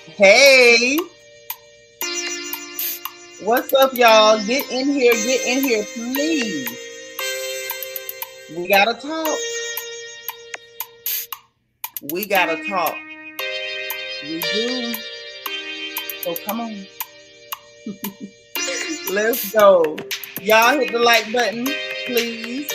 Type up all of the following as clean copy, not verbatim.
Hey, what's up, y'all? Get in here, please. We gotta talk. We gotta talk. We do. So come on, let's go. Y'all hit the like button, please.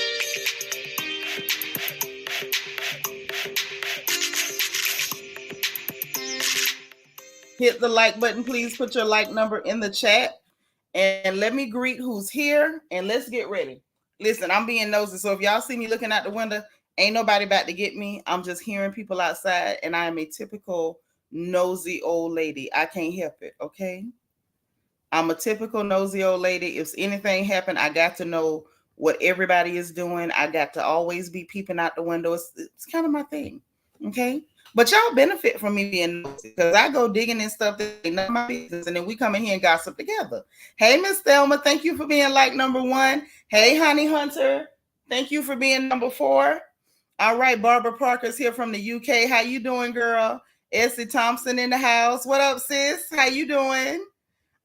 Hit the like button, please. Put your like number in the chat. And let me greet who's here and let's get ready. Listen, I'm being nosy. So if y'all see me looking out the window, ain't nobody about to get me. I'm just hearing people outside and I am a typical nosy old lady. I can't help it, okay? I'm a typical nosy old lady. If anything happened, I got to know what everybody is doing. I got to always be peeping out the window. It's kind of my thing. Okay. But y'all benefit from me being nosy because I go digging in stuff that ain't none of my business. And then we come in here and gossip together. Hey, Miss Thelma, thank you for being like number one. Hey, Honey Hunter, thank you for being number four. All right, Barbara Parker's here from the UK. How you doing, girl? Essie Thompson in the house. What up, sis? How you doing?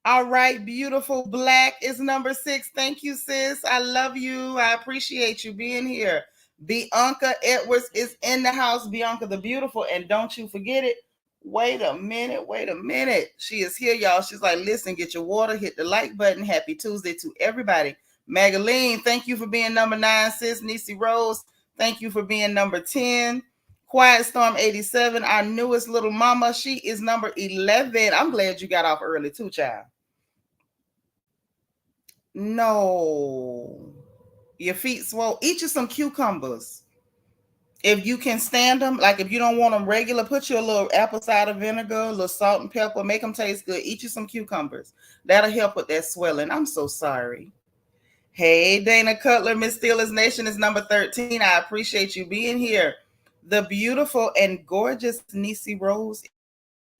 All right, beautiful black is number six. Thank you, sis. I love you. I appreciate you being here. Bianca Edwards is in the house. Bianca the beautiful. And don't you forget it. Wait a minute. Wait a minute. She is here, y'all. She's like, listen, get your water, hit the like button. Happy Tuesday to everybody. Magaline, thank you for being number nine, sis. Niecy Rose, thank you for being number 10. Quiet Storm 87, our newest little mama. She is number 11. I'm glad you got off early too, child. No. Your feet swole. Eat you some cucumbers. If you can stand them, like if you don't want them regular, put you a little apple cider vinegar, a little salt and pepper, make them taste good. Eat you some cucumbers. That'll help with that swelling. I'm so sorry. Hey, Dana Cutler, Miss Steelers Nation is number 13. I appreciate you being here. The beautiful and gorgeous Niecy Rose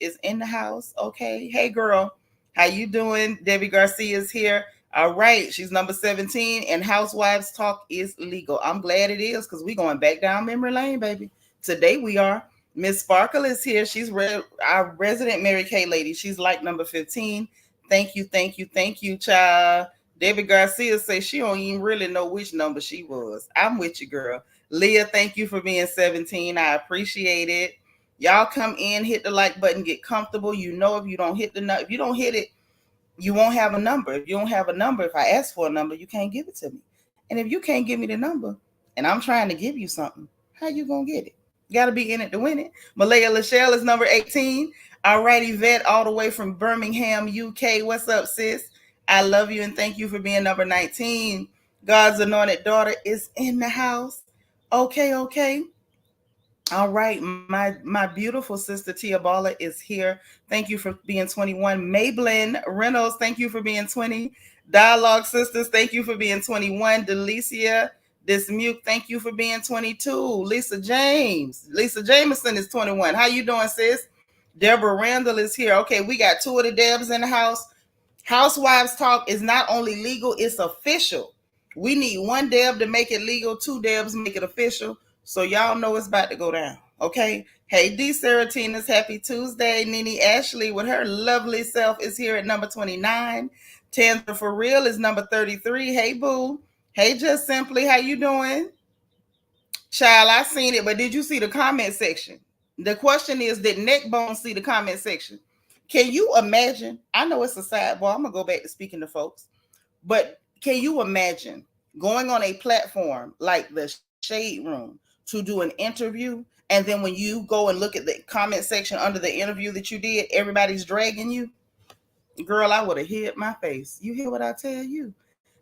is in the house. Okay. Hey, girl. How you doing? Debbie Garcia is here. All right. She's number 17. And Housewives Talk is legal. I'm glad it is because we're going back down memory lane, baby. Today we are. Miss Sparkle is here. She's our resident Mary Kay lady. She's like number 15. Thank you, thank you, thank you, child. Debbie Garcia says she don't even really know which number she was. I'm with you, girl. Leah, thank you for being 17. I appreciate it. Y'all come in, hit the like button, get comfortable. You know, if you don't hit it, you won't have a number. If you don't have a number, if I ask for a number, you can't give it to me. And if you can't give me the number, and I'm trying to give you something, how you gonna get it? You gotta be in it to win it. Malaya Lachelle is number 18. All right, Yvette, all the way from Birmingham, UK. What's up, sis? I love you and thank you for being number 19. God's anointed daughter is in the house. Okay, okay. All right, my beautiful sister Tia Balla is here. Thank you for being 21. Maybelline Reynolds, thank you for being 20. Dialogue Sisters, thank you for being 21. Delicia Dismute, thank you for being 22. Lisa Jameson is 21. How you doing, sis? Deborah Randall is here. Okay, we got two of the Debs in the house. Housewives Talk is not only legal, it's official. We need one Deb to make it legal, two Debs make it official. So y'all know it's about to go down. Okay. Hey, D. Seratinas, happy Tuesday. Nene Ashley with her lovely self is here at number 29. Tanza for Real is number 33. Hey, boo. Hey, Just Simply, how you doing? Child, I seen it, but did you see the comment section? The question is, did Neckbone see the comment section? Can you imagine? I know it's a sidebar. I'm gonna go back to speaking to folks, but can you imagine going on a platform like the Shade Room to do an interview, and then when you go and look at the comment section under the interview that you did, everybody's dragging you? Girl, I would have hit my face. You hear what I tell you?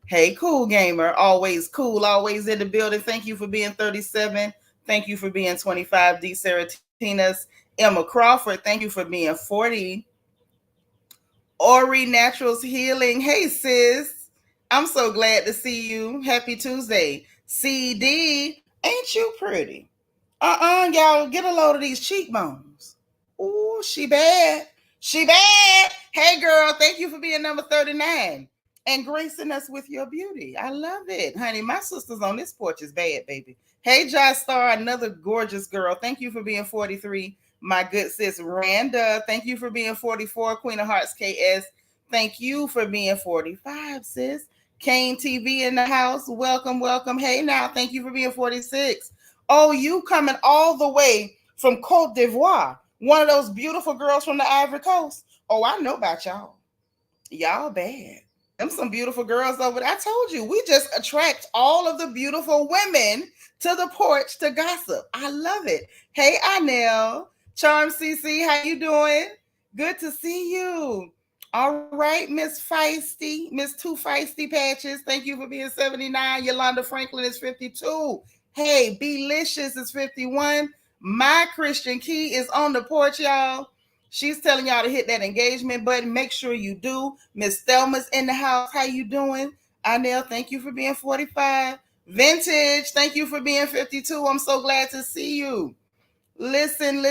Hey, cool gamer, always cool, always in the building. Thank you for being 37. Thank you for being 25. D. Seratinas, Emma Crawford. Thank you for being 40. Ori Naturals Healing. Hey, sis. I'm so glad to see you. Happy Tuesday. CD, ain't you pretty? Y'all, get a load of these cheekbones. Ooh, she bad. She bad. Hey, girl, thank you for being number 39 and gracing us with your beauty. I love it. Honey, my sisters on this porch is bad, baby. Hey, Jai Star, another gorgeous girl. Thank you for being 43. My good sis Randa, thank you for being 44. Queen of Hearts KS, thank you for being 45, sis. Kane TV in the house, welcome, welcome. Hey now, thank you for being 46. Oh, you coming all the way from Cote d'Ivoire, one of those beautiful girls from the Ivory Coast. Oh, I know about y'all. Y'all bad. Them some beautiful girls over there. I told you, we just attract all of the beautiful women to the porch to gossip. I love it. Hey, Anel. Charm CC, how you doing? Good to see you. All right, Miss Feisty, Miss Two Feisty Patches. Thank you for being 79. Yolanda Franklin is 52. Hey, Belicious is 51. My Christian Key is on the porch, y'all. She's telling y'all to hit that engagement button. Make sure you do. Miss Thelma's in the house. How you doing? Anel, thank you for being 45. Vintage, thank you for being 52. I'm so glad to see you. Listen.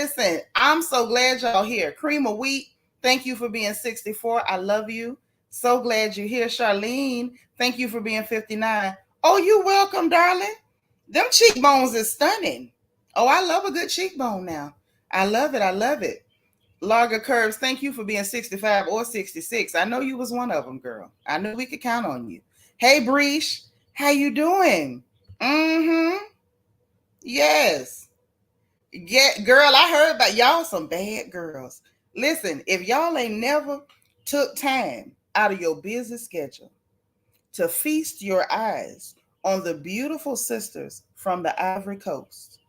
I'm so glad y'all here. Cream of Wheat, thank you for being 64. I love you. So glad you're here. Charlene, thank you for being 59. Oh, you're welcome, darling. Them cheekbones is stunning. Oh, I love a good cheekbone now. I love it. Larga Curves, thank you for being 65 or 66. I know you was one of them, girl. I knew we could count on you. Hey, Breesh, how you doing? Yes. Yeah, girl, I heard about y'all some bad girls. Listen, if y'all ain't never took time out of your busy schedule to feast your eyes on the beautiful sisters from the Ivory Coast,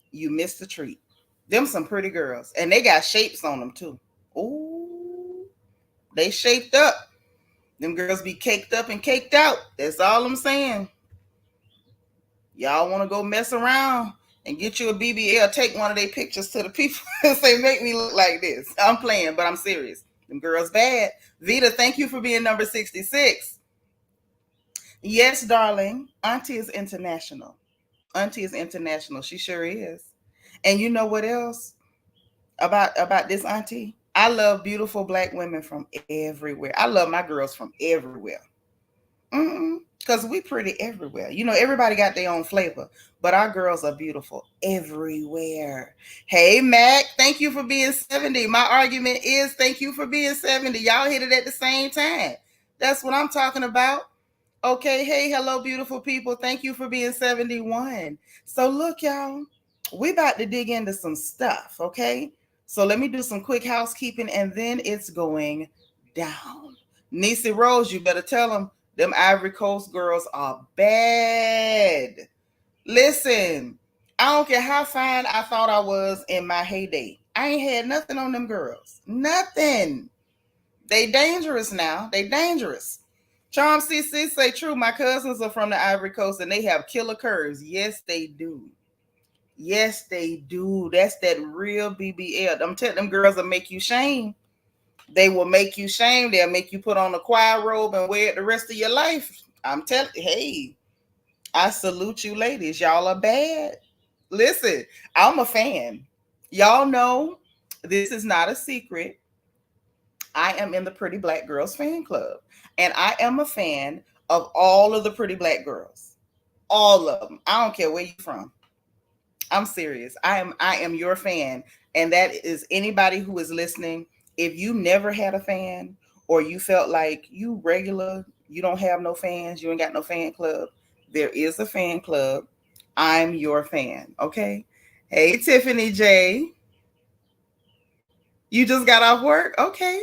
you missed a treat. Them some pretty girls. And they got shapes on them too. Ooh, they shaped up. Them girls be caked up and caked out. That's all I'm saying. Y'all want to go mess around and get you a BBL, take one of their pictures to the people and say, make me look like this. I'm playing, but I'm serious. Them girls bad. Vita, thank you for being number 66. Yes, darling. Auntie is international. Auntie is international. She sure is. And you know what else about this auntie? I love beautiful Black women from everywhere. I love my girls from everywhere. Because we pretty everywhere. You know, everybody got their own flavor, but our girls are beautiful everywhere. Hey, Mac, thank you for being 70. My argument is thank you for being 70. Y'all hit it at the same time. That's what I'm talking about. Okay, hey, hello, beautiful people. Thank you for being 71. So look, y'all, we about to dig into some stuff, okay? So let me do some quick housekeeping, and then it's going down. Niecy Rose, you better tell them Ivory Coast girls are bad. Listen, I don't care how fine I thought I was in my heyday. I ain't had nothing on them girls. Nothing. They dangerous now. They dangerous. Charm CC say true. My cousins are from the Ivory Coast and they have killer curves. Yes, they do. Yes, they do. That's that real BBL. I'm telling them girls will make you shame. They will make you shame. They'll make you put on a choir robe and wear it the rest of your life. I'm telling you, hey, I salute you ladies. Y'all are bad. Listen, I'm a fan. Y'all know this is not a secret. I am in the Pretty Black Girls fan club. And I am a fan of all of the Pretty Black girls. All of them. I don't care where you're from. I'm serious. I am your fan. And that is anybody who is listening. If you never had a fan or you felt like you regular, you don't have no fans, you ain't got no fan club, there is a fan club. I'm your fan. Okay. Hey, Tiffany J. You just got off work? Okay.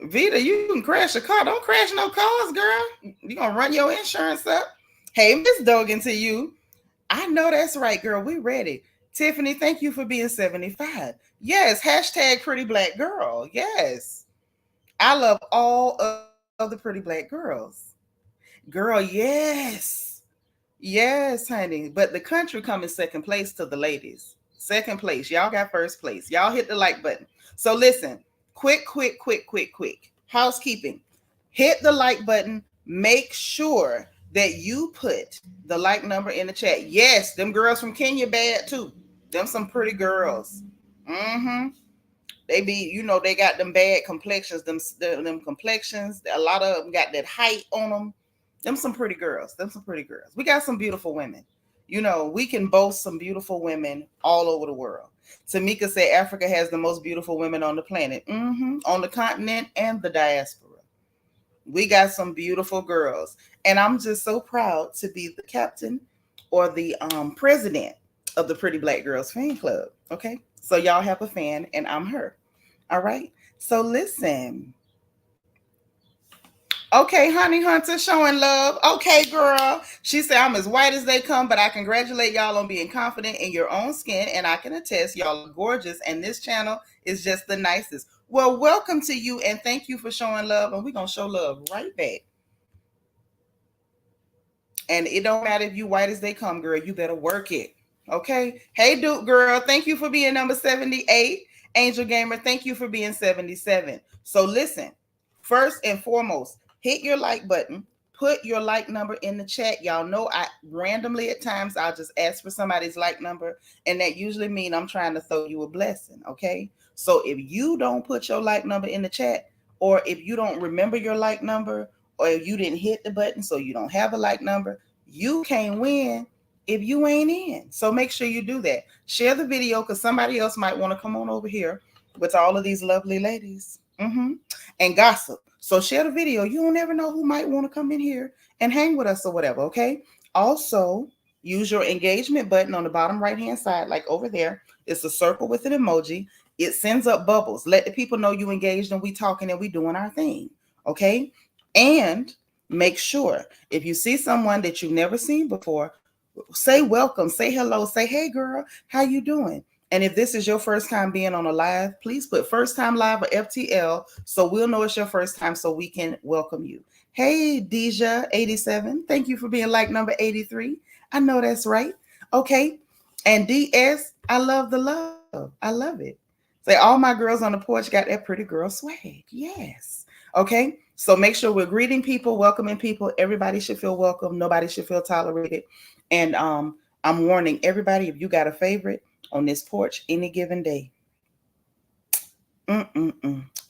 Vita, you can crash a car. Don't crash no cars, girl. You're going to run your insurance up. Hey, Miss Dogan to you. I know that's right, girl. We ready. Tiffany, thank you for being 75. Yes, hashtag pretty black girl. Yes. I love all of the pretty black girls. Girl, yes. Yes, honey. But the country come in second place to the ladies. Second place. Y'all got first place. Y'all hit the like button. So listen, quick. Housekeeping. Hit the like button. Make sure that you put the like number in the chat. Yes, them girls from Kenya bad too. Them some pretty girls. They be, you know, they got them bad complexions. Them complexions. A lot of them got that height on them. Them some pretty girls. We got some beautiful women. You know, we can boast some beautiful women all over the world. Tamika said Africa has the most beautiful women on the planet, on the continent and the diaspora. We got some beautiful girls, and I'm just so proud to be the captain or the president of the Pretty Black Girls Fan Club. Okay, so y'all have a fan, and I'm her. All right. So listen. Okay, Honey Hunter showing love. Okay, girl. She said, I'm as white as they come, but I congratulate y'all on being confident in your own skin. And I can attest, y'all are gorgeous. And this channel is just the nicest. Well, welcome to you. And thank you for showing love. And we're going to show love right back. And it don't matter if you white as they come, girl. You better work it. Okay. Hey, Duke girl. Thank you for being number 78. Angel Gamer, thank you for being 77. So listen, first and foremost, hit your like button. Put your like number in the chat. Y'all know I randomly at times I'll just ask for somebody's like number. And that usually means I'm trying to throw you a blessing. Okay. So if you don't put your like number in the chat, or if you don't remember your like number, or if you didn't hit the button so you don't have a like number, you can't win if you ain't in. So make sure you do that. Share the video because somebody else might want to come on over here with all of these lovely ladies and gossip. So share the video. You don't ever know who might want to come in here and hang with us or whatever, okay? Also, use your engagement button on the bottom right-hand side, like over there. It's a circle with an emoji. It sends up bubbles. Let the people know you engaged and we talking and we doing our thing, okay? And make sure if you see someone that you've never seen before, say welcome, say hello, say, hey girl, how you doing? And if this is your first time being on a live, please put first time live or FTL so we'll know it's your first time so we can welcome you. Hey, Deja 87, thank you for being like number 83. I know that's right. Okay. And DS, I love the love. I love it. Say all my girls on the porch got that pretty girl swag. Yes. Okay. So make sure we're greeting people, welcoming people. Everybody should feel welcome. Nobody should feel tolerated. And I'm warning everybody, if you got a favorite on this porch any given day,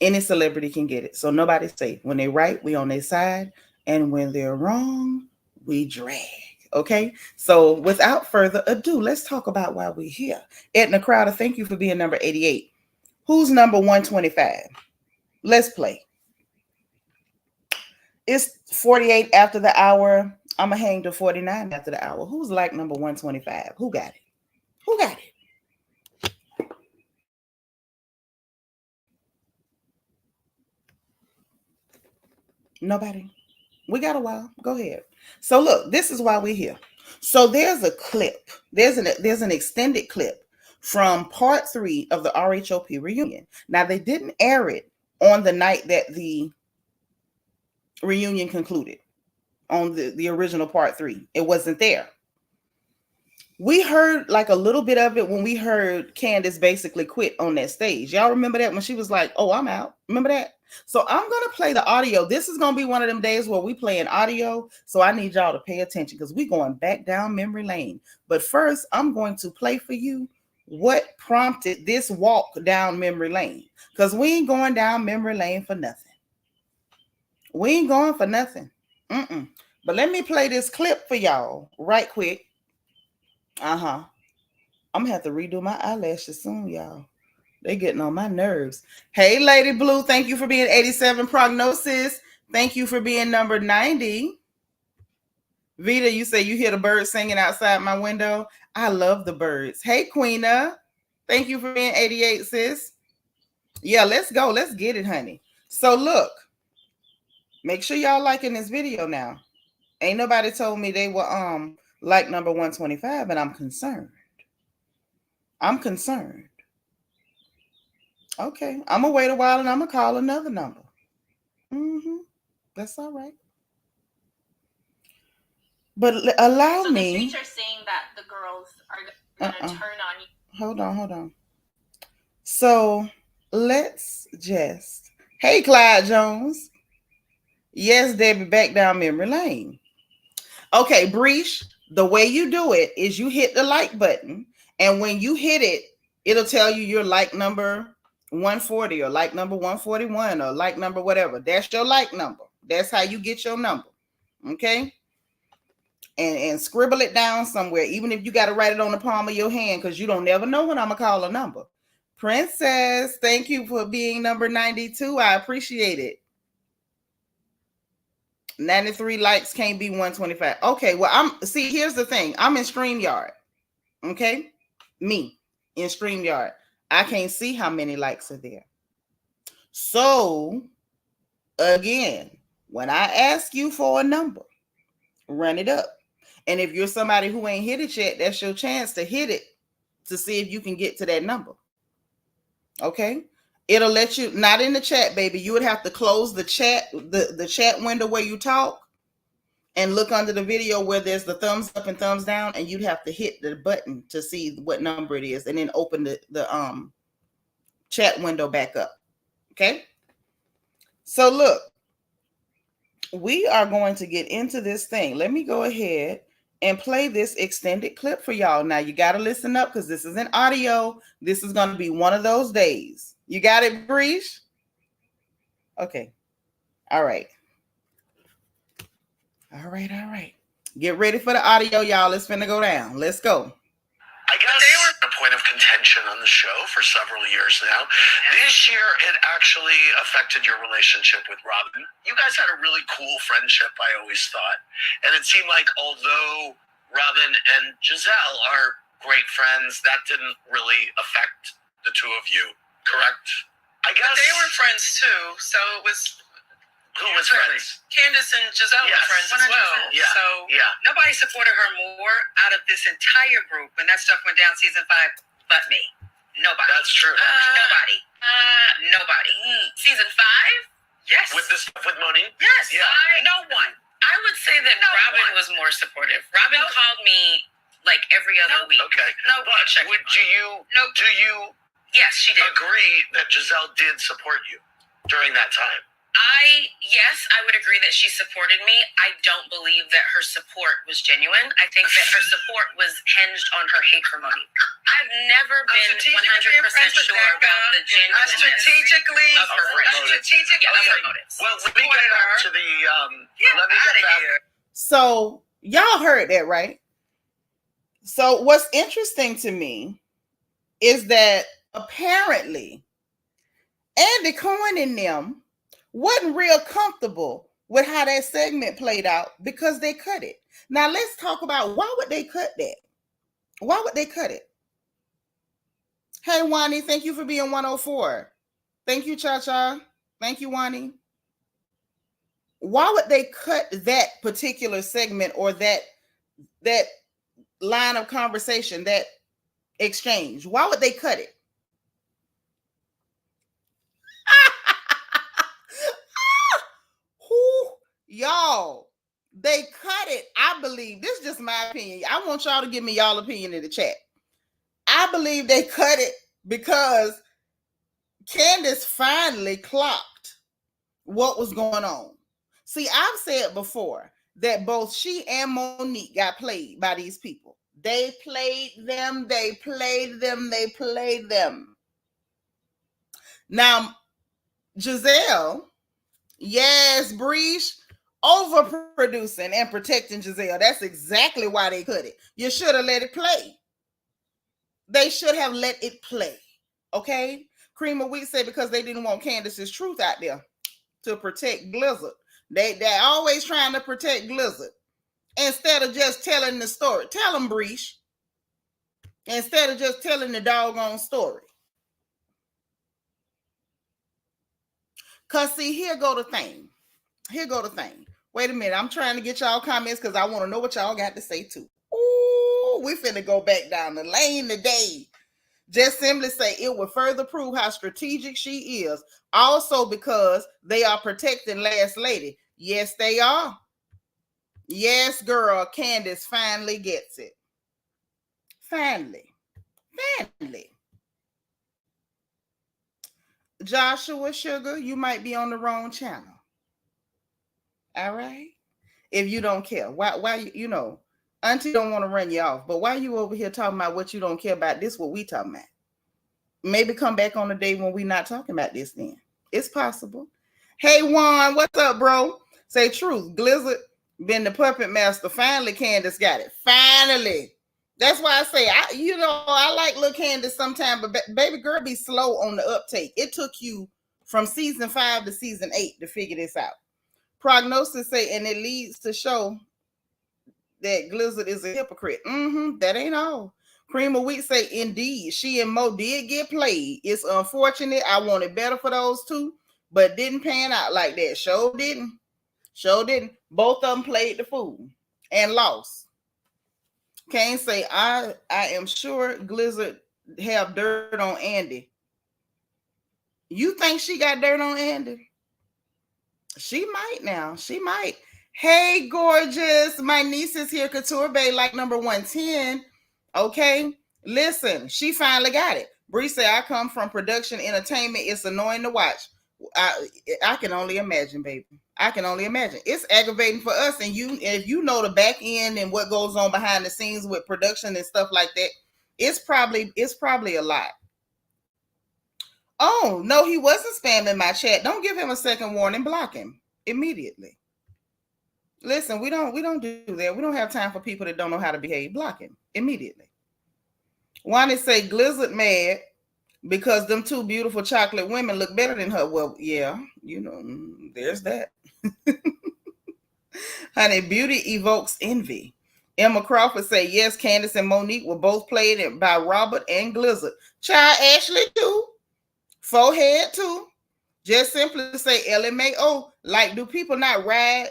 any celebrity can get it. So nobody's safe. When they're right, we on their side. And when they're wrong, we drag. Okay? So without further ado, let's talk about why we're here. Edna Crowder, thank you for being number 88. Who's number 125? Let's play. It's 48 after the hour. I'm going to hang to 49 after the hour. Who's like number 125? Who got it? Who got it? Nobody? We got a while. Go ahead. So look, this is why we're here. So there's a clip. There's an extended clip from part 3 of the RHOP reunion. Now, they didn't air it on the night that the reunion concluded on the original part 3. It wasn't there. We heard like a little bit of it when we heard Candiace basically quit on that stage. Y'all remember that when she was like, oh, I'm out. Remember that? So I'm going to play the audio. This is going to be one of them days where we play an audio. So I need y'all to pay attention because we're going back down memory lane. But first, I'm going to play for you what prompted this walk down memory lane. Because we ain't going down memory lane for nothing. We ain't going for nothing. But let me play this clip for y'all right quick. I'm going to have to redo my eyelashes soon, y'all. They getting on my nerves. Hey, Lady Blue, thank you for being 87. Prognosis, thank you for being number 90. Vita, you say you hear the birds singing outside my window. I love the birds. Hey, Queena, thank you for being 88, sis. Yeah, let's go. Let's get it, honey. So look, make sure y'all liking this video now. Ain't nobody told me they were like number 125, and I'm concerned. I'm concerned. Okay, I'm gonna wait a while and I'm gonna call another number. That's all right. But allow me. So the streets are saying that the girls are gonna turn on you. Hold on. So let's just. Hey, Clyde Jones. Yes, Debbie, back down memory lane. Okay, Breesh, the way you do it is you hit the like button, and when you hit it, it'll tell you your like number 140 or like number 141 or like number whatever. That's your like number. That's how you get your number. Okay. and scribble it down somewhere, even if you got to write it on the palm of your hand, because you don't never know when I'm going to call a number. Princess, thank you for being number 92. I appreciate it. 93 likes can't be 125. Okay, well, here's the thing. I'm in StreamYard. Okay? Me in StreamYard. I can't see how many likes are there. So, again, when I ask you for a number, run it up. And if you're somebody who ain't hit it yet, that's your chance to hit it to see if you can get to that number. Okay? It'll let you, not in the chat, baby. You would have to close the chat, the chat window where you talk, and look under the video where there's the thumbs up and thumbs down, and you'd have to hit the button to see what number it is, and then open the chat window back up. Okay? So look, we are going to get into this thing. Let me go ahead and play this extended clip for y'all. Now, you got to listen up because this isn't audio. This is going to be one of those days. You got it, Reese? Okay. All right. All right. Get ready for the audio, y'all. It's finna go down. Let's go. I guess they were a point of contention on the show for several years now. This year, it actually affected your relationship with Robin. You guys had a really cool friendship, I always thought. And it seemed like although Robin and Gizelle are great friends, that didn't really affect the two of you, correct? I guess they were friends too, so it was... Who was friends? Candiace and Gizelle were friends 100%. As well. Yeah. So nobody supported her more out of this entire group when that stuff went down season 5 but me. Nobody. That's true. Nobody. Nobody. Season 5? Yes. With this stuff with Monique? Yes. Yeah. No one. I would say that Robin was more supportive. Robin called me like every other week. Okay. No, but do you yes, she did. Agree that Gizelle did support you during that time? Yes, I would agree that she supported me. I don't believe that her support was genuine. I think that her support was hinged on her hate for money. I've never been 100% sure about the genuineness of her motives. Well, let me get back to the let me get back. So y'all heard that, right? So what's interesting to me is that apparently Andy Cohen and them wasn't real comfortable with how that segment played out because they cut it. Now let's talk about why would they cut that? Why would they cut it? Hey, Wani, thank you for being 104. Thank you, Cha-Cha. Thank you, Wani. Why would they cut that particular segment or that line of conversation, that exchange? Why would they cut it? Y'all, they cut it. I believe, this is just my opinion. I want y'all to give me y'all opinion in the chat. I believe they cut it because Candiace finally clocked what was going on. See, I've said before that both she and Monique got played by these people. They played them. Now, Gizelle, yes, Breeze, overproducing and protecting Gizelle. That's exactly why they cut it. You should have let it play. They should have let it play. Okay? Cream of Wheat said because they didn't want Candiace's truth out there to protect Blizzard. They're always trying to protect Blizzard instead of just telling the story. Tell them, Breeze. Instead of just telling the doggone story. Because see, here go the thing. Wait a minute. I'm trying to get y'all comments because I want to know what y'all got to say too. Ooh, we finna go back down the lane today. Just simply say it will further prove how strategic she is. Also because they are protecting Last Lady. Yes, they are. Yes, girl. Candiace finally gets it. Finally. Joshua Sugar, you might be on the wrong channel. All right? If you don't care. Why you know, Auntie don't want to run you off, but why you over here talking about what you don't care about? This what we talking about. Maybe come back on the day when we not talking about this then. It's possible. Hey, Juan, what's up, bro? Say truth. Been the puppet master. Finally, Candiace got it. Finally. That's why I say, I like little Candiace sometimes, but baby girl be slow on the uptake. It took you from season 5 to season 8 to figure this out. Prognosis say, and it leads to show that Glizzard is a hypocrite. That ain't all. Cream of Wheat say, indeed, she and Mo did get played. It's unfortunate. I wanted better for those two, but didn't pan out like that. Sure didn't. Both of them played the fool and lost. Kane say, I am sure Glizzard have dirt on Andy. You think she got dirt on Andy? She might now. She might. Hey, gorgeous. My niece is here. Couture Bay, like number 110. Okay. Listen, she finally got it. Bree said, I come from production entertainment. It's annoying to watch. I can only imagine, baby. I can only imagine. It's aggravating for us. And if you know the back end and what goes on behind the scenes with production and stuff like that, it's probably a lot. Oh, no, he wasn't spamming my chat. Don't give him a second warning. Block him immediately. Listen, we don't do that. We don't have time for people that don't know how to behave. Block him immediately. Wani say Glizzard mad because them two beautiful chocolate women look better than her. Well, yeah, there's that. Honey, beauty evokes envy. Emma Crawford say, yes, Candiace and Monique were both played by Robert and Glizzard. Child Ashley too. Forehead too. Just simply say LMAO. Like, do people not ride?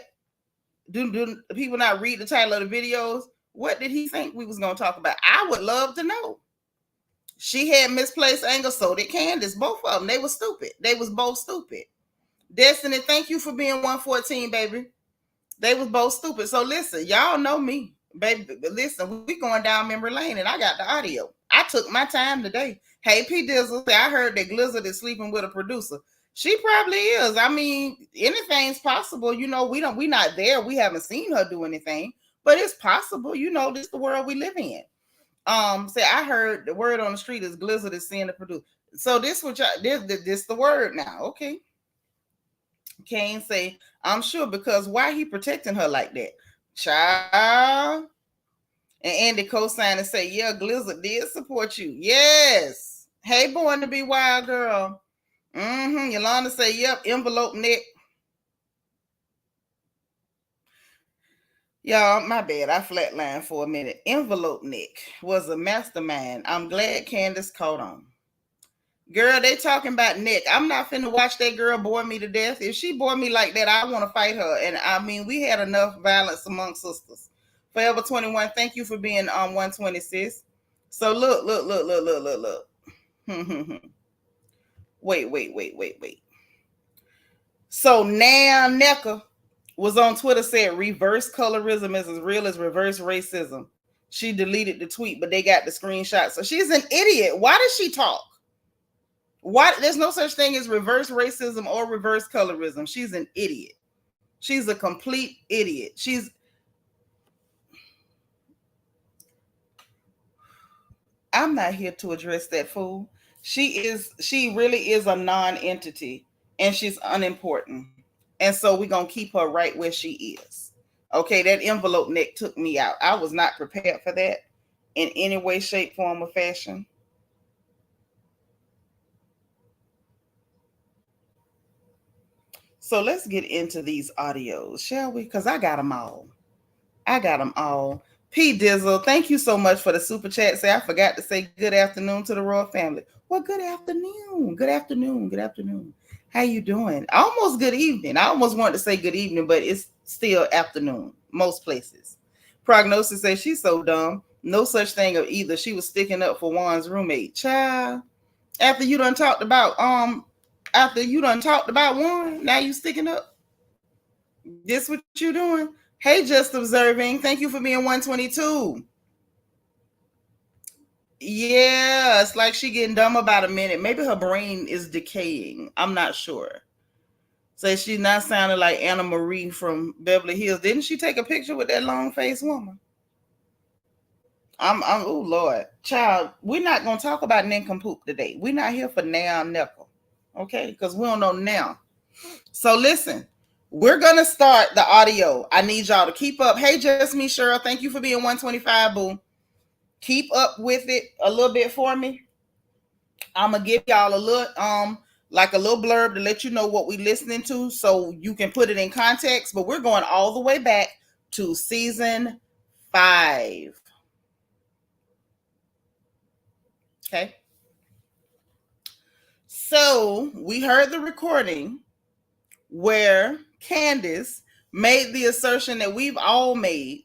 Do people not read the title of the videos? What did he think we was going to talk about? I would love to know. She had misplaced anger, so did Candiace. Both of them. They were stupid. They was both stupid. Destiny, thank you for being 114, baby. They was both stupid. So listen, y'all know me, baby. Listen, we going down memory lane, and I got the audio. I took my time today. Hey, P. Dizzle, I heard that Glizzard is sleeping with a producer. She probably is. I mean, anything's possible. We not there. We haven't seen her do anything, but it's possible. This is the world we live in. I heard the word on the street is Glizzard is seeing the producer. So this the word now. Okay. Kane say, I'm sure, because why he protecting her like that? Child. And Andy co-sign and say, yeah, Glizzard did support you. Yes. Hey, born to be wild girl. Yolanda say, yep, envelope neck. Y'all, my bad. I flatlined for a minute. Envelope neck was a mastermind. I'm glad Candiace caught on. Girl, they talking about Nick. I'm not finna watch that girl bore me to death. If she bore me like that, I want to fight her. And I mean, we had enough violence among sisters. Forever 21, thank you for being on 120, sis. So look. Wait. So now Necka was on Twitter, said reverse colorism is as real as reverse racism. She deleted the tweet, but they got the screenshot. So she's an idiot. Why does she talk? Why? There's no such thing as reverse racism or reverse colorism. She's an idiot. She's a complete idiot. I'm not here to address that fool. She really is a non-entity, and she's unimportant. And so we're going to keep her right where she is. Okay, that envelope neck took me out. I was not prepared for that in any way, shape, form, or fashion. So let's get into these audios, shall we? Because I got them all. P. Dizzle, thank you so much for the super chat. Say, I forgot to say good afternoon to the royal family. Well, good afternoon. How you doing? Almost good evening. I almost wanted to say good evening, but it's still afternoon, most places. Prognosis says she's so dumb. No such thing of either. She was sticking up for Juan's roommate. Child, after you done talked about Juan, now you sticking up? This what you doing? Hey, just observing. Thank you for being 122. Yeah, it's like she getting dumb about a minute. Maybe her brain is decaying. I'm not sure. So she's not sounding like Anna Marie from Beverly Hills. Didn't she take a picture with that long-faced woman? Oh Lord, child. We're not gonna talk about nincompoop today. We're not here for now nickel, okay? Because we don't know now. So listen, We're going to start the audio. I need y'all to keep up. Hey, just me, Cheryl. Thank you for being 125, boo. Keep up with it a little bit for me. I'm going to give y'all a little, like a little blurb to let you know what we're listening to so you can put it in context. But we're going all the way back to season 5. Okay. So we heard the recording where Candiace made the assertion that we've all made,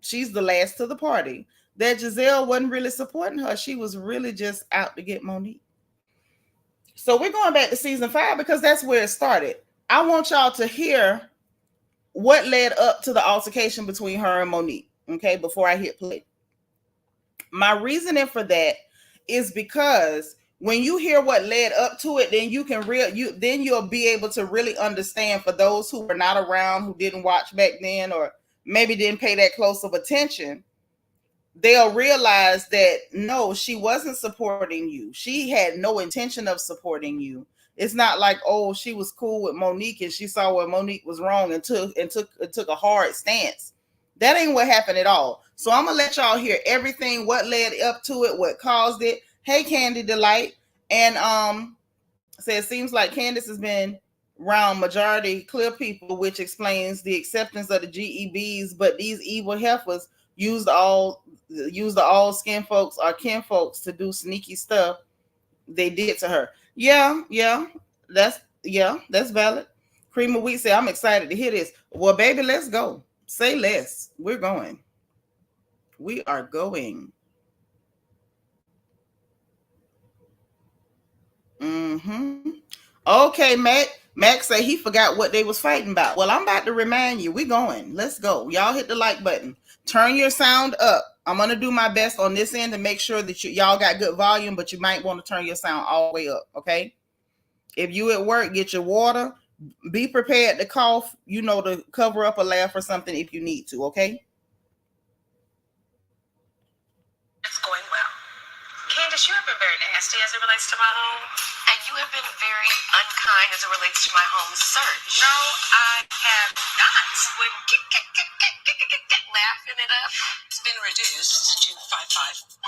she's the last to the party, that Gizelle wasn't really supporting her. She was really just out to get Monique. So we're going back to season 5 because that's where it started. I want y'all to hear what led up to the altercation between her and Monique, okay, before I hit play. My reasoning for that is because when you hear what led up to it, then you'll be able to really understand, for those who were not around, who didn't watch back then, or maybe didn't pay that close of attention, they'll realize that no, she wasn't supporting you. She had no intention of supporting you. It's not like, oh, she was cool with Monique and she saw where Monique was wrong and took a hard stance. That ain't what happened at all. So I'm gonna let y'all hear everything, what led up to it, what caused it. Hey, Candy Delight. And it seems like Candiace has been around majority clear people, which explains the acceptance of the GEBs, but these evil heifers use the all skin folks or kin folks to do sneaky stuff they did to her. Yeah, that's valid. Cream of Wheat said, I'm excited to hear this. Well, baby, let's go. Say less. We're going. We are going. Okay, Max said he forgot what they was fighting about. Well, I'm about to remind you. We going. Let's go. Y'all hit the like button. Turn your sound up. I'm going to do my best on this end to make sure that y'all got good volume, but you might want to turn your sound all the way up, okay? If you at work, get your water. Be prepared to cough, to cover up a laugh or something if you need to, okay? It's going well. Candiace, you have been very nasty as it relates to my home. And you have been very unkind as it relates to my home search. No, I have not. When laughing it up, it's been reduced to 5-5.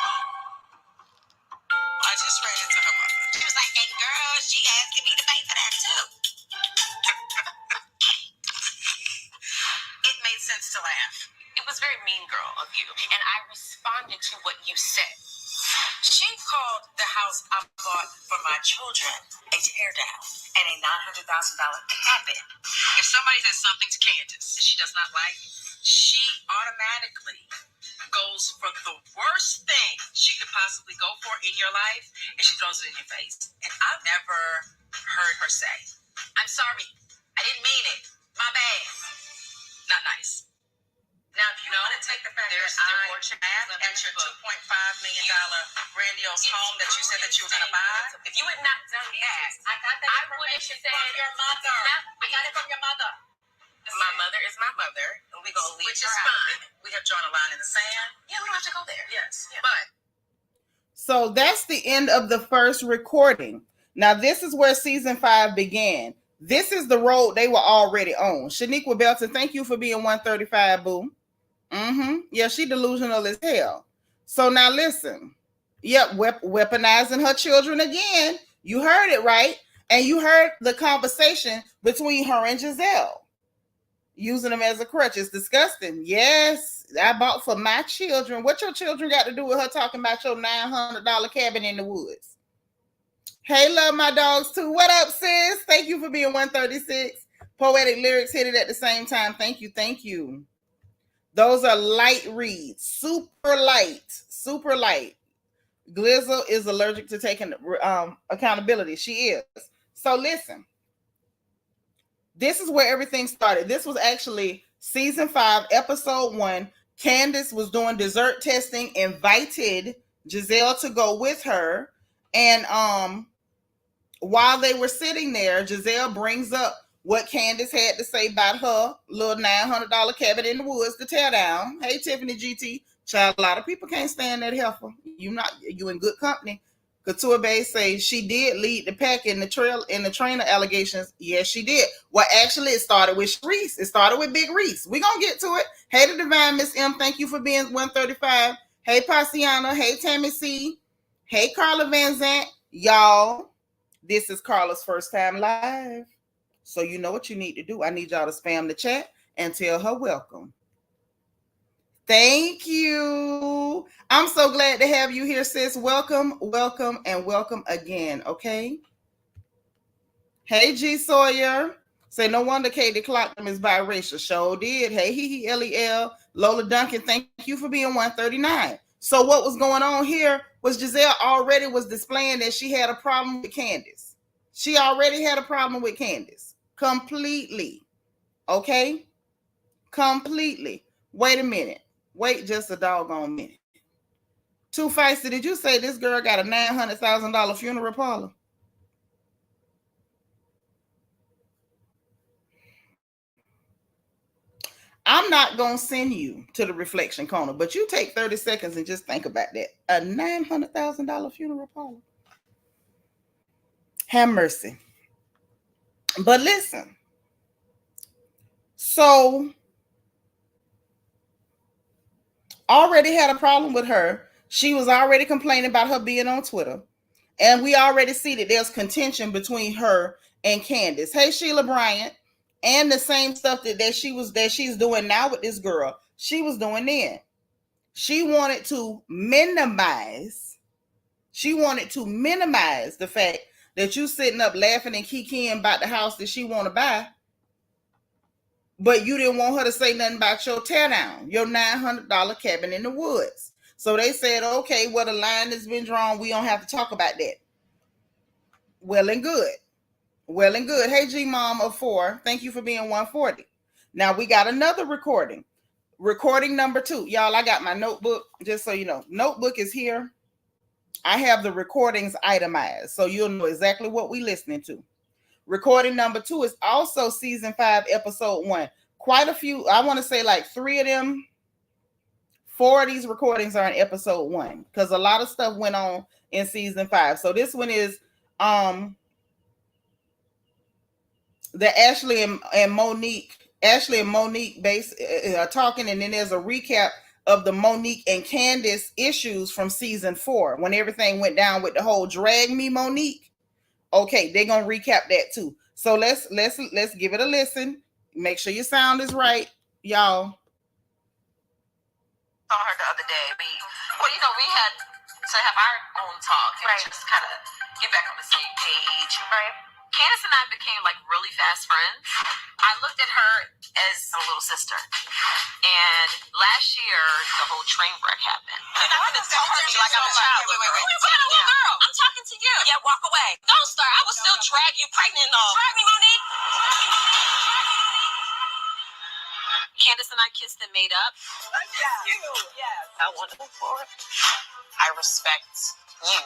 I just ran into her mother. She was like, hey girl, she asking me to pay for that too. It made sense to laugh. It was very mean girl of you. And I responded to what you said. She called the house I bought for my children a teardown and a $900,000 cabin. If somebody says something to Candiace that she does not like, she automatically goes for the worst thing she could possibly go for in your life, and she throws it in your face. And I've never heard her say, I'm sorry, I didn't mean it. My bad. Not nice. Now, if you want to take the fact that I laughed at your $2.5 million grandiose home that you said that you were going to buy, if you had not done that, I got that information from your mother. I got it from your mother. My mother is my mother, and we're going to leave. Which is fine. We have drawn a line in the sand. Yeah, we don't have to go there. Yes. Yeah. But. So that's the end of the first recording. Now, this is where season 5 began. This is the road they were already on. Shaniqua Belton, thank you for being 135, boo. Yeah, she delusional as hell. So now listen. Yep, weaponizing her children again. You heard it right. And you heard the conversation between her and Gizelle. Using them as a crutch. It's disgusting. Yes, I bought for my children. What your children got to do with her talking about your $900 cabin in the woods? Hey, love my dogs too. What up, sis? Thank you for being 136. Poetic Lyrics hit it at the same time. Thank you. Those are light reads. Super light. Gizelle is allergic to taking accountability. She is. So listen. This is where everything started. This was actually season 5, episode 1. Candiace was doing dessert testing, invited Gizelle to go with her. And while they were sitting there, Gizelle brings up what Candiace had to say about her little $900 cabin in the woods to tear down. Hey, Tiffany GT. Child, a lot of people can't stand that heifer. You in good company. Couture Bay say she did lead the pack in the trainer allegations. Yes, she did. Well, actually, it started with Reese. It started with Big Reese. We're gonna get to it. Hey, the Divine Miss M, thank you for being 135. Hey, Pasiana. Hey, Tammy C. Hey, Carla Van Zant. Y'all, this is Carla's first time live. So you know what you need to do. I need y'all to spam the chat and tell her welcome. Thank you. I'm so glad to have you here, sis. Welcome, welcome, and welcome again, okay? Hey, G Sawyer. Say, no wonder Katie Clockton is biracial. Sure did. Hey, Hee Lel. Lola Duncan, thank you for being 139. So what was going on here was Gizelle already was displaying that she had a problem with Candiace. She already had a problem with Candiace. Completely. Okay? Completely. Wait a minute. Wait just a doggone minute. Too Feisty, did you say this girl got a $900,000 funeral parlor? I'm not going to send you to the reflection corner, but you take 30 seconds and just think about that. A $900,000 funeral parlor. Have mercy. But listen. So, already had a problem with her. She was already complaining about her being on Twitter. And we already see that there's contention between her and Candiace. Hey, Sheila Bryant. And the same stuff that she's doing now with this girl, she was doing then. She wanted to minimize the fact that you sitting up laughing and kikiing about the house that she want to buy, but you didn't want her to say nothing about your teardown, your $900 cabin in the woods. So they said, okay, well, the line has been drawn. We don't have to talk about that. Well and good. Well and good. Hey, G Mom of 4. Thank you for being 140. Now we got another recording. Recording number 2. Y'all, I got my notebook, just so you know. Notebook is here. I have the recordings itemized, so you'll know exactly what we're listening to. Recording number 2 is also season 5, episode 1. Quite a few, I want to say like 3 of them, 4 of these recordings are in episode 1, because a lot of stuff went on in season 5. So this one is the Ashley and Monique are talking, and then there's a recap of the Monique and Candiace issues from season 4 when everything went down with the whole drag me Monique. Okay, they're gonna recap that too. So let's give it a listen. Make sure your sound is right, y'all. Saw her the other day. We had to have our own talk and just kind of get back on the same page. Right. Candiace and I became like really fast friends. I looked at her as a little sister. And last year, the whole train wreck happened. You're not going to talk to me like I'm a child. Wait. Girl, I'm talking to you. Yeah, walk away. Don't start. I will still drag you pregnant and all. Drag me, Monique. Candiace and I kissed and made up. Yes. I want to move forward. I respect you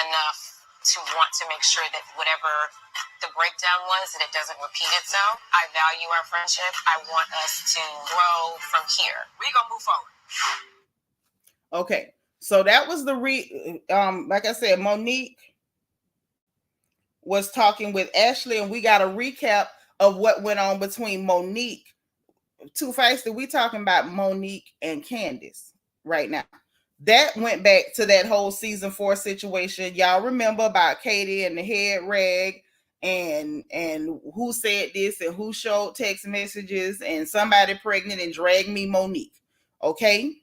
enough to want to make sure that whatever the breakdown was, that it doesn't repeat itself. I value our friendship. I want us to grow from here. We're going to move forward. Okay. So that was like I said, Monique was talking with Ashley, and we got a recap of what went on between Monique. Too Feisty, we talking about Monique and Candiace right now. That went back to that whole season 4 situation. Y'all remember about Katie and the head rag and who said this and who showed text messages and somebody pregnant and dragged me Monique. Okay.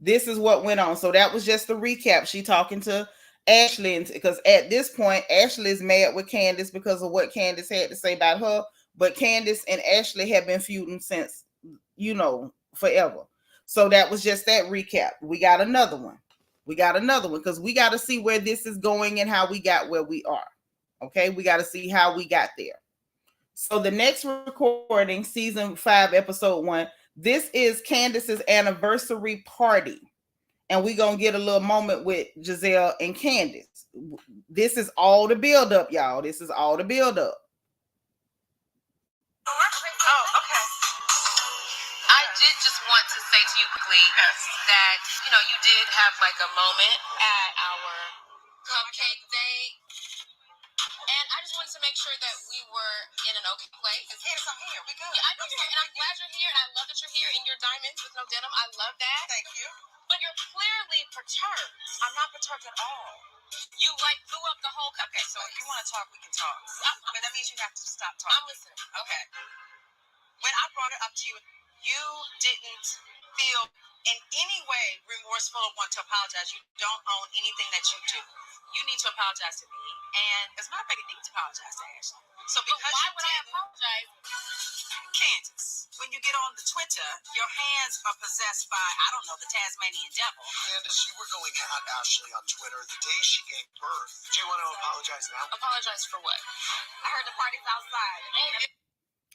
This is what went on. So that was just the recap. She talking to Ashley, because at this point, Ashley is mad with Candiace because of what Candiace had to say about her. But Candiace and Ashley have been feuding since, forever. So that was just that recap. We got another one because we got to see where this is going and how we got where we are. Okay, we got to see how we got there. So the next recording, season 5, episode 1, this is Candiace's anniversary party. And we're going to get a little moment with Gizelle and Candiace. This is all the build up, y'all. This is all the build up. Oh, okay. I did just want to say to you quickly that, you did have like a moment at our cupcake date. And I just wanted to make sure that we were in an okay place. Yes, I'm here. We good. Yeah, I know you're here, and I'm glad you're here, and I love that you're here in your diamonds with no denim. I love that. Thank you. But you're clearly perturbed. I'm not perturbed at all. You blew up the whole cupcake. Okay, so if you want to talk, we can talk. But that means you have to stop talking. I'm listening. Okay. When I brought it up to you, you didn't feel in any way remorseful or want to apologize. You don't own anything that you do. You need to apologize to me. And as a matter of fact, you need to apologize to Ashley. So because why would I apologize? Candiace, when you get on the Twitter, your hands are possessed by, I don't know, the Tasmanian devil. Candiace, you were going at Ashley on Twitter the day she gave birth. Do you want to apologize now? Apologize for what? I heard the party's outside.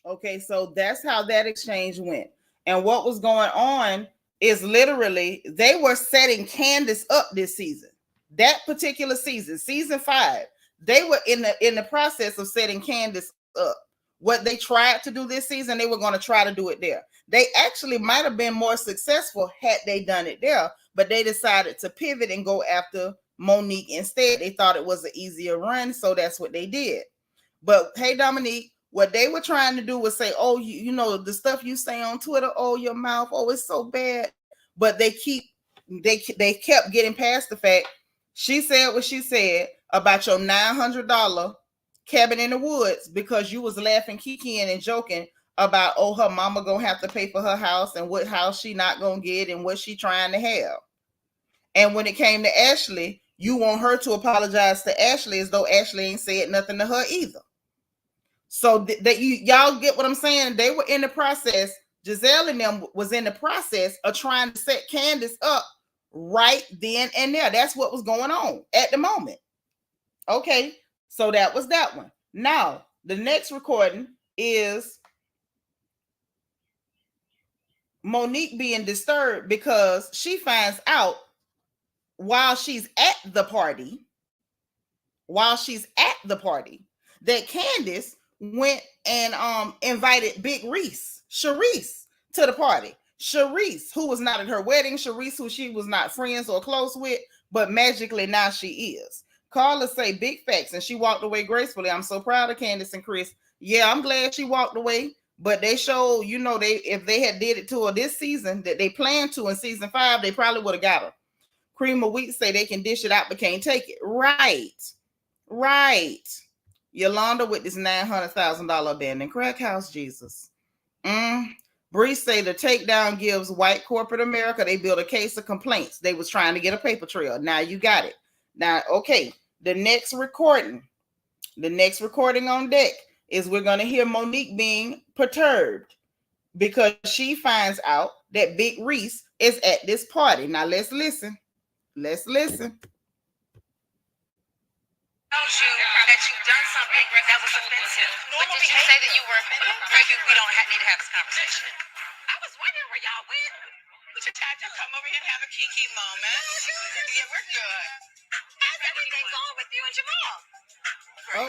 Okay, so that's how that exchange went. And what was going on is literally they were setting Candiace up this season. That particular season, season 5, they were in the process of setting Candiace up. What they tried to do this season, they were going to try to do it there. They actually might have been more successful had they done it there, but they decided to pivot and go after Monique instead. They thought it was an easier run, so that's what they did. But hey, Dominique, what they were trying to do was say, oh, you know, the stuff you say on Twitter, oh, your mouth, oh, it's so bad. But they kept getting past the fact she said what she said about your $900 cabin in the woods because you was laughing, kikiing, and joking about, oh, her mama gonna have to pay for her house and what house she not gonna get and what she trying to have. And when it came to Ashley, you want her to apologize to Ashley as though Ashley ain't said nothing to her either. So y'all get what I'm saying? They were in the process. Gizelle and them was in the process of trying to set Candiace up right then and there. That's what was going on at the moment. Okay, so that was that one. Now, the next recording is Monique being disturbed because she finds out while she's at the party, that Candiace went and invited Big Reese, Charisse, to the party. Charisse, who was not at her wedding, Charisse, who she was not friends or close with, but magically now she is. Carla say big facts, and she walked away gracefully. I'm so proud of Candiace and Chris. Yeah, I'm glad she walked away, but they showed, you know, if they had did it to her this season that they planned to in season 5, they probably would have got her. Cream of Wheat say they can dish it out but can't take it. Right. Yolanda with this $900,000 abandoned crack house, Jesus. Reese say the takedown gives white corporate America, they built a case of complaints. They was trying to get a paper trail. Now you got it. Now, okay, the next recording on deck is we're going to hear Monique being perturbed because she finds out that Big Reese is at this party. Now let's listen. Told you that you've done something that was offensive. But did you say that you were offended? Maybe we don't need to have this conversation. I was wondering where y'all went. We just had to come over here and have a kiki moment. Yeah, we're good. How's everything going with you and Jamal? Oh,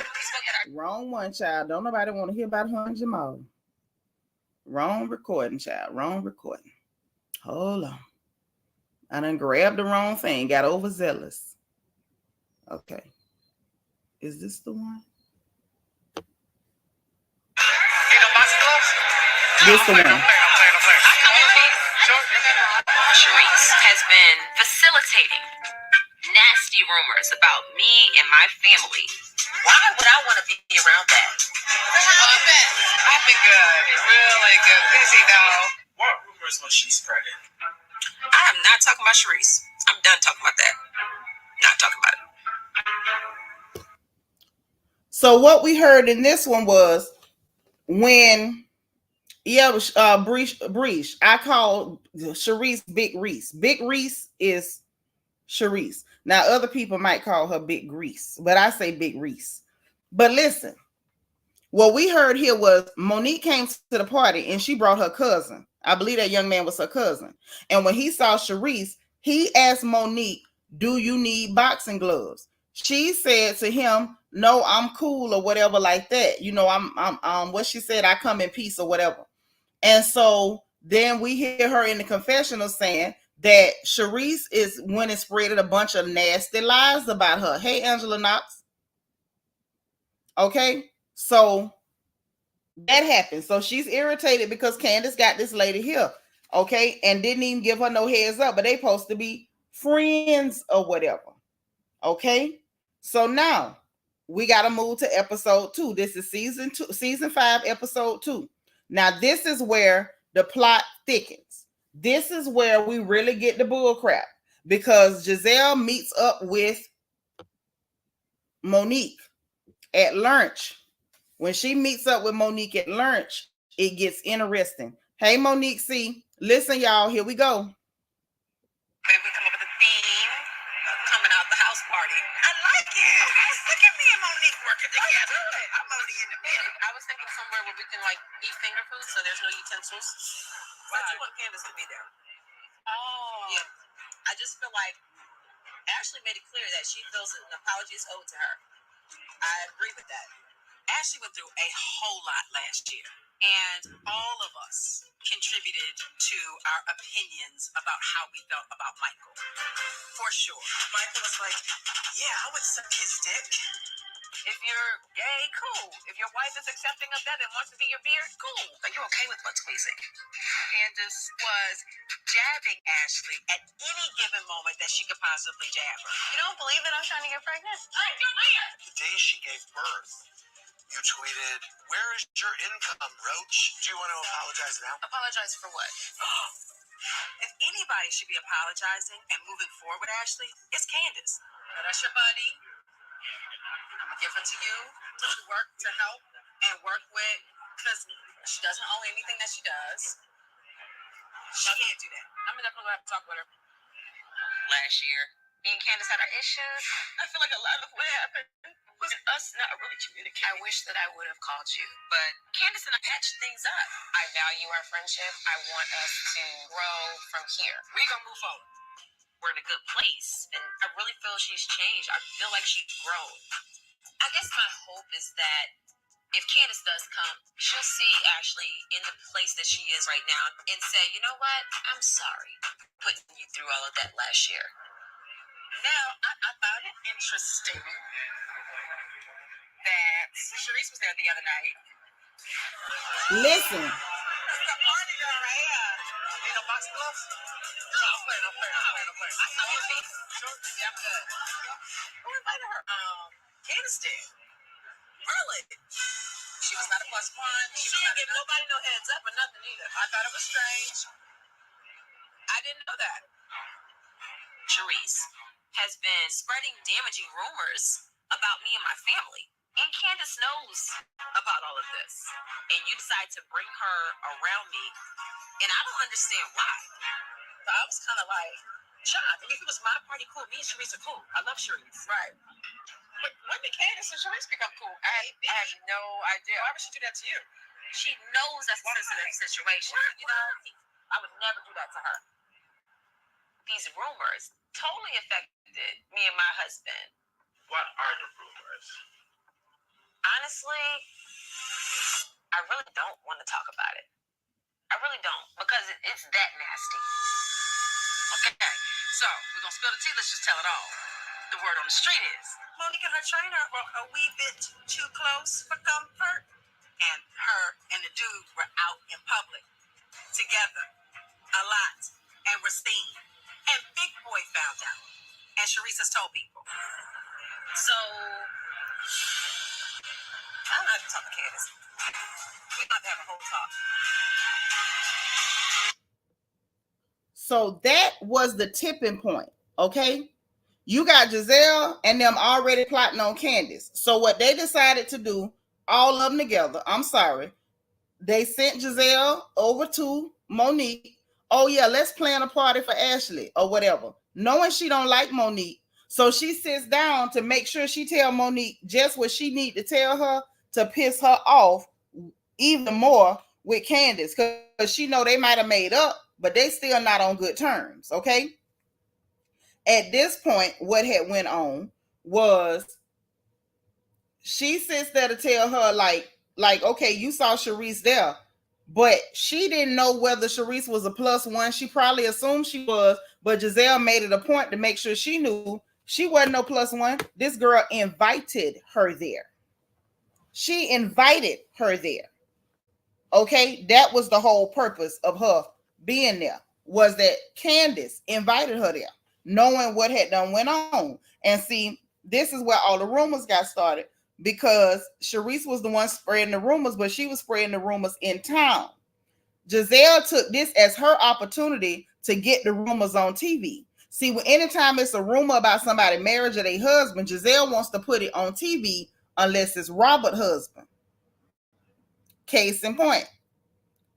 wrong one, child. Don't nobody want to hear about her and Jamal. Wrong recording, child. Wrong recording. Hold on. I done grabbed the wrong thing. Got overzealous. Okay. Is this the one? This the one. Reese has been facilitating nasty rumors about me and my family. Why would I want to be around that? I've been good, really good. Busy though. What rumors was she spreading? I am not talking about Reese. I'm done talking about that. Not talking about it. So what we heard in this one was when, Breach, I called Charisse Big Reese. Big Reese is Charisse. Now, other people might call her Big Grease, but I say Big Reese. But listen, what we heard here was Monique came to the party and she brought her cousin. I believe that young man was her cousin. And when he saw Charisse, he asked Monique, do you need boxing gloves? She said to him, no, I'm cool or whatever like that. You know, I'm what she said, I come in peace or whatever. And so Then we hear her in the confessional saying that Sharice is when it spreaded a bunch of nasty lies about her. Hey, Angela Knox. Okay, so that happened. So she's irritated because Candiace got this lady here. Okay, and didn't even give her no heads up, but they supposed to be friends or whatever. Okay, so now we got to move to episode 2. This is season 5, episode 2. Now this is where the plot thickens. This is where we really get the bull crap, because Gizelle meets up with Monique at lunch. When she meets up with Monique at lunch, it gets interesting. Hey, Monique, see, listen, y'all, here we go. Maybe we come up with a theme of coming out the house party. I like it. Look at me and Monique working together. I'm only in the middle. I was thinking somewhere where we can like eat finger food, so there's no utensils. Why do you want Candiace to be there? Oh. Yeah. I just feel like Ashley made it clear that she feels an apology is owed to her. I agree with that. Ashley went through a whole lot last year, and all of us contributed to our opinions about how we felt about Michael. For sure. Michael was like, yeah, I would suck his dick. If you're gay, cool. If your wife is accepting of that and wants to be your beard, cool. Are you okay with butt squeezing? Candiace was jabbing Ashley at any given moment that she could possibly jab her. You don't believe that I'm trying to get pregnant? The day she gave birth, you tweeted, "Where is your income, Roach? Do you want to apologize now?" Apologize for what? If anybody should be apologizing and moving forward with Ashley, it's Candiace. Now that's your buddy. I'm gonna give her to you to work to help and work with, because she doesn't own anything that she does. She can't do that. I'm gonna definitely have to talk with her. Last year, Me and Candiace had our issues. I feel like a lot of what happened was us not really communicating. I wish that I would have called you. But Candiace and I patched things up. I value our friendship. I want us to grow from here. We're gonna move forward. We're in a good place, and I really feel she's changed. I feel like she's grown. I guess my hope is that if Candiace does come, she'll see Ashley in the place that she is right now and say, you know what? I'm sorry putting you through all of that last year. Now, I found it interesting that Sharice was there the other night. Listen. It's a party girl right here. Ain't no box gloves? No, I'm playing. I saw your feet. Sure, yeah, I'm good. Who invited her? Candiace did. Really? She was not a plus one. She didn't give nobody no heads up or nothing either. I thought it was strange. I didn't know that. Sharice has been spreading damaging rumors about me and my family. And Candiace knows about all of this. And you decide to bring her around me. And I don't understand why. So I was kind of like shocked. I mean, if it was my party, cool. Me and Sharice are cool. I love Sharice. Right. But when did Candiace and Sharice become cool? I have no idea. Why would she do that to you? She knows that's a sensitive situation. You know, I would never do that to her. These rumors totally affected me and my husband. What are the rumors? Honestly, I really don't want to talk about it. I really don't, because it's that nasty. Okay, so we're going to spill the tea. Let's just tell it all. The word on the street is Monique and her trainer were a wee bit too close for comfort. And her and the dude were out in public together a lot and were seen. And Big Boy found out. And Sharice has told people. So, I don't have to talk to Candiace. We're about to have a whole talk. So that was the tipping point, okay? You got Gizelle and them already plotting on Candiace. So what they decided to do, all of them together, I'm sorry, they sent Gizelle over to Monique. Oh yeah, let's plan a party for Ashley or whatever. Knowing she don't like Monique. So she sits down to make sure she tell Monique just what she need to tell her to piss her off even more with Candiace. Because she know they might have made up, but they still not on good terms, okay? At this point, what had went on was she sits there to tell her like, okay, you saw Sharice there, but she didn't know whether Sharice was a +1. She probably assumed she was, but Gizelle made it a point to make sure she knew she wasn't no +1. This girl invited her there. She invited her there. Okay, that was the whole purpose of her being there, was that Candiace invited her there, knowing what had done went on. And see, this is where all the rumors got started, because Sharice was the one spreading the rumors, but she was spreading the rumors in town. Gizelle took this as her opportunity to get the rumors on TV. See, anytime it's a rumor about somebody's marriage or their husband, Gizelle wants to put it on TV unless it's Robert's husband. Case in point,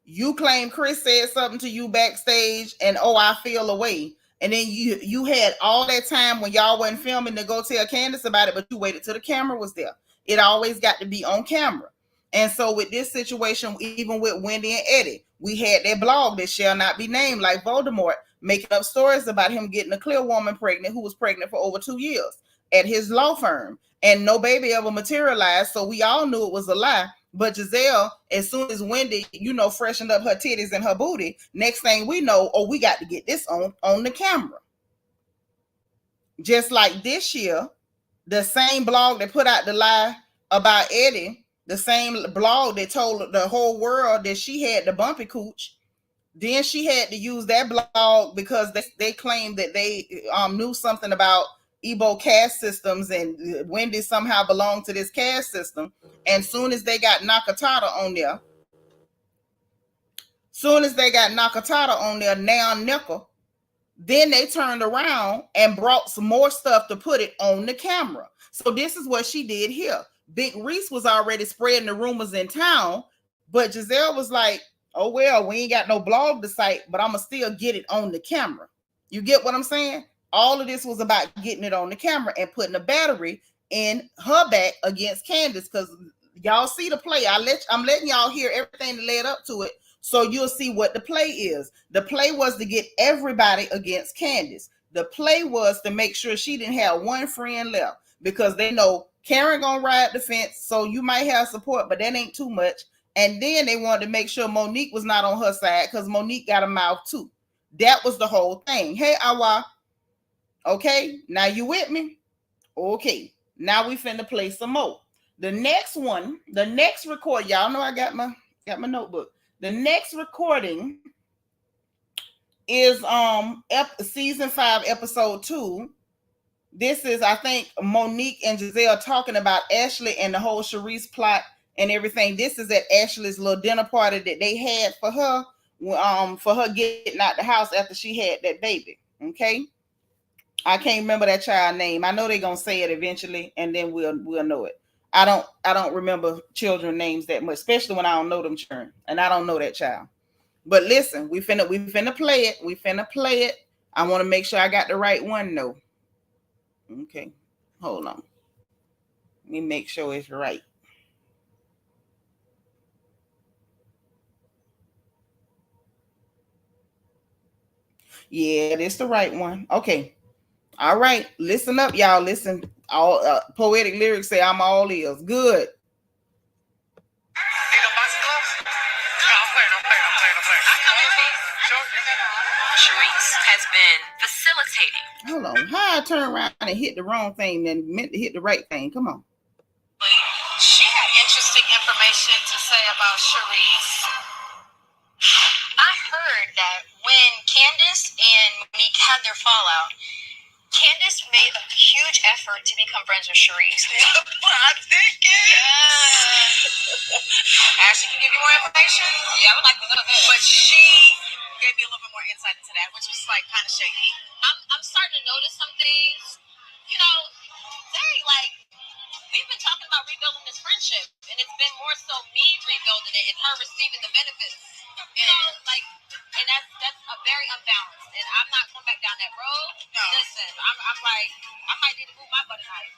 you claim Chris said something to you backstage and I feel away. And then you had all that time when y'all wasn't filming to go tell Candiace about it, but you waited till the camera was there. It always got to be on camera. And so with this situation, even with Wendy and Eddie, we had that blog that shall not be named, like Voldemort, making up stories about him getting a clear woman pregnant who was pregnant for over 2 years at his law firm. And no baby ever materialized, so we all knew it was a lie. But Gizelle, as soon as Wendy, freshened up her titties and her booty, next thing we know, we got to get this on the camera. Just like this year, the same blog that put out the lie about Eddie, the same blog that told the whole world that she had the bumpy cooch, then she had to use that blog because they claimed that they knew something about Igbo caste systems, and Wendy somehow belonged to this caste system. And soon as they got Nakatata on there, now nickel, then they turned around and brought some more stuff to put it on the camera. So this is what she did here. Big Reese was already spreading the rumors in town, but Gizelle was like, oh, well, we ain't got no blog to cite, but I'm going to still get it on the camera. You get what I'm saying? All of this was about getting it on the camera and putting a battery in her back against Candiace, because y'all see the play. I'm letting y'all hear everything that led up to it, so you'll see what the play is. The play was to get everybody against Candiace. The play was to make sure she didn't have one friend left, because they know Karen gonna ride the fence, so you might have support, but that ain't too much. And then they wanted to make sure Monique was not on her side, because Monique got a mouth too. That was the whole thing. Hey, Awa. Okay, now you with me? Okay, now we finna play some more. The next record, y'all know I got my notebook. The next recording is season 5, episode 2. This is, I think, Monique and Gizelle talking about Ashley and the whole Sharice plot and everything. This is at Ashley's little dinner party that they had for her getting out the house after she had that baby. Okay. I can't remember that child name. I know they're gonna say it eventually, and then we'll know it. I don't remember children names that much, especially when I don't know them children, and I don't know that child. But listen, we finna play it. We finna play it. I want to make sure I got the right one though. Okay, hold on. Let me make sure it's right. Yeah, it's the right one. Okay. All right, listen up, y'all. Listen, all poetic lyrics say I'm all ears. Good. Reese has been facilitating. Hold on. How I turn around and hit the wrong thing then meant to hit the right thing? Come on. She had interesting information to say about Sharice. I heard that when Candiace and Monique had their fallout, Candiace made a huge effort to become friends with Sharice. I'm thinking. Yeah. Ashley can give you more information? Yeah, I would like to know that. But she gave me a little bit more insight into that, which was like kind of shaky. I'm starting to notice some things. You know, dang, like, we've been talking about rebuilding this friendship, and it's been more so me rebuilding it and her receiving the benefits. You know, like, and that's a very unbalanced. And I'm not going back down that road. No. Listen, I'm like, I might need to move my butt tonight.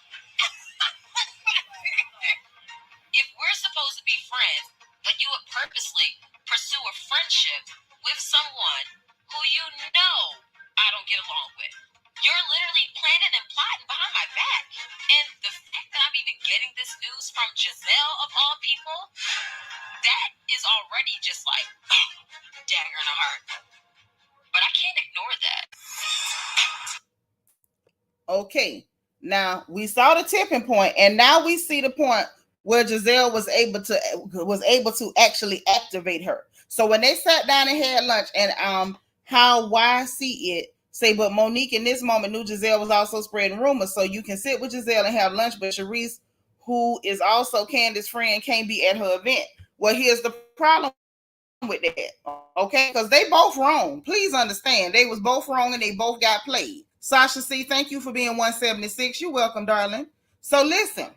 If we're supposed to be friends, but you would purposely pursue a friendship with someone who you know I don't get along with, you're literally planning and plotting behind my back. And the fact that I'm even getting this news from Gizelle, of all people, That is already just like, dagger in the heart. But I can't ignore that. Okay, now we saw the tipping point, and now we see the point where Gizelle was able to actually activate her. So when they sat down and had lunch, and how I see it say, but Monique in this moment knew Gizelle was also spreading rumors. So you can sit with Gizelle and have lunch, but Reese, who is also Candiace's friend, can't be at her event. Well, here's the problem with that, okay? Because they both wrong. Please understand, they was both wrong and they both got played. Sasha C, thank you for being 176. You're welcome, darling. So listen,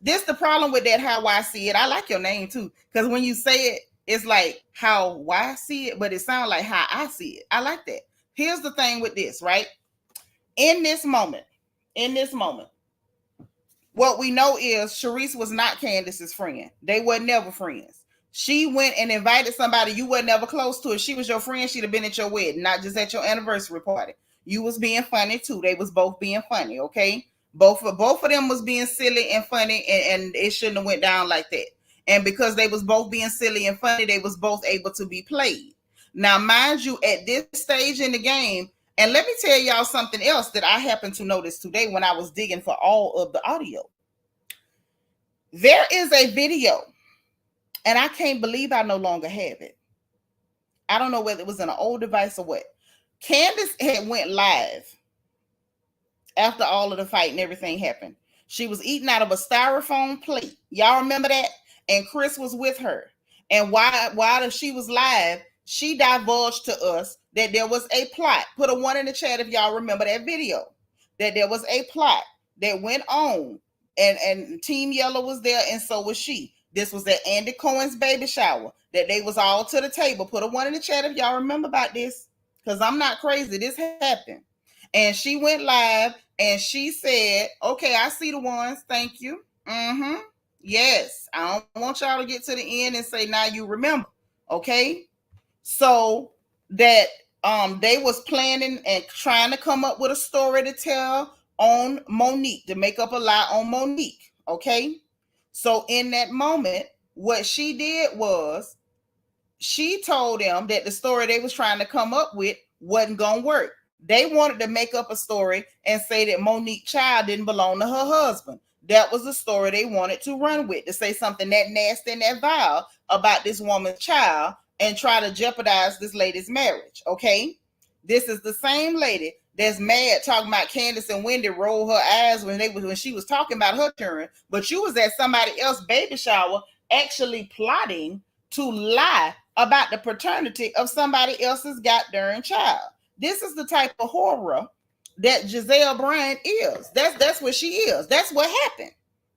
this the problem with that, how I see it. I like your name too, because when you say it, it's like how I see it, but it sounds like how I see it. I like that. Here's the thing with this, right? In this moment, what we know is Sharice was not Candiace's friend. They were never friends. She went and invited somebody you were never close to. If she was your friend, she'd have been at your wedding, not just at your anniversary party. You was being funny too. They was both being funny, okay? Both of them was being silly and funny, and it shouldn't have went down like that. And because they was both being silly and funny, they was both able to be played. Now, mind you, at this stage in the game, and let me tell y'all something else that I happened to notice today when I was digging for all of the audio. There is a video, and I can't believe I no longer have it. I don't know whether it was in an old device or what. Candiace had went live after all of the fight and everything happened. She was eating out of a styrofoam plate. Y'all remember that? And Chris was with her. And while she was live, she divulged to us that there was a plot. Put a 1 in the chat if y'all remember that video. That there was a plot that went on. And Team Yellow was there, and so was she. This was at Andy Cohen's baby shower. That they was all to the table. Put a 1 in the chat if y'all remember about this. Because I'm not crazy. This happened. And she went live and she said, okay, I see the ones. Thank you. Yes. I don't want y'all to get to the end and say, now you remember. Okay. So that they was planning and trying to come up with a story to tell on Monique, to make up a lie on Monique. Okay. So in that moment, what she did was she told them that the story they was trying to come up with wasn't going to work. They wanted to make up a story and say that Monique's child didn't belong to her husband. That was the story they wanted to run with, to say something that nasty and that vile about this woman's child and try to jeopardize this lady's marriage, okay? This is the same lady that's mad talking about Candiace and Wendy roll her eyes when she was talking about her turn, but you was at somebody else's baby shower actually plotting to lie about the paternity of somebody else's goddamn child. This is the type of horror that Gizelle Bryant is. That's what she is. That's what happened.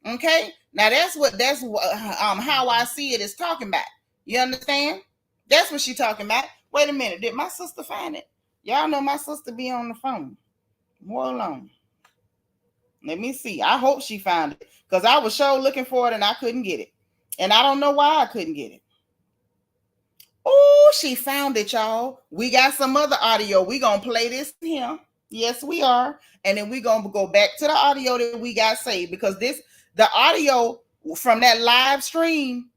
Okay. Now that's how I see it is talking about. You understand? That's what she talking about. Wait a minute. Did my sister find it? Y'all know my sister be on the phone. More alone. Let me see. I hope she found it, because I was sure looking for it and I couldn't get it. And I don't know why I couldn't get it. Oh, she found it, y'all. We got some other audio. We're going to play this here. Yes, we are. And then we're going to go back to the audio that we got saved, because the audio from that live stream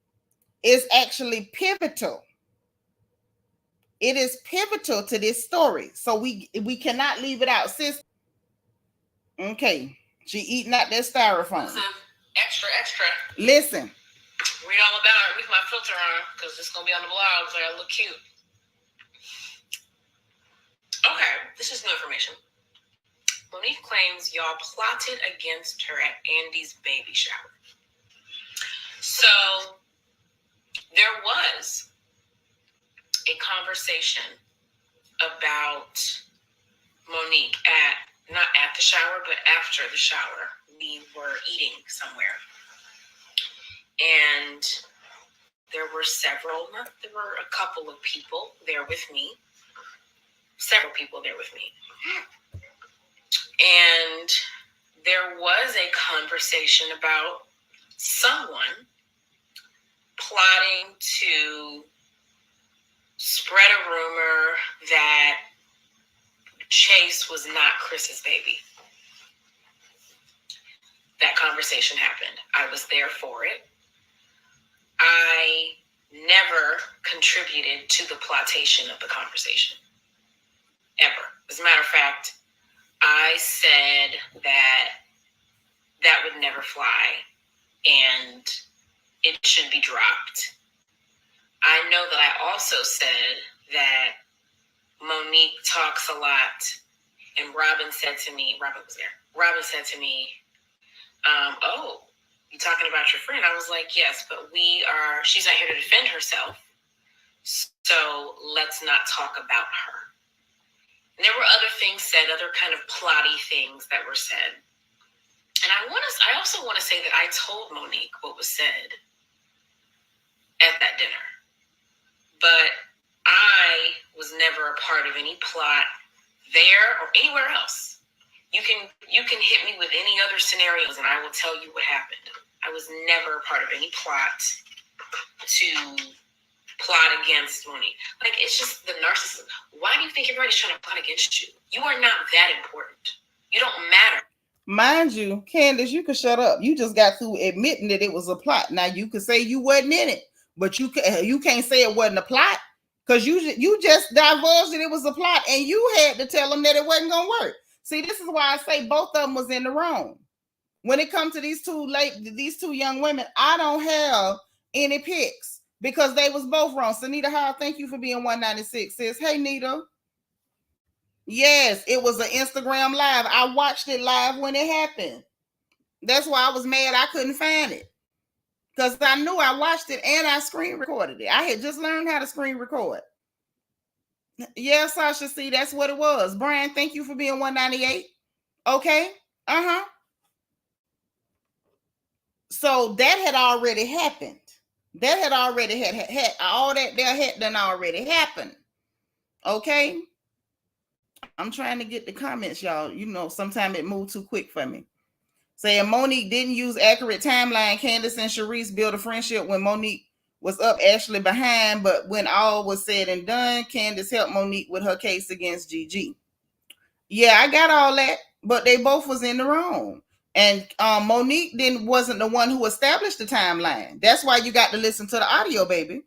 is actually pivotal. It is pivotal to this story. So we cannot leave it out, sis. Okay. She eating out that styrofoam. Extra. Listen. Read all about it with my filter on, because it's going to be on the blog, so I look cute. Okay, this is new information. Monique claims y'all plotted against her at Andy's baby shower. So, there was a conversation about Monique not at the shower, but after the shower. We were eating somewhere. And there were a couple of people there with me. Several people there with me. And there was a conversation about someone plotting to spread a rumor that Chase was not Chris's baby. That conversation happened. I was there for it. I never contributed to the plotation of the conversation. Ever. As a matter of fact, I said that would never fly and it should be dropped. I know that I also said that Monique talks a lot, and Robin was there. Robin said to me, oh, you talking about your friend? I was like, yes, but she's not here to defend herself. So let's not talk about her. And there were other things said, other kind of plotty things that were said. And I also want to say that I told Monique what was said at that dinner. But I was never a part of any plot there or anywhere else. You can hit me with any other scenarios and I will tell you what happened. I was never a part of any plot to plot against Monique. Like, it's just the narcissism. Why do you think everybody's trying to plot against you? You are not that important. You don't matter. Mind you, Candiace, you can shut up. You just got through admitting that it was a plot. Now you could say you wasn't in it, but you can't say it wasn't a plot because you just divulged that it was a plot, and you had to tell them that it wasn't gonna work. See, this is why I say both of them was in the wrong. When it comes to these two young women, I don't have any picks because they was both wrong. Seanitra Howard, thank you for being 196. Says, hey Nita. Yes, it was an Instagram live. I watched it live when it happened. That's why I was mad I couldn't find it. Because I knew I watched it and I screen recorded it. I had just learned how to screen record. Yeah, Sasha, see, that's what it was. Brian, thank you for being 198. Okay. So that had already happened. That had already had all that there had done already happened. Okay. I'm trying to get the comments, y'all. You know, sometimes it moved too quick for me. Saying Monique didn't use accurate timeline. Candiace and Reese built a friendship when Monique was up, Ashley behind. But when all was said and done, Candiace helped Monique with her case against Gigi. Yeah, I got all that, but they both was in the wrong. And Monique wasn't the one who established the timeline. That's why you got to listen to the audio, baby.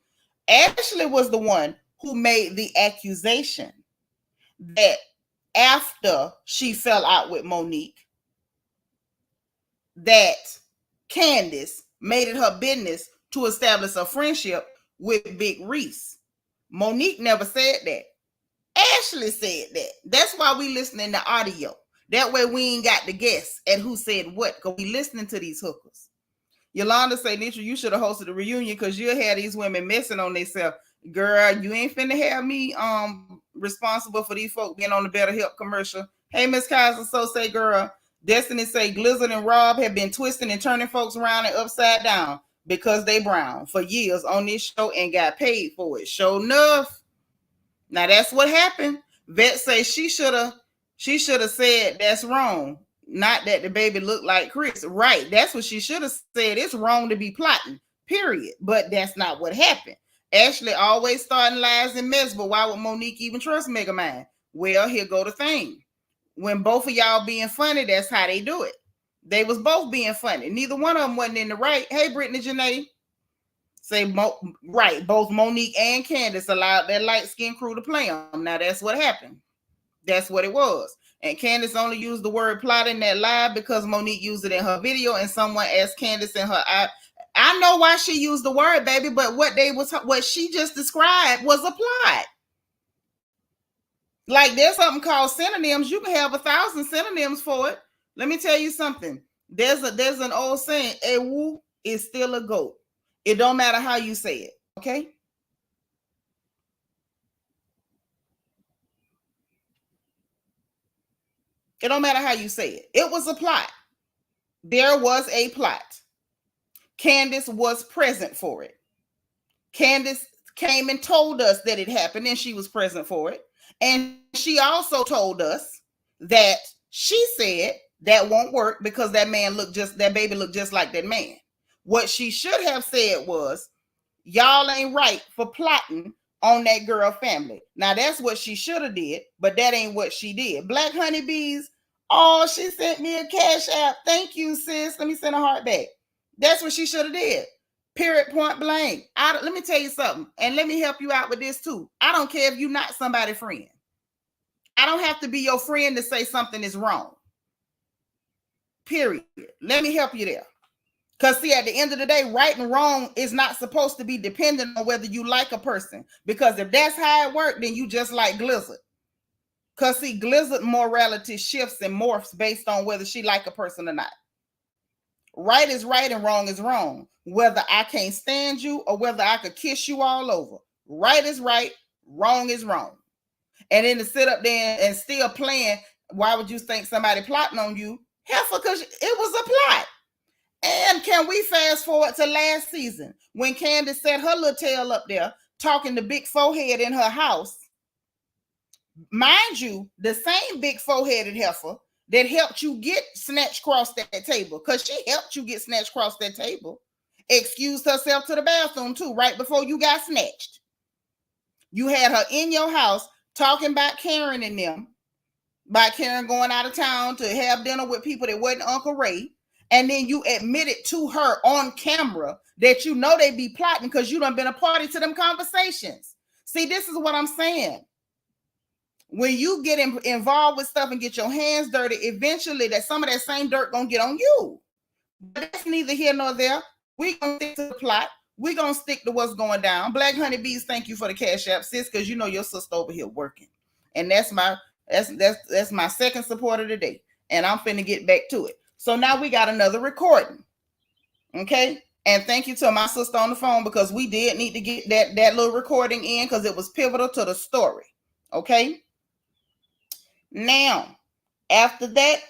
Ashley was the one who made the accusation that after she fell out with Monique, that Candiace made it her business to establish a friendship with Big Reese. Monique never said that. Ashley said that. That's why we listening to audio. That way we ain't got to guess at who said what, because we listening to these hookers. Yolanda say, Nitra, you should have hosted a reunion because you'll have these women messing on themselves. Girl, you ain't finna have me responsible for these folk being on the Better Help commercial. Hey, Miss Kaiser, so say, girl. Destiny say Glizzard and Rob have been twisting and turning folks around and upside down because they brown for years on this show and got paid for it. Sure enough. Now that's what happened. Vet say she should have said that's wrong. Not that the baby looked like Chris. Right. That's what she should have said. It's wrong to be plotting. Period. But that's not what happened. Ashley always starting lies and mess, but why would Monique even trust Megamind? Well, here go the thing. When both of y'all being funny, that's how they do it. They was both being funny. Neither one of them wasn't in the right. Hey, Brittany Janae. Say, right, both Monique and Candiace allowed that light-skinned crew to play them. Now, that's what happened. That's what it was. And Candiace only used the word plot in that live because Monique used it in her video and someone asked Candiace in her eye. I know why she used the word, baby, but what she just described was a plot. Like, there's something called synonyms. You can have 1,000 synonyms for it. Let me tell you something. There's an old saying, a woo is still a goat. It don't matter how you say it, okay? It don't matter how you say it. It was a plot. There was a plot. Candiace was present for it. Candiace came and told us that it happened and she was present for it. And she also told us that she said that won't work because that baby looked just like that man. What she should have said was, y'all ain't right for plotting on that girl family. Now that's what she should have did, but that ain't what she did. Black Honeybees, oh, she sent me a cash app. Thank you, sis. Let me send a heart back. That's what she should have did. Period, point blank. Let me tell you something, and let me help you out with this too. I don't care if you're not somebody's friend. I don't have to be your friend to say something is wrong. Period. Let me help you there. Because see, at the end of the day, right and wrong is not supposed to be dependent on whether you like a person. Because if that's how it works, then you just like Glizzard. Because see, Glizzard morality shifts and morphs based on whether she like a person or not. Right is right and wrong is wrong. Whether I can't stand you or whether I could kiss you all over. Right is right, wrong is wrong. And then to sit up there and still playing, why would you think somebody plotting on you? Heifer, because it was a plot. And can we fast forward to last season when Candiace set her little tail up there talking to big forehead in her house? Mind you, the same big foreheaded heifer that helped you get snatched across that table, because she helped you get snatched across that table, excused herself to the bathroom too, right before you got snatched. You had her in your house talking about Karen and them, about Karen going out of town to have dinner with people that wasn't Uncle Ray. And then you admitted to her on camera that you know they be plotting because you done been a party to them conversations. See, this is what I'm saying. When you get involved with stuff and get your hands dirty, eventually that some of that same dirt gonna get on you. But that's neither here nor there. We gonna stick to the plot. We gonna stick to what's going down. Black Honeybees, thank you for the cash app, sis, because you know your sister over here working. And that's my second support of the day. And I'm finna get back to it. So now we got another recording. Okay. And thank you to my sister on the phone, because we did need to get that little recording in because it was pivotal to the story. Okay. Now, after that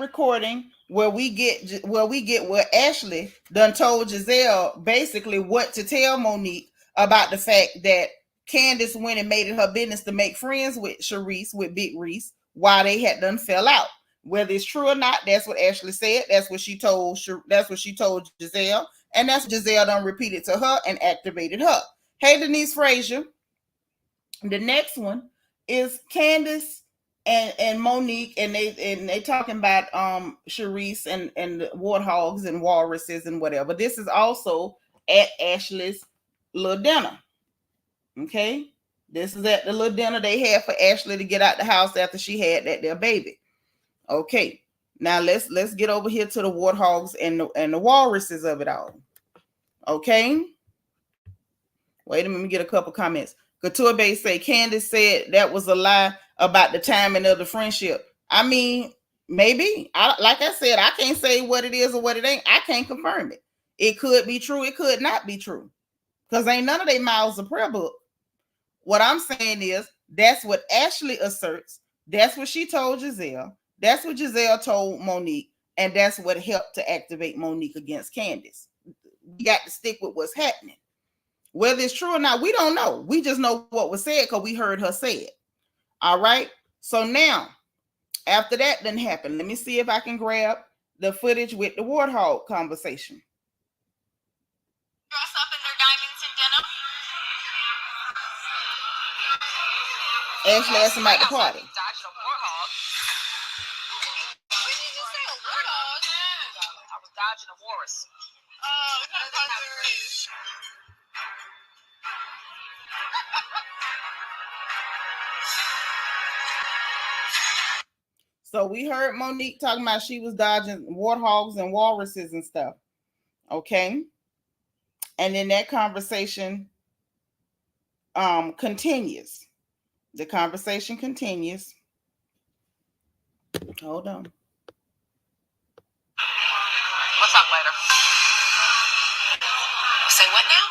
recording where Ashley done told Gizelle basically what to tell Monique about the fact that Candiace went and made it her business to make friends with Sharice, with Big Reese, while they had done fell out. Whether it's true or not, that's what Ashley said. That's what she told Gizelle, and that's what Gizelle done repeated to her and activated her. Hey, Denise Frazier. The next one is Candiace and Monique, and they talking about Sharice and the warthogs and walruses and whatever. This is also at Ashley's little dinner. Okay, this is at the little dinner they had for Ashley to get out the house after she had their baby. Okay, now let's get over here to the warthogs and the walruses of it all. Okay, wait a minute, let me get a couple comments. Couture Bay say Candiace said that was a lie about the timing of the friendship. I mean, maybe. Like I said, I can't say what it is or what it ain't. I can't confirm it. It could be true. It could not be true. Because ain't none of their mouths a prayer book. What I'm saying is that's what Ashley asserts. That's what she told Gizelle. That's what Gizelle told Monique. And that's what helped to activate Monique against Candiace. We got to stick with what's happening. Whether it's true or not, we don't know. We just know what was said because we heard her say it. All right. So now, after that didn't happen, let me see if I can grab the footage with the warthog conversation. Dress up in their diamonds and denim. Ashley asked him about the party. Dodging a warthog. What did you just say? A warthog? I was dodging a walrus. Oh, we gotta talk to Reese. So we heard Monique talking about she was dodging warthogs and walruses and stuff. Okay. And then that conversation continues. The conversation continues. Hold on. We'll talk later. Say what now?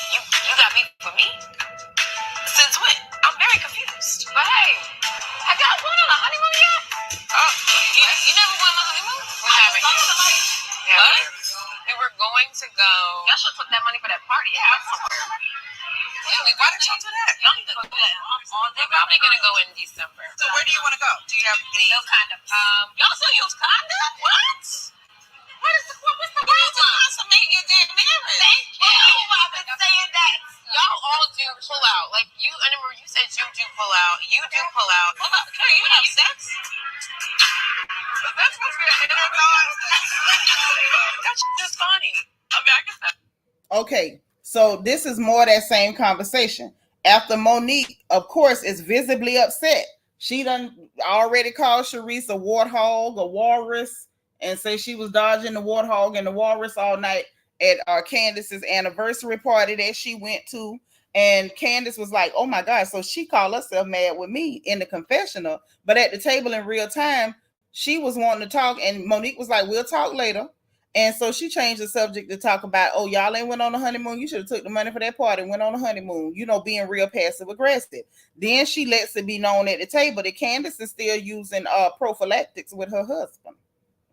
You got beef with me? Since when? I'm very confused. But hey, have y'all gone on a honeymoon yet? Oh, you never went on a honeymoon? We haven't. What? We were going to go. Y'all should put that money for that party. Yeah, somewhere. Really? Why didn't y'all do that? Y'all need to go do that. They're probably gonna go in December. So where do you want to go? Do you have any? No condoms. Y'all still use condoms? What? What's the consummate your damn marriage? Thank you. I've been saying that. Y'all all do pull out. Like you, I remember you said you do pull out. You do pull out. Pull out. Can you have sex? That's supposed to be an inner thought. That's just funny. I mean, I guess that. Okay, so this is more of that same conversation. After Monique, of course, is visibly upset. She done already called Sharice a warthog, a walrus, and say she was dodging the warthog and the walrus all night at Candiace's anniversary party that she went to. And Candiace was like, oh my God. So she called herself mad with me in the confessional. But at the table in real time, she was wanting to talk. And Monique was like, we'll talk later. And so she changed the subject to talk about, oh, y'all ain't went on a honeymoon. You should have took the money for that party and went on a honeymoon, being real passive aggressive. Then she lets it be known at the table that Candiace is still using prophylactics with her husband.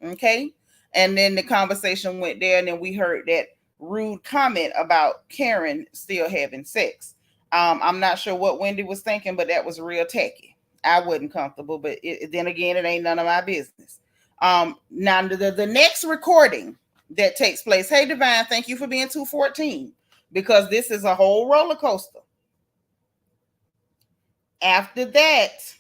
Okay. And then the conversation went there, and then we heard that rude comment about Karen still having sex. I'm not sure what Wendy was thinking, but that was real tacky. I wasn't comfortable, but then again, it ain't none of my business. Now the next recording that takes place. Hey, Divine, thank you for being 214, because this is a whole roller coaster. After that,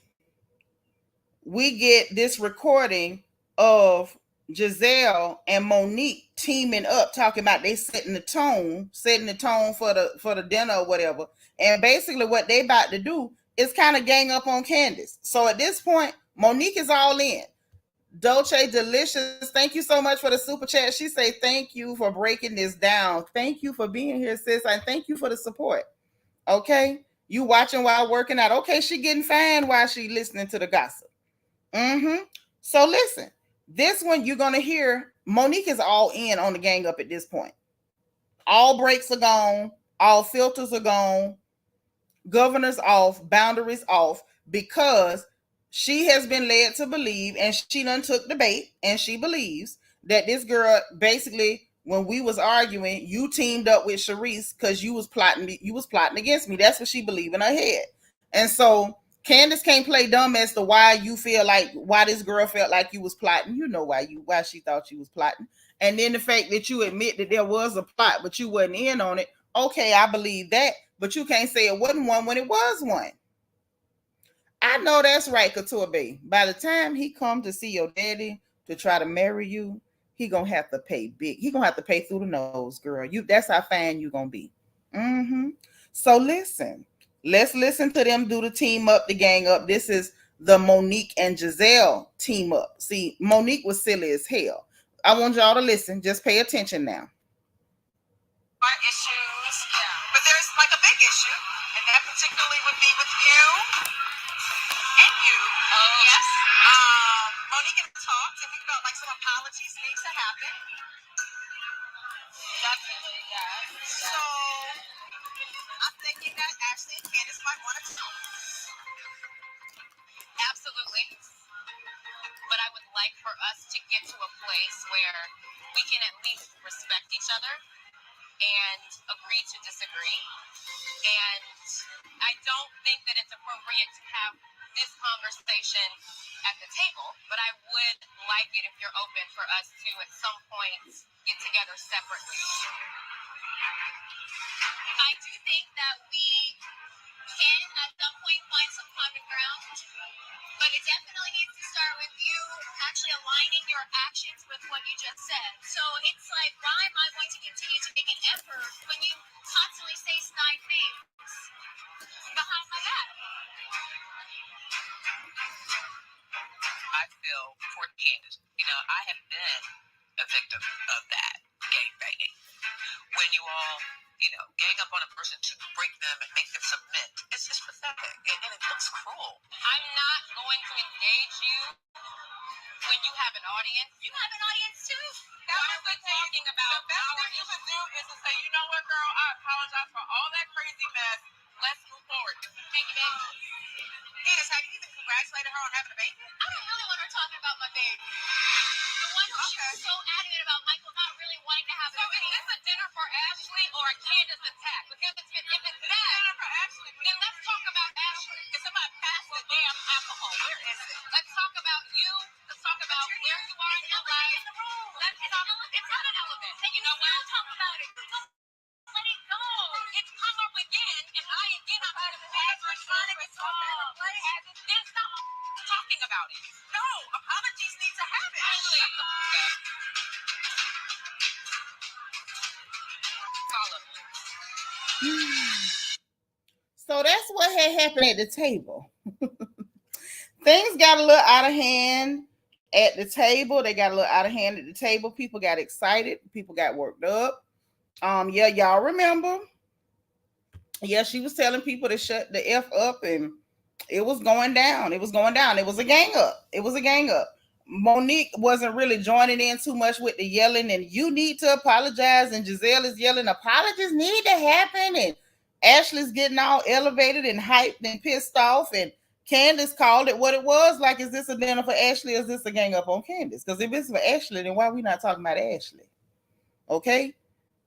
we get this recording of Gizelle and Monique teaming up, talking about they setting the tone for the dinner or whatever. And basically what they about to do is kind of gang up on Candiace. So at this point, Monique is all in. Dolce Delicious, thank you so much for the super chat. She say, thank you for breaking this down. Thank you for being here, sis. And thank you for the support. Okay. You watching while working out. Okay. She getting fine while she listening to the gossip. So listen, this one you're going to hear Monique is all in on the gang up at this point. All brakes are gone. All filters are gone. Governors off, boundaries off, because she has been led to believe, and she done took the bait, and she believes that this girl, basically, when we was arguing, you teamed up with Sharice because you was plotting against me. That's what she believed in her head. And so Candiace can't play dumb as to why this girl felt like you was plotting. You know why she thought you was plotting. And then the fact that you admit that there was a plot, but you wasn't in on it. Okay, I believe that, but you can't say it wasn't one when it was one. I know that's right, Couture Bay. By the time he come to see your daddy to try to marry you, he gonna have to pay big. He gonna have to pay through the nose, girl. That's how fine you gonna be. So listen, let's listen to them do the team up, the gang up. This is the Monique and Gizelle team up. See, Monique was silly as hell. I want y'all to listen. Just pay attention now. Issues, but there's like a big issue, and that particularly would be with you and you. Oh yes. Monique and I talked, and we felt like some apologies need to happen. Definitely, yeah. So I'm thinking that Ashley and Candiace might want to talk. Absolutely. But I would like for us to get to a place where we can at least respect each other and agree to disagree. And I don't think that it's appropriate to have this conversation at the table, but I would like it, if you're open, for us to at some point get together separately. I do think that we can at some point find some common ground, but it definitely needs to start with you actually aligning your actions with what you just said. So it's like, why am I going to continue to make an effort when you constantly say snide things behind my back? I feel for Candiace. I have been a victim of that gang banging. When you all, gang up on a person to break them and make them submit, it's just pathetic, and it looks cruel. I'm not going to engage you when you have an audience. You have an audience too. Why are we talking about the best thing you can do is to say, you know what, girl, I apologize for all that crazy mess. Let's move forward. Thank you, babe. Candiace, have you even congratulated her on having a baby? I don't really want her talking about my baby. The one who she was so adamant about Michael not really wanting to have a baby. So is this a dinner for Ashley or a Candiace attack? Because if it's that, dinner for Ashley, then let's talk about Ashley. Can somebody pass the damn alcohol? Where is it? Let's talk about you. Let's talk about where you are in your life. Let's talk. It's not an element. And you know what? We'll talk about it. Let it go. It's come up again, and I again have had to pass responding to all. Then stop talking about it. No, apologies need to happen. So that's what had happened at the table. Things got a little out of hand at the table. They got a little out of hand at the table. People got excited. People got worked up. Yeah, y'all remember. Yeah, she was telling people to shut the F up, and it was going down. It was going down. It was a gang up. It was a gang up. Monique wasn't really joining in too much with the yelling, and you need to apologize. And Gizelle is yelling, apologies need to happen. And Ashley's getting all elevated and hyped and pissed off. And Candiace called it what it was. Like, is this a dinner for Ashley or is this a gang up on Candiace? Because if it's for Ashley, then why are we not talking about Ashley? Okay?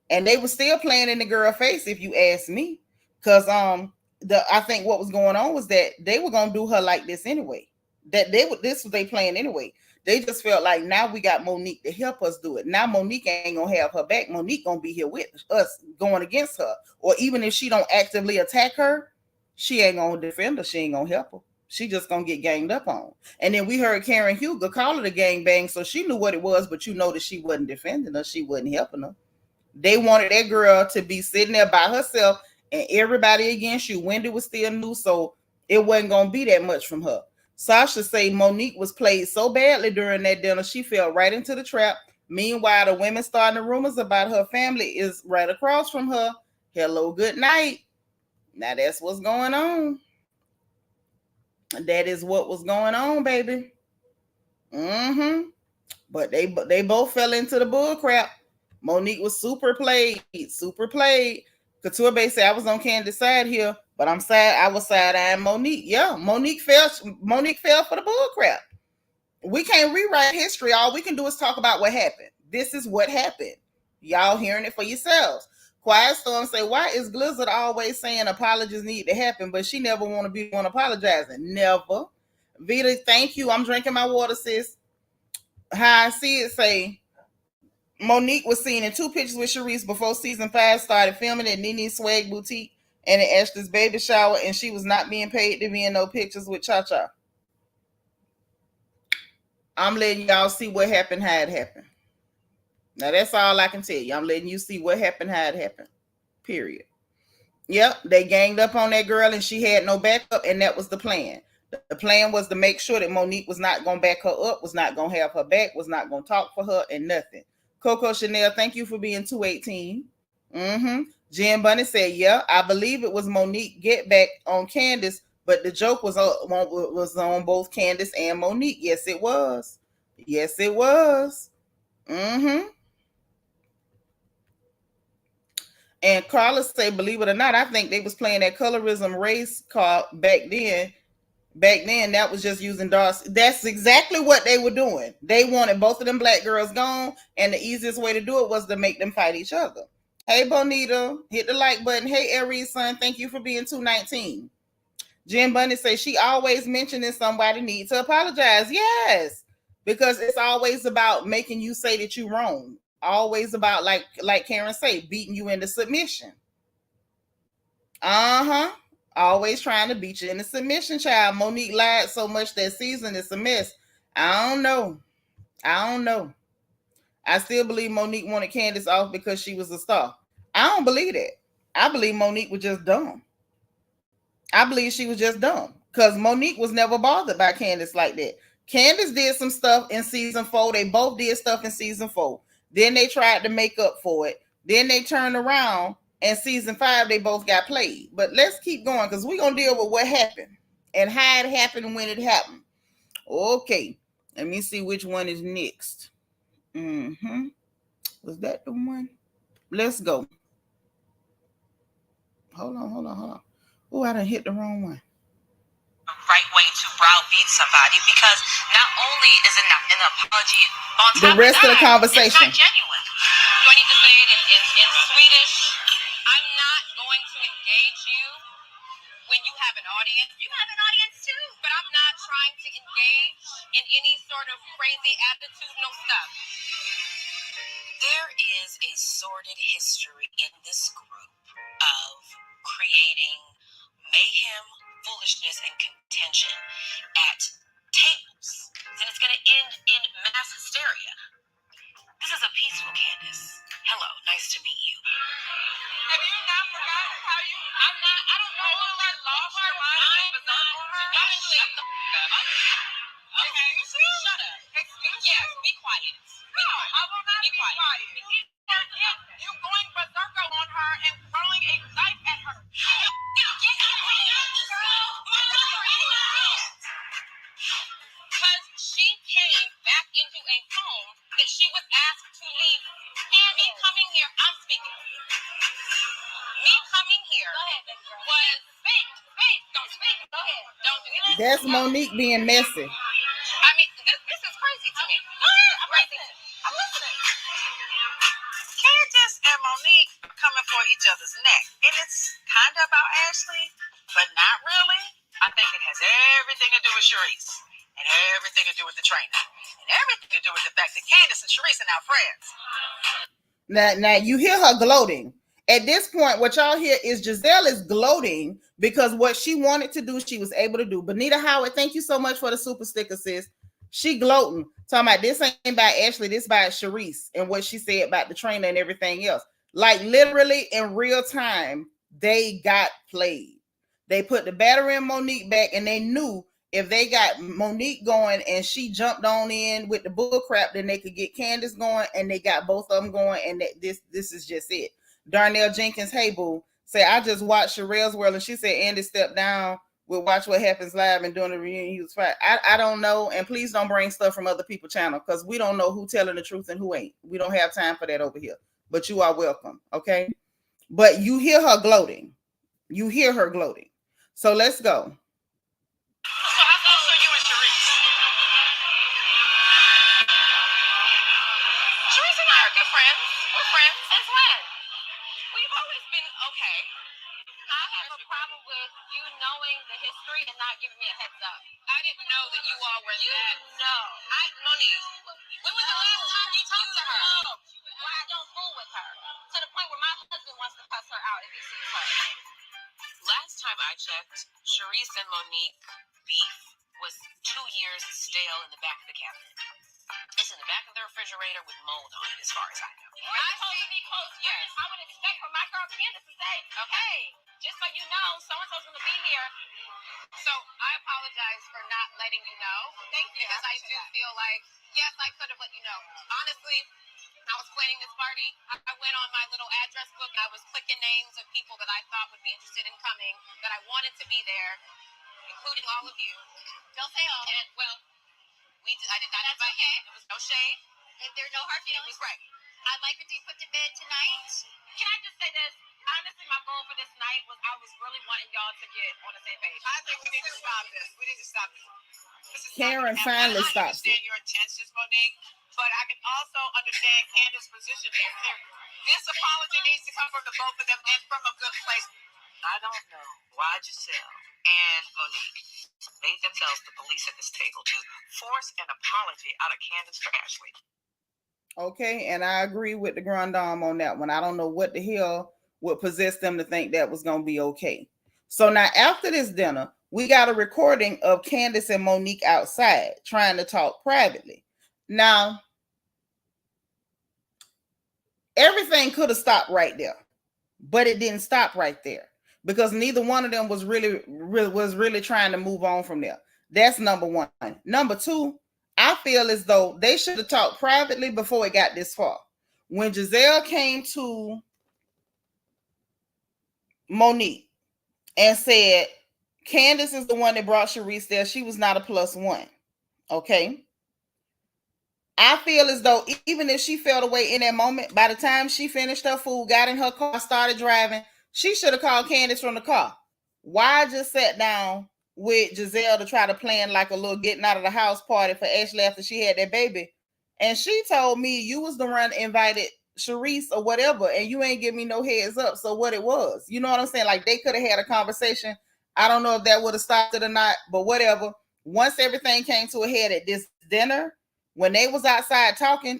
And they were still playing in the girl face, if you ask me. Because I think what was going on was that they were gonna do her like this anyway. This was they plan anyway. They just felt like now we got Monique to help us do it. Now Monique ain't gonna have her back. Monique gonna be here with us going against her. Or even if she don't actively attack her, she ain't gonna defend her. She ain't gonna help her. She just gonna get ganged up on. And then we heard Karen Huger call it a gang bang, so she knew what it was, but you know that she wasn't defending her. She wasn't helping her. They wanted that girl to be sitting there by herself and everybody against you. Wendy was still new, so it wasn't gonna be that much from her. Sasha say Monique was played so badly during that dinner, she fell right into the trap. Meanwhile, the women starting the rumors about her family is right across from her. Hello, good night. Now that's what's going on. That is what was going on, baby. But they both fell into the bull crap. Monique was super played. Couture Bay said I was on Candiace's side here, but I was side-eyeing Monique. Yeah, Monique fell for the bull crap. We can't rewrite history. All we can do is talk about what happened. This is what happened. Y'all hearing it for yourselves. Quiet Storm say, why is Blizzard always saying apologies need to happen, but she never want to be one apologizing? Never. Vita, thank you. I'm drinking my water, sis. How I see it say, Monique was seen in 2 pictures with Reese before season 5 started filming at Nene's Swag Boutique and at Ashley's baby shower, and she was not being paid to be in no pictures with Cha-Cha. I'm letting y'all see what happened, how it happened. Now, that's all I can tell you. I'm letting you see what happened, how it happened. Period. Yep, they ganged up on that girl, and she had no backup, and that was the plan. The plan was to make sure that Monique was not going to back her up, was not going to have her back, was not going to talk for her, and nothing. Coco Chanel, thank you for being 218. Jen Bunny said, yeah, I believe it was Monique get back on Candiace, but the joke was on both Candiace and Monique. Yes, it was. Yes, it was. And Carlos say, believe it or not, I think they was playing that colorism race card back then. Back then, that was just using Darcy. That's exactly what they were doing. They wanted both of them black girls gone, and the easiest way to do it was to make them fight each other. Hey, Bonita, hit the like button. Hey, Aries, son, thank you for being 219. Jen Bunny says she always mentioning somebody needs to apologize. Yes, because it's always about making you say that you're wrong. Always about, like Karen say, beating you into submission. Always trying to beat you in the submission, child. Monique lied so much that season. It's a mess. I don't know. I still believe Monique wanted Candiace off because she was a star. I don't believe that. I believe Monique was just dumb. I believe she was just dumb because Monique was never bothered by Candiace like that. Candiace did some stuff in season 4. They both did stuff in season 4. Then they tried to make up for it. Then they turned around. And season 5, they both got played. But let's keep going because we're going to deal with what happened and how it happened and when it happened. Okay. Let me see which one is next. Was that the one? Let's go. Hold on. Oh, I done hit the wrong one. Right way to browbeat somebody because not only is it not an apology, on top the rest of the conversation. It's not genuine. Do I need to say it in Swedish? I'm not going to engage you when you have an audience. You have an audience too, but I'm not trying to engage in any sort of crazy attitudinal stuff. There is a sordid history in this group of creating mayhem, foolishness, and contention at tables. And it's going to end in mass hysteria. This is a peaceful Candiace. Hello, nice to meet you. Have you not forgotten how I'm not. I don't know. I lost her mind. Okay, shut up. Yes, be quiet. No, I will not be quiet. You going berserk on her and throwing a knife at her. Because she came back into a home that she was asked to leave. And me coming here, I'm speaking. Me coming here was fake. Don't speak. Go ahead. Don't do it. That's Monique being messy. I mean, this is crazy to me. Go ahead. I'm listening. Candiace and Monique are coming for each other's neck. And it's kind of about Ashley, but not really. I think it has everything to do with Sharice. And everything to do with the trainer. And everything to do with the fact that Candiace and Sharice are now friends. Now you hear her gloating. At this point, what y'all hear is Gizelle is gloating because what she wanted to do, she was able to do. Bonita Howard, thank you so much for the super sticker, sis. She gloating, talking about this ain't about Ashley, this about Sharice and what she said about the trainer and everything else. Like literally in real time, they got played. They put the battery in Monique back and they knew if they got Monique going and she jumped on in with the bull crap, then they could get Candiace going and they got both of them going and this is just it. Darnell Jenkins, hey boo, say I just watched Sherelle's World and she said Andy stepped down with Watch What Happens Live and doing the reunion. He was fine. I don't know, and please don't bring stuff from other people's channel because we don't know who telling the truth and who ain't. We don't have time for that over here. But you are welcome, okay? But you hear her gloating. You hear her gloating. So let's go. So how close are you and Sharice? Sharice and I are good friends. We're friends. Since when? We've always been okay. I have a problem with you knowing the history and not giving me a heads up. I didn't know that you all were that. Monique, when was the last time you talked to her? When I don't fool with her. To the point where my husband wants to cuss her out if he sees her. Last time I checked, Sharice and Monique beef was 2 years stale in the back of the cabinet. It's in the back of the refrigerator with mold on it, as far as I know. We're supposed to be close. Yes. I would expect for my girl Candiace to say, hey, just so you know, so-and-so's going to be here. So I apologize for not letting you know. Thank you. Because I do feel like, yes, I could have let you know. Honestly, I was planning this party. I went on my little address book. I was clicking names of people that I thought would be interested in coming, that I wanted to be there, including all of you. Don't say all. And, well, I did not invite you. There was no shade. If there's no hard feelings. It was right. I'd like to be put to bed tonight. Can I just say this? Honestly, my goal for this night was I was really wanting y'all to get on the same page. I think we need to stop this. We need to stop this. Karen finally stops it. I understand your intentions, Monique, but I can also understand Candiace's position. This apology needs to come from the both of them and from a good place. I don't know why Gizelle and Monique made themselves the police at this table to force an apology out of Candiace for Ashley. Okay, and I agree with the Grand Dame on that one. I don't know what the hell would possess them to think that was going to be okay. So now after this dinner, we got a recording of Candiace and Monique outside trying to talk privately. Now, everything could have stopped right there, but it didn't stop right there because neither one of them was really trying to move on from there. That's number one. Number two, I feel as though they should have talked privately before it got this far. When Gizelle came to Monique and said, Candiace is the one that brought Sharice there. She was not a +1. Okay. I feel as though even if she felt away in that moment, by the time she finished her food, got in her car, started driving, she should have called Candiace from the car. Why just sat down with Gizelle to try to plan like a little getting out of the house party for Ashley after she had that baby? And she told me you was the one invited Sharice or whatever, and you ain't give me no heads up. So what it was, you know what I'm saying? Like they could have had a conversation. I don't know if that would have stopped it or not, but whatever. Once everything came to a head at this dinner, when they was outside talking,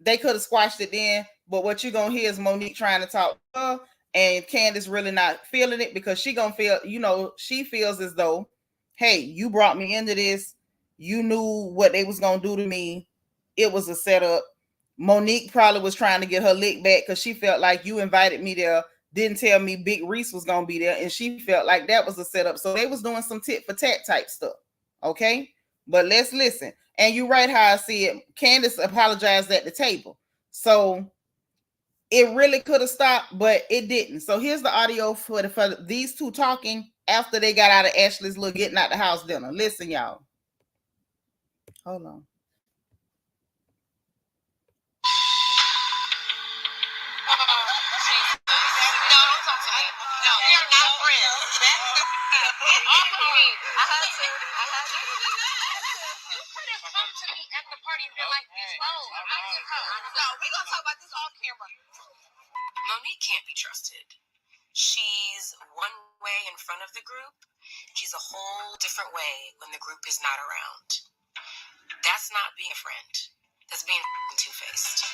they could have squashed it then. But what you're going to hear is Monique trying to talk to her and Candiace really not feeling it because she going to feel, you know, she feels as though, hey, you brought me into this. You knew what they was going to do to me. It was a setup. Monique probably was trying to get her lick back because she felt like you invited me there. didn't tell me Big Reese was gonna be there, and she felt like that was a setup. So they was doing some tit for tat type stuff. Okay, but let's listen. And you're right how I see it. Candiace apologized at the table, so it really could have stopped, but it didn't. So here's the audio for these two talking after they got out of Ashley's little getting out the house dinner. Listen, y'all. Hold on. Monique can't be trusted. She's one way in front of the group. She's a whole different way when the group is not around. That's not being a friend. That's being two-faced.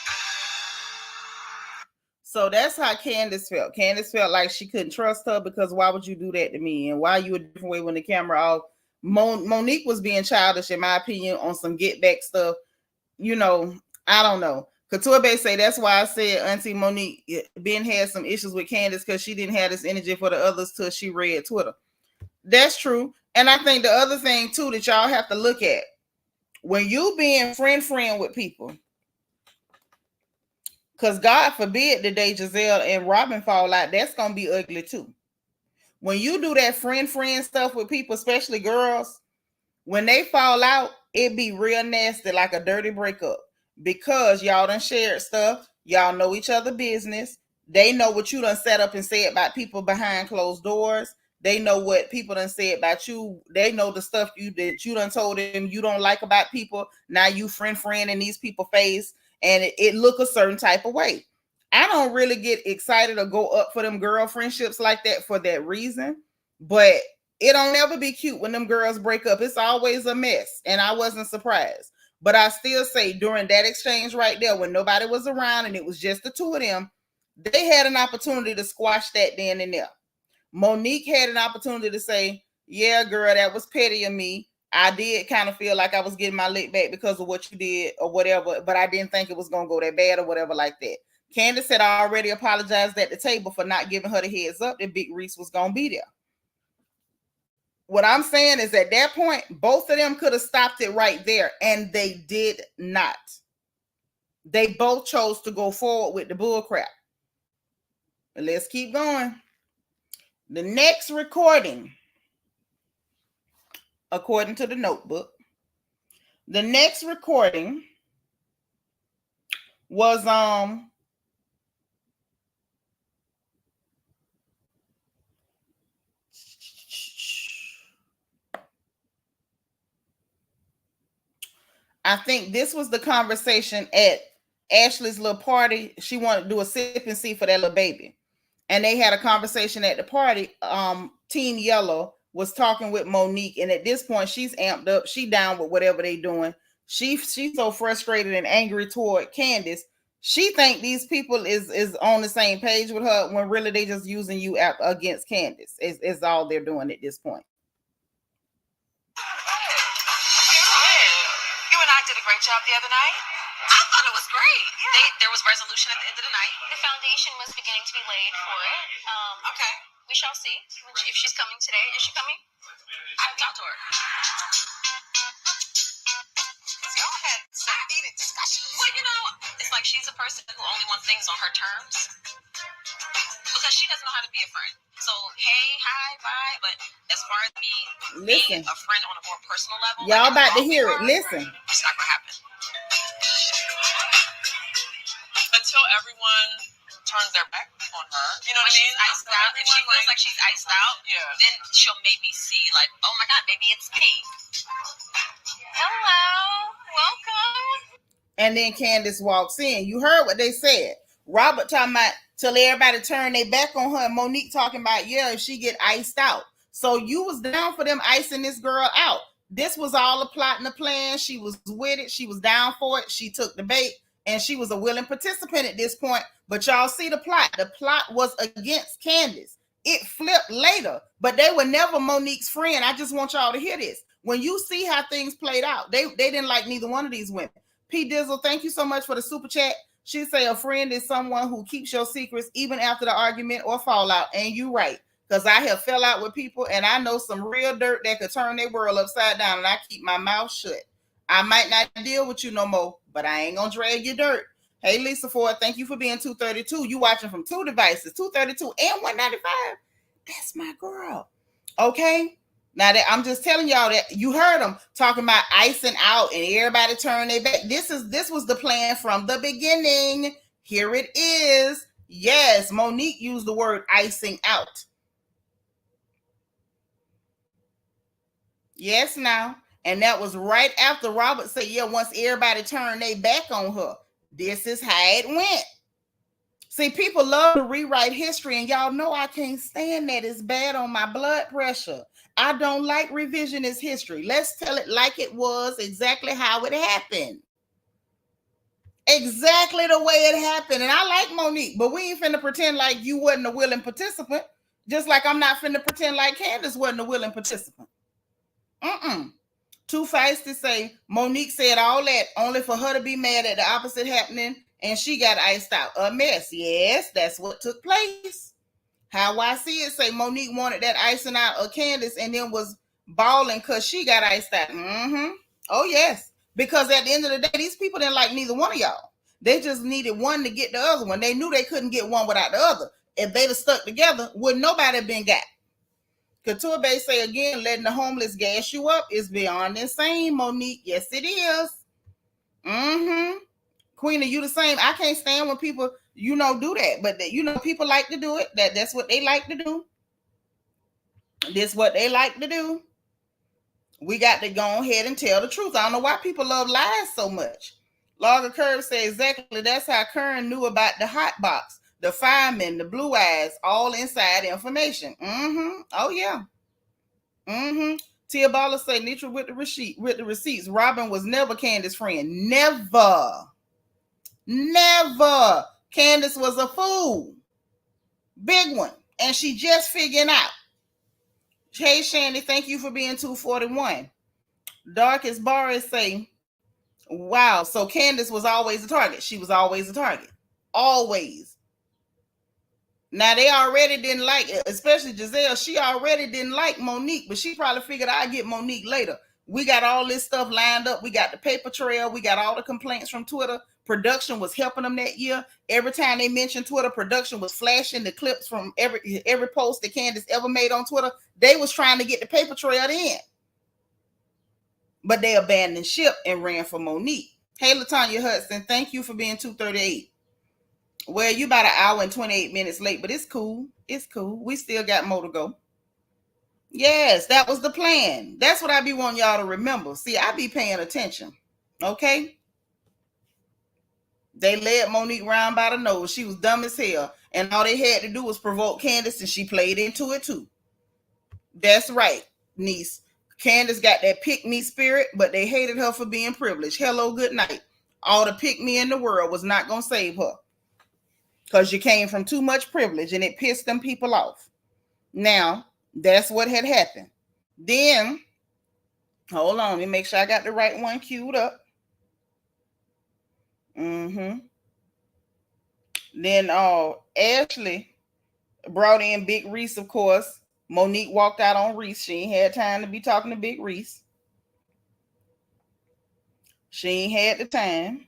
So that's how Candiace felt. Candiace felt like she couldn't trust her because why would you do that to me? And why you a different way when the camera off? Monique was being childish, in my opinion, on some get back stuff. You know, I don't know. Couture say that's why I said Auntie Monique Ben had some issues with Candiace because she didn't have this energy for the others till she read Twitter. That's true. And I think the other thing too that y'all have to look at, when you being friend with people, because God forbid the day Gizelle and Robin fall out, that's gonna be ugly too. When you do that friend stuff with people, especially girls, when they fall out, it be real nasty, like a dirty breakup. Because y'all done shared stuff, y'all know each other business. They know what you done set up and said about people behind closed doors. They know what people done said about you. They know the stuff that you done told them you don't like about people. Now you friend in these people's face, and it look a certain type of way. I don't really get excited or go up for them girl friendships like that for that reason. But it don't never be cute when them girls break up. It's always a mess, and I wasn't surprised. But I still say during that exchange right there, when nobody was around and it was just the two of them, they had an opportunity to squash that then and there. Monique had an opportunity to say, yeah, girl, that was petty of me. I did kind of feel like I was getting my lick back because of what you did or whatever, but I didn't think it was going to go that bad or whatever like that. Candiace had already apologized at the table for not giving her the heads up that Big Reese was going to be there. What I'm saying is at that point, both of them could have stopped it right there, and they did not. They both chose to go forward with the bull crap. But let's keep going. The next recording, according to the notebook, the next recording was I think this was the conversation at Ashley's little party. She wanted to do a sip and see for that little baby. And they had a conversation at the party. Teen Yellow was talking with Monique. And at this point, she's amped up. She down with whatever they doing. She's so frustrated and angry toward Candiace. She think these people is on the same page with her when really they just using you against Candiace. Is all they're doing at this point. Did a great job the other night. I thought it was great. Yeah. There was resolution at the end of the night. The foundation was beginning to be laid for it. Okay. We shall see if she's coming today. Is she coming? I talked to her. Because y'all had some heated discussions. Well, you know, it's like she's a person who only wants things on her terms. Because she doesn't know how to be a friend. So, hey, hi, bye. But as far as me being a friend on a more personal level, y'all about to hear it. Listen. It's not going to happen. Until everyone turns their back on her. You know what I mean? She's iced out. If she feels like she's iced out, then she'll maybe see, like, oh my God, maybe it's me. Hello. Welcome. And then Candiace walks in. You heard what they said. Robert talking about till everybody turn their back on her. And Monique talking about, yeah, if she get iced out. So you was down for them icing this girl out. This was all a plot and a plan. She was with it. She was down for it. She took the bait. And she was a willing participant at this point. But y'all see the plot. The plot was against Candiace. It flipped later. But they were never Monique's friend. I just want y'all to hear this. When you see how things played out, they didn't like neither one of these women. P. Dizzle, thank you so much for the super chat. She say a friend is someone who keeps your secrets even after the argument or fallout. And you right. Because I have fell out with people and I know some real dirt that could turn their world upside down and I keep my mouth shut. I might not deal with you no more, but I ain't going to drag your dirt. Hey, Lisa Ford, thank you for being 232. You watching from 2 devices, 232 and 195. That's my girl. Okay? Now that I'm just telling y'all that you heard them talking about icing out and everybody turn their back. This was the plan from the beginning. Here it is. Yes, Monique used the word icing out. Yes, now. And that was right after Robert said, yeah, once everybody turned their back on her, this is how it went. See, people love to rewrite history, and y'all know I can't stand that. It's bad on my blood pressure. I don't like revisionist history. Let's tell it like it was, exactly how it happened. Exactly the way it happened. And I like Monique, but we ain't finna pretend like you wasn't a willing participant. Just like I'm not finna pretend like Candiace wasn't a willing participant. Too feisty say Monique said all that only for her to be mad at the opposite happening and she got iced out. A mess. Yes, that's what took place. How I see it say Monique wanted that icing out of Candiace and then was bawling because she got iced out. Oh, yes. Because at the end of the day, these people didn't like neither one of y'all. They just needed one to get the other one. They knew they couldn't get one without the other. If they'd have stuck together, would nobody have been got? Couture Bay say again, letting the homeless gas you up is beyond insane, Monique. Yes, it is. Queen, are you the same? I can't stand when people, do that. But, people like to do it. That's what they like to do. This what they like to do. We got to go ahead and tell the truth. I don't know why people love lies so much. Logger Curve say exactly. That's how Kern knew about the hot box, the firemen, the blue eyes, all inside information. Oh, yeah. Tia Balla say Nitra with the receipts. Robin was never Candiace's friend. Never. Candiace was a fool. Big one. And she just figuring out. Hey, Shandy, thank you for being 241. Darkest Boris say, wow, so Candiace was always a target. She was always a target. Always. Now, they already didn't like it, especially Gizelle. She already didn't like Monique, but she probably figured I'd get Monique later. We got all this stuff lined up. We got the paper trail. We got all the complaints from Twitter. Production was helping them that year. Every time they mentioned Twitter, production was flashing the clips from every post that Candiace ever made on Twitter. They was trying to get the paper trail in. But they abandoned ship and ran for Monique. Hey, LaTanya Hudson, thank you for being 238. Well, you about an hour and 28 minutes late, but it's cool. It's cool. We still got more to go. Yes, that was the plan. That's what I be wanting y'all to remember. See, I be paying attention. Okay? They led Monique round by the nose. She was dumb as hell. And all they had to do was provoke Candiace, and she played into it too. That's right, niece. Candiace got that pick-me spirit, but they hated her for being privileged. Hello, good night. All the pick-me in the world was not going to save her. Because you came from too much privilege and it pissed them people off. Now, that's what had happened. Then, hold on, let me make sure I got the right one queued up. Then Ashley brought in Big Reese, of course. Monique walked out on Reese. She ain't had time to be talking to Big Reese. She ain't had the time.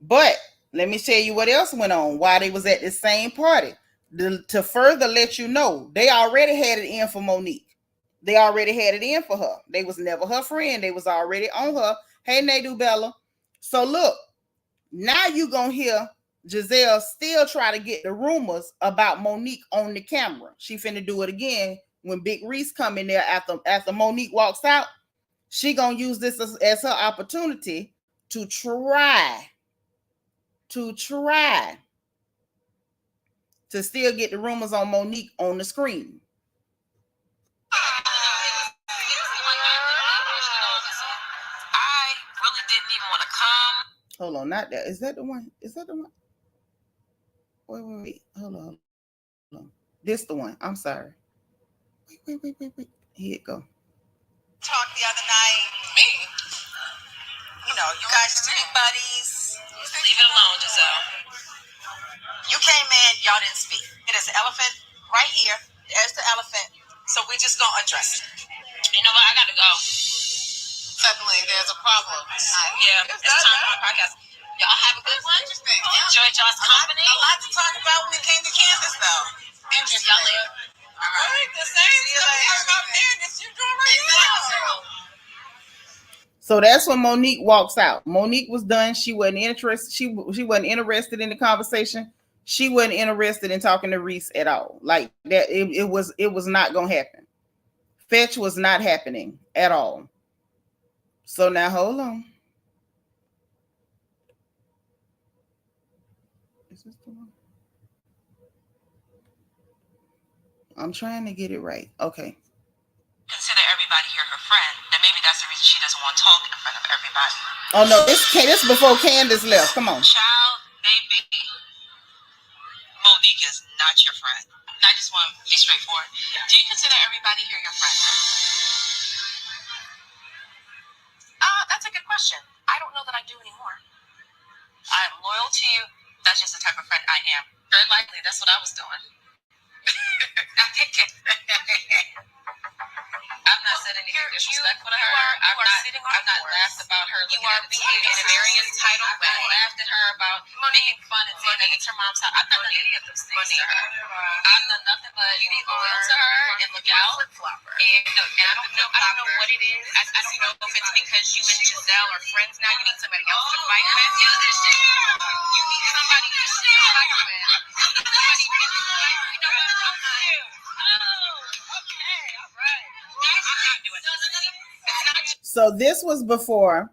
But let me tell you what else went on while they was at the same party. To further let you know, they already had it in for Monique. They already had it in for her. They was never her friend. They was already on her. Hey, Nadu Bella. So look, now you gonna hear Gizelle still try to get the rumors about Monique on the camera. She finna do it again when Big Reese come in there after Monique walks out. She gonna use this as her opportunity to try to still get the rumors on Monique on the screen. I really didn't even want to come. Hold on, not that. Is that the one? Wait. Hold on. This the one. I'm sorry. Wait. Here it go. Talk the other night. Me? You guys are big buddies. Leave it alone, Gizelle. You came in, y'all didn't speak. There's an elephant right here. There's the elephant. So we're just gonna address it. You know what? I gotta go. Suddenly, there's a problem. Yeah, it's time for my podcast. Y'all have a good one. Enjoyed y'all's company. A lot to talk about when it came to Candiace, though. Interesting. Y'all later. All right, the same stuff about Candiace you're doing right now. So that's when Monique walks out. Monique was done. She wasn't interested. She wasn't interested in the conversation. She wasn't interested in talking to Reese at all. Like that, it was not gonna happen. Fetch was not happening at all. So now hold on. Is this the one? I'm trying to get it right. Okay. Consider everybody here her friend. Then maybe that's the reason she doesn't want to talk in front of everybody. Oh no, this before Candiace left. Come on. Child, baby. Monique is not your friend. And I just want to be straightforward. Do you consider everybody here your friend? That's a good question. I don't know that I do anymore. I'm loyal to you. That's just the type of friend I am. Very likely, that's what I was doing. I've not said anything disrespectful to her. I've not laughed about her. You are behaving in a very entitled way. I laughed at her about making fun and saying that it's her mom's house. I've not done any of those things to her. I've done nothing but be loyal to her and look out. And I don't know what it is. I don't know if it's because you and Gizelle are friends now. You need somebody else to fight with. You need somebody to fight with. Somebody to fight. You know what? I'm cute. Oh, okay, all right. I'm not doing this. So this was before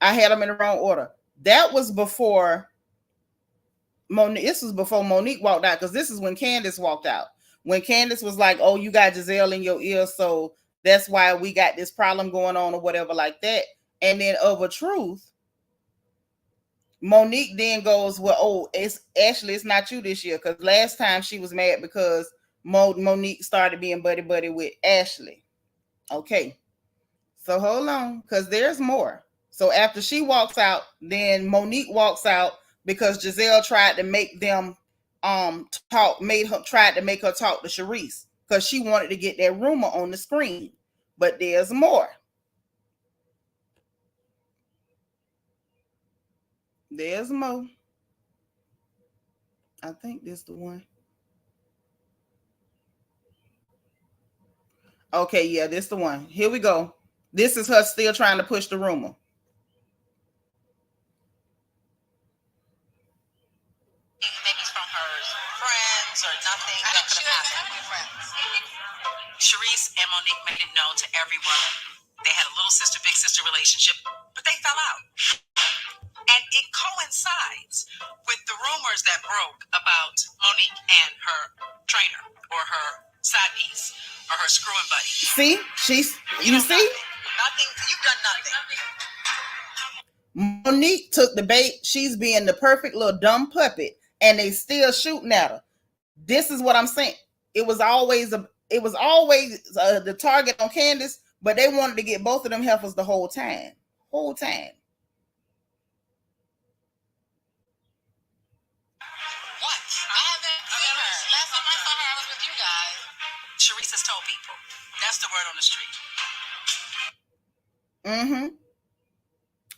I had them in the wrong order. That was before Monique. This was before Monique walked out, because this is when Candiace walked out. When Candiace was like, "Oh, you got Gizelle in your ear, so that's why we got this problem going on," or whatever like that. And then of a truth, Monique then goes, "Well, oh, it's Ashley. It's not you this year, because last time she was mad because Monique started being buddy with Ashley." Okay. So hold on, because there's more. So after she walks out, then Monique walks out because Gizelle tried to make them tried to make her talk to Sharice, because she wanted to get that rumor on the screen. But there's more. There's more. I think this is the one. Okay, yeah, this is the one. Here we go. This is her still trying to push the rumor. Maybe it's from her friends or nothing that could have happened with friends. Sharice and Monique made it known to everyone they had a little sister, big sister relationship, but they fell out. And it coincides with the rumors that broke about Monique and her trainer or her side piece or her screwing buddy. See? You see? Nothing. You've done nothing. Monique took the bait. She's being the perfect little dumb puppet, and they still shooting at her. This is what I'm saying. It was always the target on Candiace, but they wanted to get both of them heifers the whole time. Whole time. What? I haven't seen her. Last time I saw her, I was with you guys. Sharice has told people. That's the word on the street. Mm-hmm.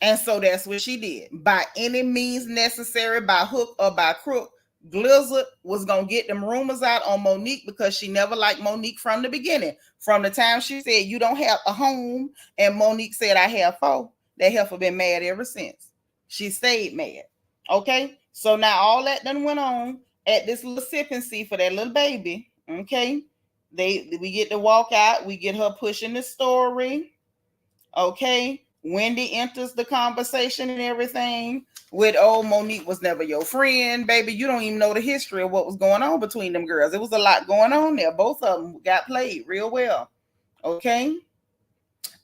And so that's what she did. By any means necessary, by hook or by crook, Blizzard was going to get them rumors out on Monique, because she never liked Monique from the beginning. From the time she said, "You don't have a home," and Monique said, "I have 4. That heifer been mad ever since. She stayed mad. Okay? So now all that done went on at this little sipping seat for that little baby. Okay? We get to walk out. We get her pushing the story. Okay? Wendy enters the conversation and everything with, "Oh, Monique was never your friend, baby. You don't even know the history of what was going on between them girls. It was a lot going on there. Both of them got played real well." Okay?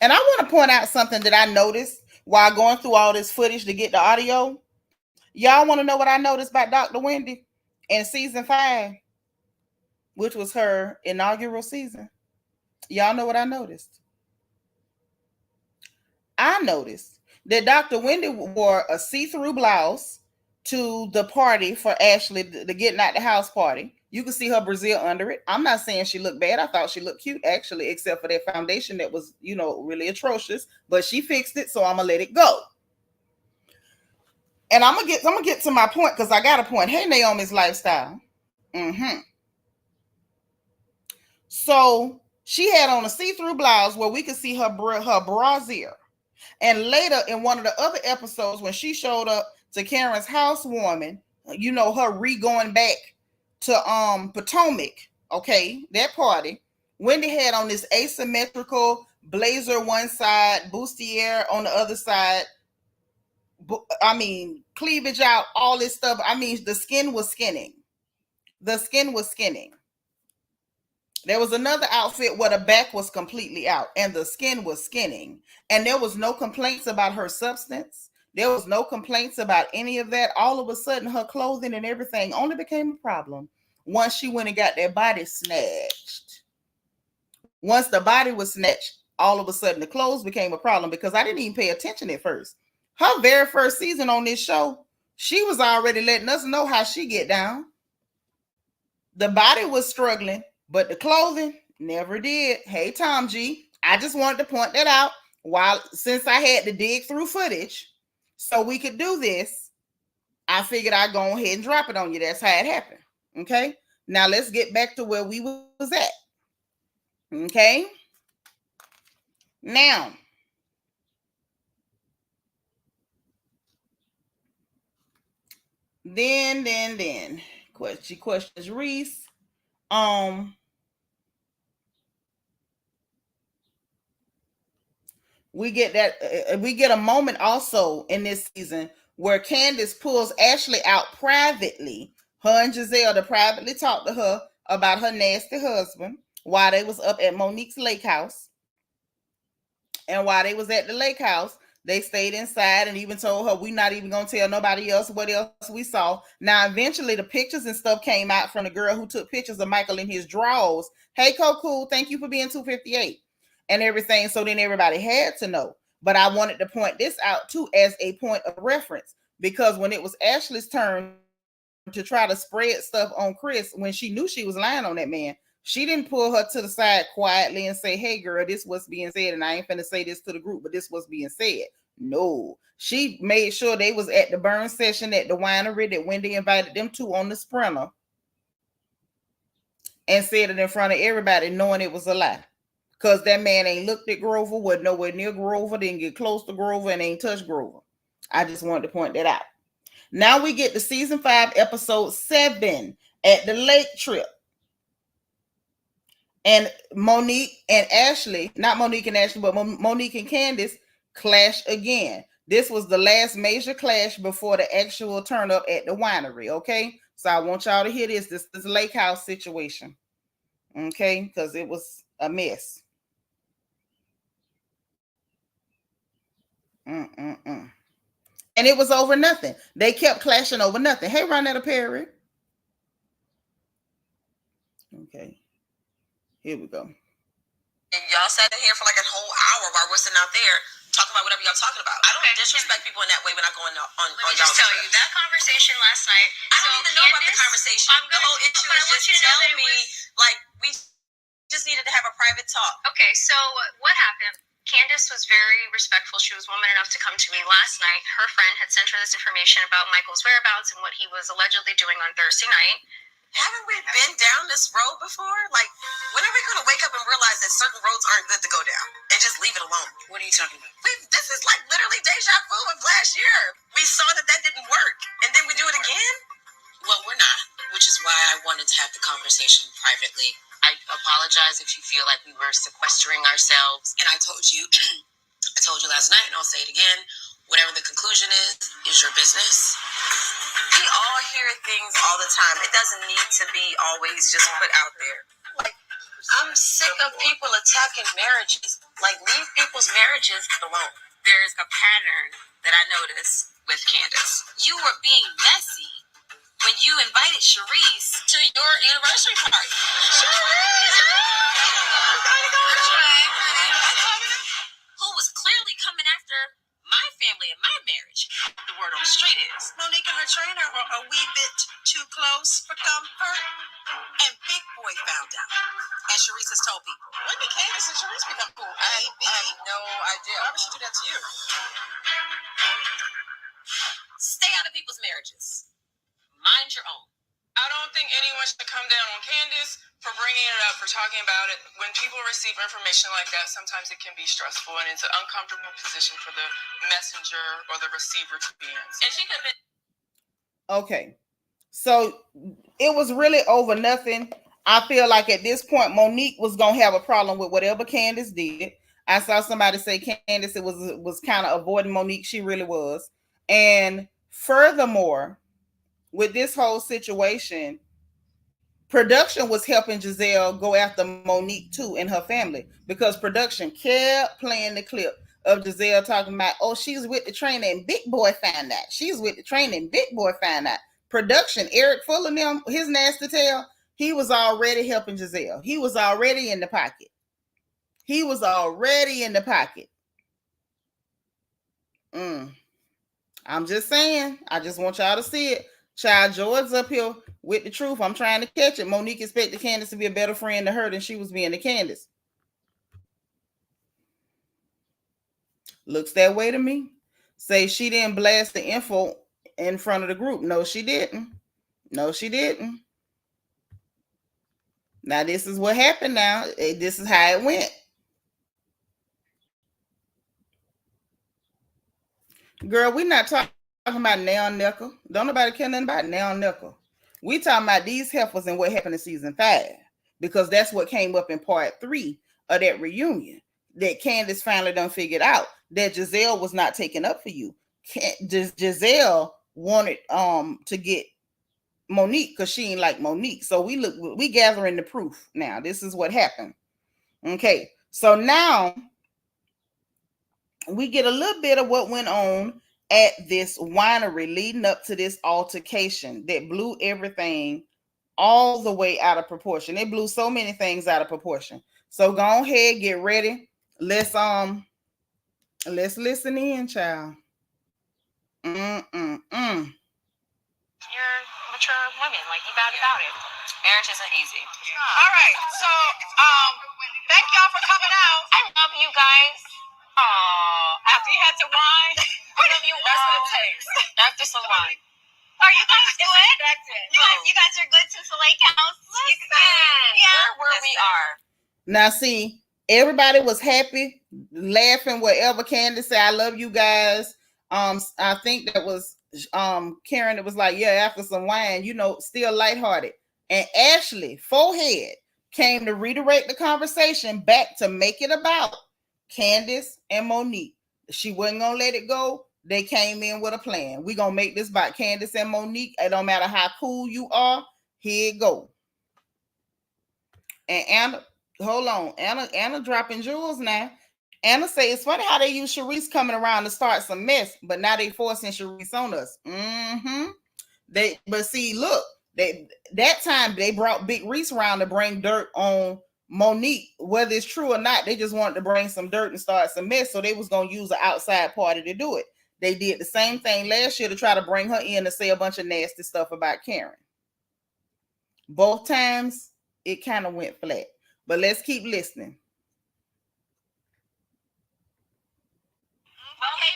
And I want to point out something that I noticed while going through all this footage to get the audio. Y'all want to know what I noticed about Dr. Wendy in season 5, which was her inaugural season? Y'all know what I noticed? I noticed that Dr. Wendy wore a see-through blouse to the party for Ashley, the getting out the house party. You can see her Brazil under it. I'm not saying she looked bad. I thought she looked cute, actually, except for that foundation that was, really atrocious. But she fixed it, so I'm gonna let it go. And I'm gonna get to my point because I got a point. Hey, Naomi's lifestyle. So she had on a see-through blouse where we could see her brassiere. And later in one of the other episodes, when she showed up to Karen's housewarming, her going back to Potomac, okay, that party, Wendy had on this asymmetrical blazer one side, bustier on the other side. I mean, cleavage out, all this stuff. I mean, the skin was skinning. The skin was skinning. There was another outfit where the back was completely out and the skin was skinning. And there was no complaints about her substance. There was no complaints about any of that. All of a sudden, her clothing and everything only became a problem once she went and got that body snatched. Once the body was snatched, all of a sudden the clothes became a problem because I didn't even pay attention at first. Her very first season on this show, she was already letting us know how she get down. The body was struggling, but the clothing never did. Hey, Tom G, I just wanted to point that out since I had to dig through footage so we could do this. I figured I'd go ahead and drop it on you. That's how it happened. Okay. Now let's get back to where we was at. Okay. Now, then she questions Reese. We get a moment also in this season where Candiace pulls Ashley out privately. Her and Gizelle to privately talk to her about her nasty husband while they was up at Monique's lake house. And while they was at the lake house, they stayed inside and even told her, we're not even going to tell nobody else what else we saw. Now, eventually, the pictures and stuff came out from the girl who took pictures of Michael in his drawers. Hey, Cool, thank you for being 258 and everything. So then everybody had to know. But I wanted to point this out, too, as a point of reference. Because when it was Ashley's turn to try to spread stuff on Chris, when she knew she was lying on that man, she didn't pull her to the side quietly and say, hey, girl, this what's being said. And I ain't finna say this to the group, but this what's being said. No, she made sure they was at the burn session at the winery that Wendy invited them to on the Sprinter and said it in front of everybody, knowing it was a lie. Because that man ain't looked at Grover, wasn't nowhere near Grover, didn't get close to Grover, and ain't touched Grover. I just wanted to point that out. Now we get to season 5, episode 7 at the lake trip. And Monique and Ashley, not Monique and Ashley, but Monique and Candiace clash again. This was the last major clash before the actual turn up at the winery, okay? So I want y'all to hear this. This is a lake house situation, okay? Because it was a mess. And it was over nothing. They kept clashing over nothing. Hey, Ronetta Perry. Okay. Here we go. And y'all sat in here for like a whole hour while we're sitting out there talking about whatever y'all talking about. I don't disrespect people in that way when I go on Let me just tell you, that conversation last night. I don't need to know about the conversation. The whole issue is just tell me, like, we just needed to have a private talk. Okay, so what happened? Candiace was very respectful. She was woman enough to come to me last night. Her friend had sent her this information about Michael's whereabouts and what he was allegedly doing on Thursday night. Haven't we been down this road before? Like, when are we going to wake up and realize that certain roads aren't good to go down and just leave it alone? What are you talking about? This is like literally deja vu of last year. We saw that didn't work, and then we do it again? Well, we're not, which is why I wanted to have the conversation privately. I apologize if you feel like we were sequestering ourselves. And I told you, I told you last night, and I'll say it again, whatever the conclusion is your business. We all hear things all the time. It doesn't need to be always just put out there. Like, I'm sick of people attacking marriages. Like, leave people's marriages alone. There's a pattern that I noticed with Candiace. You were being messy when you invited Charisse to your anniversary party. Who was clearly coming after my family and my marriage. The word on the street is Monique and her trainer a wee bit too close for comfort. And Big Boy found out. And Sharice has told people. When did Candiace and Sharice become cool? I have no idea. Why would she do that to you? Stay out of people's marriages. Mind your own. I don't think anyone should come down on Candiace for bringing it up, for talking about it. When people receive information like that, sometimes it can be stressful, and it's an uncomfortable position for the messenger or the receiver to be in. And she could have been. Okay, so it was really over nothing. I feel like at this point, Monique was gonna have a problem with whatever Candiace did. I saw somebody say Candiace was kind of avoiding Monique. She really was. And furthermore, with this whole situation, production was helping Gizelle go after Monique too and her family, because production kept playing the clip of Gizelle talking about, oh, she's with the trainer and Big Boy found out. She's with the trainer and Big Boy found out. Production, Eric Fuller and them, his nasty tail, he was already helping Gizelle. He was already in the pocket. He was already in the pocket. I'm just saying. I just want y'all to see it. Child George's up here with the truth. I'm trying to catch it. Monique expected Candiace to be a better friend to her than she was being to Candiace. Looks that way to me. Say she didn't blast the info in front of the group. No, she didn't. No, she didn't. Now, this is what happened now. This is how it went. Girl, we're not talking about Nail Nickel. Don't nobody care nothing about Nail Nickel. We talking about these heifers and what happened in season 5, because that's what came up in part 3 of that reunion, that Candiace finally done figured out that Gizelle was not taking up for you. Gizelle wanted to get Monique because she ain't like Monique. So we gathering the proof now. This is what happened. Okay, so now we get a little bit of what went on at this winery leading up to this altercation that blew everything all the way out of proportion. It blew so many things out of proportion. So go ahead, get ready. Let's listen in, child. You're mature women, like you about it. Marriage isn't easy. All right, so thank y'all for coming out. I love you guys. After you had some wine, I love you. That's what it takes. After some wine. Are you guys good? You guys are good since the lake house. Yeah, where we are. Now, see, everybody was happy, laughing, whatever Candiace said, I love you guys. I think that was Karen that was like, yeah, after some wine, still lighthearted. And Ashley Forehead came to redirect the conversation back to make it about Candiace and Monique. She wasn't gonna let it go. They came in with a plan. We're gonna make this about Candiace and Monique. It don't matter how cool you are, here it go. And Anna, hold on, Anna dropping jewels now. Anna say it's funny how they use Sharice coming around to start some mess, but now they forcing Sharice on us. But see, look, that time they brought Big Reese around to bring dirt on Monique. Whether it's true or not, they just wanted to bring some dirt and start some mess. So they was gonna use an outside party to do it. They did the same thing last year to try to bring her in to say a bunch of nasty stuff about Karen. Both times it kind of went flat. But let's keep listening. Okay.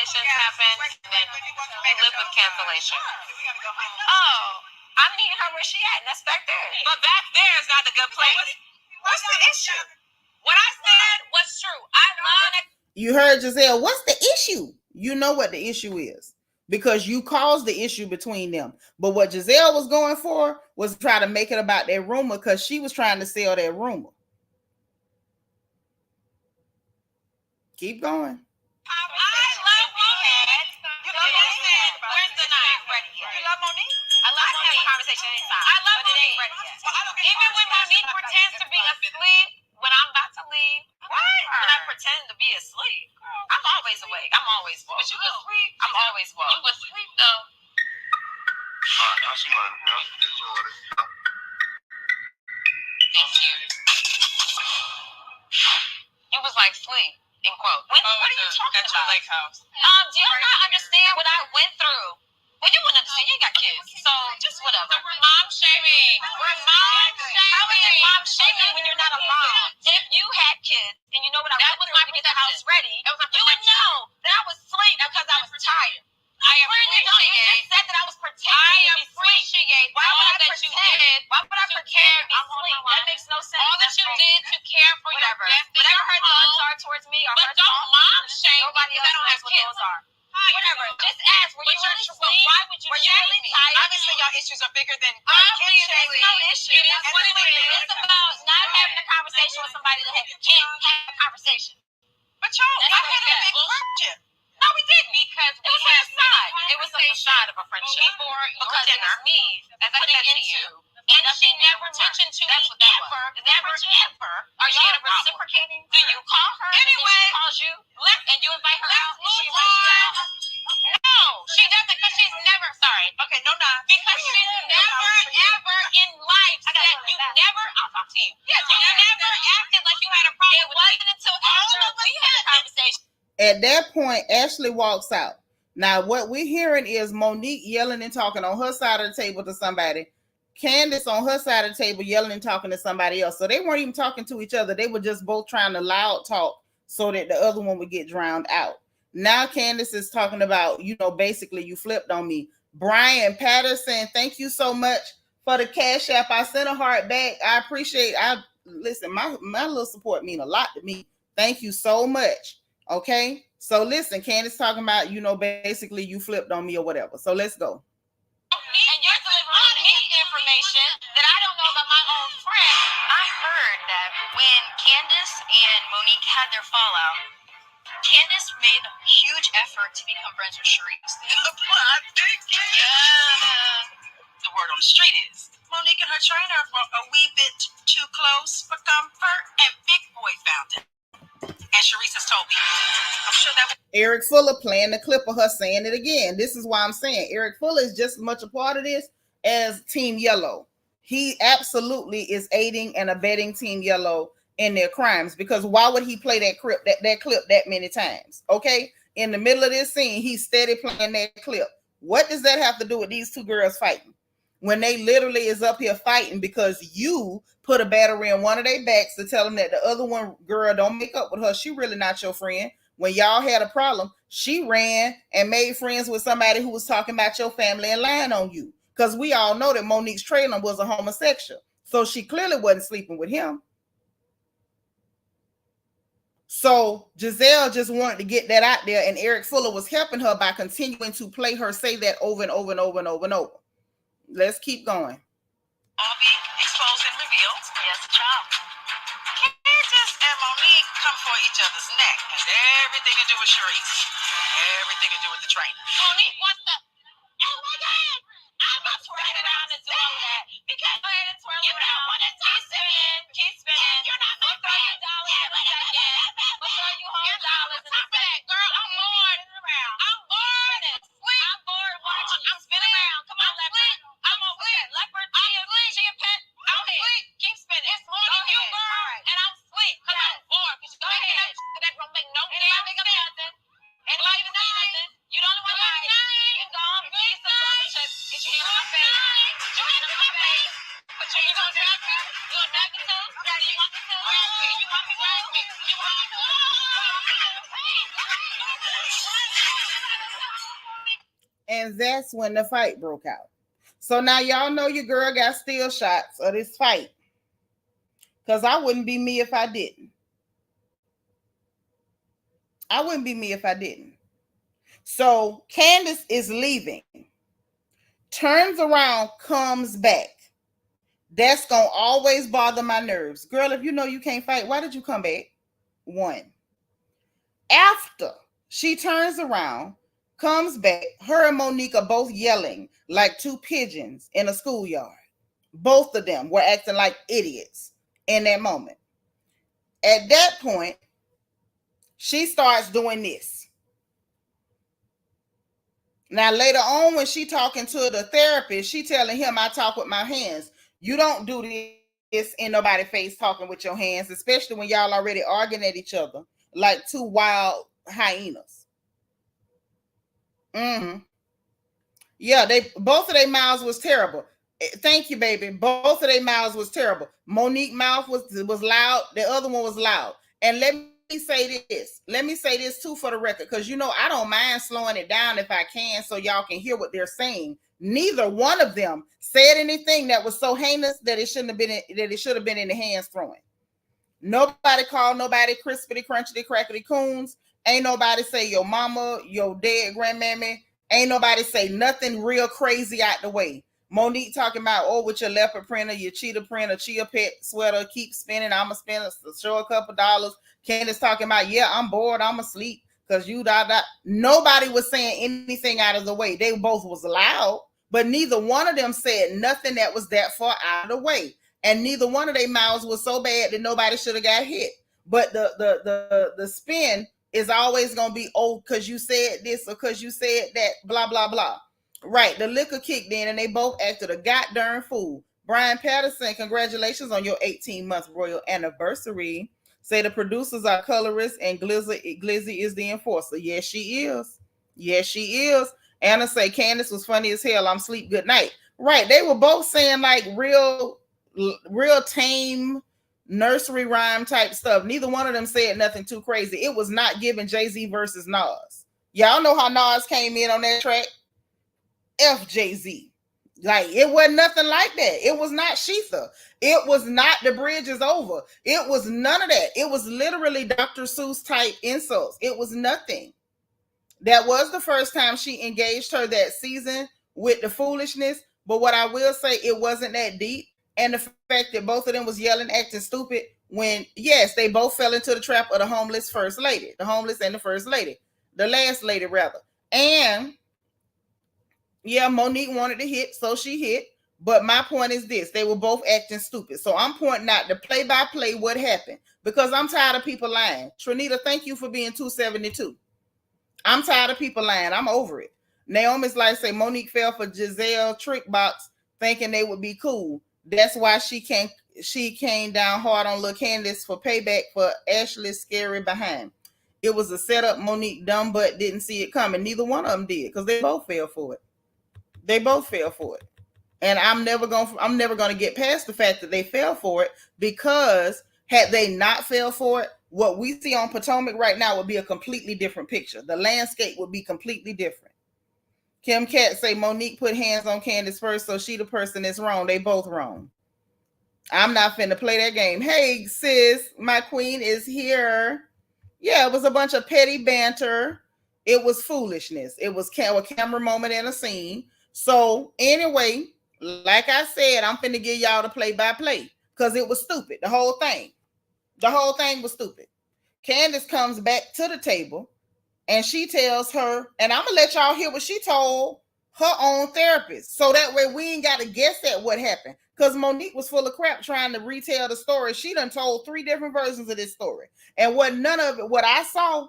Cancellations happen, and then we live with cancellation. Oh, I'm meeting her where she at, and that's back there. But back there is not the good place. What's the issue? What I said was true. I love it. You heard Gizelle. What's the issue? You know what the issue is, because you caused the issue between them. But what Gizelle was going for was try to make it about that rumor, because she was trying to sell that rumor. Keep going. I love Monique. You love Monique? Where's the knife? Ready yet? You love Monique? I love Monique. Have a conversation inside. I love Monique. Even when Monique pretends to be asleep, when I'm about to leave, when I pretend to be asleep, I'm always awake. I'm always woke. But you was asleep. I'm always woke. You was asleep though. Thank you. You was like sleep. What are you talking about? At your lake house. Do you not understand what I went through? Well, you wouldn't understand. You ain't got kids, so just whatever. So we're mom shaming. We're mom shaming. How is it mom shaming when you're not a mom? If you had kids and you know what I was doing to get the house ready, you would know that I was asleep because I was tired. I appreciate. You just said that I was pretending. I appreciate all that you did. Why would I pretend to be asleep? That makes no sense. All that you did to care for your guests. Whatever her thoughts are towards me, but don't mom shame. Nobody else knows what those are. Whatever. Just ask. Were you really asleep? Why would you shame me? Obviously, your issues are bigger than Obviously, it's no issue. It is what it is. It's about not having a conversation with somebody that can't have a conversation. But y'all had a big friendship. No, we didn't. Because it was a facade. It was a facade of a friendship. Because it was me putting into. And she never mentioned to me ever. Are you reciprocating? Do you call her? Anyway, she calls you and you invite her out and she invites you out? No, she doesn't because she's never, sorry. Okay, no. Because she's never, ever in life said you never, I'll talk to you. Yes, you never acted like you had a problem. It wasn't until after we had a conversation. At that point, Ashley walks out. Now, what we're hearing is Monique yelling and talking on her side of the table to somebody. Candiace on her side of the table yelling and talking to somebody else. So they weren't even talking to each other. They were just both trying to loud talk so that the other one would get drowned out. Now Candiace is talking about, basically you flipped on me. Brian Patterson, thank you so much for the Cash App. I sent a heart back. I appreciate listen, my little support mean a lot to me. Thank you so much. Okay. So listen, Candiace talking about, basically you flipped on me or whatever. So let's go. And you're delivering me information that I don't know about my own friend. I heard that when Candiace and Monique had their fallout, Candiace made a huge effort to become friends with Reese. The word on the street is Monique and her trainer were a wee bit too close for comfort, and Big Boy found it. And Reese has told me. I'm sure that Eric Fuller playing the clip of her saying it again. This is why I'm saying Eric Fuller is just as much a part of this as Team Yellow. He absolutely is aiding and abetting Team Yellow in their crimes, because why would he play that clip that many times? Okay, in the middle of this scene, he's steady playing that clip. What does that have to do with these two girls fighting? When they literally is up here fighting because you put a battery in one of their backs to tell them that the other one girl don't make up with her. She really not your friend. When y'all had a problem, she ran and made friends with somebody who was talking about your family and lying on you. Because we all know that Monique's trailer was a homosexual. So she clearly wasn't sleeping with him. So Gizelle just wanted to get that out there, and Eric Fuller was helping her by continuing to play her say that over and over and over and over and over. Let's keep going. all be exposed and revealed. Yes, child. Candiace and Monique come for each other's neck. Has everything to do with Reese. Everything to do with the trainer. Monique wants to. Oh my God! I'm gonna twirl around and do all of that because go ahead and twirl around. Keep spinning. You're not my friend. We'll throw you $100 in a second. Girl, I'm bored. I'm bored. I'm bored watching. I'm spinning around. Come on, leopard. I'm over there. Leopard. She a pet. Go ahead. Keep spinning. It's more than you, girl. And I'm sweet because I'm bored. Go ahead. That don't make no damn sense. And like nothing. You don't want to you can go on. Get some rubber chips. Get your hands on my face. Put your hands on my face. Put your hands on my face. You want me to? You want me to? You want me to? You want me to? And that's when the fight broke out. So now y'all know your girl got still shots of this fight. Because I wouldn't be me if I didn't. I wouldn't be me if I didn't. So Candiace is leaving. Turns around, comes back. That's going to always bother my nerves. Girl, if you know you can't fight, why did you come back? One. After she turns around, comes back, her and Monique are both yelling like two pigeons in a schoolyard. Both of them were acting like idiots in that moment. At that point, she starts doing this. Now, later on, when she talking to the therapist, she telling him, I talk with my hands. You don't do this in nobody's face talking with your hands, especially when y'all already arguing at each other like two wild hyenas. Yeah, they both of their mouths was terrible. Thank you, baby. Both of their mouths was terrible. Monique mouth was loud. The other one was loud. And let me say this. Let me say this too for the record, because you know I don't mind slowing it down if I can, so y'all can hear what they're saying. Neither one of them said anything that was so heinous that it shouldn't have been. That it should have been in the hands throwing. Nobody called nobody crispity, crunchity, crackety coons. Ain't nobody say your mama, your dead grandmammy. Ain't nobody say nothing real crazy out the way. Monique talking about, oh, with your leopard printer, your cheetah printer, chia pet sweater, keep spinning. I'ma spend show a couple dollars. Candiace talking about, yeah, I'm bored, I'm asleep because you da. Nobody was saying anything out of the way. They both was loud, but neither one of them said nothing that was that far out of the way. And neither one of their mouths was so bad that nobody should have got hit. But the spin is always going to be, oh, because you said this or because you said that, blah, blah, blah. Right, the liquor kicked in and they both acted a goddamn fool. Brian Patterson, congratulations on your 18-month royal anniversary. Say the producers are colorists and Glizzy is the enforcer. Yes, she is. Yes, she is. Anna say, Candiace was funny as hell. I'm sleep, good night. Right, they were both saying like real tame nursery rhyme type stuff. Neither one of them said nothing too crazy. It was not giving Jay-Z versus Nas. Y'all know how Nas came in on that track? F Jay-Z. Like, it wasn't nothing like that. It was not Sheetha. It was not The Bridge Is Over. It was none of that. It was literally Dr. Seuss type insults. It was nothing. That was the first time she engaged her that season with the foolishness. But what I will say, it wasn't that deep. And the fact that both of them was yelling, acting stupid when, yes, they both fell into the trap of the homeless first lady. The homeless and the first lady. The last lady, rather. And, yeah, Monique wanted to hit, so she hit. But my point is this. They were both acting stupid. So I'm pointing out the play-by-play what happened. Because I'm tired of people lying. Seanitra, thank you for being 272. I'm tired of people lying. I'm over it. Naomi's like, say, Monique fell for Gizelle trick box thinking they would be cool. That's why she came down hard on little Candiace for payback for Ashley's scary behind. It was a setup. Monique dumb butt didn't see it coming. Neither one of them did, because they both fell for it. They both fell for it. And I'm never gonna get past the fact that they fell for it, because had they not fell for it, what we see on Potomac right now would be a completely different picture. The landscape would be completely different. Kim Cat say Monique put hands on Candiace first, so she the person that's wrong. They both wrong. I'm not finna play that game. Hey, sis, my queen is here. Yeah, it was a bunch of petty banter. It was foolishness. It was a camera moment and a scene. So anyway, like I said, I'm finna give y'all the play-by-play because it was stupid. The whole thing was stupid. Candiace comes back to the table and she tells her, and I'm gonna let y'all hear what she told her own therapist. So that way we ain't got to guess at what happened. Because Monique was full of crap trying to retell the story. She done told 3 different versions of this story. And what none of it, what I saw,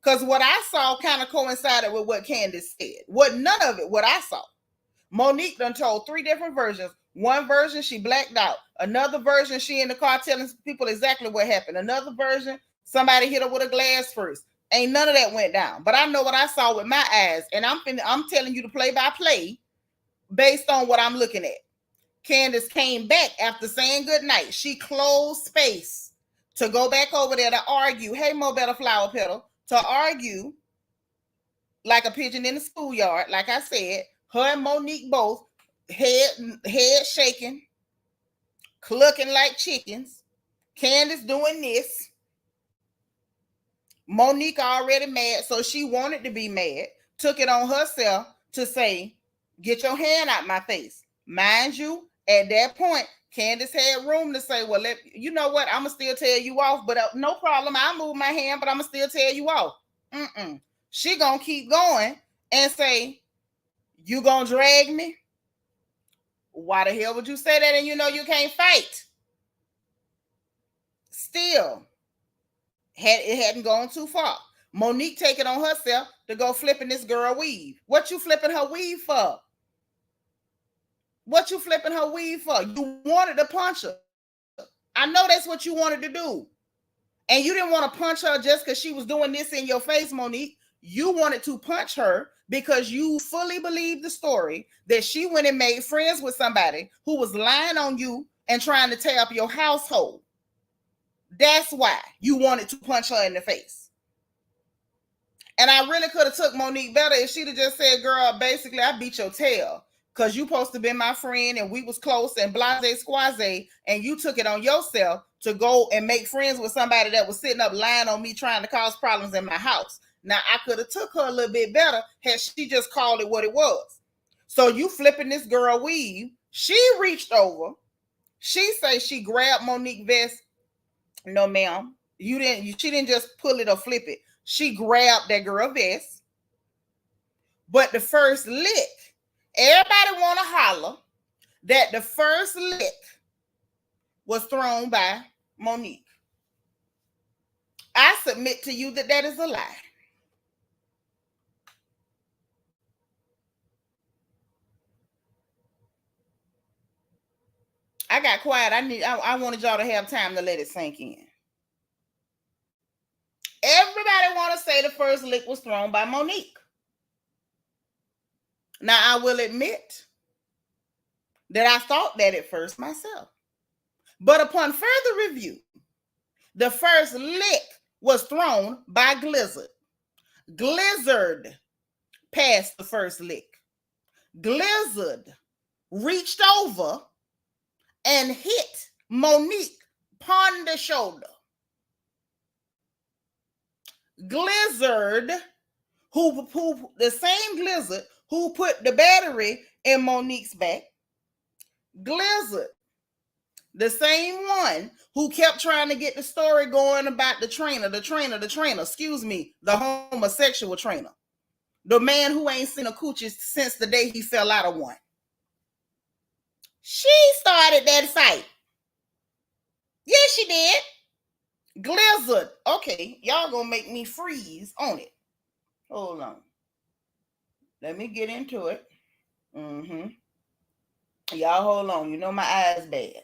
because what I saw kind of coincided with what Candiace said. What I saw. Monique done told 3 different versions. One version, she blacked out. Another version, she in the car telling people exactly what happened. Another version, somebody hit her with a glass first. Ain't none of that went down. But I know what I saw with my eyes. And I'm telling you the play-by-play based on what I'm looking at. Candiace came back after saying goodnight. She closed space to go back over there to argue. Hey, Mo Better Flower Petal. To argue like a pigeon in the schoolyard. Like I said, her and Monique both head shaking, clucking like chickens. Candiace doing this. Monique already mad, so she wanted to be mad. Took it on herself to say, get your hand out my face. Mind you, at that point, Candiace had room to say, well, you know what? I'm going to still tell you off, but no problem. I'll move my hand, but I'm going to still tell you off. She going to keep going and say, you going to drag me? Why the hell would you say that and you know you can't fight? Still, it hadn't gone too far. Monique take it on herself to go flipping this girl weave. What you flipping her weave for? What you flipping her weave for? You wanted to punch her. I know that's what you wanted to do. And you didn't want to punch her just because she was doing this in your face, Monique. you wanted to punch her because you fully believed the story that she went and made friends with somebody who was lying on you and trying to tear up your household. That's why you wanted to punch her in the face. And I really could have took Monique better if she'd have just said, girl, basically, I beat your tail because you supposed to be my friend and we was close and blase squaze, and you took it on yourself to go and make friends with somebody that was sitting up lying on me trying to cause problems in my house. Now, I could have took her a little bit better had she just called it what it was. So you flipping this girl weave. She reached over. She say she grabbed Monique's vest. No, ma'am. You didn't. She didn't just pull it or flip it. She grabbed that girl vest. But the first lick, everybody want to holler that the first lick was thrown by Monique. I submit to you that that is a lie. I got quiet. I wanted y'all to have time to let it sink in. Everybody want to say the first lick was thrown by Monique. Now, I will admit that I thought that at first myself. But upon further review, the first lick was thrown by Glizzard. Glizzard passed the first lick. Glizzard reached over and hit Monique upon the shoulder. Glizzard, who the same Glizzard who put the battery in Monique's back. Glizzard, the same one who kept trying to get the story going about the homosexual trainer. The man who ain't seen a coochie since the day he fell out of one. She started that fight. Yes, she did. Glizzard. Okay, y'all gonna make me freeze on it. Hold on. Let me get into it. Y'all hold on. You know my eyes bad.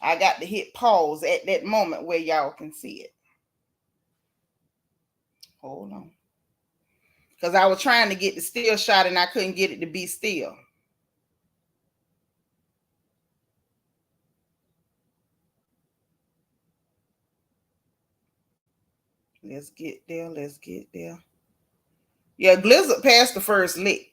I got to hit pause at that moment where y'all can see it. Hold on. Because I was trying to get the still shot and I couldn't get it to be still. Let's get there. Let's get there. Yeah, Glizzard passed the first lick.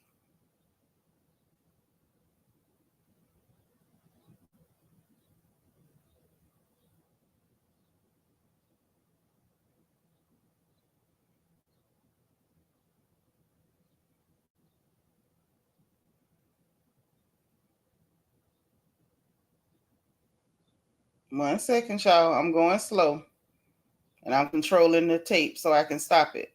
One second, y'all. I'm going slow. And I'm controlling the tape so I can stop it.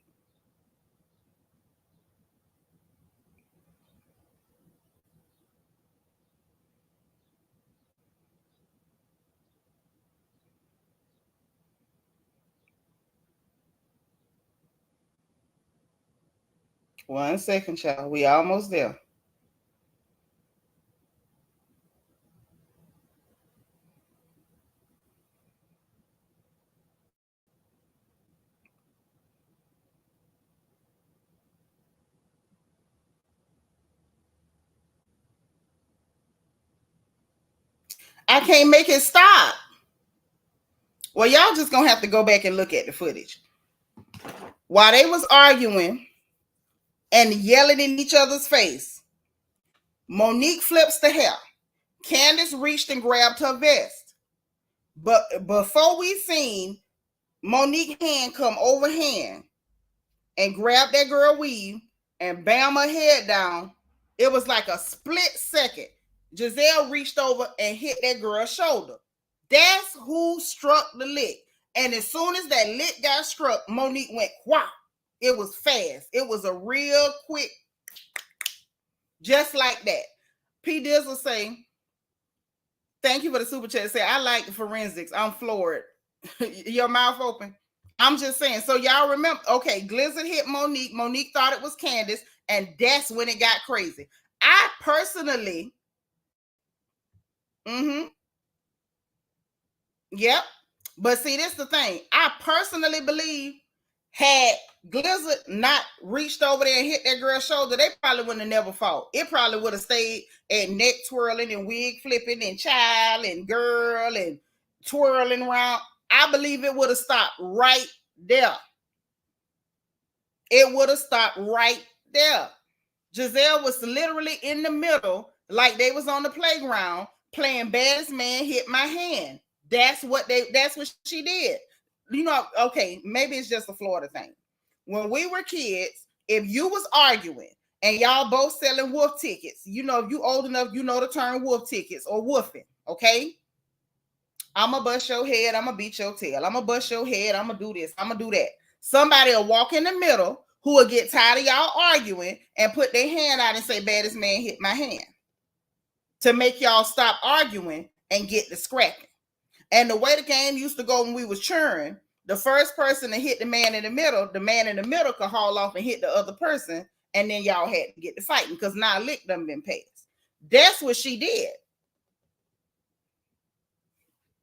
One second, y'all. We almost there. I can't make it stop. Well, y'all just gonna have to go back and look at the footage. While they was arguing and yelling in each other's face, Monique flips the hair. Candiace reached and grabbed her vest. But before we seen Monique's hand come over hand and grab that girl weave and bam her head down, it was like a split second. Gizelle reached over and hit that girl's shoulder. That's who struck the lick. And as soon as that lick got struck, Monique went, wow. It was fast. It was a real quick, just like that. P. Dizzle say, thank you for the super chat. Say, I like the forensics. I'm floored. Your mouth open. I'm just saying. So y'all remember, okay, Glizzard hit Monique. Monique thought it was Candiace, and that's when it got crazy. I personally, yep. But see, this is the thing. I personally believe had Glizzard not reached over there and hit that girl's shoulder, they probably wouldn't have never fought. It probably would have stayed at neck twirling and wig flipping and child and girl and twirling around. I believe it would have stopped right there. It would have stopped right there. Gizelle was literally in the middle, like they was on the playground playing baddest man hit my hand. That's what she did. You know, okay, maybe it's just a Florida thing. When we were kids, if you was arguing and y'all both selling wolf tickets, you know, if you old enough, you know the term wolf tickets or woofing, okay? I'm going to bust your head. I'm going to beat your tail. I'm going to bust your head. I'm going to do this. I'm going to do that. Somebody will walk in the middle who will get tired of y'all arguing and put their hand out and say, baddest man hit my hand, to make y'all stop arguing and get the scrapping. And the way the game used to go when we was churning, the first person to hit the man in the middle could haul off and hit the other person, and then y'all had to get the fighting because now lick done been passed. That's what she did.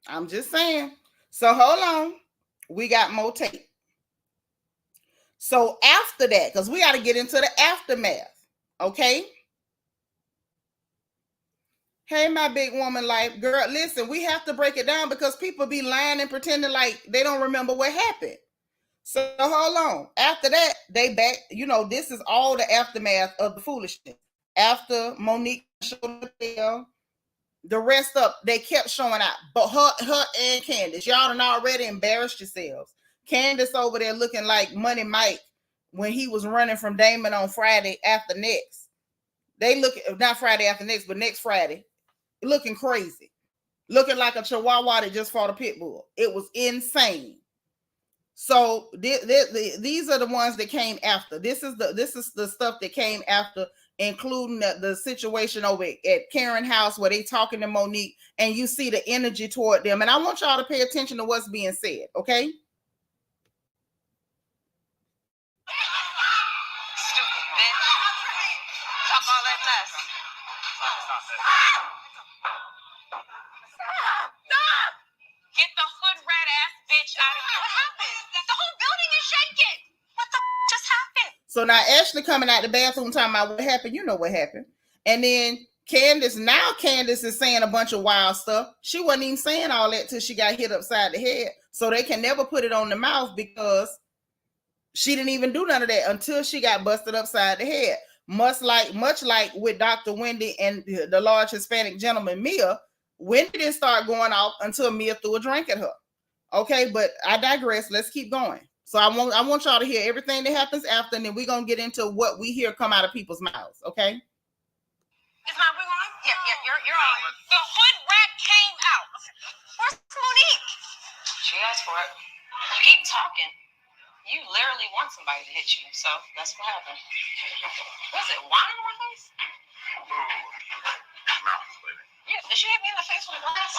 I'm just saying. So hold on. We got more tape. So after that, because we got to get into the aftermath, okay? Hey, my big woman life, girl, listen, we have to break it down because people be lying and pretending like they don't remember what happened. So hold on. After that, they back, you know, this is all the aftermath of the foolishness. After Monique showed up there, the rest up, they kept showing out. But her and Candiace, y'all done already embarrassed yourselves. Candiace over there looking like Money Mike when he was running from Damon on Friday after next. They look, not Friday after next, but next Friday. Looking crazy, looking like a chihuahua that just fought a pit bull. It was insane. So these are the ones that came after. This is the stuff that came after, including the situation over at Karen's house where they talking to Monique, and you see the energy toward them. And I want y'all to pay attention to what's being said, okay? Stupid bitch. Talk all that mess. Get the hood rat ass bitch out of here. What happened? The whole building is shaking. What the just happened? So now Ashley coming out the bathroom talking about what happened. You know what happened. And then Candiace is saying a bunch of wild stuff. She wasn't even saying all that till she got hit upside the head. So they can never put it on the mouth because she didn't even do none of that until she got busted upside the head. Much like with Dr. Wendy and the large Hispanic gentleman, Mia, Wendy didn't start going off until Mia threw a drink at her. Okay, but I digress. Let's keep going. So I want y'all to hear everything that happens after, and then we're going to get into what we hear come out of people's mouths, okay? Is my wig on? Yeah, you're on. The hood rat came out. Where's Monique? She asked for it. You keep talking. You literally want somebody to hit you, so that's what happened. Was it wine on my face? Yeah, did she hit me in the face with a glass?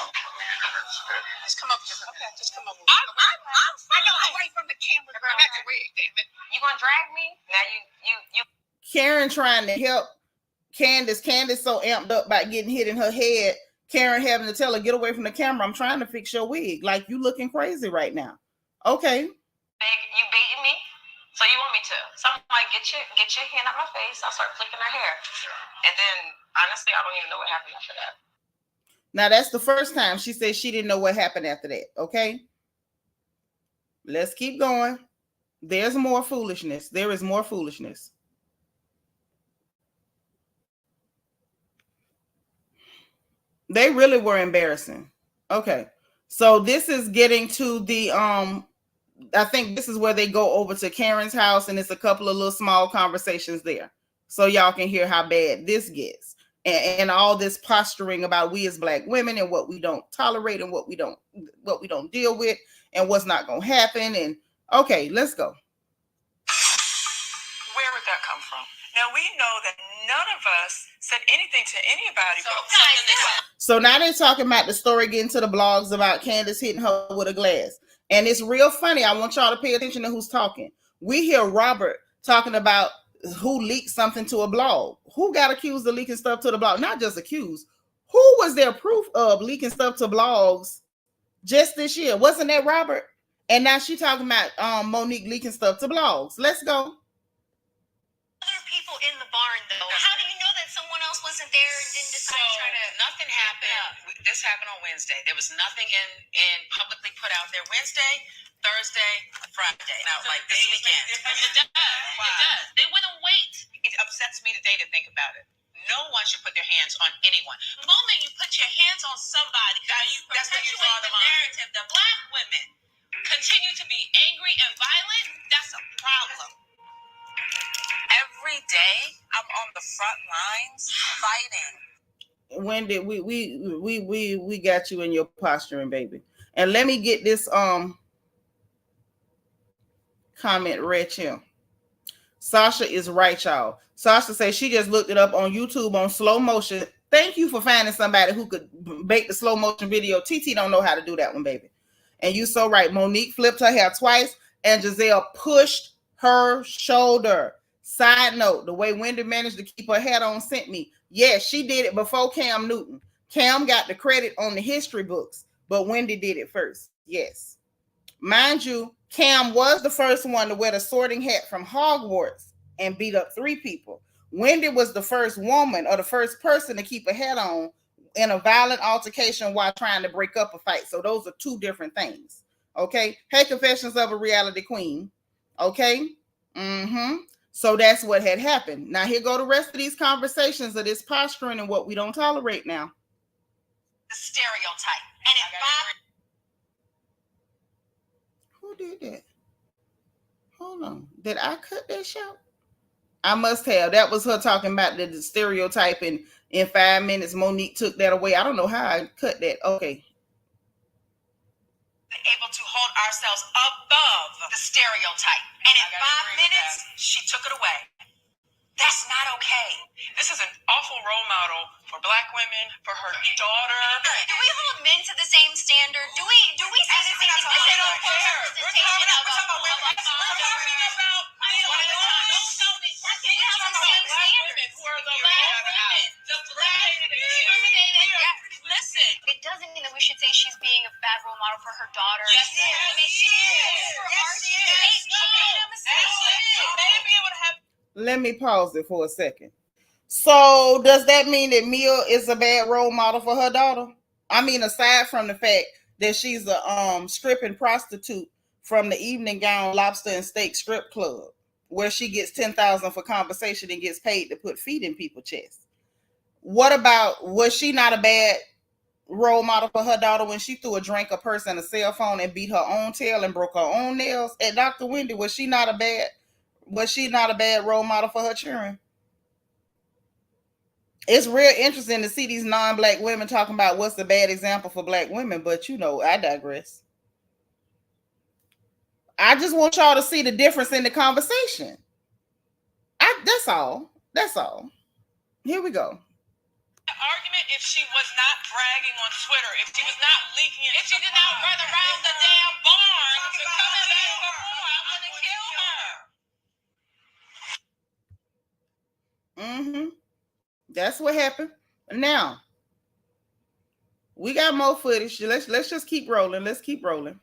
Just come over here. Okay, just come over. I'm fine. I know, away from the camera. I got your wig, damn it. You gonna drag me? Now you. Karen trying to help Candiace. Candiace so amped up by getting hit in her head. Karen having to tell her, get away from the camera. I'm trying to fix your wig. Like, you looking crazy right now. Okay. You baiting me? So you want me to? So I'm like, get your hand out my face. I'll start flicking her hair. And then, honestly, I don't even know what happened after that. Now, that's the first time she said she didn't know what happened after that, okay? Let's keep going. There's more foolishness. There is more foolishness. They really were embarrassing. Okay. So this is getting to the, I think this is where they go over to Karen's house, and it's a couple of little small conversations there. So y'all can hear how bad this gets. And all this posturing about we as Black women and what we don't tolerate and what we don't deal with and what's not going to happen. And okay, let's go. Where would that come from? Now, we know that none of us said anything to anybody. So now they're talking about the story getting to the blogs about Candiace hitting her with a glass. And it's real funny. I want y'all to pay attention to who's talking. We hear Robert talking about who leaked something to a blog. Who got accused of leaking stuff to the blog? Not just accused. Who was there proof of leaking stuff to blogs just this year? Wasn't that Robert? And now she talking about Monique leaking stuff to blogs. Let's go. Other people in the barn, though. How do you know that someone else wasn't there and didn't decide to try to? Nothing happened. This happened on Wednesday. There was nothing in publicly put out there Wednesday, Thursday, Friday. Now, like this weekend. It does. Wow. It does. They wouldn't wait. It upsets me today to think about it. No one should put their hands on anyone. The moment you put your hands on somebody, that's when you draw the narrative. The black women continue to be angry and violent. That's a problem. Every day, I'm on the front lines fighting. Wendy, we got you in your posturing, baby. And let me get this comment read here. Sasha is right, y'all. Sasha says she just looked it up on YouTube on slow motion. Thank you for finding somebody who could make the slow motion video. TT don't know how to do that one, baby. And you so right. Monique flipped her hair twice and Gizelle pushed her shoulder. Side note, the way Wendy managed to keep her head on sent me. Yes, she did it before Cam Newton. Cam got the credit on the history books, but Wendy did it first. Yes. Mind you, Cam was the first one to wear the sorting hat from Hogwarts and beat up 3 people. Wendy was the first woman or the first person to keep a head on in a violent altercation while trying to break up a fight. So those are 2 different things. Okay. Hey, Confessions of a Reality Queen. Okay. So that's what had happened. Now here go the rest of these conversations of this posturing and what we don't tolerate now. The stereotype. And if Who did that? Hold on. Did I cut that show? I must have. That was her talking about the stereotype, and in 5 minutes, Monique took that away. I don't know how I cut that. Okay. able to hold ourselves above the stereotype. And in 5 minutes, she took it away. That's not okay. This is an awful role model for Black women, for her daughter. Do we hold men to the same standard? Do we say the same thing? This is a representation of a Listen, it doesn't mean that we should say she's being a bad role model for her daughter. Yes, she is. She made a mistake. Let me pause it for a second. So does that mean that Mia is a bad role model for her daughter? I mean, aside from the fact that she's a stripping prostitute from the Evening Gown Lobster and Steak Strip Club, where she gets $10,000 for conversation and gets paid to put feet in people's chests. What about, was she not a bad role model for her daughter when she threw a drink, a purse, and a cell phone and beat her own tail and broke her own nails at Dr. Wendy? Was she not a bad role model for her children? It's real interesting to see these non-Black women talking about what's a bad example for Black women, but you know, I digress. I just want y'all to see the difference in the conversation. That's all. Here we go. Argument if she was not bragging on Twitter, if she was not leaking it, if she did not run around the damn barn to come and back for more, I'm gonna kill her. That's what happened. Now we got more footage. Let's just keep rolling. Let's keep rolling.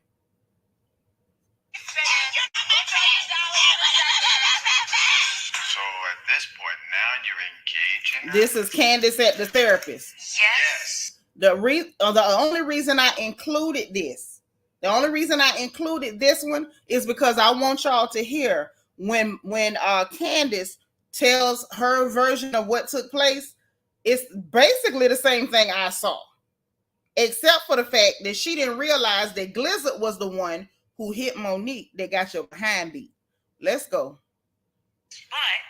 So at this point now you're engaging. This is Candiace at the therapist. Yes. The only reason I included this, this one is because I want y'all to hear when Candiace tells her version of what took place. It's basically the same thing I saw, except for the fact that she didn't realize that Glizzard was the one who hit Monique that got your behind beat. Let's go. But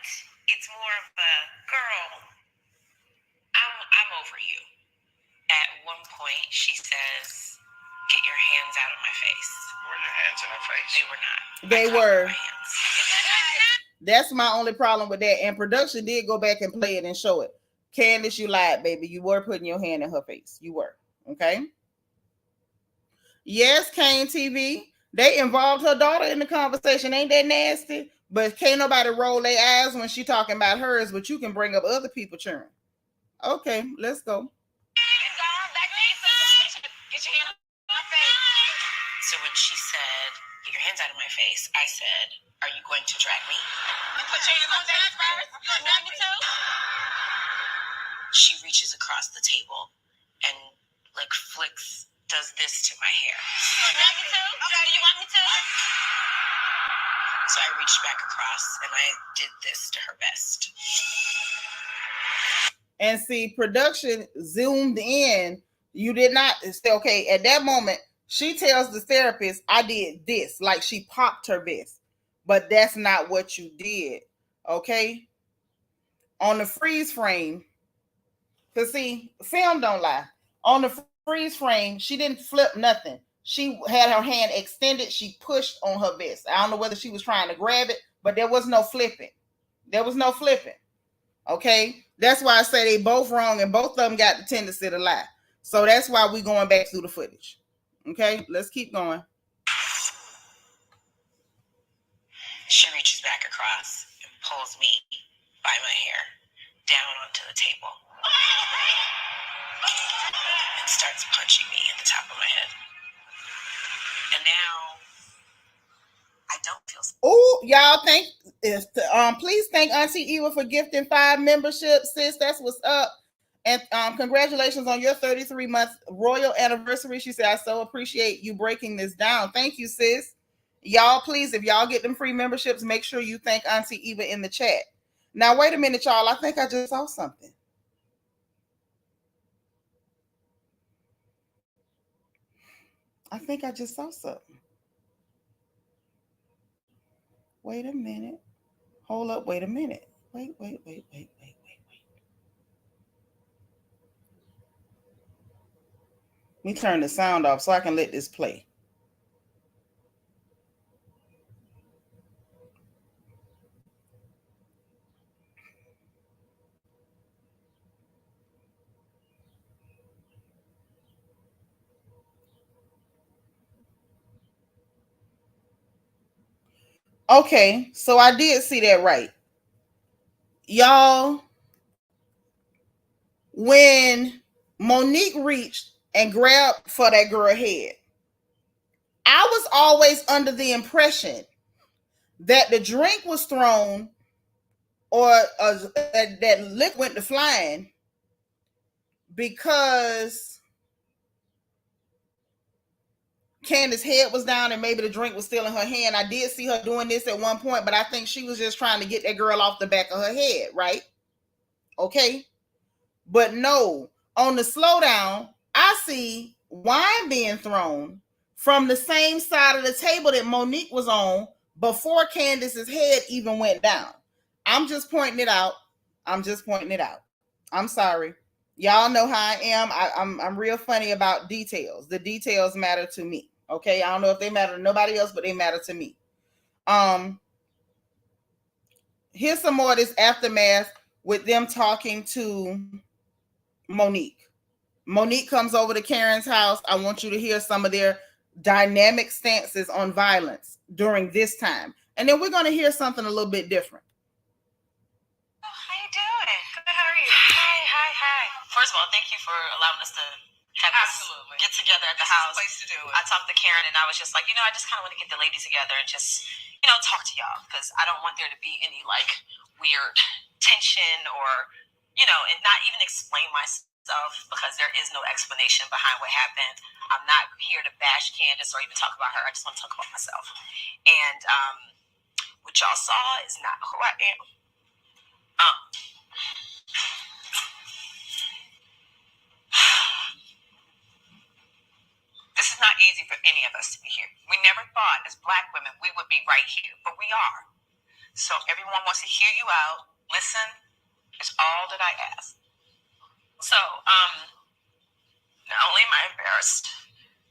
it's more of a girl, I'm over you. At one point, she says, "Get your hands out of my face." Were your hands in her face? They were not. They were. My hands. That's my only problem with that. And production did go back and play it and show it. Candiace, you lied, baby. You were putting your hand in her face. You were. Okay? Yes, Kane TV. They involved her daughter in the conversation. Ain't that nasty? But can't nobody roll their eyes when she talking about hers, but you can bring up other people churn. Okay, let's go. So when she said, face, I said, "Are you going to drag me?" You put your hands on face first. You want to drag me too? She reaches across the table and like does this to my hair. You want to drag me too? Okay. Do you want me to? So I reached back across and I did this to her vest. And see, production zoomed in. You did not say, okay, at that moment, she tells the therapist, I did this, like she popped her vest. But that's not what you did, okay? On the freeze frame, because see, film don't lie. On the freeze frame, she didn't flip nothing. She had her hand extended. She pushed on her vest. I don't know whether she was trying to grab it, but there was no flipping. There was no flipping. Okay? That's why I say they both wrong and both of them got the tendency to lie. So that's why we're going back through the footage. Okay? Let's keep going. She reaches back across and pulls me by my hair down onto the table and starts punching me in the top of my head. And now I don't feel so. Oh, y'all please thank Auntie Eva for gifting 5 memberships, sis. That's what's up. And congratulations on your 33-month royal anniversary. She said, I so appreciate you breaking this down. Thank you, sis. Y'all, please, if y'all get them free memberships, make sure you thank Auntie Eva in the chat. Now, wait a minute, y'all. I think I just saw something. Wait a minute. Hold up. Wait a minute. Wait. Let me turn the sound off so I can let this play. Okay, so I did see that right. Y'all, when Monique reached and grabbed for that girl head, I was always under the impression that the drink was thrown or that liquor went to flying because Candiace's head was down and maybe the drink was still in her hand. I did see her doing this at one point, but I think she was just trying to get that girl off the back of her head, right? Okay. But no, on the slowdown, I see wine being thrown from the same side of the table that Monique was on before Candiace's head even went down. I'm just pointing it out. I'm sorry. Y'all know how I am. I'm real funny about details. The details matter to me. Okay. I don't know if they matter to nobody else, but they matter to me. Here's some more of this aftermath with them talking to Monique. Monique comes over to Karen's house. I want you to hear some of their dynamic stances on violence during this time. And then we're going to hear something a little bit different. Oh, how you doing? Good, how are you? Hi. First of all, thank you for allowing us to have this get together at the house. Place to do it. I talked to Karen and I was just like, I just kind of want to get the ladies together and just, talk to y'all because I don't want there to be any like weird tension or, and not even explain myself because there is no explanation behind what happened. I'm not here to bash Candiace or even talk about her. I just want to talk about myself. And what y'all saw is not who I am. This is not easy for any of us to be here. We never thought as Black women we would be right here, but we are. So everyone wants to hear you out. Listen is all that I ask. So, not only am I embarrassed,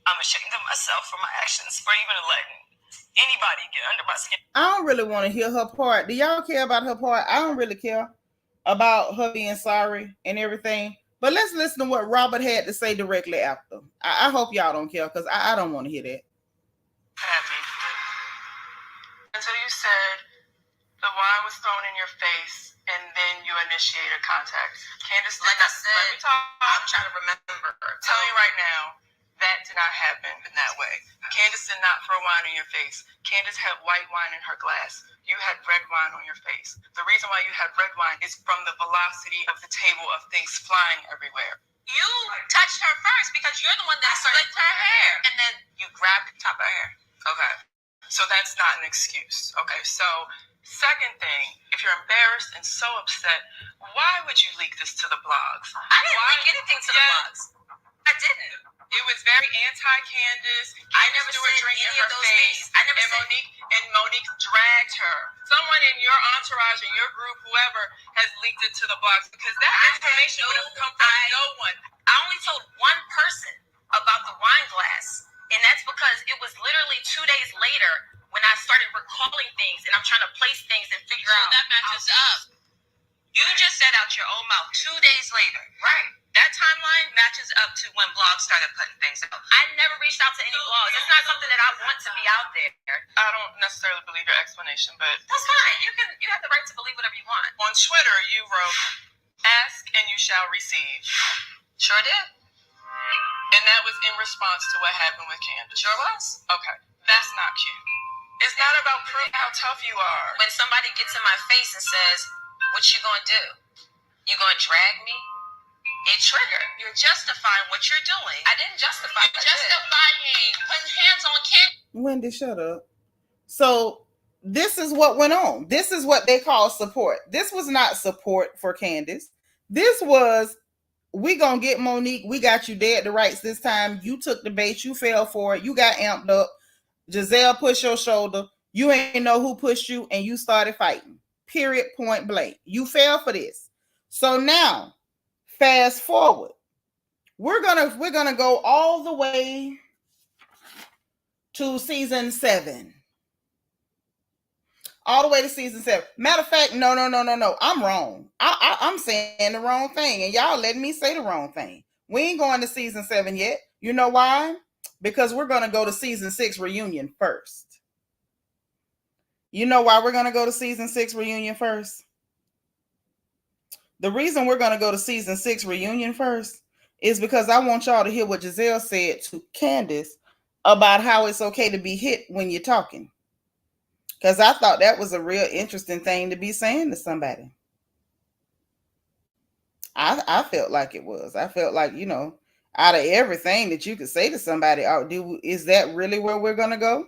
I'm ashamed of myself for my actions, for even letting anybody get under my skin. I don't really want to hear her part. Do y'all care about her part? I don't really care about her being sorry and everything. But let's listen to what Robert had to say directly after. I hope y'all don't care because I don't want to hear that. Until you said the wine was thrown in your face and then you initiated contact. Candiace, Like I said, let me talk. I'm trying to remember. Tell me right now, That did not happen in that way. Candiace did not throw wine in your face. Candiace had white wine in her glass. You had red wine on your face. The reason why you had red wine is from the velocity of the table of things flying everywhere. You touched her first because you're the one that slicked her hair. And then you grabbed the top of her hair. Okay. So that's not an excuse. Okay. So second thing, if you're embarrassed and so upset, why would you leak this to the blogs? I didn't leak anything to the blogs. I didn't. It was very anti-Candiace. I never said any of those things. I never said. Monique dragged her. Someone in your entourage, in your group, whoever, has leaked it to the blogs because that information would have come from no one. I only told one person about the wine glass, and that's because it was literally 2 days later when I started recalling things, and I'm trying to place things and figure out. So that matches up. You just said out your own mouth 2 days later. Right. That timeline matches up to when blogs started putting things out. I never reached out to any blogs. It's not something that I want to be out there. I don't necessarily believe your explanation, but that's fine. You have the right to believe whatever you want. On Twitter, you wrote, "Ask and you shall receive." Sure did. And that was in response to what happened with Candiace. Sure was. Okay. That's not cute. It's not about proving how tough you are. When somebody gets in my face and says, "What you gonna do? You gonna drag me?" It triggered. You're justifying what you're doing. I didn't justify it. You're justifying putting hands on Candiace. Wendy, shut up. So this is what went on. This is what they call support. This was not support for Candiace. This was, we gonna get Monique. We got you dead to rights this time. You took the bait. You fell for it. You got amped up. Gizelle pushed your shoulder. You ain't know who pushed you, and you started fighting. Period. Point blank. You fell for this. So now, fast forward. We're gonna go all the way to season 7. All the way to season 7. Matter of fact, no. I'm wrong. I'm saying the wrong thing, and y'all letting me say the wrong thing. We ain't going to season 7 yet. You know why? Because we're going to go to season 6 reunion first. You know why we're going to go to season 6 reunion first? The reason we're going to go to season 6 reunion first is because I want y'all to hear what Gizelle said to Candiace about how it's okay to be hit when you're talking. Because I thought that was a real interesting thing to be saying to somebody. I felt like it was. I felt like, out of everything that you could say to somebody, is that really where we're going to go?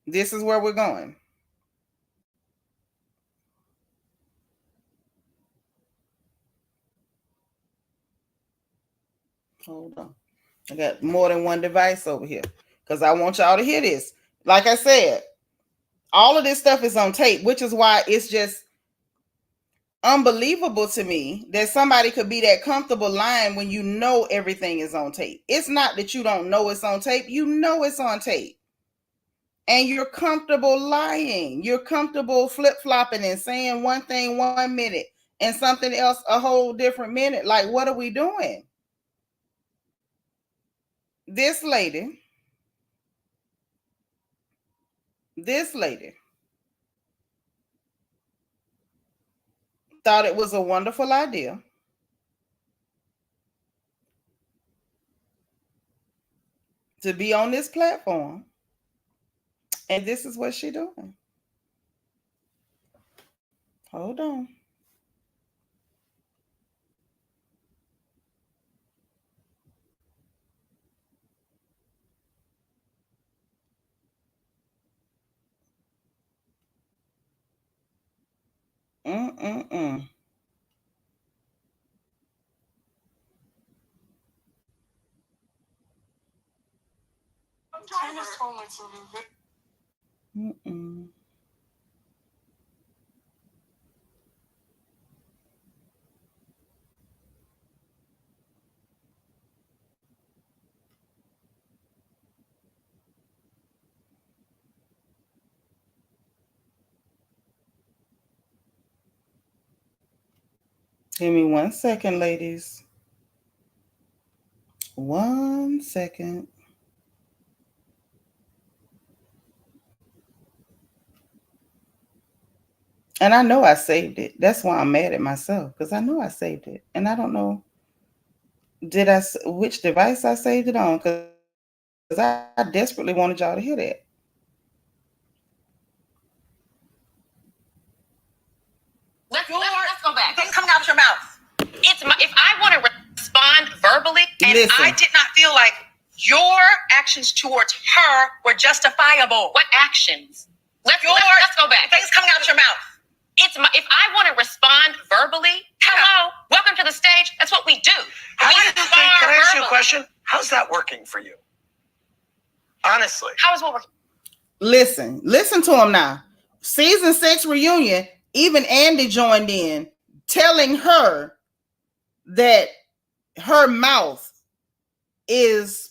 This is where we're going. Hold on. I got more than one device over here because I want y'all to hear this. Like I said, all of this stuff is on tape, which is why it's just unbelievable to me that somebody could be that comfortable lying when you know everything is on tape. It's not that you don't know it's on tape. You know it's on tape. And you're comfortable lying. You're comfortable flip-flopping and saying one thing 1 minute and something else a whole different minute. Like, what are we doing? This lady thought it was a wonderful idea to be on this platform, and this is what she's doing. Hold on. Mm-mm-mm. Mm-mm. Give me 1 second, ladies. 1 second. And I know I saved it. That's why I'm mad at myself, because I know I saved it. And I don't know. Which device I saved it on? Because I desperately wanted y'all to hear that. Let's go back. Things coming out your mouth. If I want to respond verbally, And Listen. I did not feel like your actions towards her were justifiable. what actions? Let's go back. Things coming out your mouth. If I want to respond verbally, hello, welcome to the stage. That's what we do. How do you think? Can I ask you a verbally. question? How's that working for you? Honestly. How is what we're Listen to him now. Season 6 reunion, even Andy joined in, telling her that her mouth is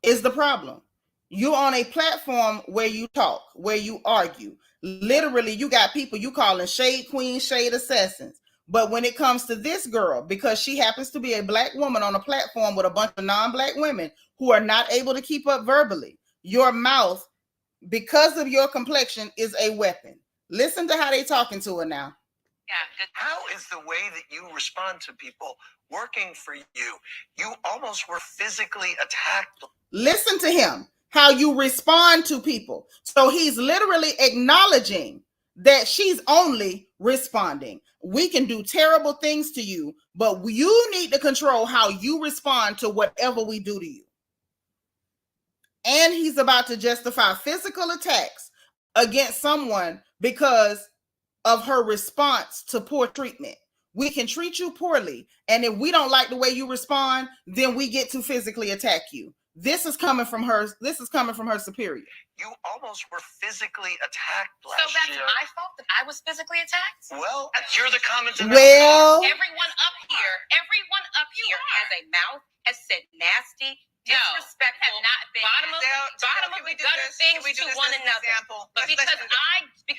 the problem. You're on a platform where you talk, where you argue. Literally, you got people you calling shade queens, shade assassins. But when it comes to this girl, because she happens to be a black woman on a platform with a bunch of non-black women who are not able to keep up verbally, your mouth, because of your complexion, is a weapon. Listen to how they talking to her now. Yeah, good. How is the way that you respond to people working for you? You almost were physically attacked. Listen to him, how you respond to people. So he's literally acknowledging that she's only responding. We can do terrible things to you, but you need to control how you respond to whatever we do to you. And he's about to justify physical attacks against someone because of her response to poor treatment. We can treat you poorly, and if we don't like the way you respond, then we get to physically attack you. This is coming from her. This is coming from her superior. You almost were physically attacked So last that's year. my fault that I was physically attacked? Well, you're the commenter. Well, Everyone up here has a mouth, has said nasty, disrespectful, have not been bottom of the gutter things to one another. But because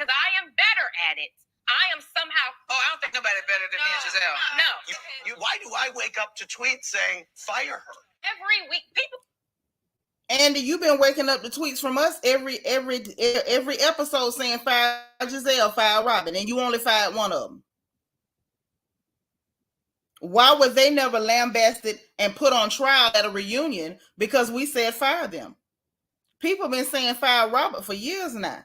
I am better at it, I am somehow. Oh, I don't think nobody better than me and Gizelle. No. Why do I wake up to tweets saying fire her? Every week, people. Andy, you've been waking up to tweets from us every episode saying fire Gizelle, fire Robin, and you only fired one of them. Why were they never lambasted and put on trial at a reunion? Because we said fire them. People been saying fire Robert for years now.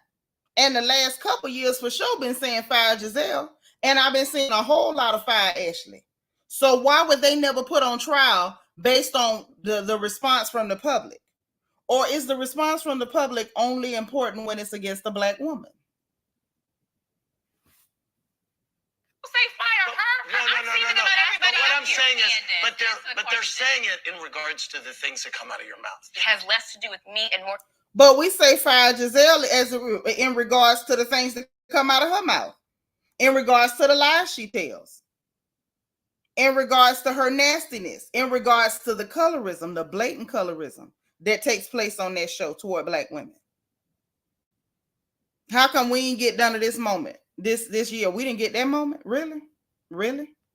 And the last couple years for sure been saying fire Gizelle. And I've been seeing a whole lot of fire Ashley. So why would they never put on trial based on the response from the public? Or is the response from the public only important when it's against a black woman? Say fire her. No. But what I'm saying is, but they're saying it in regards to the things that come out of your mouth. It has less to do with me and more. But we say fire Gizelle in regards to the things that come out of her mouth, in regards to the lies she tells, in regards to her nastiness, in regards to the colorism, the blatant colorism that takes place on that show toward black women. How come we didn't get done to this moment this year? We didn't get that moment? Really?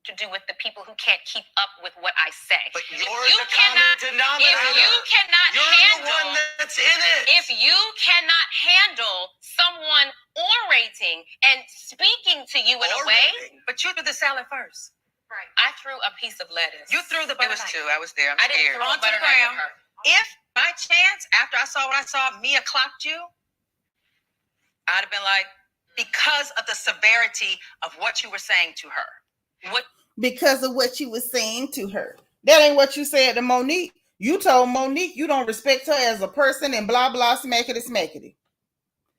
To do with the people who can't keep up with what I say. But you're If the common denominator. You're the one that's in it. If you cannot handle someone orating and speaking to you in a way, But you threw the salad first. right? I threw a piece of lettuce. You threw the butter. It was two. I was there. I'm I didn't scared. throw Onto butter the knife ground. at her. If by chance, after I saw what I saw, Mia clocked you, I'd have been like, because of the severity of what you were saying to her. What? Because of what you were saying to her. That ain't what you said to Monique. You told Monique you don't respect her as a person and blah, blah, smackety.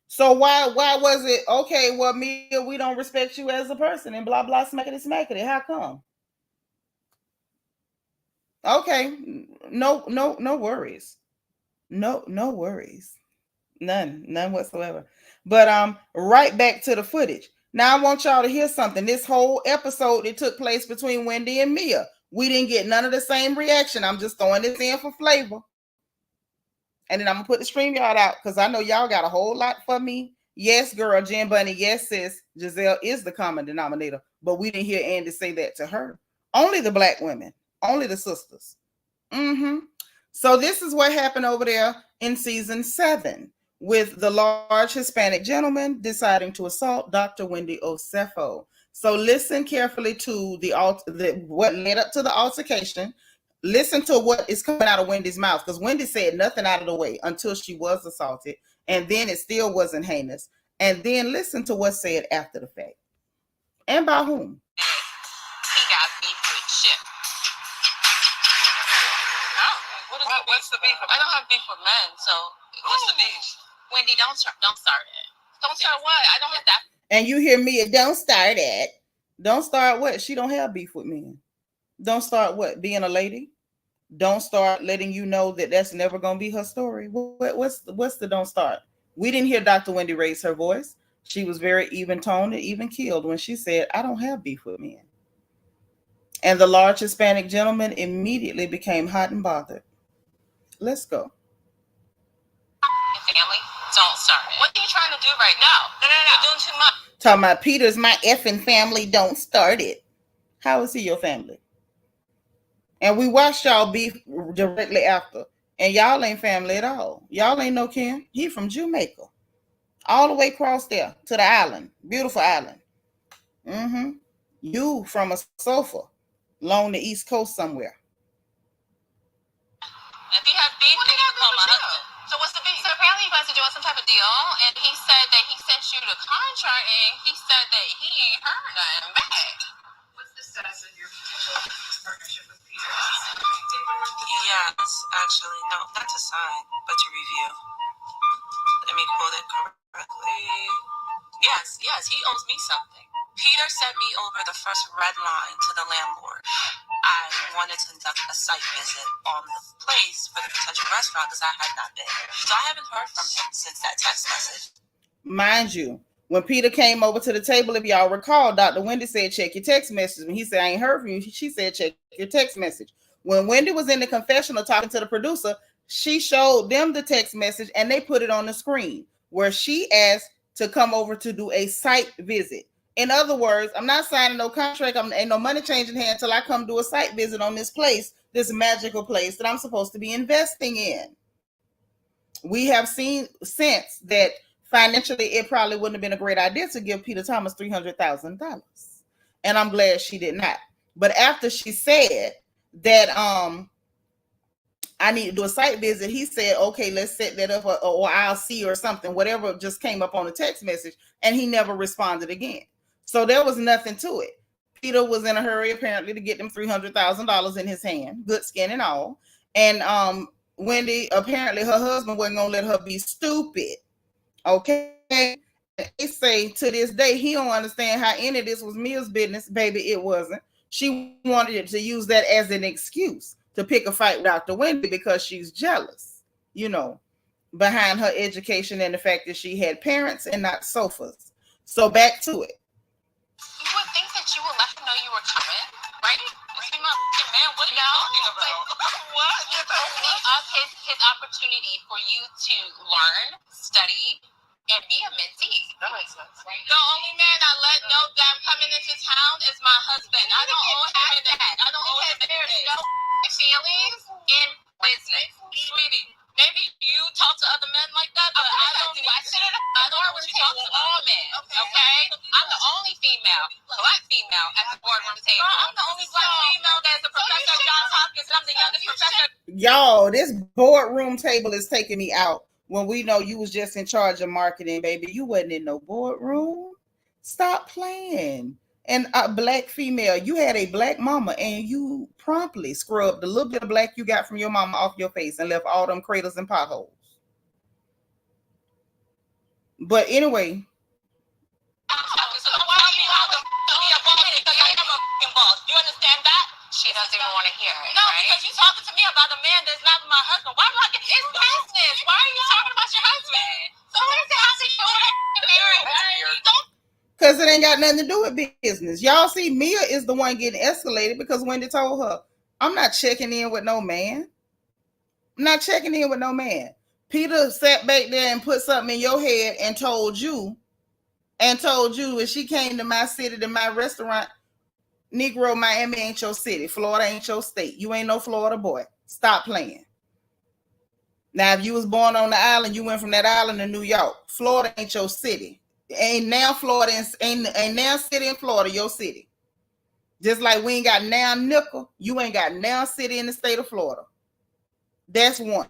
So why was it, okay, well, Mia, we don't respect you as a person and blah, blah, smackety. How come? Okay, no worries. No worries. None whatsoever. But right back to the footage. Now I want y'all to hear something. This whole episode that took place between Wendy and Mia, we didn't get none of the same reaction. I'm just throwing this in for flavor. And then I'm gonna put the StreamYard out because I know y'all got a whole lot for me. Yes, girl, Jen Bunny. Yes, sis, Gizelle is the common denominator. But we didn't hear Andy say that to her. Only the black women. Only the sisters. So this is what happened over there in season 7 with the large Hispanic gentleman deciding to assault Dr. Wendy Osefo. So listen carefully to what led up to the altercation. listen to what is coming out of Wendy's mouth, because Wendy said nothing out of the way until she was assaulted, and then it still wasn't heinous. And then listen to what's said after the fact. And by whom? He got beef with Chip. Oh, what's the beef? I don't have beef with men, so what's the beef? Wendy, don't start it. Don't start what? I don't have that. And you hear me, don't start it. Don't start what? She don't have beef with men. Don't start what? Being a lady? Don't start letting you know that that's never going to be her story. What's the don't start? We didn't hear Dr. Wendy raise her voice. She was very even-toned and even keeled when she said, I don't have beef with men. And the large Hispanic gentleman immediately became hot and bothered. Let's go. Family, don't start it. What are you trying to do right now? No. You're doing too much. Talking about Peter's my effing family, don't start it. How is he your family? And we watched y'all beef directly after. And y'all ain't family at all. Y'all ain't no kin. He from Jamaica. All the way across there to the island. Beautiful island. You from a sofa along the East Coast somewhere. If you have beef, then you call my husband. So what's the beef? So apparently you guys are doing some type of deal, and he said that he sent you the contract, and he said that he ain't heard nothing back. What's the status of your potential partnership with Peter? Yes, actually, no, not to sign, but to review. Let me quote it correctly. Yes, he owes me something. Peter sent me over the first red line to the landlord. I wanted to conduct a site visit on the place for the potential restaurant because I had not been. So I haven't heard from him since that text message. Mind you, when Peter came over to the table, if y'all recall, Dr. Wendy said, check your text message. When he said, I ain't heard from you, she said, check your text message. When Wendy was in the confessional talking to the producer, she showed them the text message and they put it on the screen where she asked to come over to do a site visit. In other words, I'm not signing no contract. Ain't no money changing hands until I come do a site visit on this place, this magical place that I'm supposed to be investing in. We have seen since that financially, it probably wouldn't have been a great idea to give Peter Thomas $300,000. And I'm glad she did not. But after she said that I need to do a site visit, he said, okay, let's set that up or I'll see or something, whatever just came up on the text message. And he never responded again. So there was nothing to it. Peter was in a hurry, apparently, to get them $300,000 in his hand, good skin and all. And Wendy, apparently her husband wasn't going to let her be stupid. Okay? They say to this day, he don't understand how any of this was Mia's business. Baby, it wasn't. She wanted to use that as an excuse to pick a fight with Dr. Wendy because she's jealous, behind her education and the fact that she had parents and not sofas. So back to it. You would think that you would let him know you were coming, right? You seem like, man, what are you talking about? What? You're opening up his opportunity for you to learn, study, and be a mentee. That makes sense. Right? The only man I let know that I'm coming into town is my husband. I don't owe him that. I don't owe him no feelings in business. Sweetie, maybe you talk to other men like that, but I don't do. I don't know what you talk to all men, okay? I'm the only black female at the boardroom table. I'm the only black female that's a professor at Johns Hopkins, and I'm the youngest professor. Y'all, this boardroom table is taking me out when we know you was just in charge of marketing, baby. You wasn't in no boardroom. Stop playing. And a black female, you had a black mama and you promptly scrubbed the little bit of black you got from your mama off your face and left all them craters and potholes. But anyway. You understand that? She doesn't even want to hear it. No, right? Because you're talking to me about a man that's not my husband. Why would I get it's business? Why are you talking about your husband? So what is it? How do you married? Because it ain't got nothing to do with business. Y'all see, Mia is the one getting escalated because Wendy told her, I'm not checking in with no man. I'm not checking in with no man. Peter sat back there and put something in your head and told you if she came to my city, to my restaurant, Negro, Miami ain't your city. Florida ain't your state. You ain't no Florida boy. Stop playing. Now, if you was born on the island, you went from that island to New York. Florida ain't your city. Ain't now Florida, ain't now city in Florida your city. Just like we ain't got now nickel, you ain't got now city in the state of Florida. That's one.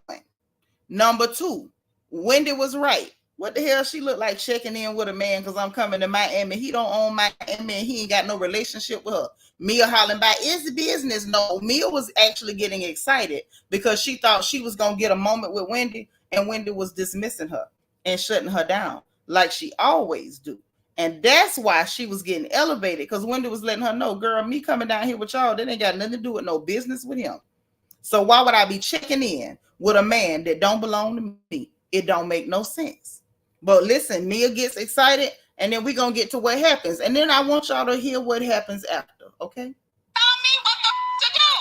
Number two, Wendy was right. What the hell she look like checking in with a man because I'm coming to Miami. He don't own Miami and he ain't got no relationship with her. Mia hollering by, it's business. No, Mia was actually getting excited because she thought she was going to get a moment with Wendy, and Wendy was dismissing her and shutting her down like she always do. And that's why she was getting elevated, because Wendy was letting her know, girl, me coming down here with y'all, that ain't got nothing to do with no business with him. So why would I be checking in with a man that don't belong to me? It don't make no sense. But listen, Mia gets excited, and then we're going to get to what happens. And then I want y'all to hear what happens after, okay? Tell me what to do.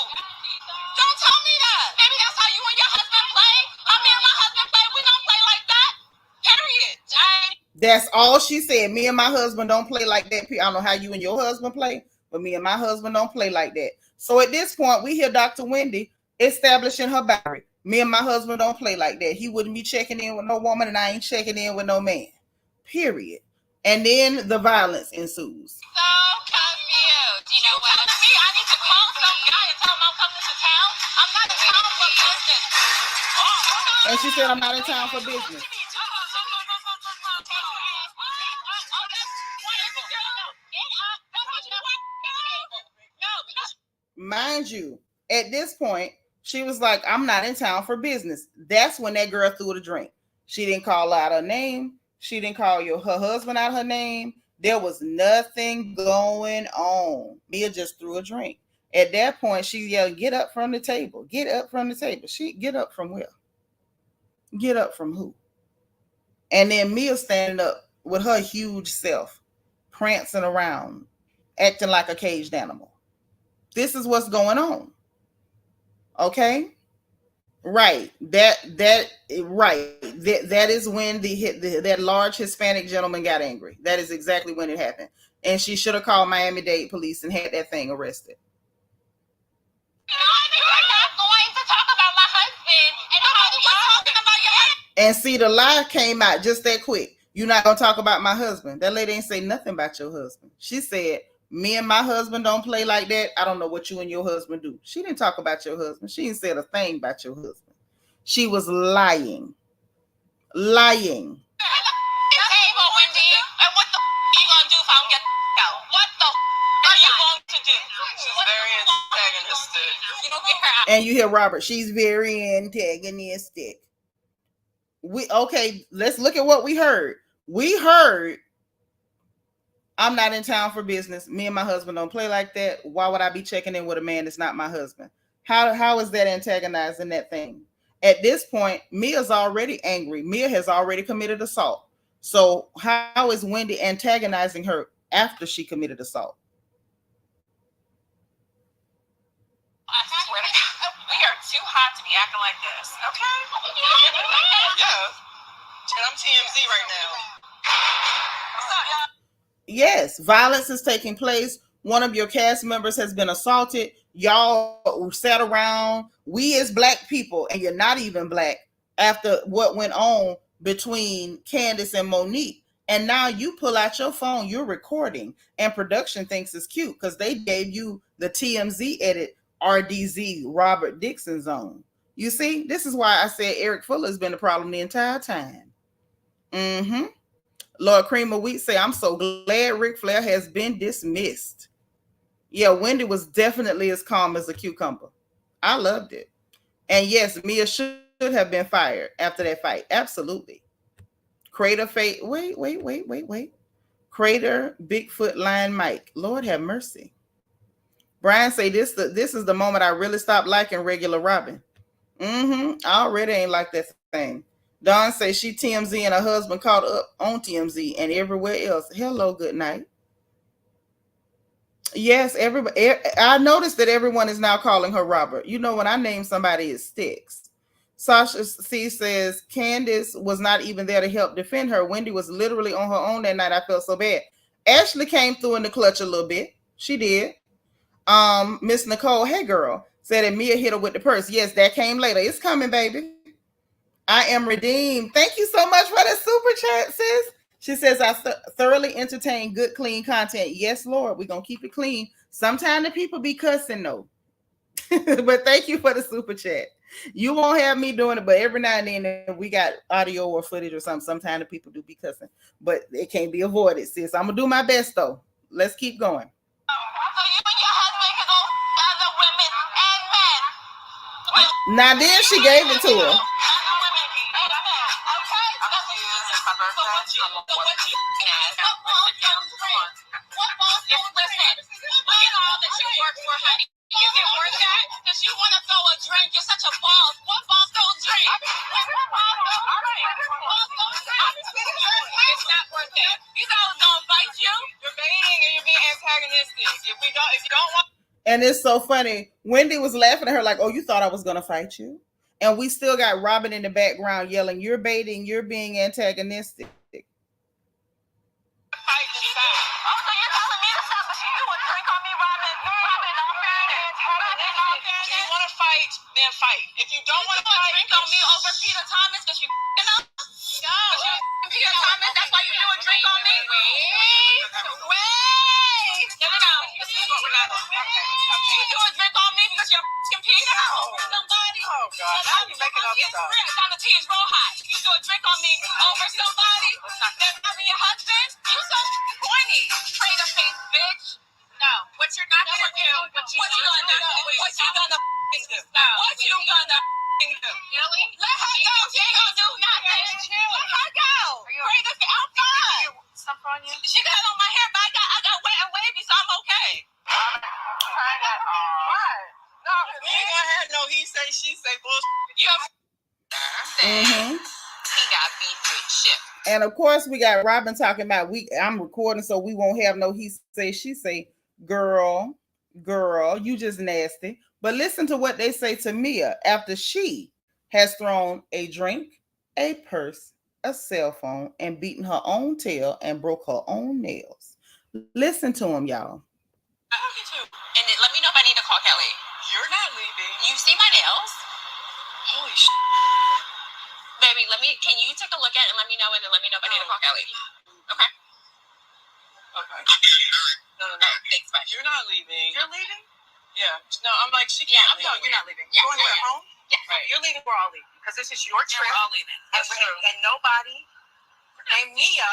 Don't tell me that. Maybe that's how you and your husband play. How me and my husband play. We don't play like that. Period. That's all she said. Me and my husband don't play like that. I don't know how you and your husband play, but me and my husband don't play like that. So at this point, we hear Dr. Wendy establishing her boundary. Me and my husband don't play like that. He wouldn't be checking in with no woman, and I ain't checking in with no man. Period. And then the violence ensues. So confused. You know what? Me, I need to call some guy and tell him I'm coming to town. I'm not in town for business. And she said, I'm not in town for business. Mind you, at this point, she was like, I'm not in town for business. That's when that girl threw the drink. She didn't call out her name. She didn't call her husband out her name. There was nothing going on. Mia just threw a drink. At that point, she yelled, get up from the table. Get up from the table. She get up from where? Get up from who? And then Mia standing up with her huge self, prancing around, acting like a caged animal. This is what's going on. Okay? Right. That is when that large Hispanic gentleman got angry. That is exactly when it happened. And she should have called Miami-Dade police and had that thing arrested. And see, the lie came out just that quick. You're not going to talk about my husband. That lady ain't say nothing about your husband. She said, me and my husband don't play like that. I don't know what you and your husband do. She didn't talk about your husband. She didn't say a thing about your husband. She was lying. Lying. And you hear Robert, she's very antagonistic. Okay, let's look at what we heard. We heard, I'm not in town for business. Me and my husband don't play like that. Why would I be checking in with a man that's not my husband? How is that antagonizing that thing? At this point, Mia's already angry. Mia has already committed assault. So how is Wendy antagonizing her after she committed assault? I swear to God, we are too hot to be acting like this, okay? Yeah. And I'm TMZ right now. What's up, y'all? Yes, violence is taking place. One of your cast members has been assaulted. Y'all sat around, we as Black people, and you're not even Black, after what went on between Candiace and Monique. And now you pull out your phone, you're recording, and production thinks it's cute because they gave you the TMZ edit, RDZ, Robert Dixon zone. You see, this is why I said Eric Fuller has been the problem the entire time. Lord Cream of Wheat say, I'm so glad Ric Flair has been dismissed. Yeah, Wendy was definitely as calm as a cucumber. I loved it. And yes, Mia should have been fired after that fight. Absolutely. Crater fate. Wait. Crater Bigfoot Lion Mike. Lord have mercy. Brian say this is the moment I really stopped liking regular Robin. I already ain't like that thing. Dawn says she TMZ and her husband caught up on TMZ and everywhere else. Hello, good night. Yes, everybody. I noticed that everyone is now calling her Robert. You know, when I name somebody, it sticks. Sasha C says Candiace was not even there to help defend her. Wendy was literally on her own that night. I felt so bad. Ashley came through in the clutch a little bit. She did. Miss Nicole, hey girl, said that Mia hit her with the purse. Yes, that came later. It's coming, baby. I am redeemed. Thank you so much for the super chat, sis. She says, I thoroughly entertain good, clean content. Yes, Lord, we're going to keep it clean Sometimes the people be cussing though. But thank you for the super chat. You won't have me doing it, but every now and then we got audio or footage or something. Sometimes the people do be cussing, but it can't be avoided, sis. I'm gonna do my best though. Let's keep going. So you and your husband can go other women and men. Now then she gave it to her. Is it worth that? Because you want to throw a drink. You're such a boss. What boss don't drink? It's not worth it. You know who's gonna fight you? You're baiting and you're being antagonistic. If you don't want. And it's so funny. Wendy was laughing at her like, "Oh, you thought I was gonna fight you?" And we still got Robin in the background yelling, "You're baiting. You're being antagonistic." Then fight. If you don't want to drink on me over Peter Thomas, because you know, no, Peter Thomas, that's why you do a drink on me. Wait. No. This is what we're not doing. You do a drink on me because you're Peter. Somebody. Oh God, now you're making up stuff. The tea is real hot. You do a drink on me over somebody. That's not your husband. You so corny. Traitor face, bitch. No, what you're not gonna do. What you gonna do? What you gonna do? What you gonna do? Really? Let her go. She ain't gonna do nothing. Let her go. Bring the I'm fine. Stuff on you? She got on my hair, but I got wet and wavy, so I'm okay. Try that on. What? No, we ain't gonna have no he say, she say bullshit. He got beef with shit. And of course, we got Robin talking about I'm recording, so we won't have no he say, she say. Girl, you just nasty. But listen to what they say to Mia after she has thrown a drink, a purse, a cell phone, and beaten her own tail and broke her own nails. Listen to him, y'all. I love you too. And then let me know if I need to call Kelly. You're not leaving. You see my nails? Holy shit. Baby, can you take a look at it and let me know, and then let me know if I need to call Kelly? Okay. No. Thanks, bye. You're not leaving. You're leaving? Yeah. No, I'm like, she can't leave. No, you're not leaving. Yeah, Going yeah. home? Yeah. Right. You're leaving, we're all leaving. Because this is your trip. We're all leaving. And nobody named Mia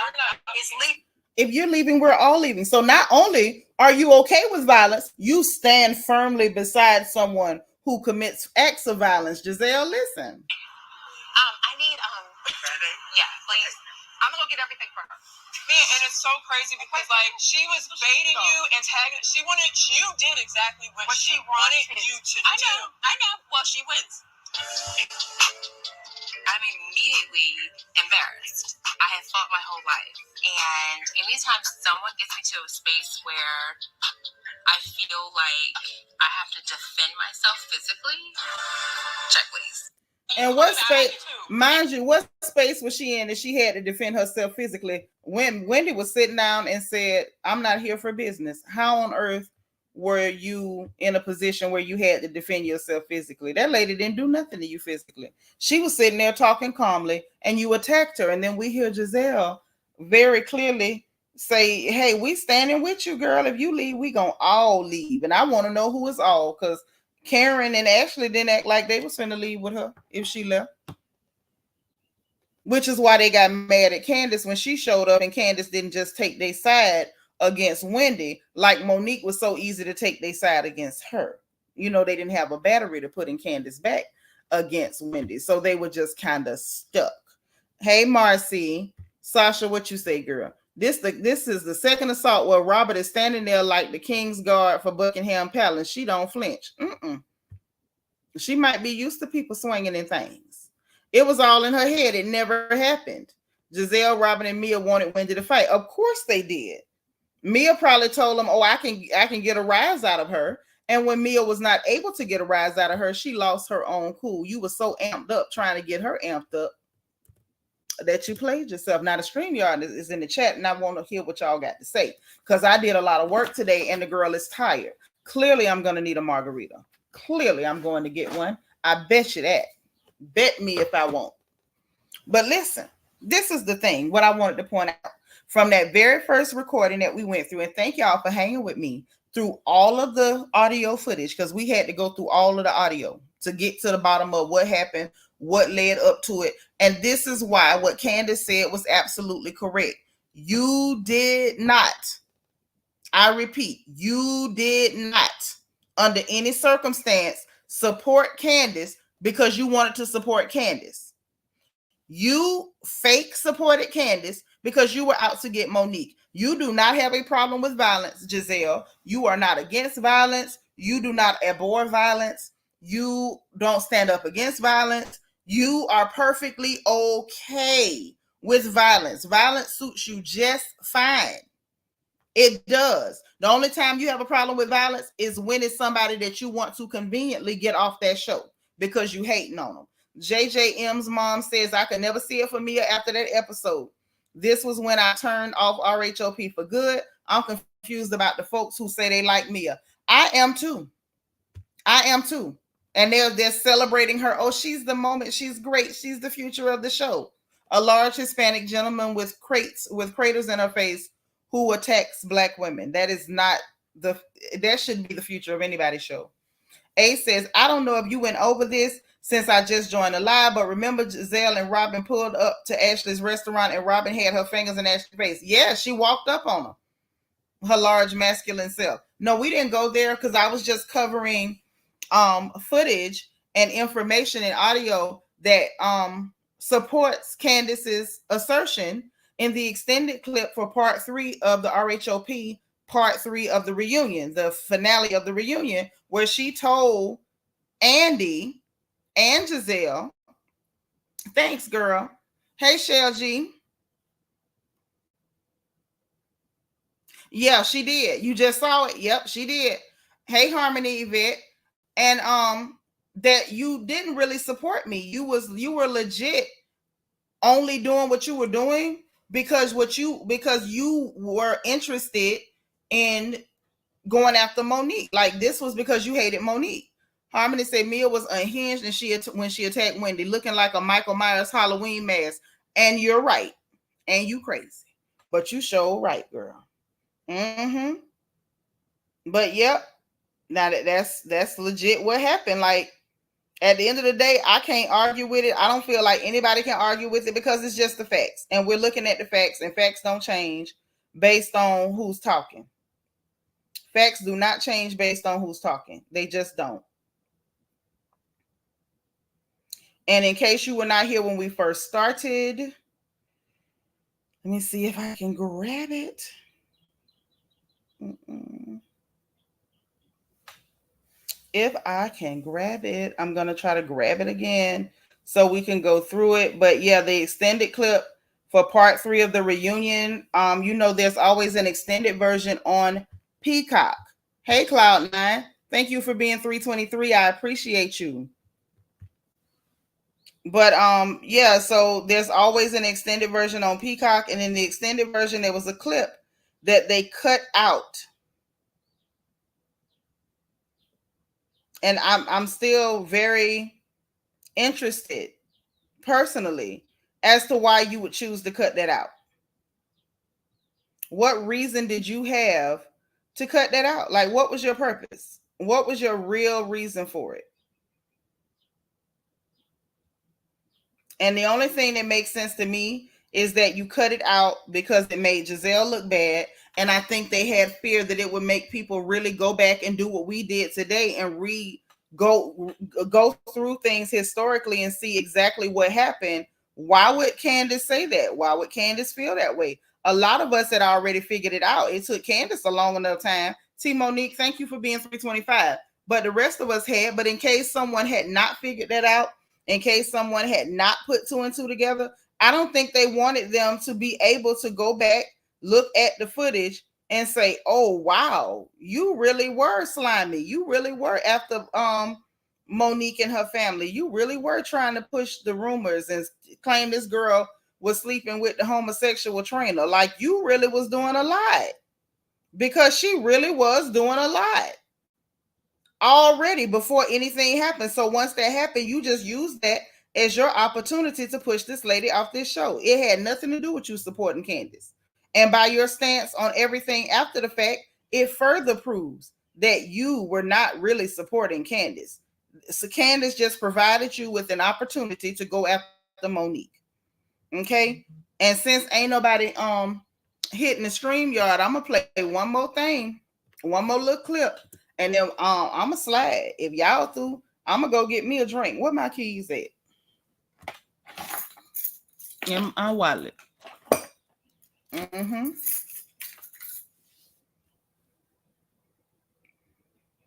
is leaving. If you're leaving, we're all leaving. So not only are you okay with violence, you stand firmly beside someone who commits acts of violence. Gizelle, listen. I need, yeah, please. I'm going to go get everything for her. Man, and it's so crazy because, like, she was baiting you, antagonizing. You did exactly what she wanted you to do. I know. Well, she wins. I'm immediately embarrassed. I have fought my whole life. And anytime someone gets me to a space where I feel like I have to defend myself physically, check please. And what space, mind you, what space was she in that she had to defend herself physically? When Wendy was sitting down and said, "I'm not here for business." How on earth were you in a position where you had to defend yourself physically? That lady didn't do nothing to you physically. She was sitting there talking calmly and you attacked her. And then we hear Gizelle very clearly say, "Hey, we standing with you, girl. If you leave, we gonna all leave." And I want to know who is all, because Karen and Ashley didn't act like they was finna leave with her if she left. Which is why they got mad at Candiace when she showed up, and Candiace didn't just take their side against Wendy like Monique was so easy to take their side against her. You know, they didn't have a battery to put in Candiace back against Wendy. So they were just kind of stuck. Hey, Marcy. Sasha, what you say, girl? This is the second assault where Robert is standing there like the King's Guard for Buckingham Palace. She don't flinch. She might be used to people swinging in things. It was all in her head. It never happened. Gizelle, Robin, and Mia wanted Wendy to fight. Of course they did. Mia probably told them, "Oh, I can get a rise out of her." And when Mia was not able to get a rise out of her, she lost her own cool. You were so amped up trying to get her amped up that you played yourself. Now the StreamYard is in the chat, and I want to hear what y'all got to say, because I did a lot of work today and the girl is tired. Clearly, I'm going to need a margarita. Clearly, I'm going to get one. I bet you that. Bet me if I won't. But listen, this is the thing, what I wanted to point out from that very first recording that we went through, and thank y'all for hanging with me through all of the audio footage, because we had to go through all of the audio to get to the bottom of what happened, what led up to it. And this is why what Candiace said was absolutely correct. You did not, I repeat, you did not, under any circumstance, support Candiace because you wanted to support Candiace. You fake supported Candiace because you were out to get Monique. You do not have a problem with violence, Gizelle. You are not against violence. You do not abhor violence. You don't stand up against violence. You are perfectly okay with violence. Violence suits you just fine. It does. The only time you have a problem with violence is when it's somebody that you want to conveniently get off that show because you hating on them. JJM's mom says, I could never see it for Mia after that episode. This was when I turned off RHOP for good. I'm confused about the folks who say they like Mia. I am too. And they're celebrating her. Oh, she's the moment. She's great. She's the future of the show. A large Hispanic gentleman with craters in her face who attacks Black women. That should be the future of anybody's show. A says, I don't know if you went over this since I just joined the live, but remember Gizelle and Robin pulled up to Ashley's restaurant and Robin had her fingers in Ashley's face. Yeah, she walked up on her large masculine self. No, we didn't go there because I was just covering footage and information and audio that supports Candiace's assertion in the extended clip for part 3 of the RHOP, part 3 of the reunion, the finale of the reunion, where she told Andy and Gizelle, thanks, girl. Hey, Shell G. Yeah, she did. You just saw it. Yep, she did. Hey, Harmony Yvette. And that you didn't really support me. You were legit only doing what you were doing because you were interested in going after Monique. Like, this was because you hated Monique. Harmony said Mia was unhinged and when she attacked Wendy, looking like a Michael Myers Halloween mask. And you're right. And you crazy. But you sure right, girl. Mm-hmm. But yep. Now that's legit what happened. Like, at the end of the day, I can't argue with it. I don't feel like anybody can argue with it because it's just the facts. And we're looking at the facts, and facts don't change based on who's talking. Facts do not change based on who's talking. They just don't. And in case you were not here when we first started, let me see if I can grab it. If I can grab it, I'm going to try to grab it again so we can go through it. But yeah, the extended clip for part 3 of the reunion, there's always an extended version on Peacock. Hey, Cloud9, thank you for being 323. I appreciate you. But yeah, so there's always an extended version on Peacock, and in the extended version, there was a clip that they cut out. And I'm still very interested, personally, as to why you would choose to cut that out. What reason did you have to cut that out? Like, what was your purpose? What was your real reason for it? And the only thing that makes sense to me is that you cut it out because it made Gizelle look bad. And I think they had fear that it would make people really go back and do what we did today and go through things historically and see exactly what happened. Why would Candiace say that? Why would Candiace feel that way? A lot of us had already figured it out. It took Candiace a long enough time. T. Monique, thank you for being 325. But the rest of us had. But in case someone had not figured that out, in case someone had not put 2 and 2 together, I don't think they wanted them to be able to go back, look at the footage, and say, oh, wow, you really were slimy. You really were after Monique and her family. You really were trying to push the rumors and claim this girl was sleeping with the homosexual trainer. Like, you really was doing a lot, because she really was doing a lot already before anything happened. So once that happened, you just used that as your opportunity to push this lady off this show. It had nothing to do with you supporting Candiace. And by your stance on everything after the fact, it further proves that you were not really supporting Candiace. So Candiace just provided you with an opportunity to go after Monique. Okay. And since ain't nobody hitting the StreamYard, I'm gonna play one more thing, one more little clip, and then I'm gonna slide. If y'all through, I'm gonna go get me a drink. Where my keys at? In my wallet.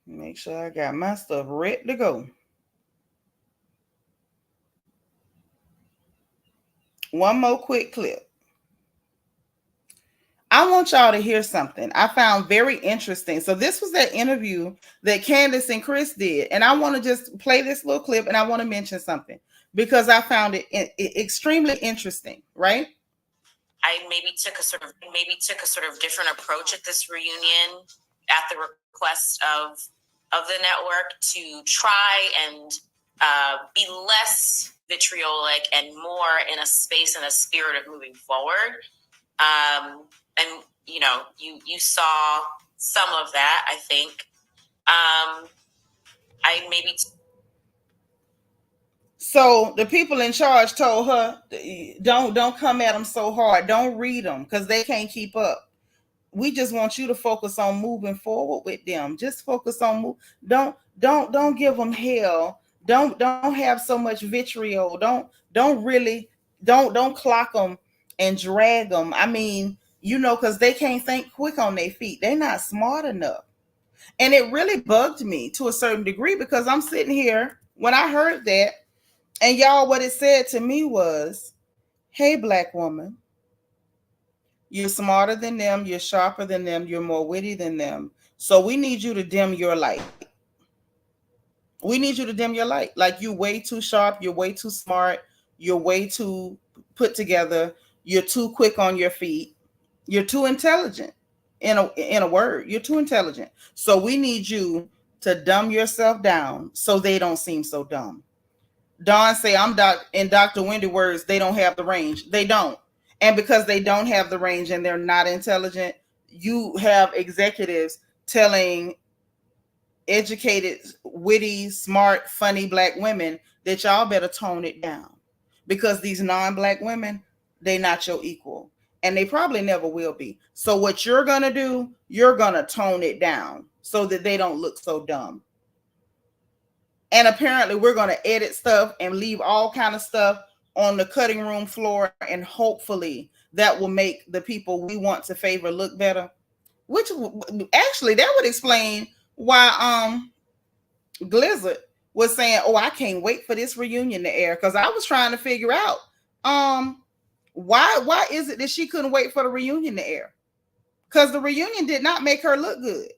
Make sure I got my stuff ready to go. One more quick clip. I want y'all to hear something I found very interesting. So this was that interview that Candiace and Chris did. And I want to just play this little clip, and I want to mention something because I found it extremely interesting, right? I maybe took a sort of different approach at this reunion at the request of the network to try and be less vitriolic and more in a space and a spirit of moving forward. And you saw some of that, I think. So the people in charge told her, don't come at them so hard. Don't read them because they can't keep up. We just want you to focus on moving forward with them. Just focus on don't give them hell. Don't have so much vitriol. Don't clock them and drag them. I mean, because they can't think quick on their feet. They're not smart enough. And it really bugged me to a certain degree because I'm sitting here when I heard that, and y'all, what it said to me was, hey, Black woman, you're smarter than them, you're sharper than them, you're more witty than them. So we need you to dim your light. We need you to dim your light. Like, you're way too sharp, you're way too smart, you're way too put together, you're too quick on your feet, you're too intelligent. In a word, you're too intelligent. So we need you to dumb yourself down so they don't seem so dumb. Dawn say, in Dr. Wendy words, they don't have the range. They don't. And because they don't have the range and they're not intelligent, you have executives telling educated, witty, smart, funny Black women that y'all better tone it down. Because these non-Black women, they not your equal. And they probably never will be. So what you're going to do, you're going to tone it down so that they don't look so dumb. And apparently we're going to edit stuff and leave all kind of stuff on the cutting room floor. And hopefully that will make the people we want to favor look better. Which actually that would explain why Blizzard was saying, oh, I can't wait for this reunion to air. Because I was trying to figure out why is it that she couldn't wait for the reunion to air? Because the reunion did not make her look good.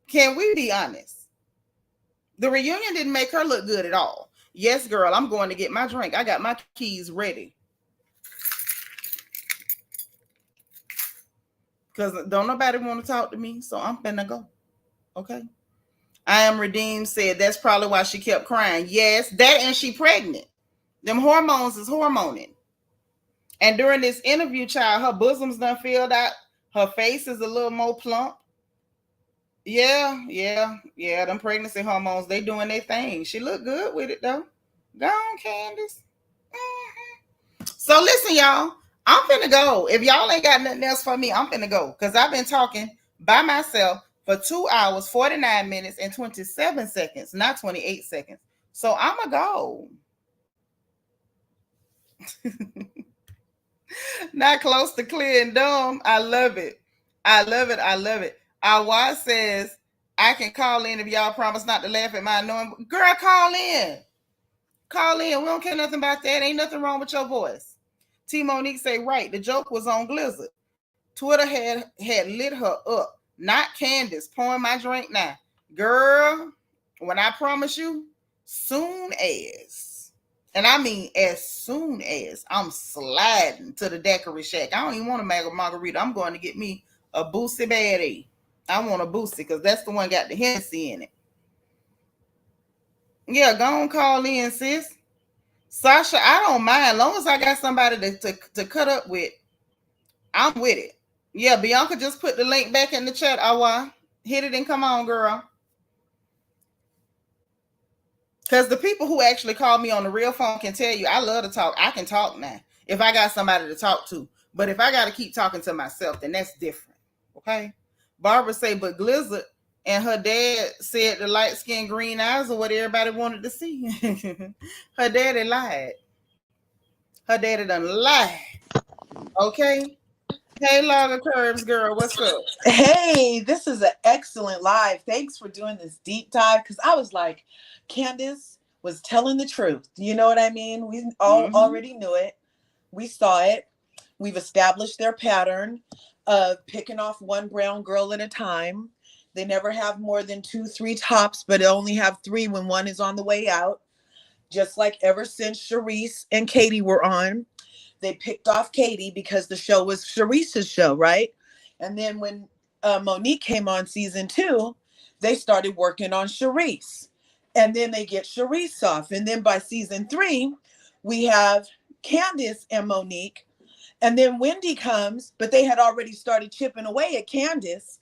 Can we be honest? The reunion didn't make her look good at all. Yes, girl, I'm going to get my drink. I got my keys ready. Because don't nobody want to talk to me, so I'm finna go. Okay? I am redeemed said that's probably why she kept crying. Yes, that and she pregnant. Them hormones is hormoning. And during this interview, child, her bosom's done filled out. Her face is a little more plump. Yeah. Them pregnancy hormones, they doing their thing. She look good with it, though. Go on, Candiace. Mm-hmm. So listen, y'all. I'm finna go. If y'all ain't got nothing else for me, I'm finna go. Because I've been talking by myself for 2 hours, 49 minutes, and 27 seconds. Not 28 seconds. So I'ma go. Not close to clear and dumb. I love it. Awad says, I can call in if y'all promise not to laugh at my annoying. Girl, call in. We don't care nothing about that. Ain't nothing wrong with your voice. T. Monique say, right, the joke was on Blizzard. Twitter had lit her up. Not Candiace. Pouring my drink now. Girl, when I promise you, soon as, and I mean as soon as, I'm sliding to the daiquiri shack. I don't even want a margarita. I'm going to get me a Boosie Baddie. I want a Boosie because that's the one got the Hennessy in it. Yeah, go on, call in, sis. Sasha, I don't mind. As long as I got somebody to cut up with, I'm with it. Yeah, Bianca just put the link back in the chat. Awa, hit it and come on, girl. Because the people who actually call me on the real phone can tell you I love to talk. I can talk now if I got somebody to talk to. But if I got to keep talking to myself, then that's different. Okay? Barbara say, but Glizzard and her dad said the light skin green eyes are what everybody wanted to see. Her daddy lied. Her daddy done lied. Okay? Hey, Log of Curves girl, what's up? Hey, this is an excellent live. Thanks for doing this deep dive, because I was like, Candiace was telling the truth. You know what I mean? We all already knew it. We saw it. We've established their pattern of picking off one brown girl at a time. They never have more than 2, 3 tops, but they only have 3 when one is on the way out. Just like ever since Sharice and Katie were on, they picked off Katie because the show was Sharice's show, right? And then when Monique came on season 2, they started working on Sharice. And then they get Sharice off. And then by season 3, we have Candiace and Monique. And then Wendy comes, but they had already started chipping away at Candiace.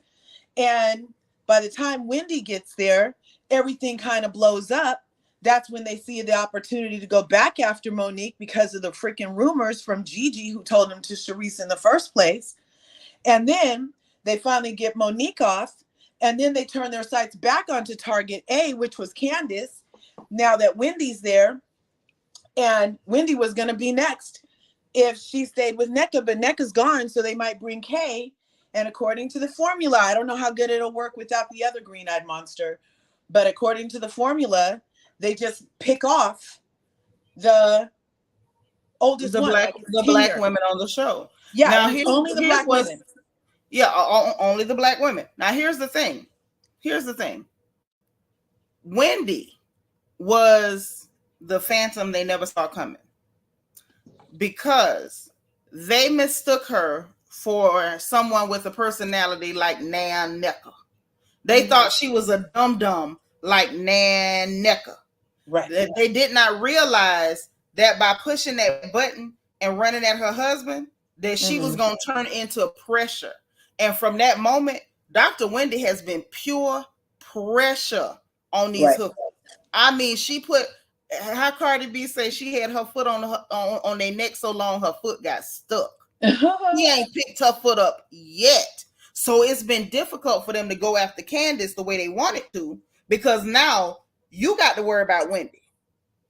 And by the time Wendy gets there, everything kind of blows up. That's when they see the opportunity to go back after Monique because of the freaking rumors from Gigi, who told them to Sharice in the first place. And then they finally get Monique off. And then they turn their sights back onto target A, which was Candiace, now that Wendy's there. And Wendy was going to be next if she stayed with NECA, but NECA's gone, so they might bring Kay. And according to the formula, I don't know how good it'll work without the other green-eyed monster, but according to the formula, they just pick off the oldest the one, black women on the show. Yeah, now only the black women. Yeah, only the black women. Now here's the thing. Wendy was the phantom they never saw coming because they mistook her for someone with a personality like Nan Necker. They thought she was a dum-dum like Nan Necker. Right. They did not realize that by pushing that button and running at her husband, that she was going to turn into pressure. And from that moment, Dr. Wendy has been pure pressure on these hookers. I mean, she put, how Cardi B say she had her foot on their neck so long her foot got stuck. He ain't picked her foot up yet. So it's been difficult for them to go after Candiace the way they wanted to, because now you got to worry about Wendy.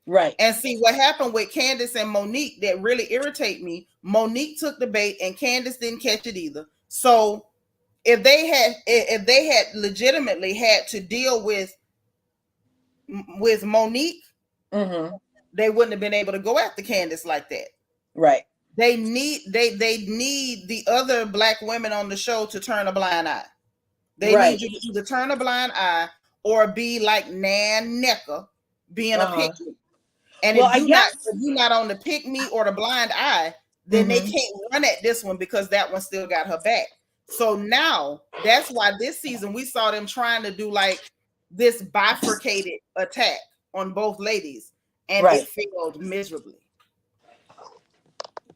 Right. And see what happened with Candiace and Monique that really irritate me. Monique took the bait and Candiace didn't catch it either. So if they had legitimately had to deal with Monique, they wouldn't have been able to go after Candiace like that. Right. They need the other black women on the show to turn a blind eye. They need you to either turn a blind eye or be like Nan Necker, being a pick me. And if you're not on the pick me or the blind eye, then they can't run at this one because that one still got her back. So now that's why this season we saw them trying to do like this bifurcated attack on both ladies, and it failed miserably.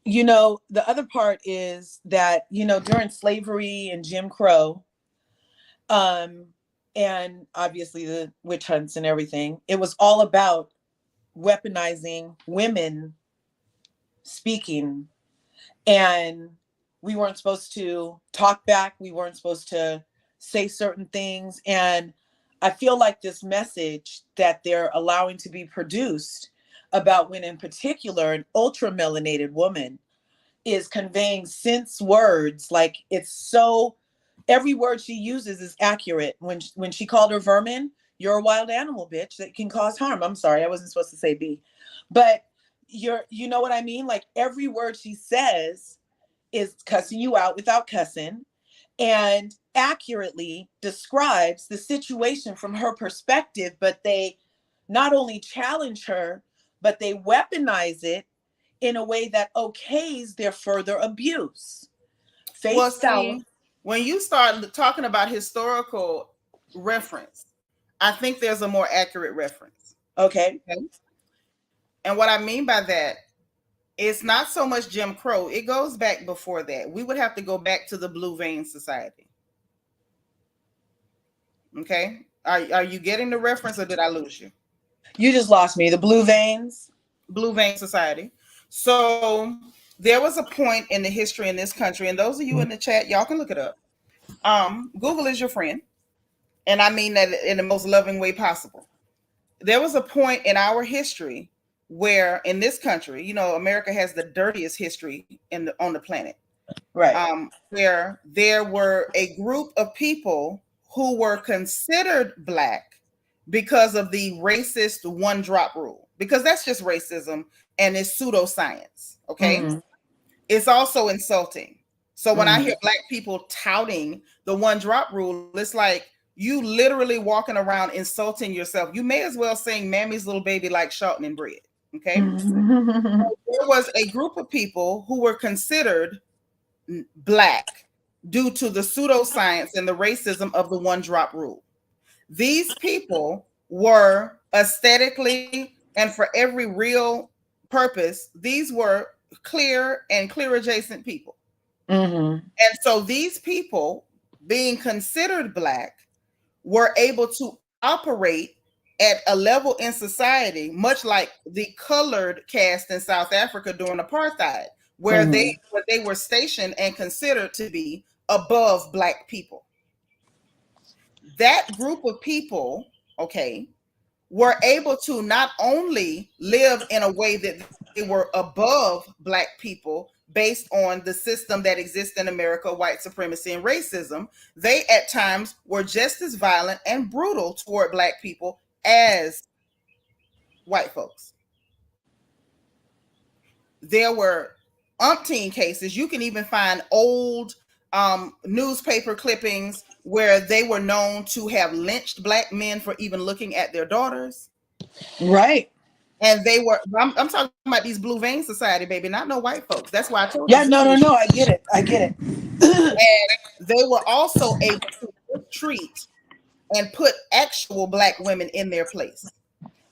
You know, the other part is that, you know, during slavery and Jim Crow, and obviously the witch hunts and everything, it was all about weaponizing women speaking. And we weren't supposed to talk back. We weren't supposed to say certain things. And I feel like this message that they're allowing to be produced about women, in particular, an ultra melanated woman, is conveying sense words. Like, it's so, every word she uses is accurate. When she called her vermin, you're a wild animal, bitch, that can cause harm. I'm sorry, I wasn't supposed to say B. But you know what I mean? Like, every word she says is cussing you out without cussing, and accurately describes the situation from her perspective. But they not only challenge her, but they weaponize it in a way that okays their further abuse. When you start talking about historical reference, I think there's a more accurate reference. Okay. And what I mean by that, It's not so much Jim Crow. It goes back before that. We would have to go back to the Blue Vein Society. Okay. Are you getting the reference, or did I lose you? You just lost me. The Blue Veins? Blue Vein Society. So there was a point in the history in this country, and those of you in the chat, y'all can look it up. Google is your friend. And I mean that in the most loving way possible. There was a point in our history where in this country, you know, America has the dirtiest history on the planet. Right. Where there were a group of people who were considered Black because of the racist one drop rule, because that's just racism and it's pseudoscience. Okay. Mm-hmm. It's also insulting. So when I hear Black people touting the one drop rule, it's like you literally walking around insulting yourself. You may as well sing Mammy's Little Baby like shortening and bread. Okay. There was a group of people who were considered Black due to the pseudoscience and the racism of the one drop rule. These people were aesthetically and for every real purpose, these were clear and clear adjacent people. And so these people, being considered Black, were able to operate at a level in society, much like the colored caste in South Africa during apartheid, where they were stationed and considered to be above Black people. That group of people, okay, were able to not only live in a way that they were above Black people based on the system that exists in America, white supremacy and racism, they at times were just as violent and brutal toward Black people as white folks. There were umpteen cases. You can even find old newspaper clippings where they were known to have lynched Black men for even looking at their daughters. Right. And they were, I'm talking about these Blue Vein Society, baby, not no white folks. That's why I told you. Yeah, you. no, I get it. And they were also able to treat and put actual Black women in their place.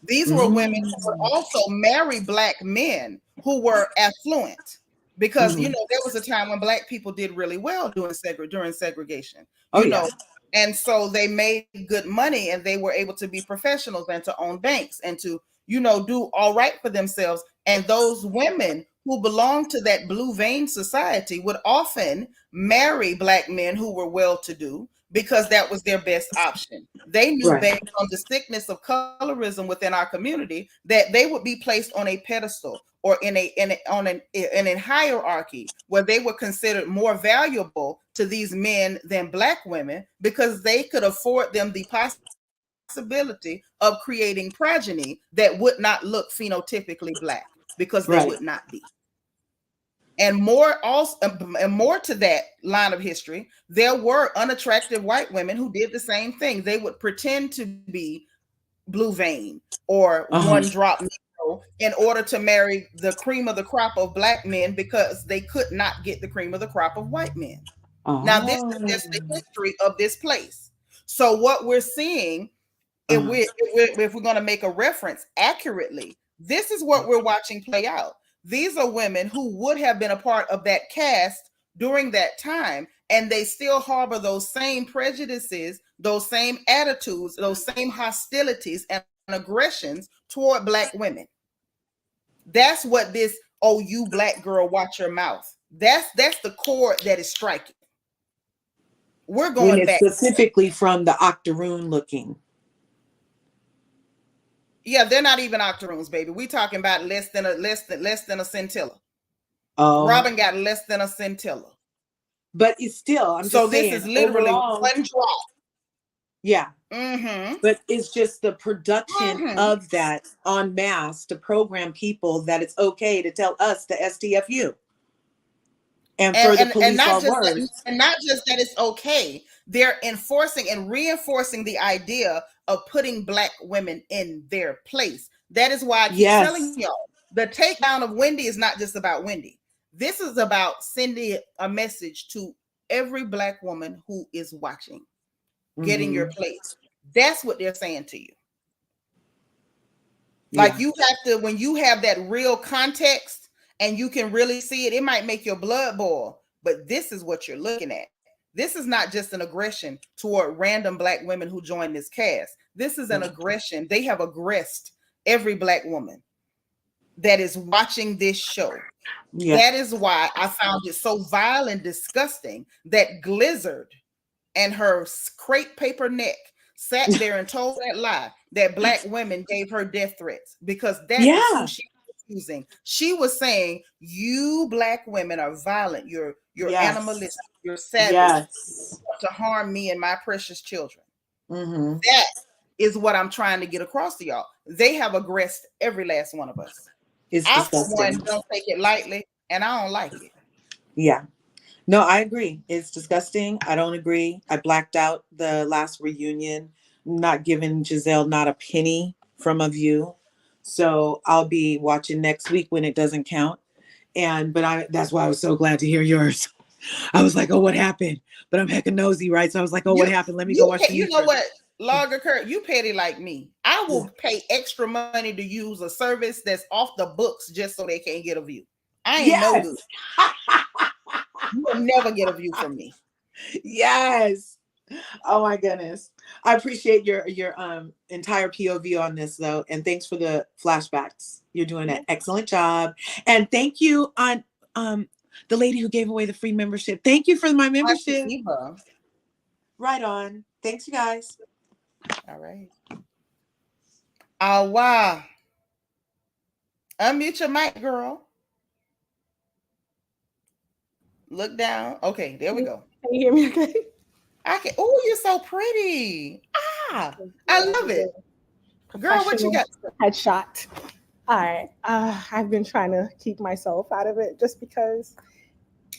These were women who would also marry Black men who were affluent. Because, you know, there was a time when Black people did really well during segregation. You know, and so they made good money and they were able to be professionals and to own banks and to, you know, do all right for themselves. And those women who belonged to that Blue Vein Society would often marry Black men who were well-to-do because that was their best option. They knew based on the sickness of colorism within our community that they would be placed on a pedestal or in a hierarchy where they were considered more valuable to these men than Black women because they could afford them the possibility of creating progeny that would not look phenotypically Black because they would not be. And more to that line of history, there were unattractive white women who did the same thing. They would pretend to be blue vein or one drop in order to marry the cream of the crop of Black men because they could not get the cream of the crop of white men. Now, this is just the history of this place. So what we're seeing, if we're going to make a reference accurately, this is what we're watching play out. These are women who would have been a part of that caste during that time, and they still harbor those same prejudices, those same attitudes, those same hostilities and aggressions toward Black women. That's what this, oh, you Black girl, watch your mouth. That's the chord that is striking. We're going back specifically from the octoroon looking. Yeah, they're not even octoroons, baby. We talking about less than a scintilla. Robin got less than a scintilla. But it's still, I'm so just saying, this is literally overall, one drop. Yeah. But it's just the production of that en masse to program people that it's okay to tell us the STFU. And for the police are worse. And not just that it's okay. They're enforcing and reinforcing the idea of putting Black women in their place. That is why I keep telling y'all, the takedown of Wendy is not just about Wendy. This is about sending a message to every Black woman who is watching. Get in your place. That's what they're saying to you. Like you have to, when you have that real context and you can really see it. It might make your blood boil, but this is what you're looking at. This is not just an aggression toward random Black women who join this cast. This is an aggression. They have aggressed every Black woman that is watching this show. Yeah. That is why I found it so vile and disgusting that Glizzard and her crepe paper neck sat there and told that lie that Black women gave her death threats, because that is who she was using. She was saying, you Black women are violent. You're animalistic. You're savage to harm me and my precious children. Mm-hmm. That is what I'm trying to get across to y'all. They have aggressed every last one of us. I, for one, don't take it lightly, and I don't like it. Yeah. No, I agree. It's disgusting. I don't agree. I blacked out the last reunion, not giving Gizelle not a penny from a view. So I'll be watching next week when it doesn't count. But that's why I was so glad to hear yours. I was like, oh, what happened? But I'm heckin' nosy, right? So I was like, oh, what happened? Let me go watch the You know what, Logger Kurt, you petty like me. I will pay extra money to use a service that's off the books just so they can't get a view. I ain't no good. You will never get a view from me. Yes. Oh my goodness. I appreciate your entire POV on this though. And thanks for the flashbacks. You're doing an excellent job. And thank you on the lady who gave away the free membership. Thank you for my membership. Right on. Thanks, you guys. All right. Wow. Unmute your mic, girl. Look down. Okay, there we go. Can you hear me okay? I can. Oh, you're so pretty. I love it. Girl, what you got? Headshot. All right. I've been trying to keep myself out of it just because,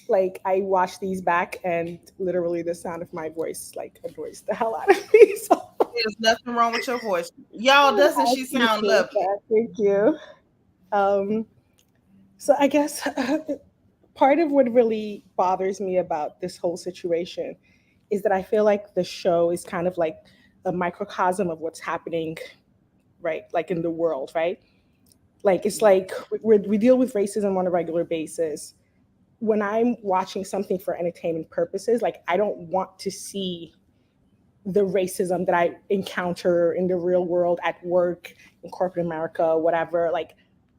like, I watch these back and literally the sound of my voice, like, annoys the hell out of me. So. There's nothing wrong with your voice. Y'all, doesn't she sound lovely? Thank you. So I guess part of what really bothers me about this whole situation is that I feel like the show is kind of like a microcosm of what's happening, right? Like in the world, right? Like, it's like we deal with racism on a regular basis. When I'm watching something for entertainment purposes, like, I don't want to see the racism that I encounter in the real world, at work, in corporate America, whatever. Like,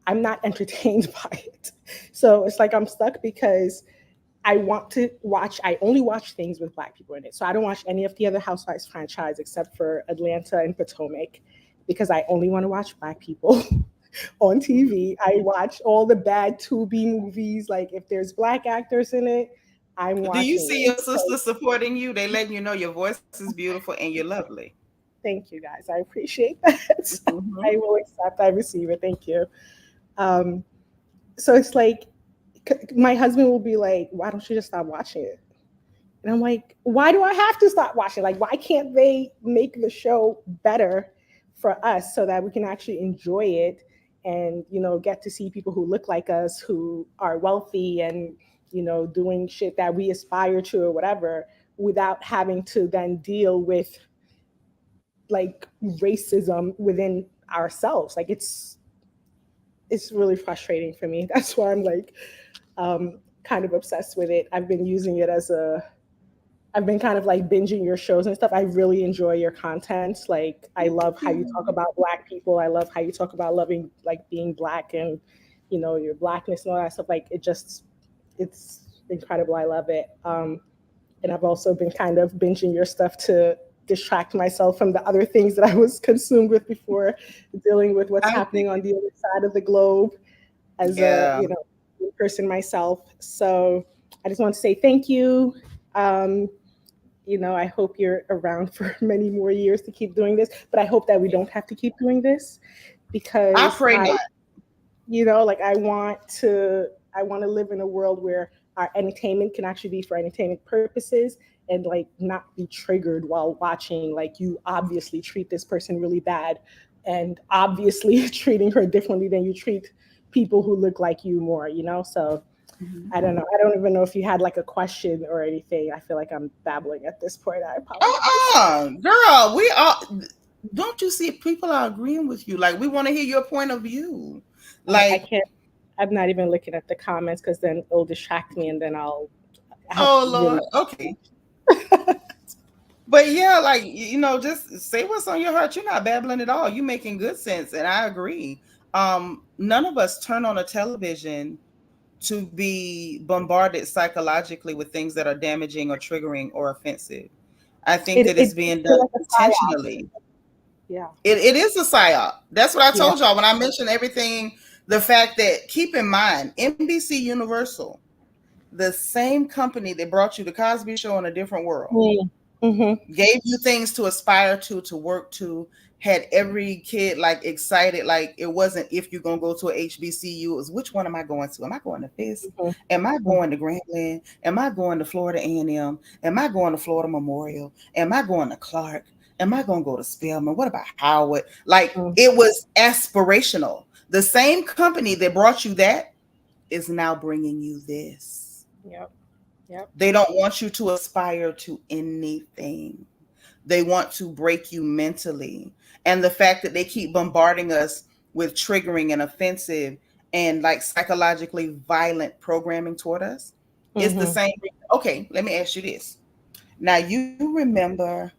I'm not entertained by it. So it's like I'm stuck because I only watch things with Black people in it. So I don't watch any of the other Housewives franchise except for Atlanta and Potomac, because I only want to watch Black people on TV. I watch all the bad Tubi movies. Like, if there's Black actors in it, I'm watching. Do you see your sister supporting you? They letting you know your voice is beautiful and you're lovely. Thank you, guys. I appreciate that. Mm-hmm. I will accept. I receive it. Thank you. So it's like, my husband will be like, why don't you just stop watching it? And I'm like, why do I have to stop watching? Like, why can't they make the show better for us so that we can actually enjoy it and, you know, get to see people who look like us, who are wealthy and, you know, doing shit that we aspire to or whatever, without having to then deal with, like, racism within ourselves. Like, it's really frustrating for me. That's why I'm like kind of obsessed with it. I've been using it I've been kind of like binging your shows and stuff. I really enjoy your content. Like, I love how you talk about Black people. I love how you talk about loving, like, being Black and, you know, your Blackness and all that stuff. Like, it's incredible. I love it. And I've also been kind of binging your stuff to distract myself from the other things that I was consumed with before, dealing with what's happening on the other side of the globe as a, you know, person myself. So I just want to say thank you. You know, I hope you're around for many more years to keep doing this, but I hope that we don't have to keep doing this, because I pray not. You know, like, I want to live in a world where our entertainment can actually be for entertainment purposes and, like, not be triggered while watching. Like, you obviously treat this person really bad and obviously treating her differently than you treat people who look like you more, you know? So I don't know. I don't even know if you had, like, a question or anything. I feel like I'm babbling at this point. I apologize. Girl, we are. Don't you see people are agreeing with you? Like, we want to hear your point of view. Like, I can't. I'm not even looking at the comments because then it'll distract me and then I have Oh to really. Lord. Okay. But yeah, like just say what's on your heart. You're not babbling at all. You're making good sense, and I agree. None of us turn on a television to be bombarded psychologically with things that are damaging or triggering or offensive. I think that it's being done like a psyop. intentionally. Yeah. It is a psyop. That's what I Yeah. told y'all when I mentioned everything. The fact that, keep in mind, NBC Universal, the same company that brought you the Cosby Show in a different world, gave you things to aspire to work to, had every kid like excited, like it wasn't if you're gonna go to a HBCU, it was which one am I going to? Am I going to Fisk? Am I going to Grantland? Am I going to Florida A&M? Am I going to Florida Memorial? Am I going to Clark? Am I gonna go to Spelman? What about Howard? Like it was aspirational. The same company that brought you that is now bringing you this. Yep. Yep. They don't want you to aspire to anything. They want to break you mentally. And the fact that they keep bombarding us with triggering and offensive and like psychologically violent programming toward us is the same. Okay, let me ask you this. Now, you remember,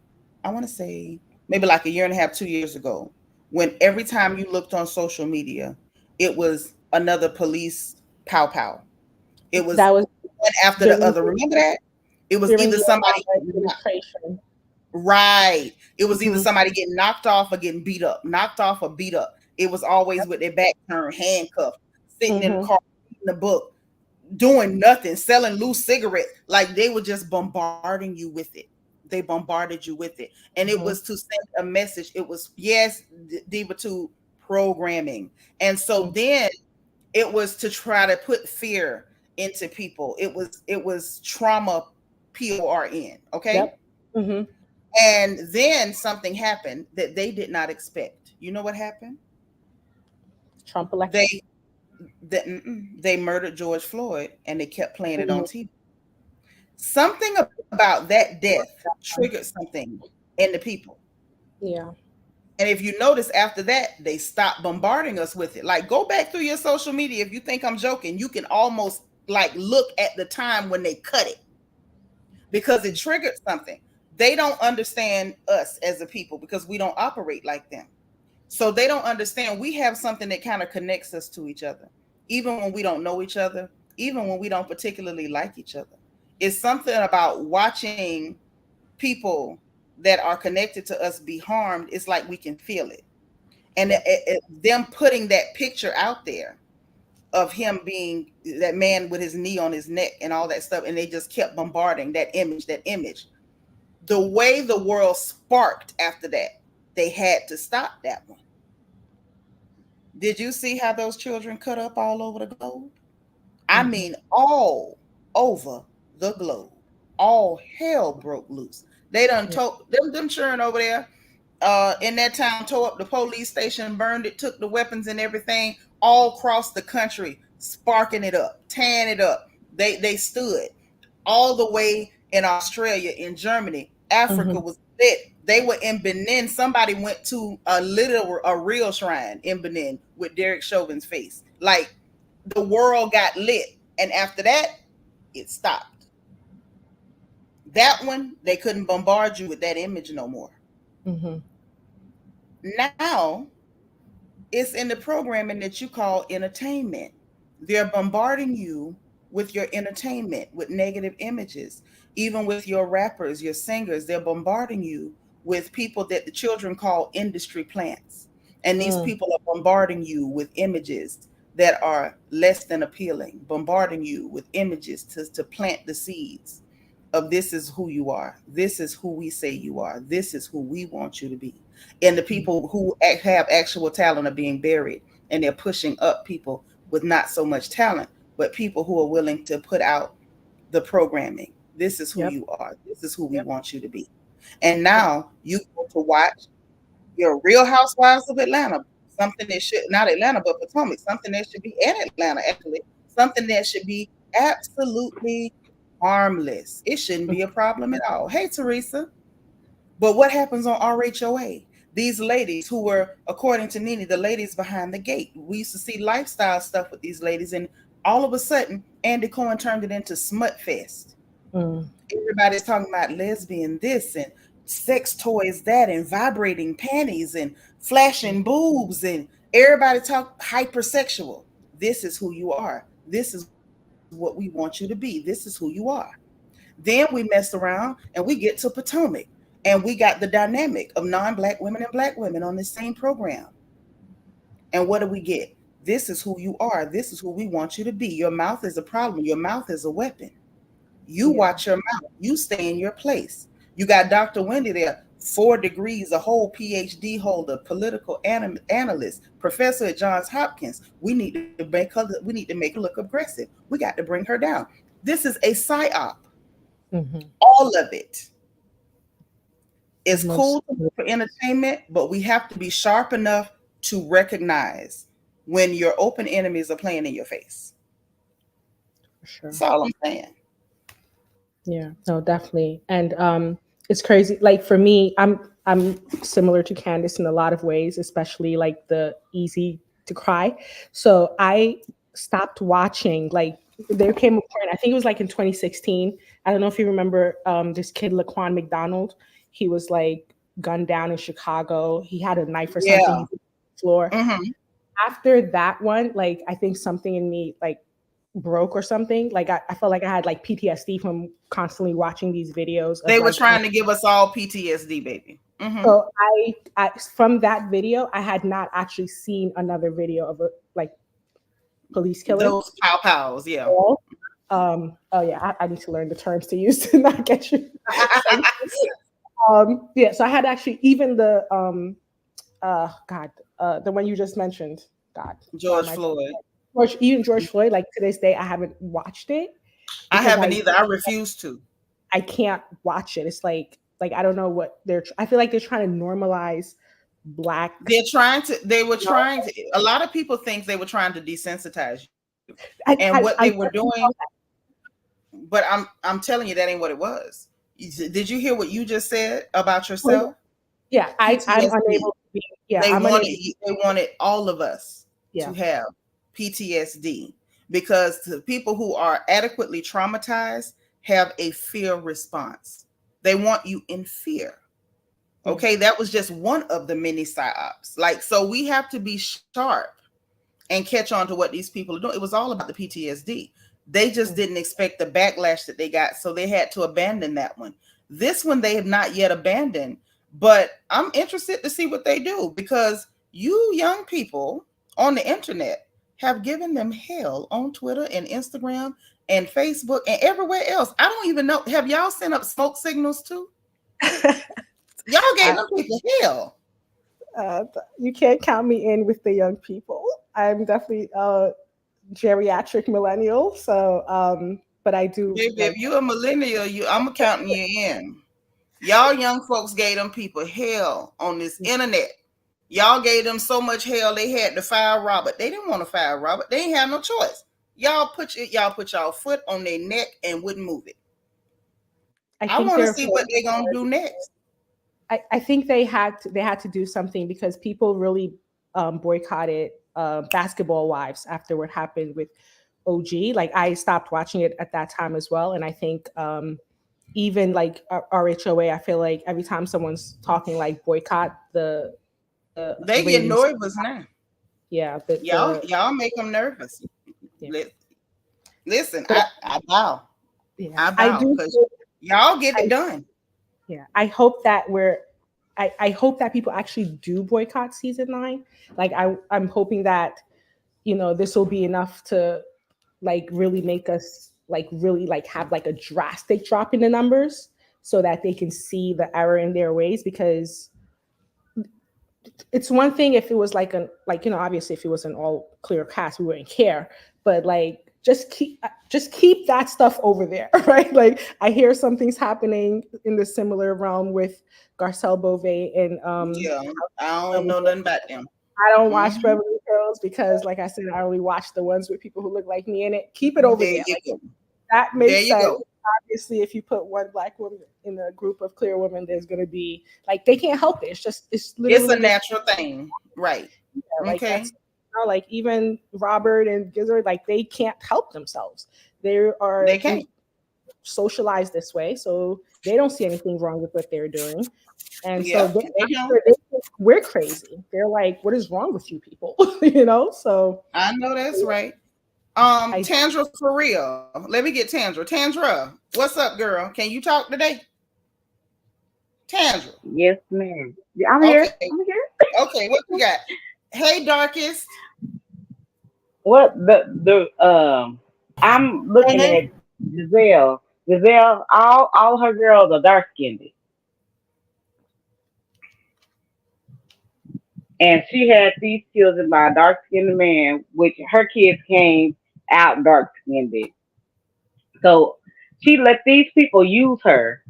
I want to say maybe like a year and a half, 2 years ago, when every time you looked on social media, it was another police pow pow. It was That was one after the other. Remember that? It was either somebody administration. right. It was either somebody getting knocked off or getting beat up, knocked off or beat up. It was always with their back turned, handcuffed, sitting in the car, reading the book, doing nothing, selling loose cigarettes. Like they were just bombarding you with it. They bombarded you with it. And it was to send a message. It was, yes, Diva 2 programming. And so then it was to try to put fear into people. It was trauma, PORN. Okay. Yep. And then something happened that they did not expect. You know what happened? Trump election. They murdered George Floyd and they kept playing it on TV. Something about that death triggered something in the people. Yeah. And if you notice after that, they stopped bombarding us with it. Like go back through your social media. If you think I'm joking, you can almost like look at the time when they cut it because it triggered something. They don't understand us as a people because we don't operate like them. So they don't understand we have something that kind of connects us to each other, even when we don't know each other, even when we don't particularly like each other. It's something about watching people that are connected to us be harmed. It's like we can feel it. And them putting that picture out there of him being that man with his knee on his neck and all that stuff. And they just kept bombarding that image. The way the world sparked after that, they had to stop that one. Did you see how those children cut up all over the globe? I mean, all over the globe. All hell broke loose. They done told them children over there in that town tore up the police station, burned it, took the weapons and everything all across the country, sparking it up, tearing it up. They stood all the way in Australia, in Germany. Africa was lit. They were in Benin. Somebody went to a real shrine in Benin with Derek Chauvin's face. Like the world got lit. And after that, it stopped. That one, they couldn't bombard you with that image no more. Now, it's in the programming that you call entertainment. They're bombarding you with your entertainment, with negative images. Even with your rappers, your singers, they're bombarding you with people that the children call industry plants. And these people are bombarding you with images that are less than appealing, bombarding you with images to plant the seeds of this is who you are. This is who we say you are. This is who we want you to be. And the people who have actual talent are being buried, and they're pushing up people with not so much talent, but people who are willing to put out the programming. This is who you are. This is who we want you to be. And now you go to watch your Real Housewives of Atlanta, something that should, not Atlanta, but Potomac, something that should be in Atlanta, actually, something that should be absolutely harmless. It shouldn't be a problem at all. Hey, Teresa. But what happens on RHOA? These ladies who were, according to Nene, the ladies behind the gate. We used to see lifestyle stuff with these ladies, and all of a sudden, Andy Cohen turned it into smut fest. Everybody's talking about lesbian this and sex toys that and vibrating panties and flashing boobs, and everybody talk hypersexual. This is who you are. This is what we want you to be. This is who you are. Then we mess around and we get to Potomac, and we got the dynamic of non-Black women and Black women on the same program. And what do we get? This is who you are. This is who we want you to be. Your mouth is a problem. Your mouth is a weapon. You watch your mouth. You stay in your place. You got Dr. Wendy there, 4 degrees, a whole PhD holder, political analyst, professor at Johns Hopkins. We need to make her look aggressive. We got to bring her down. This is a psyop. All of it is cool for entertainment, but we have to be sharp enough to recognize when your open enemies are playing in your face. For sure. That's all I'm saying. Yeah, no, definitely. And it's crazy. Like for me, I'm similar to Candiace in a lot of ways, especially like the easy to cry. So I stopped watching. Like there came a point, I think it was like in 2016. I don't know if you remember this kid, Laquan McDonald. He was like gunned down in Chicago. He had a knife or something on the floor. After that one, like I think something in me like broke or something. Like I felt like I had like PTSD from constantly watching these videos. They were trying to give us all PTSD, baby. So I from that video, I had not actually seen another video of a like police killing. Those pow-pows, yeah. Oh yeah, I need to learn the terms to use to not get you. Yeah, so I had actually even the the one you just mentioned, George Floyd. George Floyd, like to this day, I haven't watched it. I haven't either. I refuse to. I can't watch it. It's like I don't know what I feel like they're trying to normalize Black. They were trying to, a lot of people think they were trying to desensitize you. What they were doing, but I'm telling you that ain't what it was. Did you hear what you just said about yourself? Yeah, I'm unable to be. Yeah, they wanted all of us to have PTSD, because the people who are adequately traumatized have a fear response. They want you in fear. Okay, that was just one of the many psyops. Like, so we have to be sharp and catch on to what these people are doing. It was all about the PTSD. They just didn't expect the backlash that they got, so they had to abandon that one. This one they have not yet abandoned, but I'm interested to see what they do, because you young people on the internet have given them hell on Twitter and Instagram and Facebook and everywhere else. I don't even know. Have y'all sent up smoke signals too? Y'all gave them people hell. You can't count me in with the young people. I'm definitely a geriatric millennial. So, but I do. Baby, if you're a millennial, I'm counting you in. Y'all young folks gave them people hell on this internet. Y'all gave them so much hell they had to fire Robert. They didn't want to fire Robert. They ain't have no choice. Y'all put y'all foot on their neck and wouldn't move it. I want to see what they're gonna do next. I think they had to do something, because people really boycotted Basketball Wives after what happened with OG. Like I stopped watching it at that time as well, and I think even like RHOA, I feel like every time someone's talking like boycott they get nervous now. Yeah, y'all make them nervous. Yeah. Listen, I bow. Yeah, I bow because y'all get it done. Yeah, I hope that I hope that people actually do boycott season 9. Like I'm hoping that, this will be enough to like really make us like really like have like a drastic drop in the numbers, so that they can see the error in their ways. Because it's one thing if it was like obviously if it was an all clear cast, we wouldn't care. But like just keep that stuff over there, right? Like I hear something's happening in the similar realm with Garcelle Beauvais and I don't know nothing about them. I don't watch Beverly Hills because, like I said, I only watch the ones with people who look like me in it. Keep it over there. Like, that makes sense. obviously, if you put one black woman in a group of clear women, there's going to be like they can't help it. It's literally It's a natural thing, right? like Okay. that's like even Robert and Gizelle, like they can't help themselves. They can't socialize this way, so they don't see anything wrong with what they're doing. And Yeah, so they don't. they think we're crazy. They're like, what is wrong with you people? You know, so I know that's right. Tandra, for real. Let me get Tandra. Tandra, what's up, girl? Can you talk today? Tandra. Yes, ma'am. I'm here. Okay. I'm here. Okay, what you got? Hey, Darkest. What I'm looking at Gizelle. Gizelle, all her girls are dark skinned. And she had these children by a dark skinned man, which her kids came out dark skinned. So she let these people use her.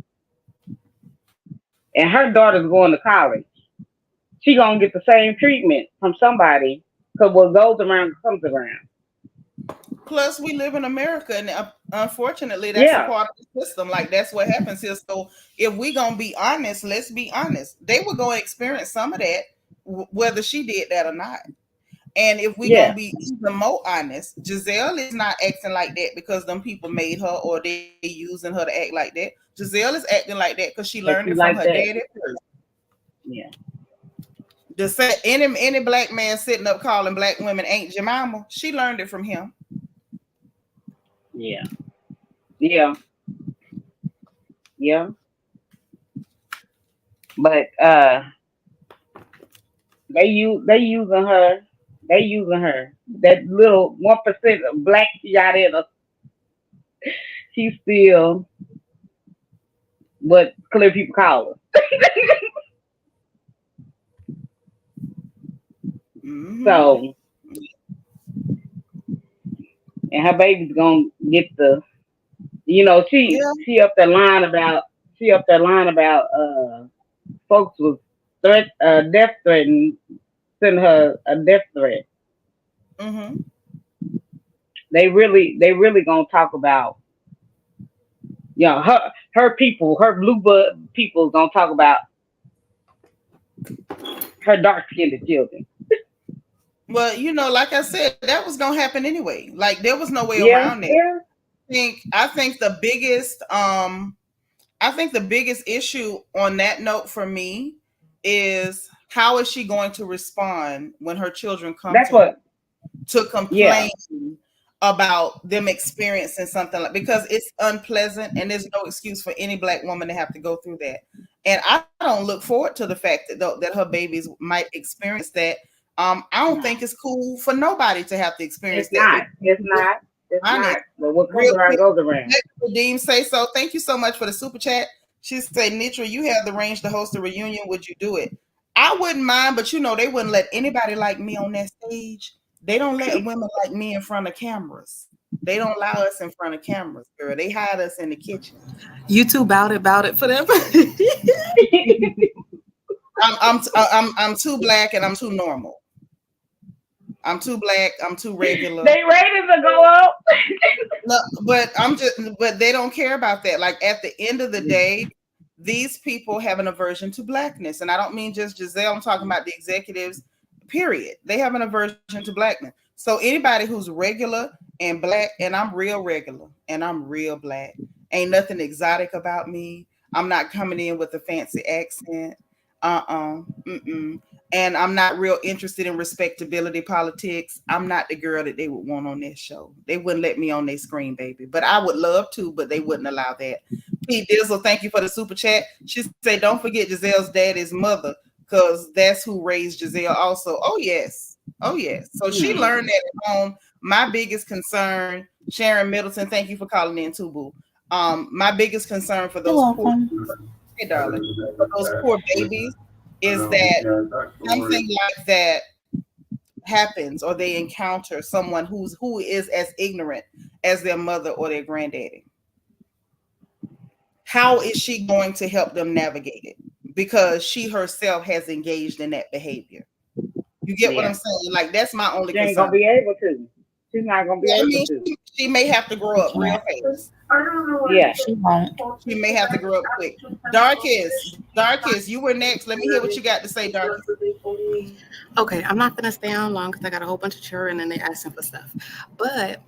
And her daughter's going to college. She gonna get the same treatment from somebody, because what goes around comes around. Plus, we live in America, and unfortunately, that's a part of the system. Like, that's what happens here. So, if we gonna be honest, let's be honest. They were gonna experience some of that, whether she did that or not. And if we gonna be even more honest, Gizelle is not acting like that because them people made her or they using her to act like that. Gizelle is acting like that because she learned it from her daddy first. Yeah. The say any black man sitting up calling black women ain't Jemima, she learned it from him. Yeah. Yeah. Yeah. But they using her. They using her. That little 1% of black she got in her. She's still what clear people call her. So, and her baby's gonna get the, she up there lying about folks was death threatening, send her a death threat. Mm-hmm. They really gonna talk about, her people, her blue blood people gonna talk about her dark skinned children. Well, like I said, that was gonna happen anyway. Like, there was no way around it. Yeah. I think the biggest issue on that note for me is how is she going to respond when her children come to complain about them experiencing something like, because it's unpleasant and there's no excuse for any black woman to have to go through that. And I don't look forward to the fact that her babies might experience that. I don't think it's cool for nobody to have to experience that. It's not. But what comes around goes around. Redeem say so. Thank you so much for the super chat. She said, Nitra, you have the range to host a reunion. Would you do it? I wouldn't mind, but they wouldn't let anybody like me on that stage. They don't let women like me in front of cameras. They don't allow us in front of cameras, girl. They hide us in the kitchen. You too about it for them. I'm too black and I'm too normal. I'm too black. I'm too regular. They ratings will go up. No, but they don't care about that. Like, at the end of the day, these people have an aversion to blackness. And I don't mean just Gizelle. I'm talking about the executives, period. They have an aversion to blackness. So anybody who's regular and black, and I'm real regular and I'm real black, ain't nothing exotic about me. I'm not coming in with a fancy accent. And I'm not real interested in respectability politics. I'm not the girl that they would want on their show. They wouldn't let me on their screen, baby. But I would love to, but they wouldn't allow that. Pete Dizzle, thank you for the super chat. She said, don't forget Gizelle's daddy's mother, because that's who raised Gizelle also. Oh, yes. So she learned that at home. My biggest concern, Sharon Middleton, thank you for calling in too, boo. My biggest concern for those hey, darling, for those poor babies is that something like that happens, or they encounter someone who is as ignorant as their mother or their granddaddy. How is she going to help them navigate it? Because she herself has engaged in that behavior. You get what I'm saying? Like, that's my only concern. She ain't gonna be able to. She's not gonna be I able mean, to. she may have to grow up real fast. Yeah. She won't. She may have to grow up quick. Darkest, you were next. Let me hear what you got to say, Darkest. Okay, I'm not gonna stay on long because I got a whole bunch of children and they asking for stuff. But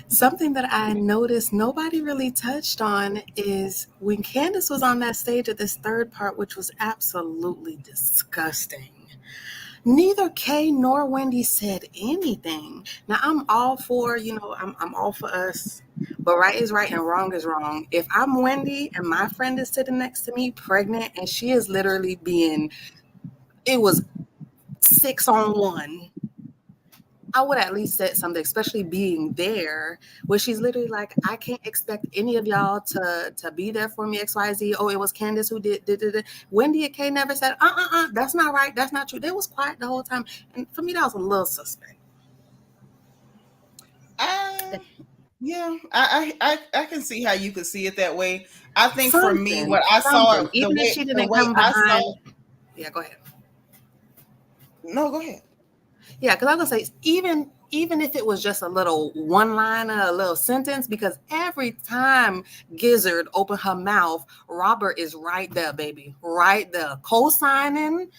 something that I noticed nobody really touched on is when Candiace was on that stage at this third part, which was absolutely disgusting. Neither Kay nor Wendy said anything. Now I'm all for, I'm all for us. But right is right and wrong is wrong. If I'm Wendy and my friend is sitting next to me pregnant and she is literally it was 6-on-1, I would at least say something, especially being there, where she's literally like, I can't expect any of y'all to be there for me, XYZ. Oh, it was Candiace who did. Wendy and Kay never said, that's not right. That's not true. They was quiet the whole time. And for me, that was a little suspect. Yeah, I can see how you could see it that way. I think for me, what I saw, saw, even if she didn't come behind. Yeah, go ahead. No, go ahead. Yeah, because I was gonna say, even if it was just a little one-liner, a little sentence, because every time Gizzard opened her mouth, Robert is right there, baby, right there, co-signing,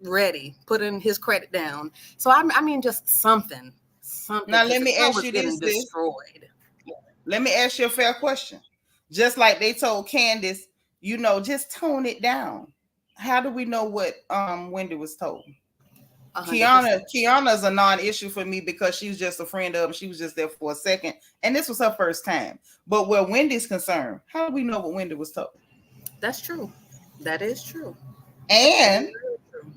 ready, putting his credit down. So I mean, just something. Now let me ask you this. Destroyed. Let me ask you a fair question. Just like they told Candiace, just tone it down. How do we know what Wendy was told? 100%. Kiana's a non-issue for me because she was just a friend of him. She was just there for a second, and this was her first time. But where Wendy's concerned, how do we know what Wendy was told? That's true. That is true. And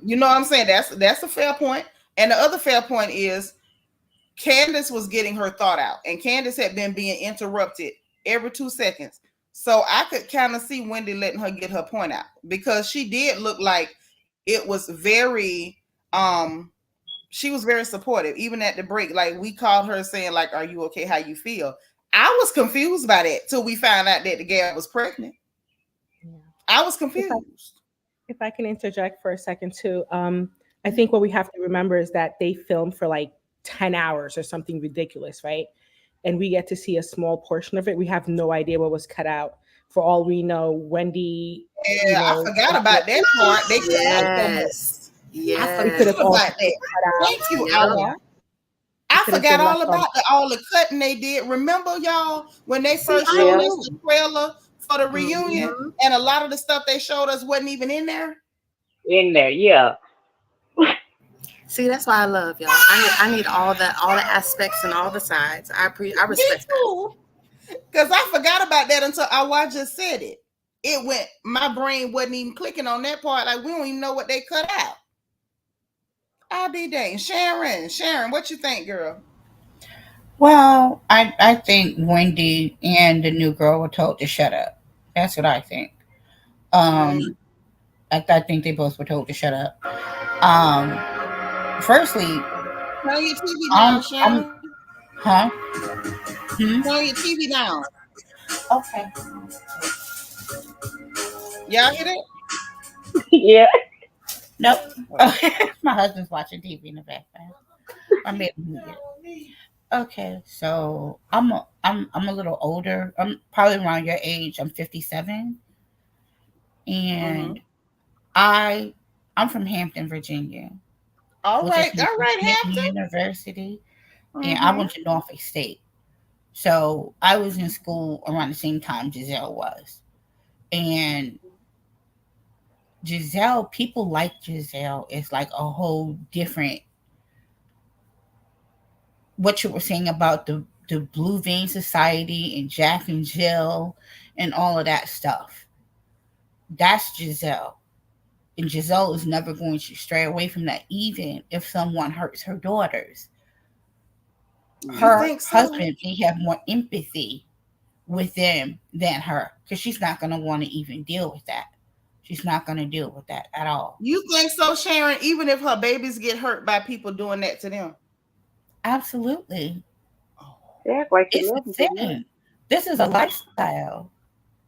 you know what I'm saying? That's a fair point. And the other fair point is Candiace was getting her thought out, and Candiace had been being interrupted every 2 seconds. So I could kind of see Wendy letting her get her point out because she did look like it was very she was very supportive even at the break. Like we called her saying like, are you okay? How you feel? I was confused by that till we found out that the gal was pregnant. Yeah. I was confused. If I can interject for a second too, I think what we have to remember is that they filmed for like 10 hours or something ridiculous, right? And we get to see a small portion of it. We have no idea what was cut out. For all we know, Wendy. Yeah, I forgot about that part. They I could have all about that. Thank you, Awa. I forgot all about all the cutting they did. Remember, y'all, when they first showed us the trailer for the reunion, and a lot of the stuff they showed us wasn't even in there? In there, yeah. See, that's why I love y'all. I need all the aspects and all the sides. I respect that. Because I forgot about that until Awa just said it. My brain wasn't even clicking on that part. Like we don't even know what they cut out. I'll be dang. Sharon, what you think, girl? Well, I think Wendy and the new girl were told to shut up. That's what I think. I think they both were told to shut up. Firstly, turn your TV down, Sharon. Huh? Turn your TV down. Okay. Y'all hear it? Yeah. Nope. My husband's watching TV in the background. I made him move it. Okay, so I'm a little older. I'm probably around your age. I'm 57, and I'm from Hampton, Virginia. All right, Hampton University, and I went to Norfolk State. So I was in school around the same time Gizelle was, and Gizelle, people like Gizelle. It's like a whole different. What you were saying about the Blue Vein Society and Jack and Jill and all of that stuff. That's Gizelle. And Gizelle is never going to stray away from that, even if someone hurts her daughters. Her husband may have more empathy with them than her, because she's not going to want to even deal with that. She's not going to deal with that at all. You think so, Sharon? Even if her babies get hurt by people doing that to them? Absolutely. Yeah, like it's a thing. This is a lifestyle.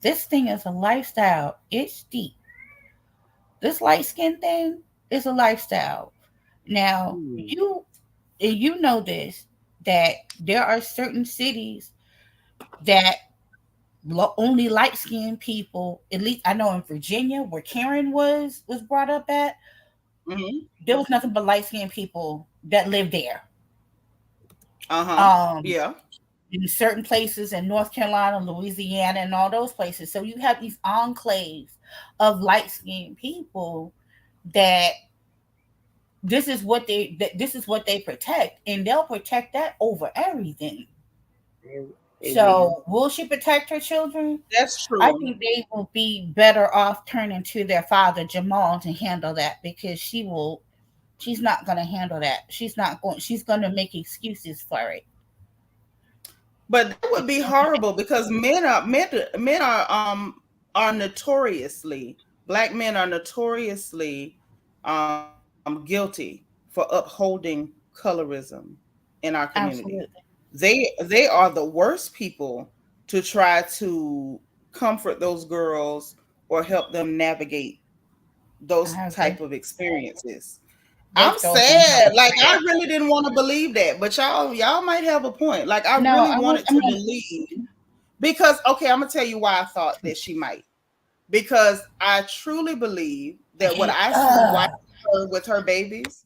This thing is a lifestyle. It's deep. This light skin thing is a lifestyle. Now, and you know this, that there are certain cities that only light skinned people, at least I know in Virginia where Karen was brought up at, Mm-hmm. there was nothing but light skinned people that lived there. Uh-huh. Um, Yeah. in certain places in North Carolina, Louisiana, and all those places. So you have these enclaves of light skinned people that this is what they protect, and they'll protect that over everything. They will. So will she protect her children? That's I true. think they will be better off turning to their father Jamal to handle that, because she's not going to handle that. She's going to make excuses for it. But that would be horrible because men are notoriously, black men are notoriously guilty for upholding colorism in our community. Absolutely. They are the worst people to try to comfort those girls or help them navigate those I type agree. of experiences. They I'm throw us in hell. sad. Like I really didn't want to believe that, but y'all might have a point. Like I No, really I was. wanted I to mean, believe because okay, I'm gonna tell you why I thought that she might. Because I truly believe that what I see watching her with her babies,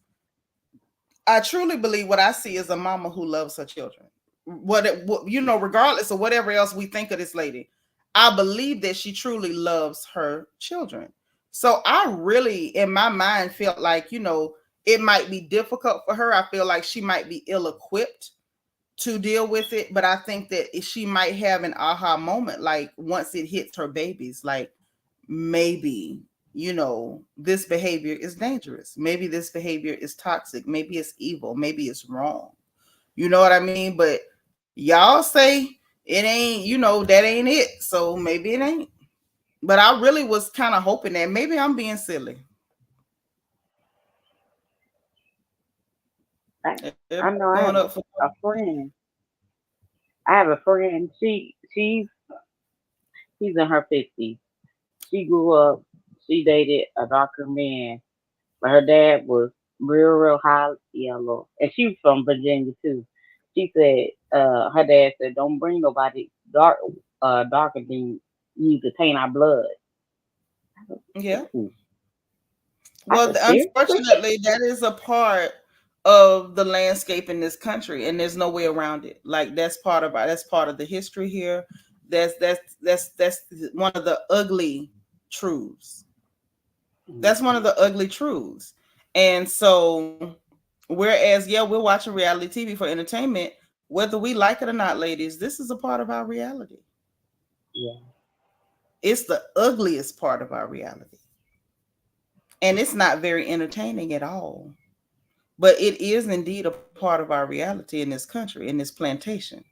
I truly believe what I see is a mama who loves her children. Regardless of whatever else we think of this lady, I believe that she truly loves her children. So I really, in my mind, felt like, it might be difficult for her. I feel like she might be ill equipped to deal with it, but I think that she might have an aha moment, like once it hits her babies, like maybe, this behavior is dangerous. Maybe this behavior is toxic. Maybe it's evil. Maybe it's wrong. You know what I mean? But y'all say it ain't, that ain't it. So maybe it ain't. But I really was kind of hoping that maybe I'm being silly. I, I Everybody know I going have up for a friend. I have a friend. She's in her 50s. She grew up. She dated a darker man, but her dad was real high yellow, and she was from Virginia too. She said, her dad said, "Don't bring nobody darker than you to taint our blood." yeah. Ooh. I Well, said, seriously? unfortunately, that is a part of the landscape in this country, and there's no way around it. Like that's part of the history here. That's one of the ugly truths. That's one of the ugly truths. And so, whereas yeah, we're watching reality TV for entertainment, whether we like it or not, ladies, this is a part of our reality. Yeah. It's the ugliest part of our reality, and it's not very entertaining at all. But it is indeed a part of our reality in this country, in this plantation.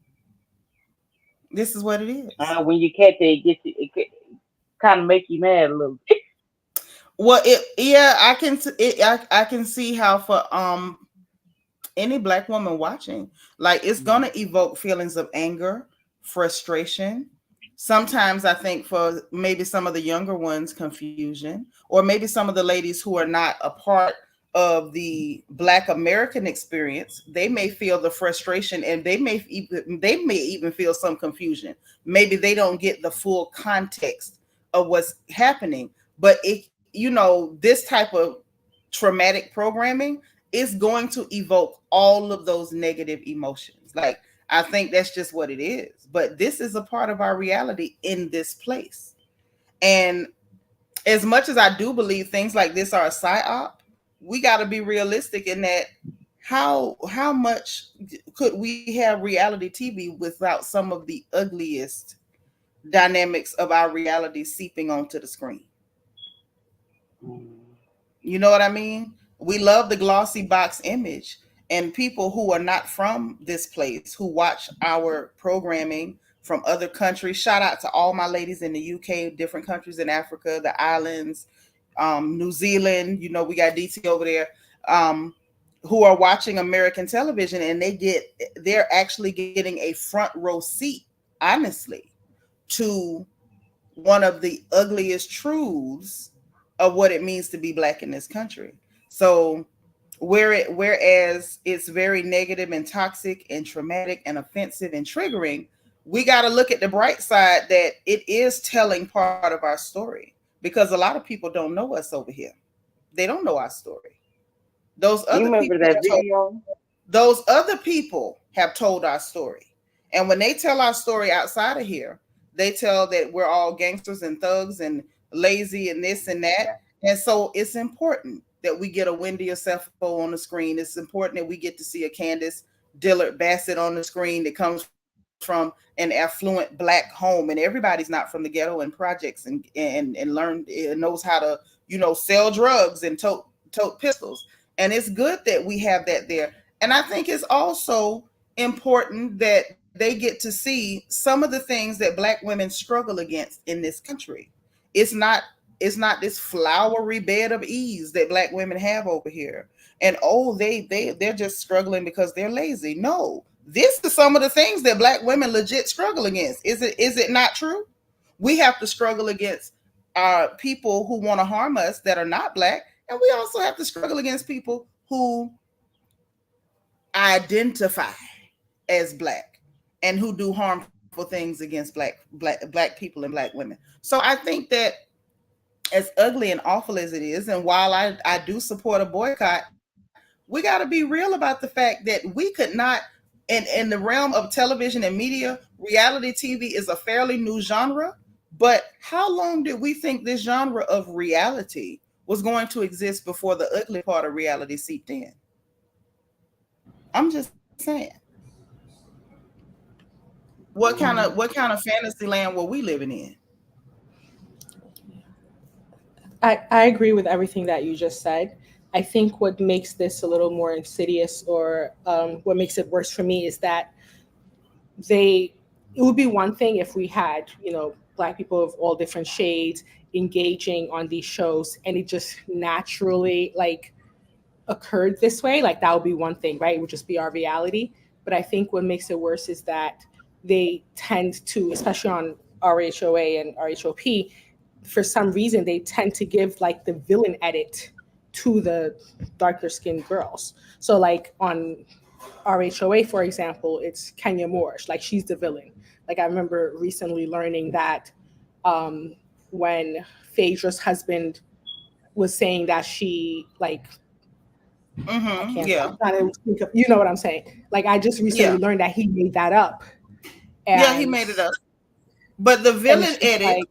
This is what it is. When you catch it, it kind of make you mad a little bit. Well, I can see how for any black woman watching, like it's gonna evoke feelings of anger, frustration. Sometimes I think for maybe some of the younger ones, confusion, or maybe some of the ladies who are not a part of the Black American experience, they may feel the frustration and they may even feel some confusion. Maybe they don't get the full context of what's happening, but this type of traumatic programming is going to evoke all of those negative emotions. Like I think that's just what it is. But this is a part of our reality in this place. And as much as I do believe things like this are a psyop, we got to be realistic in that how much could we have reality TV without some of the ugliest dynamics of our reality seeping onto the screen? You know what I mean? We love the glossy box image, and people who are not from this place who watch our programming from other countries. Shout out to all my ladies in the UK, different countries in Africa, the islands, New Zealand. We got DT over there, um, who are watching American television, and they're actually getting a front row seat, honestly, to one of the ugliest truths of what it means to be black in this country. So Whereas it's very negative and toxic and traumatic and offensive and triggering, we got to look at the bright side that it is telling part of our story, because a lot of people don't know us over here. They don't know our story. Those You other remember people that have told, video? those other people have told our story. And when they tell our story outside of here, they tell that we're all gangsters and thugs and lazy and this and that. And so it's important that we get a Wendy Osefo on the screen. It's important that we get to see a Candiace Dillard Bassett on the screen that comes from an affluent black home. And everybody's not from the ghetto and projects and learned knows how to, sell drugs and tote pistols. And it's good that we have that there. And I think it's also important that they get to see some of the things that black women struggle against in this country. It's not it's not this flowery bed of ease that black women have over here. And oh, they're just struggling because they're lazy. No, this is some of the things that black women legit struggle against. Is it not true? We have to struggle against people who want to harm us that are not black, and we also have to struggle against people who identify as black and who do harmful things against black people and black women. So I think that as ugly and awful as it is, and while I do support a boycott, we got to be real about the fact that we could not, in the realm of television and media, reality TV is a fairly new genre. But how long did we think this genre of reality was going to exist before the ugly part of reality seeped in? I'm just saying. What kind of fantasy land were we living in? I agree with everything that you just said. I think what makes this a little more insidious, or what makes it worse for me, is that it would be one thing if we had, black people of all different shades engaging on these shows and it just naturally occurred this way. Like that would be one thing, right? It would just be our reality. But I think what makes it worse is that they tend to, especially on RHOA and RHOP, for some reason they tend to give the villain edit to the darker skinned girls. So on RHOA, for example, it's Kenya Moore. She's the villain. I remember recently learning that when Phaedra's husband was saying that she I can't. Yeah. I'm trying to think of, you know what I'm saying? I just recently learned that he made that up. Yeah, he made it up. But the villain edit,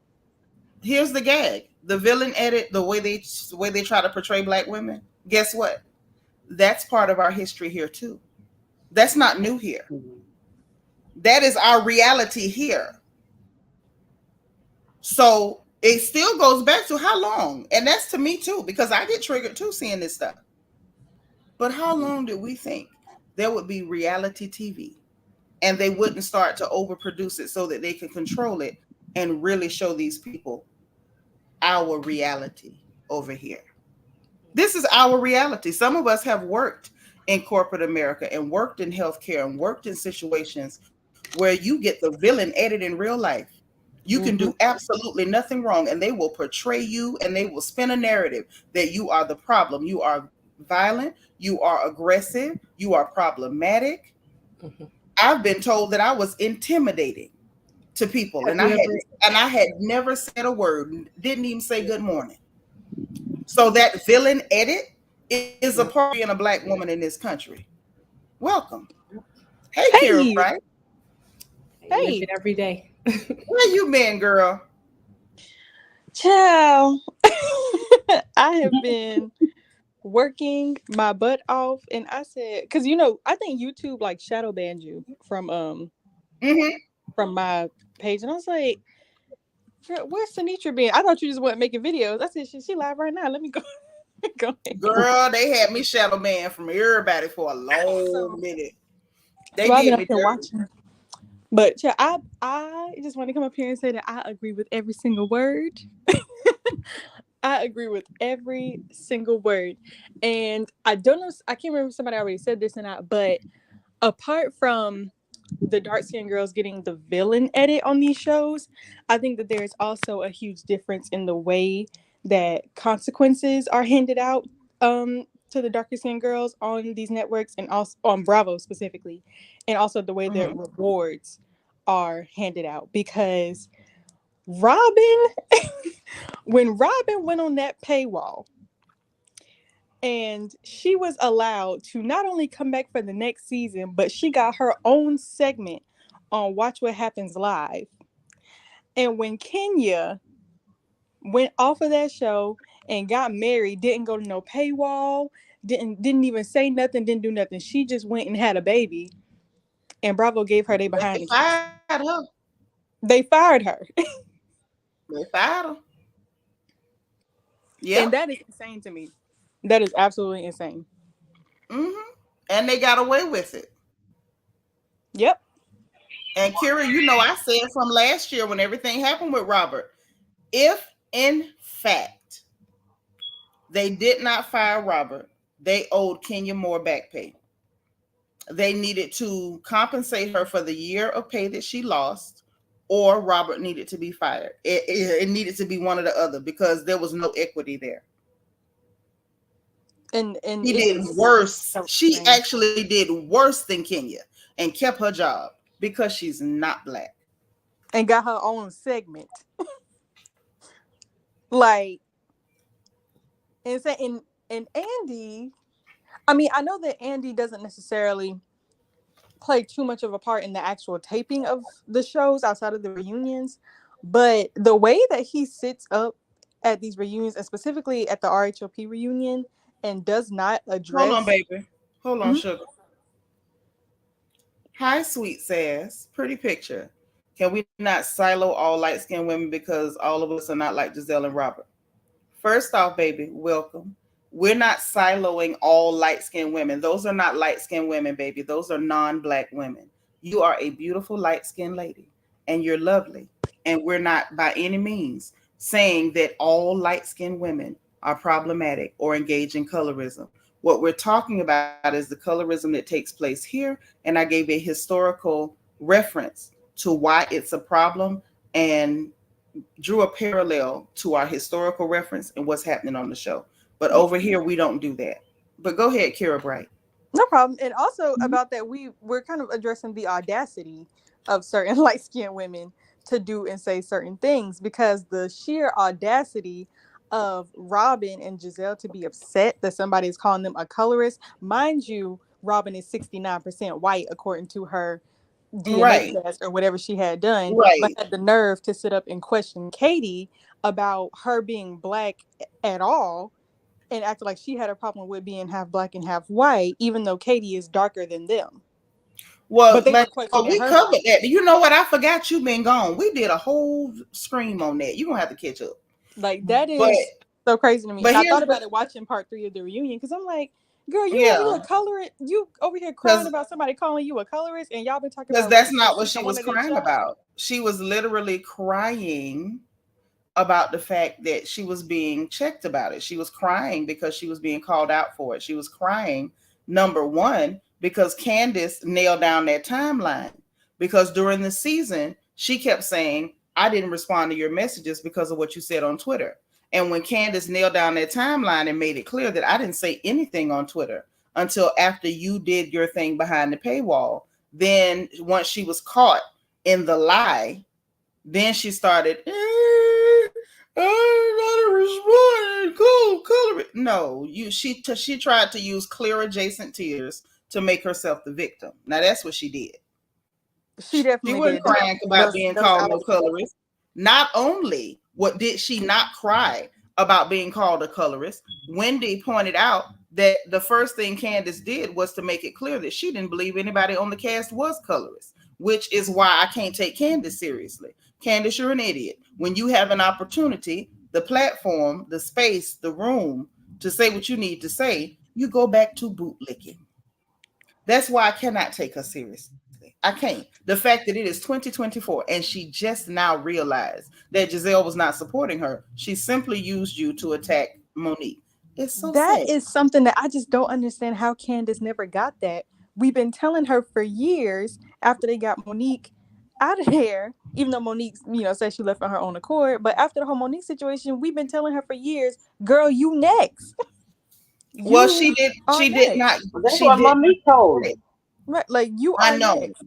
here's the gag. The villain edit, the way they try to portray black women, guess what? That's part of our history here too. That's not new here. That is our reality here. So it still goes back to how long? And that's to me too, because I get triggered too seeing this stuff. But how long did we think there would be reality TV and they wouldn't start to overproduce it so that they can control it and really show these people our reality over here? This is our reality. Some of us have worked in corporate America and worked in healthcare and worked in situations where you get the villain edit in real life. You can do absolutely nothing wrong, and they will portray you and they will spin a narrative that you are the problem. You are violent, you are aggressive, you are problematic. I've been told that I was intimidating to people, and I had never said a word, didn't even say good morning. So that villain edit is a part of being a black woman in this country. Welcome. Hey. Kira, right? Hey, every day. Where you been, girl? Ciao. I have been working my butt off, and I said, because I think YouTube shadow banned you from from my page, and I was like, where's Seanitra been? I thought you just weren't making videos. I said, she live right now. Let me go. Go ahead. Girl, they had me shadow banned from everybody for a long minute. They so did I've me been watching. But I just want to come up here and say that I agree with every single word. I agree with every single word. And I don't know, I can't remember if somebody already said this or not, but apart from the dark-skinned girls getting the villain edit on these shows, I think that there is also a huge difference in the way that consequences are handed out to the darker skinned girls on these networks and also on Bravo specifically, and also the way their rewards are handed out. Because Robin, when Robin went on that paywall and she was allowed to not only come back for the next season, but she got her own segment on Watch What Happens Live. And when Kenya went off of that show and got married, didn't go to no paywall, didn't even say nothing, didn't do nothing. She just went and had a baby, and Bravo gave her their behind. They fired her. They fired her. They fired her. Yeah, And that is insane to me. That is absolutely insane. And they got away with it. Yep. And Kira, you know, I said from last year when everything happened with Robert, if in fact they did not fire Robert, they owed Kenya more back pay. They needed to compensate her for the year of pay that she lost, or Robert needed to be fired. It needed to be one or the other because there was no equity there. And he did worse. She actually did worse than Kenya and kept her job because she's not black. And got her own segment. Like, and Andy, I mean, I know that Andy doesn't necessarily play too much of a part in the actual taping of the shows outside of the reunions, but the way that he sits up at these reunions, and specifically at the RHOP reunion, and does not address... Hold on, baby. Hold on, sugar. Hi, sweet sass. Pretty picture. Can we not silo all light-skinned women because all of us are not like Gizelle and Robert? First off, baby, welcome. We're not siloing all light-skinned women. Those are not light-skinned women, baby. Those are non-black women. You are a beautiful light-skinned lady, and you're lovely. And we're not by any means saying that all light-skinned women are problematic or engage in colorism. What we're talking about is the colorism that takes place here, and I gave a historical reference to why it's a problem and drew a parallel to our historical reference and what's happening on the show. But over here, we don't do that. But go ahead, Kira Bright. No problem. And also about that, we're kind of addressing the audacity of certain light-skinned women to do and say certain things, because the sheer audacity of Robin and Gizelle to be upset that somebody is calling them a colorist. Mind you, Robin is 69% white according to her DNA test or whatever she had done, but had the nerve to sit up and question Katie about her being black at all, and acted like she had a problem with being half black and half white, even though Katie is darker than them. Well, we covered that. You know what? I forgot you've been gone. We did a whole scream on that. You're going to have to catch up. Like, that is so crazy to me. I thought about it watching part 3 of the reunion, because I'm like, girl, you over here coloring, you over here crying about somebody calling you a colorist, and y'all been talking about... Because that's not what she was crying about. She was literally crying about the fact that she was being checked about it. She was crying because she was being called out for it. She was crying, number one, because Candiace nailed down that timeline. Because during the season, she kept saying, I didn't respond to your messages because of what you said on Twitter. And when Candiace nailed down that timeline and made it clear that I didn't say anything on Twitter until after you did your thing behind the paywall, then once she was caught in the lie, then she started, I'm not responding. No, she tried to use clear adjacent tears to make herself the victim. Now that's what she did. She definitely she wasn't did. crying about being called no colorist. Not only did she not cry about being called a colorist, Wendy pointed out that the first thing Candiace did was to make it clear that she didn't believe anybody on the cast was colorist, which is why I can't take Candiace seriously. Candiace, you're an idiot. When you have an opportunity, the platform, the space, the room to say what you need to say, you go back to bootlicking. That's why I cannot take her seriously. I can't. The fact that it is 2024 and she just now realized that Gizelle was not supporting her. She simply used you to attack Monique. It's so sad. That is something that I just don't understand how Candiace never got that. We've been telling her for years after they got Monique out of there, even though Monique, said she left on her own accord. But after the whole Monique situation, we've been telling her for years, girl, you next. Well, she did. She did not. That's She what did. Monique told her. Right, like you I are know. next.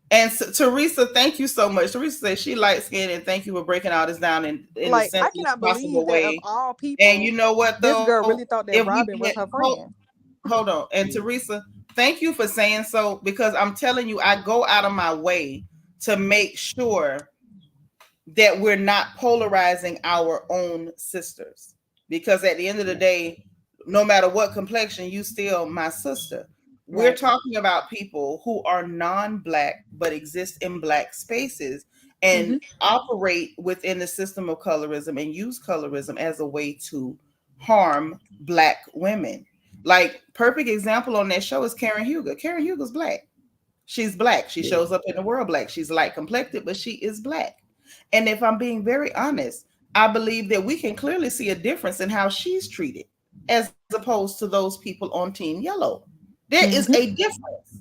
And so, Teresa, thank you so much. Teresa said she light skinned, and thank you for breaking all this down in the Like, I simplest cannot possible believe that of way. all people, And you know what, this girl though? really thought that If we Robin was get her friend. hold on, and Teresa, thank you for saying so, because I'm telling you, I go out of my way to make sure that we're not polarizing our own sisters, because at the end of the day, no matter what complexion, you still my sister. We're Right. talking about people who are non-black but exist in black spaces and operate within the system of colorism and use colorism as a way to harm black women. Like, perfect example on that show is Karen Huger. Karen Huger's black. She's black. She shows up in the world black. She's light complected, but she is black. And if I'm being very honest, I believe that we can clearly see a difference in how she's treated as opposed to those people on Team Yellow. There is a difference.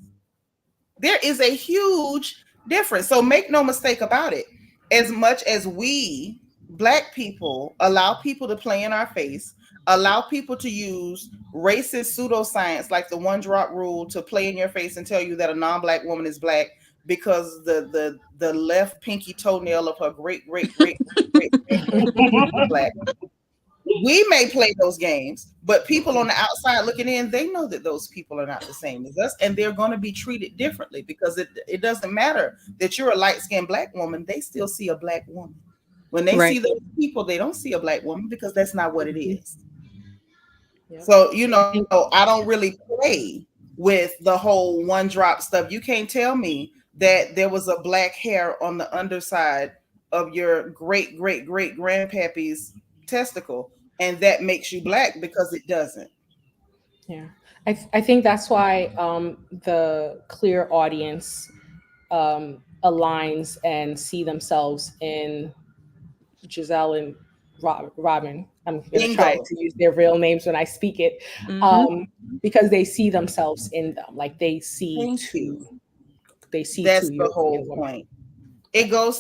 There is a huge difference. So make no mistake about it. As much as we, black people, allow people to play in our face, allow people to use racist pseudoscience like the one drop rule to play in your face and tell you that a non-black woman is black because the left pinky toenail of her great was black. We may play those games, but people on the outside looking in, they know that those people are not the same as us, and they're going to be treated differently, because it doesn't matter that you're a light-skinned black woman. They still see a black woman. When they see those people, they don't see a black woman, because that's not what it is. Yep. So, I don't really play with the whole one drop stuff. You can't tell me that there was a black hair on the underside of your great grandpappy's testicle, and that makes you black, because it doesn't. Yeah, I think that's why the clear audience aligns and see themselves in Gizelle and Robin. I'm going to try to use their real names when I speak it, because they see themselves in them. Like they see That's the whole point. It goes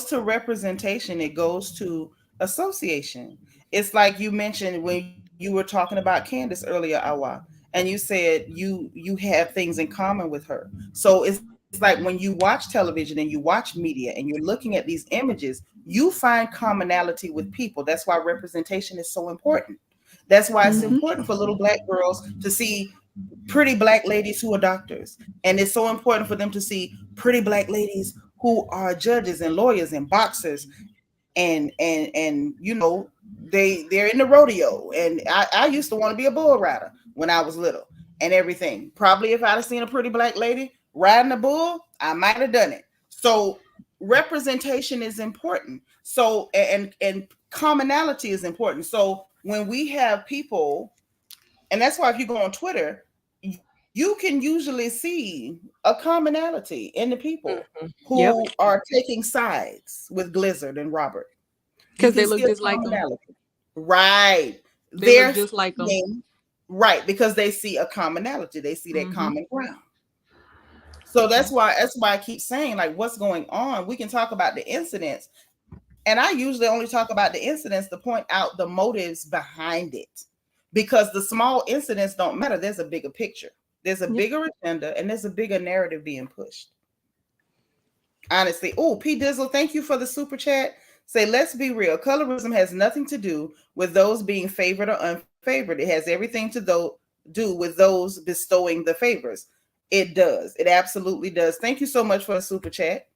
to representation. It goes to association. It's like you mentioned when you were talking about Candiace earlier, Awa, and you said you have things in common with her. So it's like when you watch television and you watch media and you're looking at these images, you find commonality with people. That's why representation is so important. That's why it's important for little black girls to see pretty black ladies who are doctors. And it's so important for them to see pretty black ladies who are judges and lawyers and boxers and they're in the rodeo. And I used to want to be a bull rider when I was little and everything. Probably if I'd have seen a pretty black lady riding a bull, I might have done it. So representation is important. So and commonality is important. So when we have people, and that's why if you go on Twitter, you can usually see a commonality in the people who are taking sides with Blizzard and Robert. Because they look just like them. Right. They look just like them. Right, because they see a commonality. They see that common ground. So that's why I keep saying, like, what's going on? We can talk about the incidents. And I usually only talk about the incidents to point out the motives behind it. Because the small incidents don't matter. There's a bigger picture. There's a bigger agenda, and there's a bigger narrative being pushed. Honestly. Oh, P. Dizzle, thank you for the super chat. Say, let's be real. Colorism has nothing to do with those being favored or unfavored. It has everything to do with those bestowing the favors. It does. It absolutely does. Thank you so much for the super chat.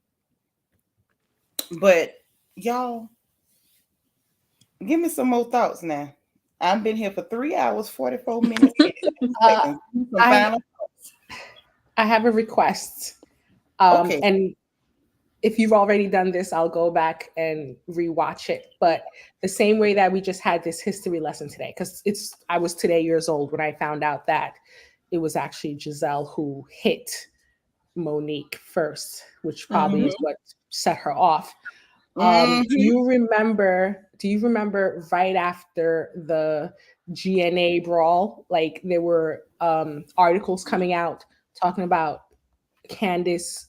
But y'all, give me some more thoughts now. I've been here for 3 hours, 44 minutes. I have a request. Okay. And if you've already done this, I'll go back and rewatch it. But the same way that we just had this history lesson today, because I was today years old when I found out that it was actually Gizelle who hit Monique first, which probably is what set her off. Do you remember right after the GNA brawl, like there were articles coming out talking about Candiace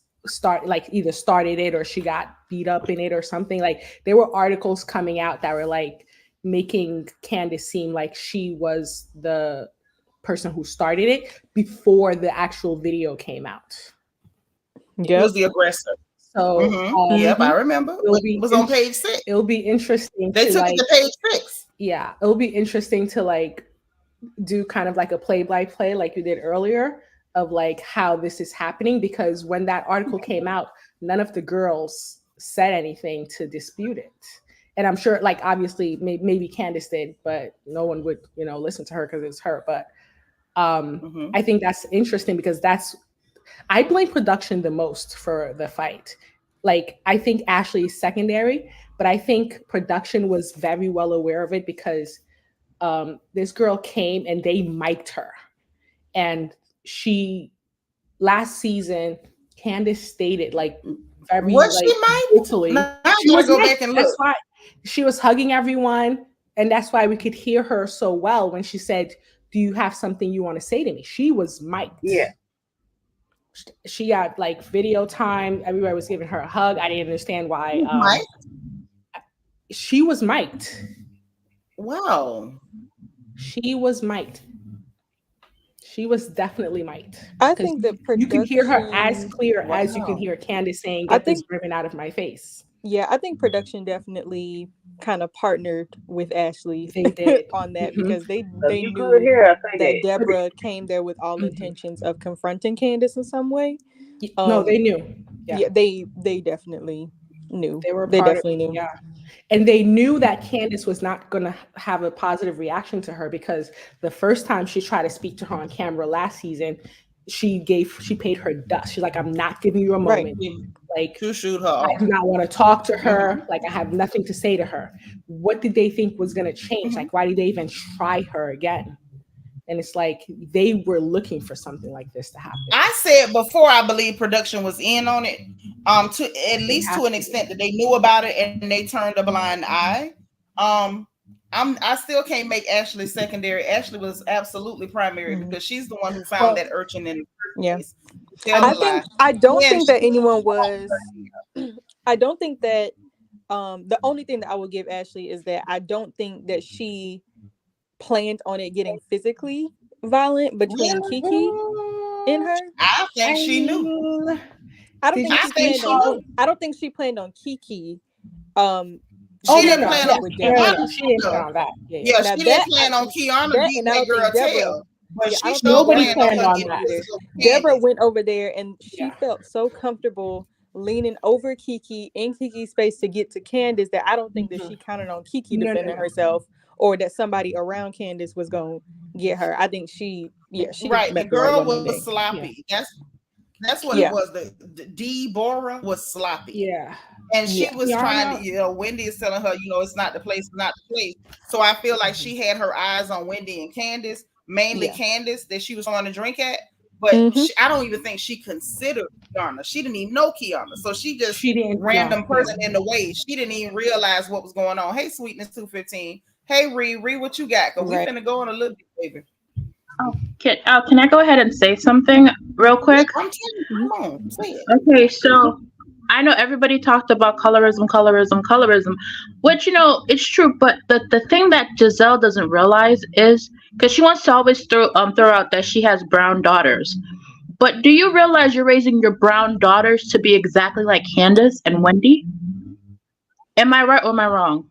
either started it or she got beat up in it or something? Like there were articles coming out that were like making Candiace seem like she was the person who started it before the actual video came out. He was the aggressor. So yep, I remember. It was on page 6. It'll be interesting. They took it to page 6. Yeah, it'll be interesting to like do kind of like a play-by-play like you did earlier of like how this is happening, because when that article came out, none of the girls said anything to dispute it. And I'm sure, like, obviously maybe Candiace did, but no one would, listen to her because it's her. But I think that's interesting because I blame production the most for the fight. Like, I think Ashley is secondary, but I think production was very well aware of it because this girl came and they mic'd her. And last season, Candiace stated like very was she mic'd? She was go back and look. That's why she was hugging everyone, and that's why we could hear her so well when she said, "Do you have something you want to say to me?" She was mic'd. Yeah. She got like video time. Everybody was giving her a hug. I didn't understand why. She was mic'd. Wow. She was mic'd. She was definitely mic'd. I think that you can hear her as clear as you can hear Candiace saying, "Get this ribbon out of my face." Yeah, I think production definitely kind of partnered with Ashley on that because they knew that Deborah came there with all intentions of confronting Candiace in some way. No, they knew. Yeah, they definitely knew. They definitely knew. Yeah. And they knew that Candiace was not going to have a positive reaction to her because the first time she tried to speak to her on camera last season, she paid her dust. She's like, "I'm not giving you a moment." Right. Like, to shoot her. I do not want to talk to her. Like, I have nothing to say to her. What did they think was going to change? Like, why did they even try her again? And it's like they were looking for something like this to happen. I said before, I believe production was in on it, to at least to an extent that they knew about it and they turned a blind eye. I still can't make Ashley secondary. Ashley was absolutely primary because she's the one who found that urchin in the place. I don't think that anyone was. I don't think that the only thing that I will give Ashley is that I don't think that she planned on it getting physically violent between Kiki and her. I think she knew. I don't think she planned on Kiki. She didn't plan on Kiana. She didn't plan on that. Yeah, she didn't plan on Kiana beating that girl tail. But nobody planned on that. Deborah went over there and she felt so comfortable leaning over Kiki in Kiki's space to get to Candiace that I don't think that she counted on Kiki defending herself or that somebody around Candiace was going to get her. I think she right. The girl was sloppy. That's what it was. The Deborah was sloppy. Yeah. And she was trying to, Wendy is telling her, it's not the place, not the place. So I feel like she had her eyes on Wendy and Candiace, mainly Candiace, that she was going to drink at. But I don't even think she considered Kiana. She didn't even know Kiana. So she didn't random person in the way. She didn't even realize what was going on. Hey, Sweetness 215. Hey, Ree, what you got? Because we're going to go in a little bit, baby. Oh, can I go ahead and say something real quick? I'm telling you, come on, say it. Okay, so I know everybody talked about colorism, which, it's true. But the thing that Gizelle doesn't realize is because she wants to always throw out that she has brown daughters. But do you realize you're raising your brown daughters to be exactly like Candiace and Wendy? Am I right or am I wrong?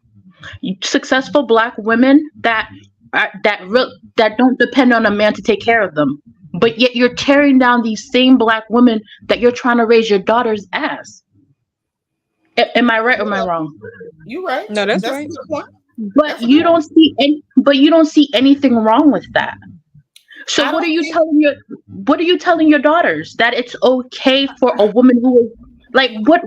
Successful Black women that don't depend on a man to take care of them. But yet you're tearing down these same Black women that you're trying to raise your daughters as. Am I right or am I wrong? You're right. No, that's right. A good point. But you don't see anything wrong with that. So what are you telling your daughters? That it's okay for a woman who is like what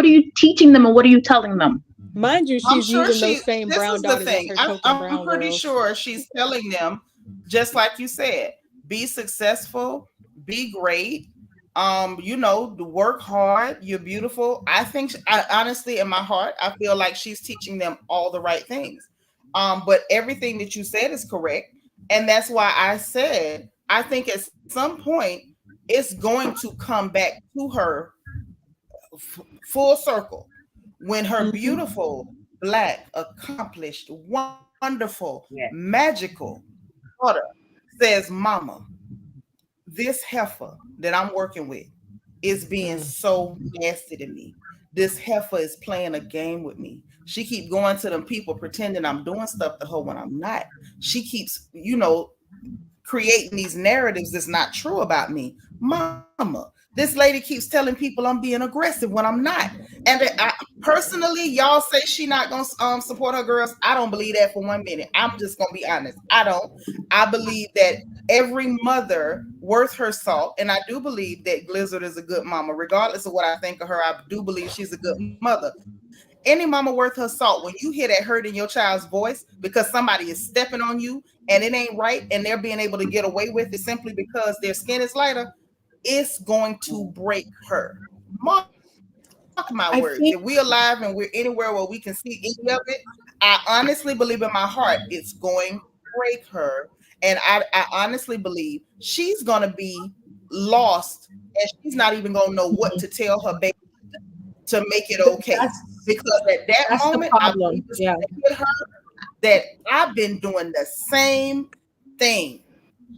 are you teaching them and what are you telling them? Mind you, she's using those same brown daughters as her token brown I'm pretty girls. sure she's telling them, just like you said, be successful, be great, work hard, you're beautiful. I think, honestly, in my heart, I feel like she's teaching them all the right things. But everything that you said is correct. And that's why I said, I think at some point, it's going to come back to her full circle. When her beautiful, Black, accomplished, wonderful, magical daughter says, Mama, this heifer that I'm working with is being so nasty to me. This heifer is playing a game with me. She keep going to them people pretending I'm doing stuff to her when I'm not. She keeps, creating these narratives that's not true about me. Mama, this lady keeps telling people I'm being aggressive when I'm not. And personally, y'all say she not gonna support her girls. I don't believe that for 1 minute. I'm just gonna be honest. I don't. I believe that every mother worth her salt, and I do believe that Blizzard is a good mama, regardless of what I think of her. I do believe she's a good mother. Any mama worth her salt, when you hear that hurt in your child's voice because somebody is stepping on you and it ain't right, and they're being able to get away with it simply because their skin is lighter, it's going to break her. Mark my words. If we're alive and we're anywhere where we can see any of it, I honestly believe in my heart it's going to break her. And I honestly believe she's going to be lost, and she's not even going to know what to tell her baby to make it okay. Because at that moment, I believe it's going to hit her that I've been doing the same thing.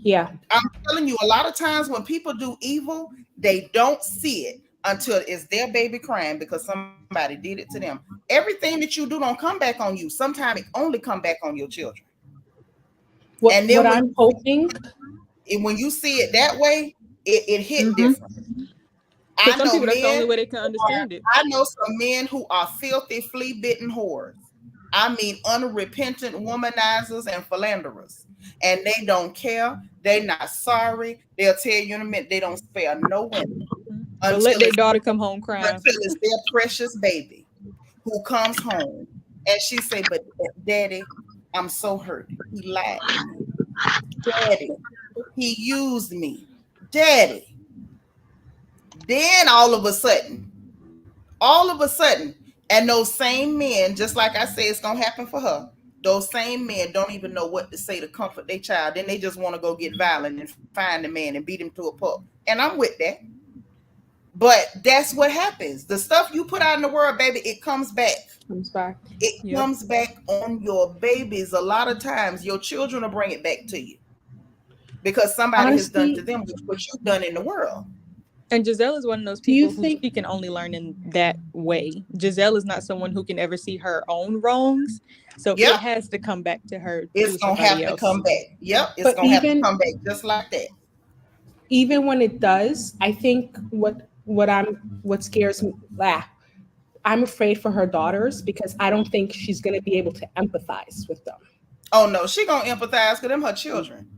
Yeah. I'm telling you, a lot of times when people do evil, they don't see it until it's their baby crying because somebody did it to them. Everything that you do don't come back on you. Sometimes it only come back on your children. And then I'm hoping, when you see it that way, it hit different. I know people, that's the only way they can understand it. I know some men who are filthy, flea-bitten whores. I mean, unrepentant womanizers and philanderers. And they don't care. They're not sorry. They'll tell you in a minute they don't spare no women. But let their daughter come home crying. Until it's their precious baby who comes home. And she say, but Daddy, I'm so hurt. He lied to me. Daddy, he used me. Daddy. Then all of a sudden, and those same men, just like I said, it's going to happen for her. Those same men don't even know what to say to comfort their child. Then they just want to go get violent and find the man and beat him to a pulp. And I'm with that. But that's what happens. The stuff you put out in the world, baby, it comes back. It comes back on your babies. A lot of times your children will bring it back to you because somebody has done to them what you've done in the world. And Gizelle is one of those people who she can only learn in that way. Gizelle is not someone who can ever see her own wrongs. So it has to come back to her. It's going to have to come back. Yep. It's going to have to come back just like that. Even when it does, I think what scares me, I'm afraid for her daughters because I don't think she's going to be able to empathize with them. Oh, no. She going to empathize with them, her children.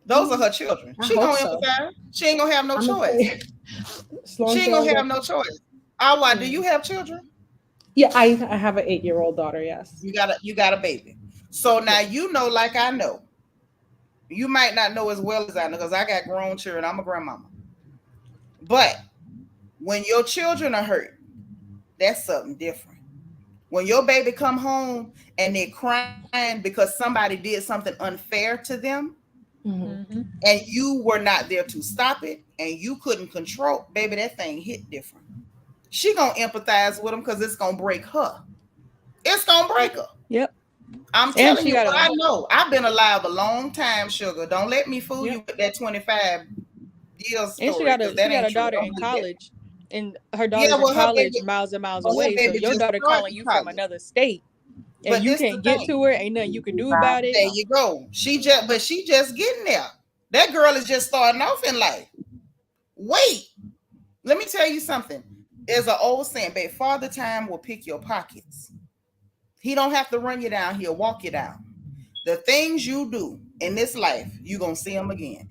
Those are her children. She going to empathize. She ain't going to have no choice. She ain't going to have no choice. Awa, do you have children? Yeah, I have an 8-year-old daughter, yes. You got a baby. So now you know, like I know. You might not know as well as I know because I got grown children. I'm a grandmama. But when your children are hurt, that's something different. When your baby come home and they're crying because somebody did something unfair to them, and you were not there to stop it, and you couldn't control, baby, that thing hit different. She gonna empathize with them because it's gonna break her. It's gonna break her. Yep. I'm telling you what I know. I've been alive a long time, sugar. Don't let me fool you with that 25 years story. And she got a daughter in college, and her daughter's in college miles and miles away. So your daughter calling you from another state. And you can't get to her, ain't nothing you can do about it. There you go. She just getting there. That girl is just starting off in life. Wait, let me tell you something. There's an old saying, babe, Father Time will pick your pockets. He don't have to run you down, he'll walk you down. The things you do in this life, you're going to see them again.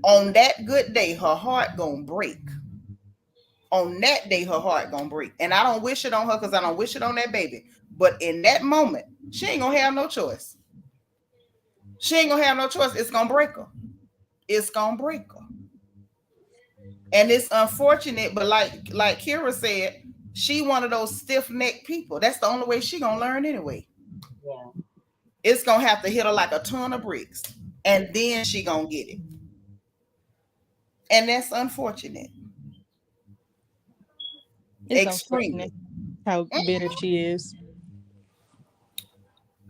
On that good day, her heart going to break. On that day, her heart going to break. And I don't wish it on her because I don't wish it on that baby. But in that moment, she ain't going to have no choice. She ain't going to have no choice. It's going to break her. It's going to break her. And it's unfortunate, but like Kira said, she one of those stiff-necked people. That's the only way she going to learn anyway. Yeah. It's going to have to hit her like a ton of bricks. And then she going to get it. And that's unfortunate. It's extremely. How bitter she is.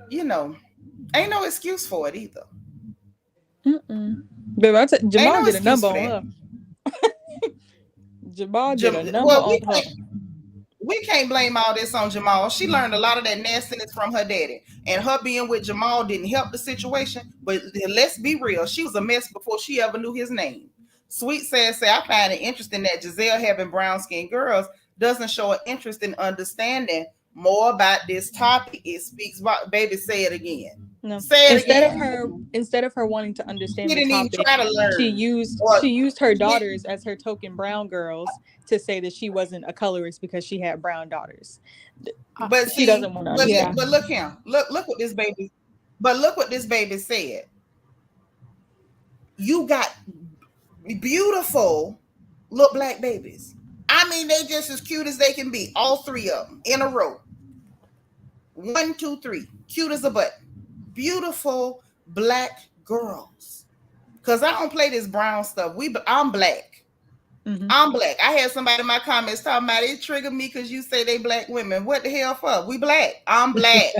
You know, ain't no excuse for it either. Baby, Jamal did a number on her. Jamal did a number on her. We can't blame all this on Jamal. She learned a lot of that nastiness from her daddy. And her being with Jamal didn't help the situation. But let's be real. She was a mess before she ever knew his name. Sweet says, I find it interesting that Gizelle having brown-skinned girls doesn't show an interest in understanding more about this topic. It speaks about, baby, say it again. No. Say it again. Instead of her wanting to understand She the didn't topic, even try to learn. she used her daughters as her token brown girls to say that she wasn't a colorist because she had brown daughters. But she doesn't want to understand. But look him. Look what this baby. But look what this baby said. You got beautiful little black babies. I mean, they just as cute as they can be. All three of them in a row. 1, 2, 3. Cute as a button. Beautiful black girls. Because I don't play this brown stuff. I'm black. Mm-hmm. I'm black. I had somebody in my comments talking about it triggered me because you say they black women. What the hell for? We black. I'm black.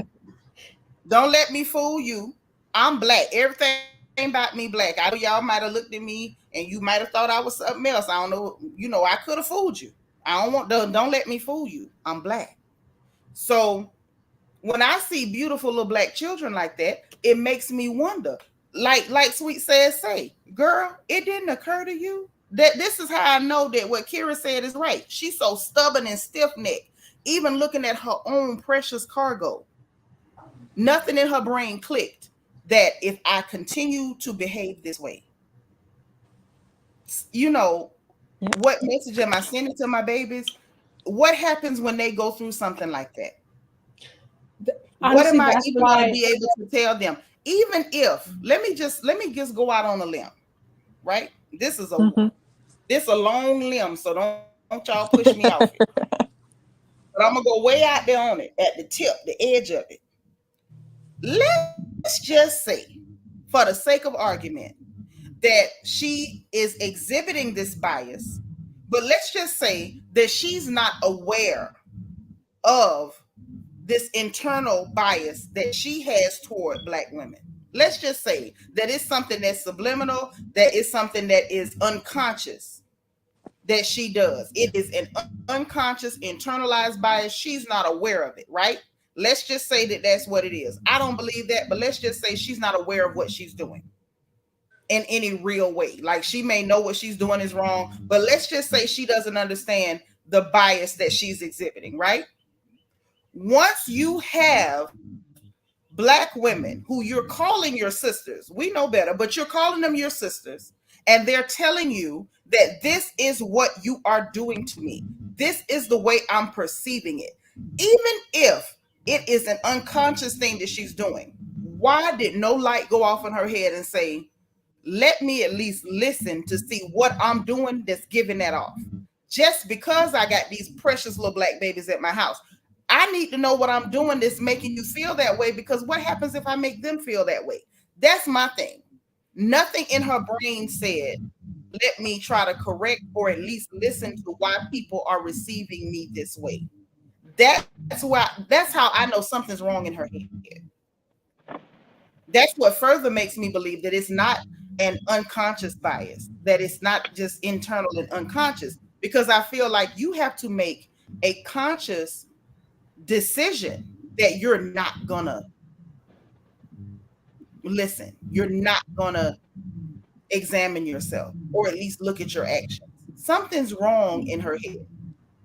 Don't let me fool you. I'm black. Everything about me black. I know y'all might have looked at me and you might have thought I was something else. I don't know. You know, I could have fooled you. Don't let me fool you. I'm black. So when I see beautiful little black children like that, it makes me wonder. Like Sweet says, girl, it didn't occur to you that this is how I know that what Kira said is right. She's so stubborn and stiff-necked, even looking at her own precious cargo. Nothing in her brain clicked that if I continue to behave this way, you know, what message am I sending to my babies? What happens when they go through something like that? Honestly, what am I even going to be able to tell them? Even if, let me just go out on a limb, right? This is a long limb, so don't y'all push me off it. But I'm gonna go way out there on it, at the tip, the edge of it. Let's just say, for the sake of argument, that she is exhibiting this bias, but let's just say that she's not aware of this internal bias that she has toward black women. Let's just say that it's something that's subliminal, that is something that is unconscious that she does. It is an unconscious internalized bias. She's not aware of it, right? Let's just say that that's what it is. I don't believe that, but let's just say she's not aware of what she's doing in any real way. Like, she may know what she's doing is wrong, but let's just say she doesn't understand the bias that she's exhibiting, right? Once you have black women who you're calling your sisters, we know better, but you're calling them your sisters, and they're telling you that this is what you are doing to me. This is the way I'm perceiving it. Even if it is an unconscious thing that she's doing, why did no light go off in her head and say, let me at least listen to see what I'm doing that's giving that off? Just because I got these precious little black babies at my house, I need to know what I'm doing that's making you feel that way, because what happens if I make them feel that way? That's my thing. Nothing in her brain said, let me try to correct or at least listen to why people are receiving me this way. That's how I know something's wrong in her head. That's what further makes me believe that it's not an unconscious bias, that it's not just internal and unconscious, because I feel like you have to make a conscious decision that you're not gonna listen, you're not gonna examine yourself, or at least look at your actions. Something's wrong in her head.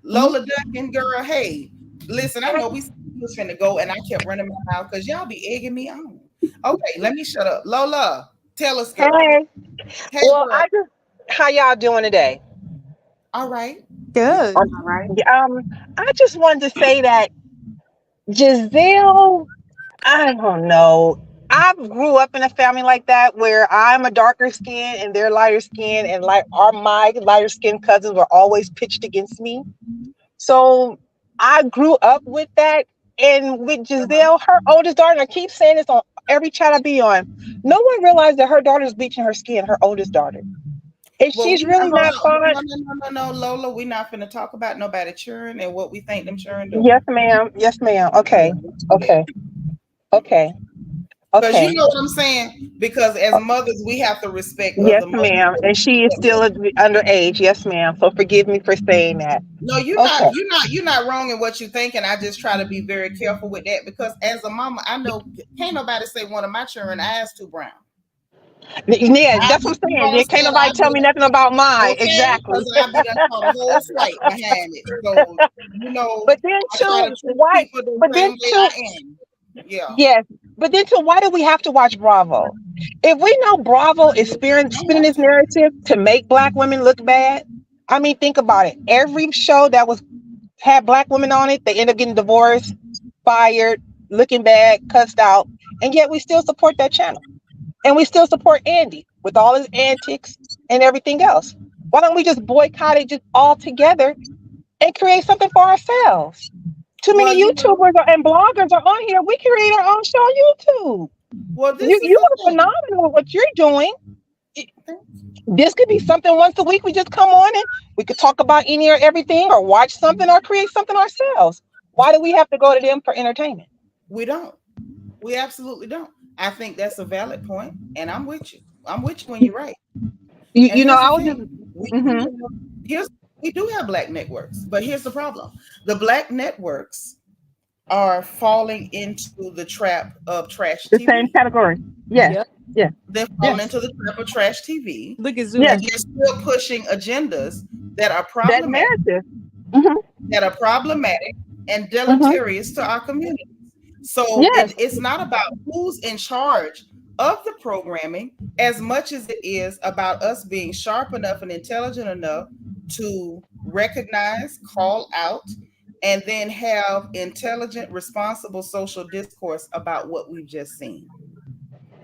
Lola Duncan, girl, hey, listen, I know we was finna go and I kept running my mouth because y'all be egging me on. Okay, let me shut up. Lola, tell us. Hey well, girl. How y'all doing today? All right. Good. All right. I just wanted to say that Gizelle, I don't know. I grew up in a family like that where I'm a darker skin and they're lighter skin, and my lighter skin cousins were always pitched against me. So I grew up with that. And with Gizelle, her oldest daughter, and I keep saying this on every chat I be on, no one realized that her daughter's bleaching her skin, her oldest daughter. And she's really not fine. No, Lola, we're not going to talk about nobody churn and what we think them churn do. Yes, ma'am. Okay. Because Okay. you know what I'm saying? Because as mothers, we have to respect Yes, other mothers. ma'am. And she is still underage. Yes, ma'am. So forgive me for saying that. No, you're Okay. not. You're not wrong in what you're thinking. I just try to be very careful with that because as a mama, I know can't nobody say one of my children eyes too brown. Yeah, I that's be, what I'm you know saying. what I'm Yeah, can't saying? nobody tell me nothing about mine. Okay, Exactly. because I be done caught a whole flight behind it. So you know, But then I try to too, treat why? people the But same then way too, I am. Yeah. yes. But then too, why do we have to watch Bravo? If we know Bravo is Don't spinning have this to. narrative to make black women look bad, I mean, think about it. Every show that was had black women on it, they end up getting divorced, fired, looking bad, cussed out, and yet we still support that channel. And we still support Andy with all his antics and everything else. Why don't we just boycott it just all together and create something for ourselves? Too Well, many you know, YouTubers and bloggers are on here. We create our own show on YouTube. well, this You is you the are thing. phenomenal with what you're doing. This could be something once a week we just come on and we could talk about any or everything or watch something or create something ourselves. Why do we have to go to them for entertainment? We don't. We absolutely don't. I think that's a valid point, and I'm with you. I'm with you when you're right. And You know, here's the I was just thing: mhm. we do have black networks, but here's the problem: the black networks are falling into the trap of trash The same TV. category. Yes. Yep. Yes. They're falling Yes. into the trap of trash TV, Look at and Yes. Zooey. they're still pushing agendas that are That problematic, narrative. Hmm. and Hmm. deleterious to our communities. So Yes. it's not about who's in charge of the programming as much as it is about us being sharp enough and intelligent enough to recognize, call out, and then have intelligent, responsible social discourse about what we've just seen.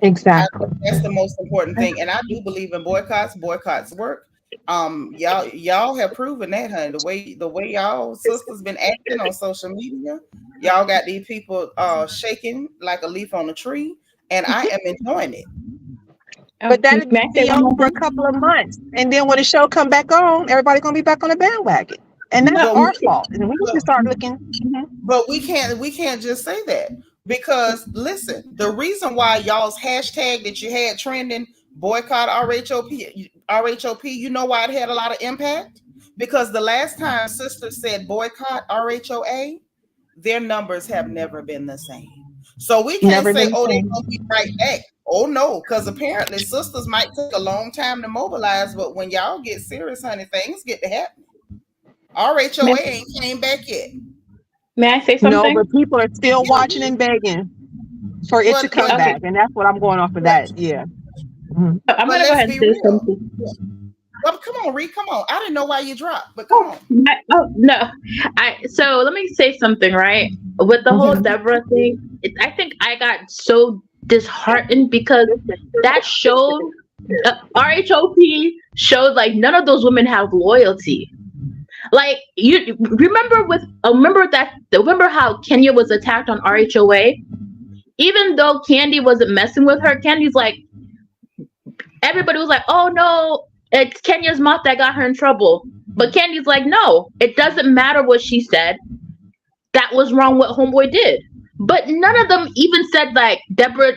I Exactly. think that's the most important thing. And I do believe in boycotts. Boycotts work. Y'all have proven that, honey. The way y'all sisters been acting on social media, y'all got these people shaking like a leaf on a tree, and I am enjoying it. But that'll May I say be one on more for a thing? couple of months. And then when the show come back on, everybody gonna be back on the bandwagon. And that's No, But we our can, fault. And we need but, to start looking. Mhm. but we can't just say that because listen, the reason why y'all's hashtag that you had trending boycott RHOP, you know why it had a lot of impact? Because the last time sisters said boycott RHOA, their numbers have never been the same. So we can't Never say, been the oh, they're same. gonna be right back. Oh no, because apparently sisters might take a long time to mobilize, but when y'all get serious, honey, things get to happen. May, RHOA ain't came back yet. may I say No, something? but people are still watching and begging for it to But come but Okay, back. And that's what I'm going off of but, that. Yeah. Mhm. so I'm but gonna go let's ahead and be say real. something. Well, come on, Reed, come on. I didn't know why you dropped, but come Oh, on. oh no, so let me say something, right? With the whole Mhm. Deborah thing, I think I got so disheartened because that showed RHOP showed like none of those women have loyalty. Like you remember how Kenya was attacked on RHOA? Even though Candy wasn't messing with her, Candy's like everybody was like, "Oh no, it's Kenya's mouth that got her in trouble." But Candy's like, "No, it doesn't matter what she said. That was wrong what Homeboy did." But none of them even said like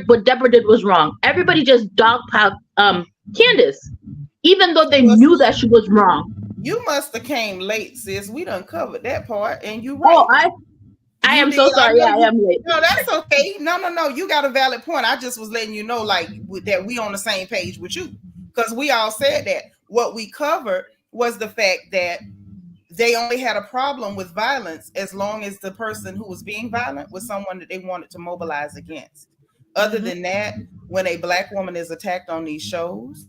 what Deborah did was wrong. Everybody just dogpiled Candiace, even though they Well, knew see, that she was wrong. you must have came late, sis. We done covered that part, and you Oh, right. I You am did. so I sorry. know Yeah, I you. am late. No, that's okay. No. You got a valid point. I just was letting you know, like, that we on the same page with you, because we all said that. What we covered was the fact that they only had a problem with violence as long as the person who was being violent was someone that they wanted to mobilize against. Other Mm-hmm. than that, when a black woman is attacked on these shows,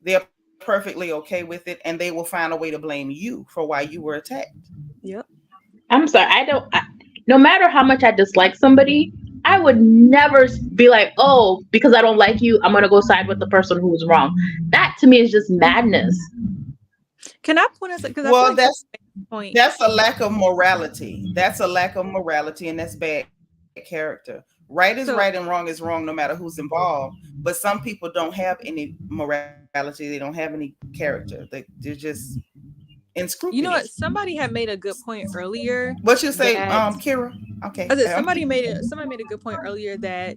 they're perfectly okay with it, and they will find a way to blame you for why you were attacked. Yep. I'm sorry. No matter how much I dislike somebody, I would never be like, "Oh, because I don't like you, I'm gonna go side with the person who was wrong." That to me is just madness. Can I point us because I feel Well, like point. that's a lack of morality. That's a lack of morality, and that's bad character. Right is So right and wrong is wrong, no matter who's involved. But some people don't have any morality. They don't have any character. They're just you know what? unscrupulous. Somebody had made a good point earlier What you say, that Kira? Okay, somebody made a good point earlier that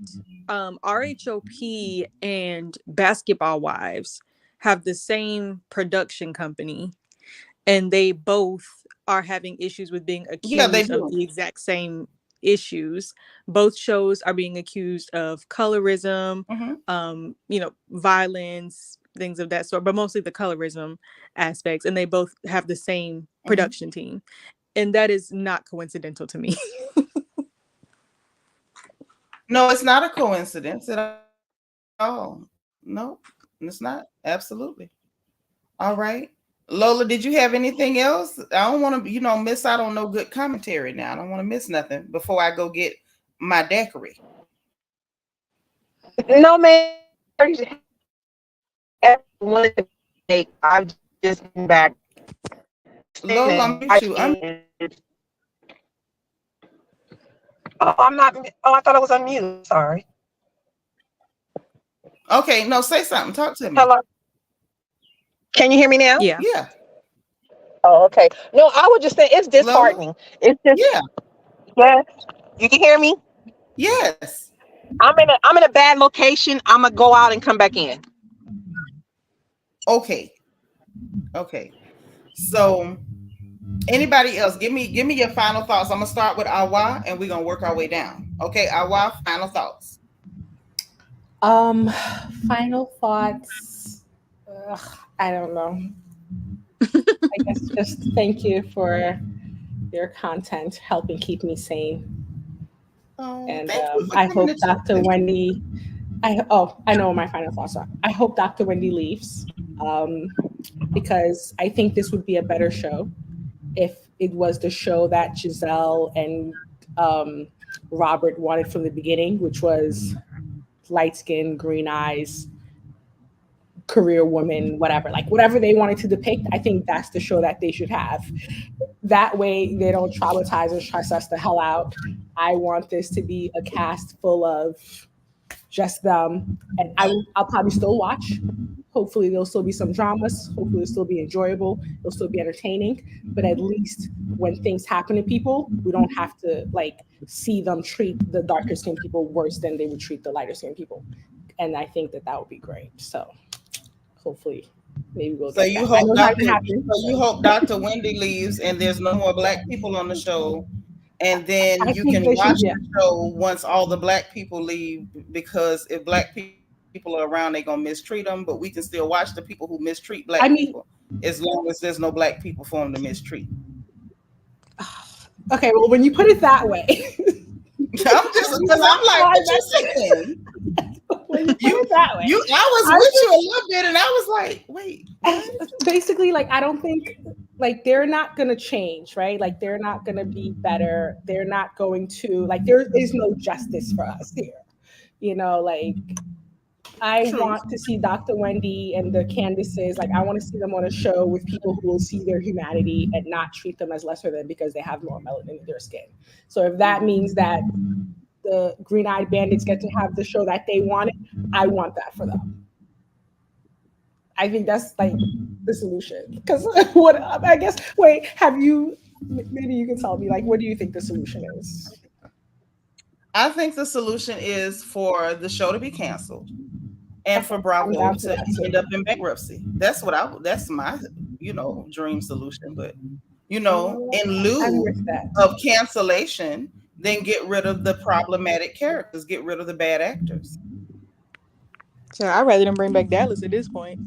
RHOP and Basketball Wives have the same production company, and they both are having issues with being accused of the exact same issues. Both shows are being accused of colorism, violence, things of that sort, but mostly the colorism aspects. And they both have the same production team. And that is not coincidental to me. No, it's not a coincidence at all. No, it's not. Absolutely. All right. Lola, did you have anything else? I don't want to, miss out on no good commentary now. I don't want to miss nothing before I go get my daiquiri. No, man. I've just been back. Lola, I'm mute you. Oh, I'm not. Oh, I thought I was on mute. Sorry. Okay, no, say something. Talk to me. Hello. Can you hear me now? Yeah. Yeah. Oh, okay. No, I would just say it's disheartening. Lola? It's just Yes. You can hear me? Yes. I'm in a bad location. I'm gonna go out and come back in. Okay. So anybody else, give me your final thoughts. I'm gonna start with Awa and we're gonna work our way down. Okay, Awa, final thoughts. Final thoughts. I don't know. I guess just thank you for your content, helping keep me sane. And I hope Dr. Wendy. I know what my final thoughts are. I hope Dr. Wendy leaves, because I think this would be a better show if it was the show that Gizelle and Robert wanted from the beginning, which was light skin, green eyes, career woman, whatever they wanted to depict. I think that's the show that they should have. That way they don't traumatize and stress us the hell out. I want this to be a cast full of just them, and I'll probably still watch. Hopefully there'll still be some dramas. Hopefully it'll still be enjoyable. It'll still be entertaining. But at least when things happen to people, we don't have to see them treat the darker skinned people worse than they would treat the lighter skinned people. And I think that would be great. So hopefully maybe we'll So get you that. hope Dr. Wendy leaves and there's no more Black people on the show. And then you can watch the show once all the Black people leave, because if Black people are around, they're going to mistreat them. But we can still watch the people who mistreat Black people as long as there's no Black people for them to mistreat. Okay, well, when you put it that way. I'm like, what you saying? When you put it that way. I was with you a little bit and I was like, wait. Basically, I don't think, they're not going to change, right? They're not going to be better. They're not going to, there is no justice for us here. I want to see Dr. Wendy and the Candiaces. I want to see them on a show with people who will see their humanity and not treat them as lesser than because they have more melanin in their skin. So if that means that the Green-Eyed Bandits get to have the show that they wanted, I want that for them. I think that's the solution. Because maybe you can tell me, what do you think the solution is? I think the solution is for the show to be canceled and for Bravo to end up in bankruptcy. That's my, dream solution. But, in lieu of cancellation, then get rid of the problematic characters, get rid of the bad actors. So I'd rather than bring back Dallas at this point.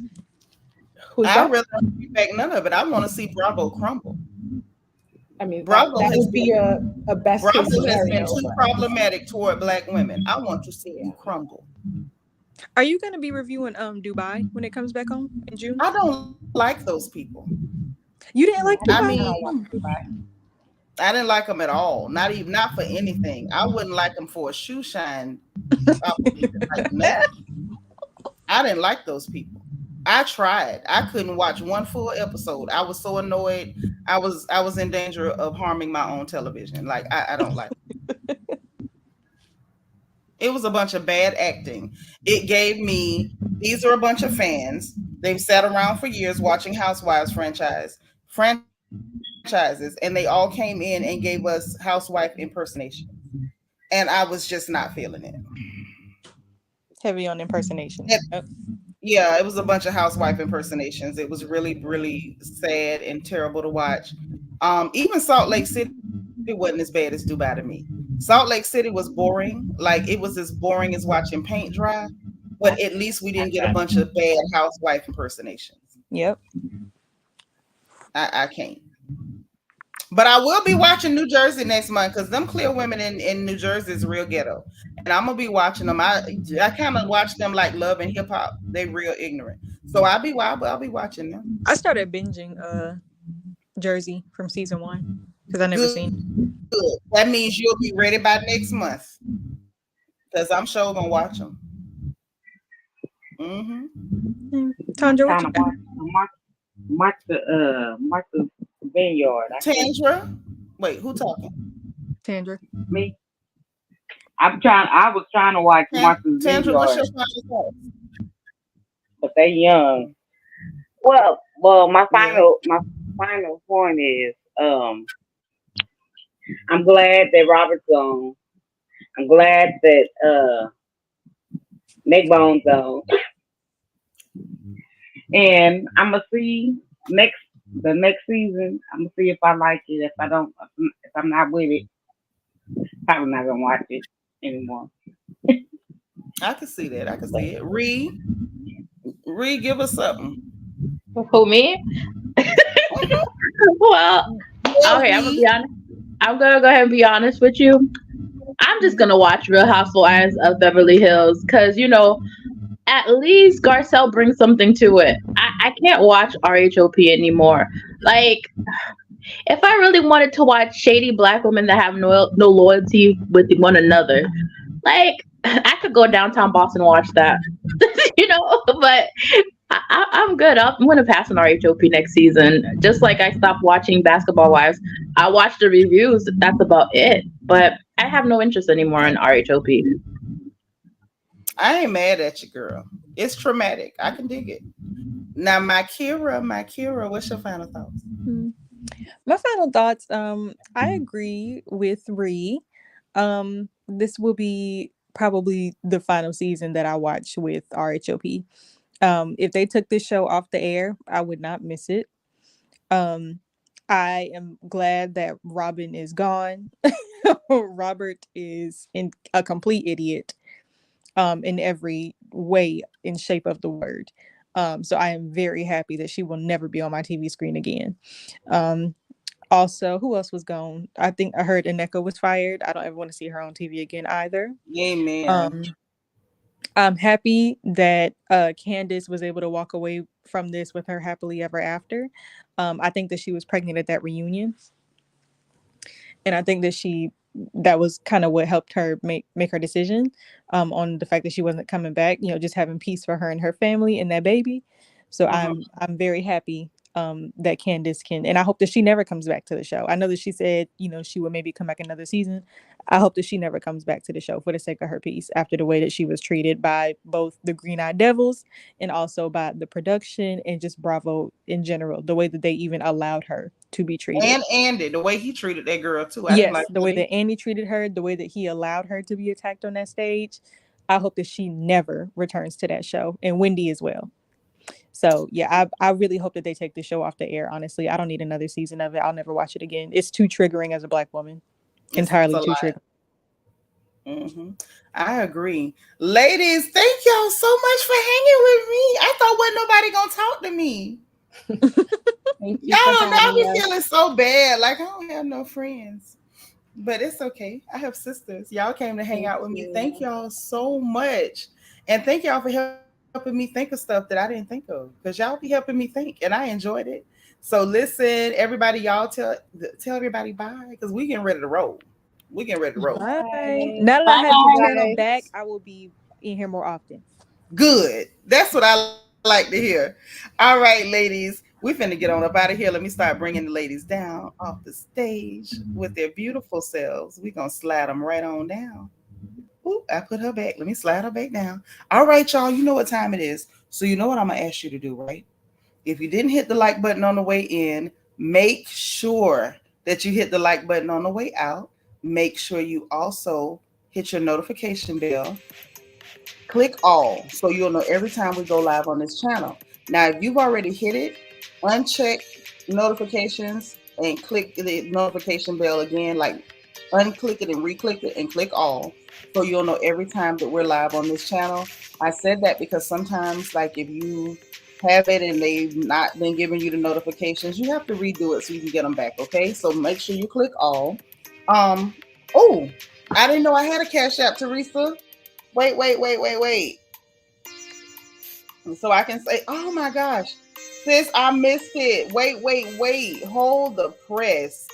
I'd rather not bring back none of it. I want to see Bravo crumble. I mean, Bravo that would be a best Bravo case scenario. Has been too problematic toward Black women. I want to see you crumble. Are you going to be reviewing Dubai when it comes back on in June? I don't like those people. You didn't like Dubai? I mean, I didn't like them at all. Not for anything. I wouldn't like them for a shoe shine. I didn't like those people. I tried. I couldn't watch one full episode. I was so annoyed. I was in danger of harming my own television. I don't like it. It was a bunch of bad acting. It gave me, these are a bunch of fans. They've sat around for years watching Housewives franchises, and they all came in and gave us housewife impersonation. And I was just not feeling it. Heavy on impersonation. Yeah, it was a bunch of housewife impersonations. It was really, really sad and terrible to watch. Even Salt Lake City wasn't as bad as Dubai to me. Salt Lake City was boring. Like it was as boring as watching paint dry, but at least we didn't get a bunch of bad housewife impersonations. Yep. I can't. But I will be watching New Jersey next month because them clear women in New Jersey is real ghetto. And I'm gonna be watching them. I kind of watch them like Love and Hip Hop. They real ignorant. So I'll be watching them. I started binging Jersey from season 1 because I never seen. Good. That means you'll be ready by next month. Because I'm sure gonna watch them. Tandra, Kind of mark the vineyard. Tandra? Wait, who talking? Tandra. Me. I was trying to watch Martha's Tandra, what's your Vineyard, final thoughts? but they young. Well, my final point is, I'm glad that Robert's gone. I'm glad that Nick Bone's gone, and I'm gonna see the next season. I'm gonna see if I like it. If I'm not with it, probably not gonna watch it anymore. I can see that. I can see it. Reed, give us something. Who, me? Well, okay, I'm gonna be honest. I'm gonna go ahead and be honest with you. I'm just gonna watch Real Housewives of Beverly Hills because at least Garcelle brings something to it. I can't watch RHOP anymore. Like, if I really wanted to watch shady black women that have no loyalty with one another, like I could go downtown Boston and watch that, But I'm good. I'm gonna pass on RHOP next season. Just like I stopped watching Basketball Wives, I watched the reviews. That's about it. But I have no interest anymore in RHOP. I ain't mad at you, girl. It's traumatic. I can dig it. Now, my Kira, what's your final thoughts? My final thoughts. I agree with Ree. This will be probably the final season that I watch with RHOP. If they took this show off the air, I would not miss it. I am glad that Robin is gone. Robert is a complete idiot. In every way and shape of the word. So I am very happy that she will never be on my TV screen again. Also, who else was gone? I think I heard Aneka was fired. I don't ever want to see her on TV again either. Amen. I'm happy that Candiace was able to walk away from this with her happily ever after. I think that she was pregnant at that reunion. And I think that was kind of what helped her make her decision on the fact that she wasn't coming back, just having peace for her and her family and that baby. So I'm very happy that Candiace can, and I hope that she never comes back to the show. I know that she said, she would maybe come back another season. I hope that she never comes back to the show for the sake of her peace after the way that she was treated by both the Green Eyed Devils and also by the production and just Bravo in general, the way that they even allowed her to be treated. And Andy, the way he treated that girl too. Yes, the way that Andy treated her, the way that he allowed her to be attacked on that stage. I hope that she never returns to that show, and Wendy as well. So yeah, I really hope that they take the show off the air. Honestly, I don't need another season of it. I'll never watch it again. It's too triggering as a Black woman. Entirely too triggering. I agree. Ladies, thank y'all so much for hanging with me. I thought wasn't nobody gonna talk to me. Y'all don't know, I be feeling so bad. Like I don't have no friends. But it's okay. I have sisters. Y'all came to hang out with me. Thank y'all so much. And thank y'all for helping me think of stuff that I didn't think of. Because y'all be helping me think and I enjoyed it. So listen, everybody, y'all tell everybody bye. Because we getting ready to roll. Bye. Now that I have the channel back, I will be in here more often. Good. That's what I like to hear. All right, ladies. We finna get on up out of here. Let me start bringing the ladies down off the stage with their beautiful selves. We're going to slide them right on down. Ooh, I put her back. Let me slide her back down. All right, y'all. You know what time it is. So you know what I'm going to ask you to do, right? If you didn't hit the like button on the way in, make sure that you hit the like button on the way out. Make sure you also hit your notification bell Click all so you'll know every time we go live on this channel. Now, if you've already hit it, uncheck notifications and click the notification bell again, like unclick it and re-click it and click all so you'll know every time that we're live on this channel. I said that because sometimes, like, if you have it and they've not been giving you the notifications, you have to redo it so you can get them back, okay? So make sure you click all. Oh, I didn't know I had a Cash App, Teresa. Wait. So I can say, oh my gosh, sis, I missed it. Wait. Hold the press.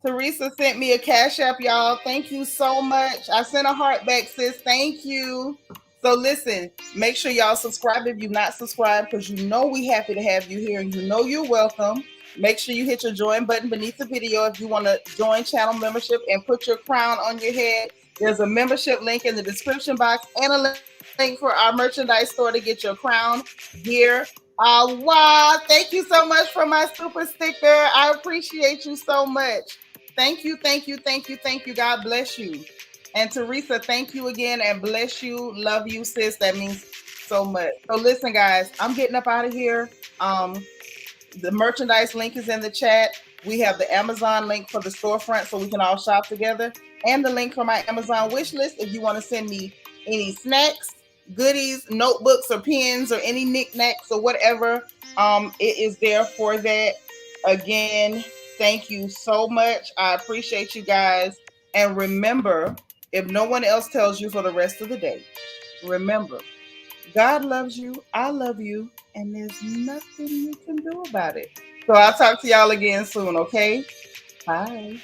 Teresa sent me a Cash App, y'all. Thank you so much. I sent a heart back, sis. Thank you. So listen, make sure y'all subscribe if you're not subscribed, because you know we happy to have you here and you know you're welcome. Make sure you hit your join button beneath the video if you want to join channel membership and put your crown on your head. There's a membership link in the description box and a link for our merchandise store to get your crown here. Wow, thank you so much for my super sticker. I appreciate you so much. Thank you. God bless you. And Teresa, thank you again and bless you. Love you, sis. That means so much. So listen, guys, I'm getting up out of here. The merchandise link is in the chat. We have the Amazon link for the storefront so we can all shop together, and the link for my Amazon wish list if you want to send me any snacks, goodies, notebooks, or pens, or any knickknacks or whatever. It is there for that. Again, thank you so much. I appreciate you guys. And remember, if no one else tells you for the rest of the day, remember, God loves you, I love you, and there's nothing you can do about it. So I'll talk to y'all again soon, okay? Bye.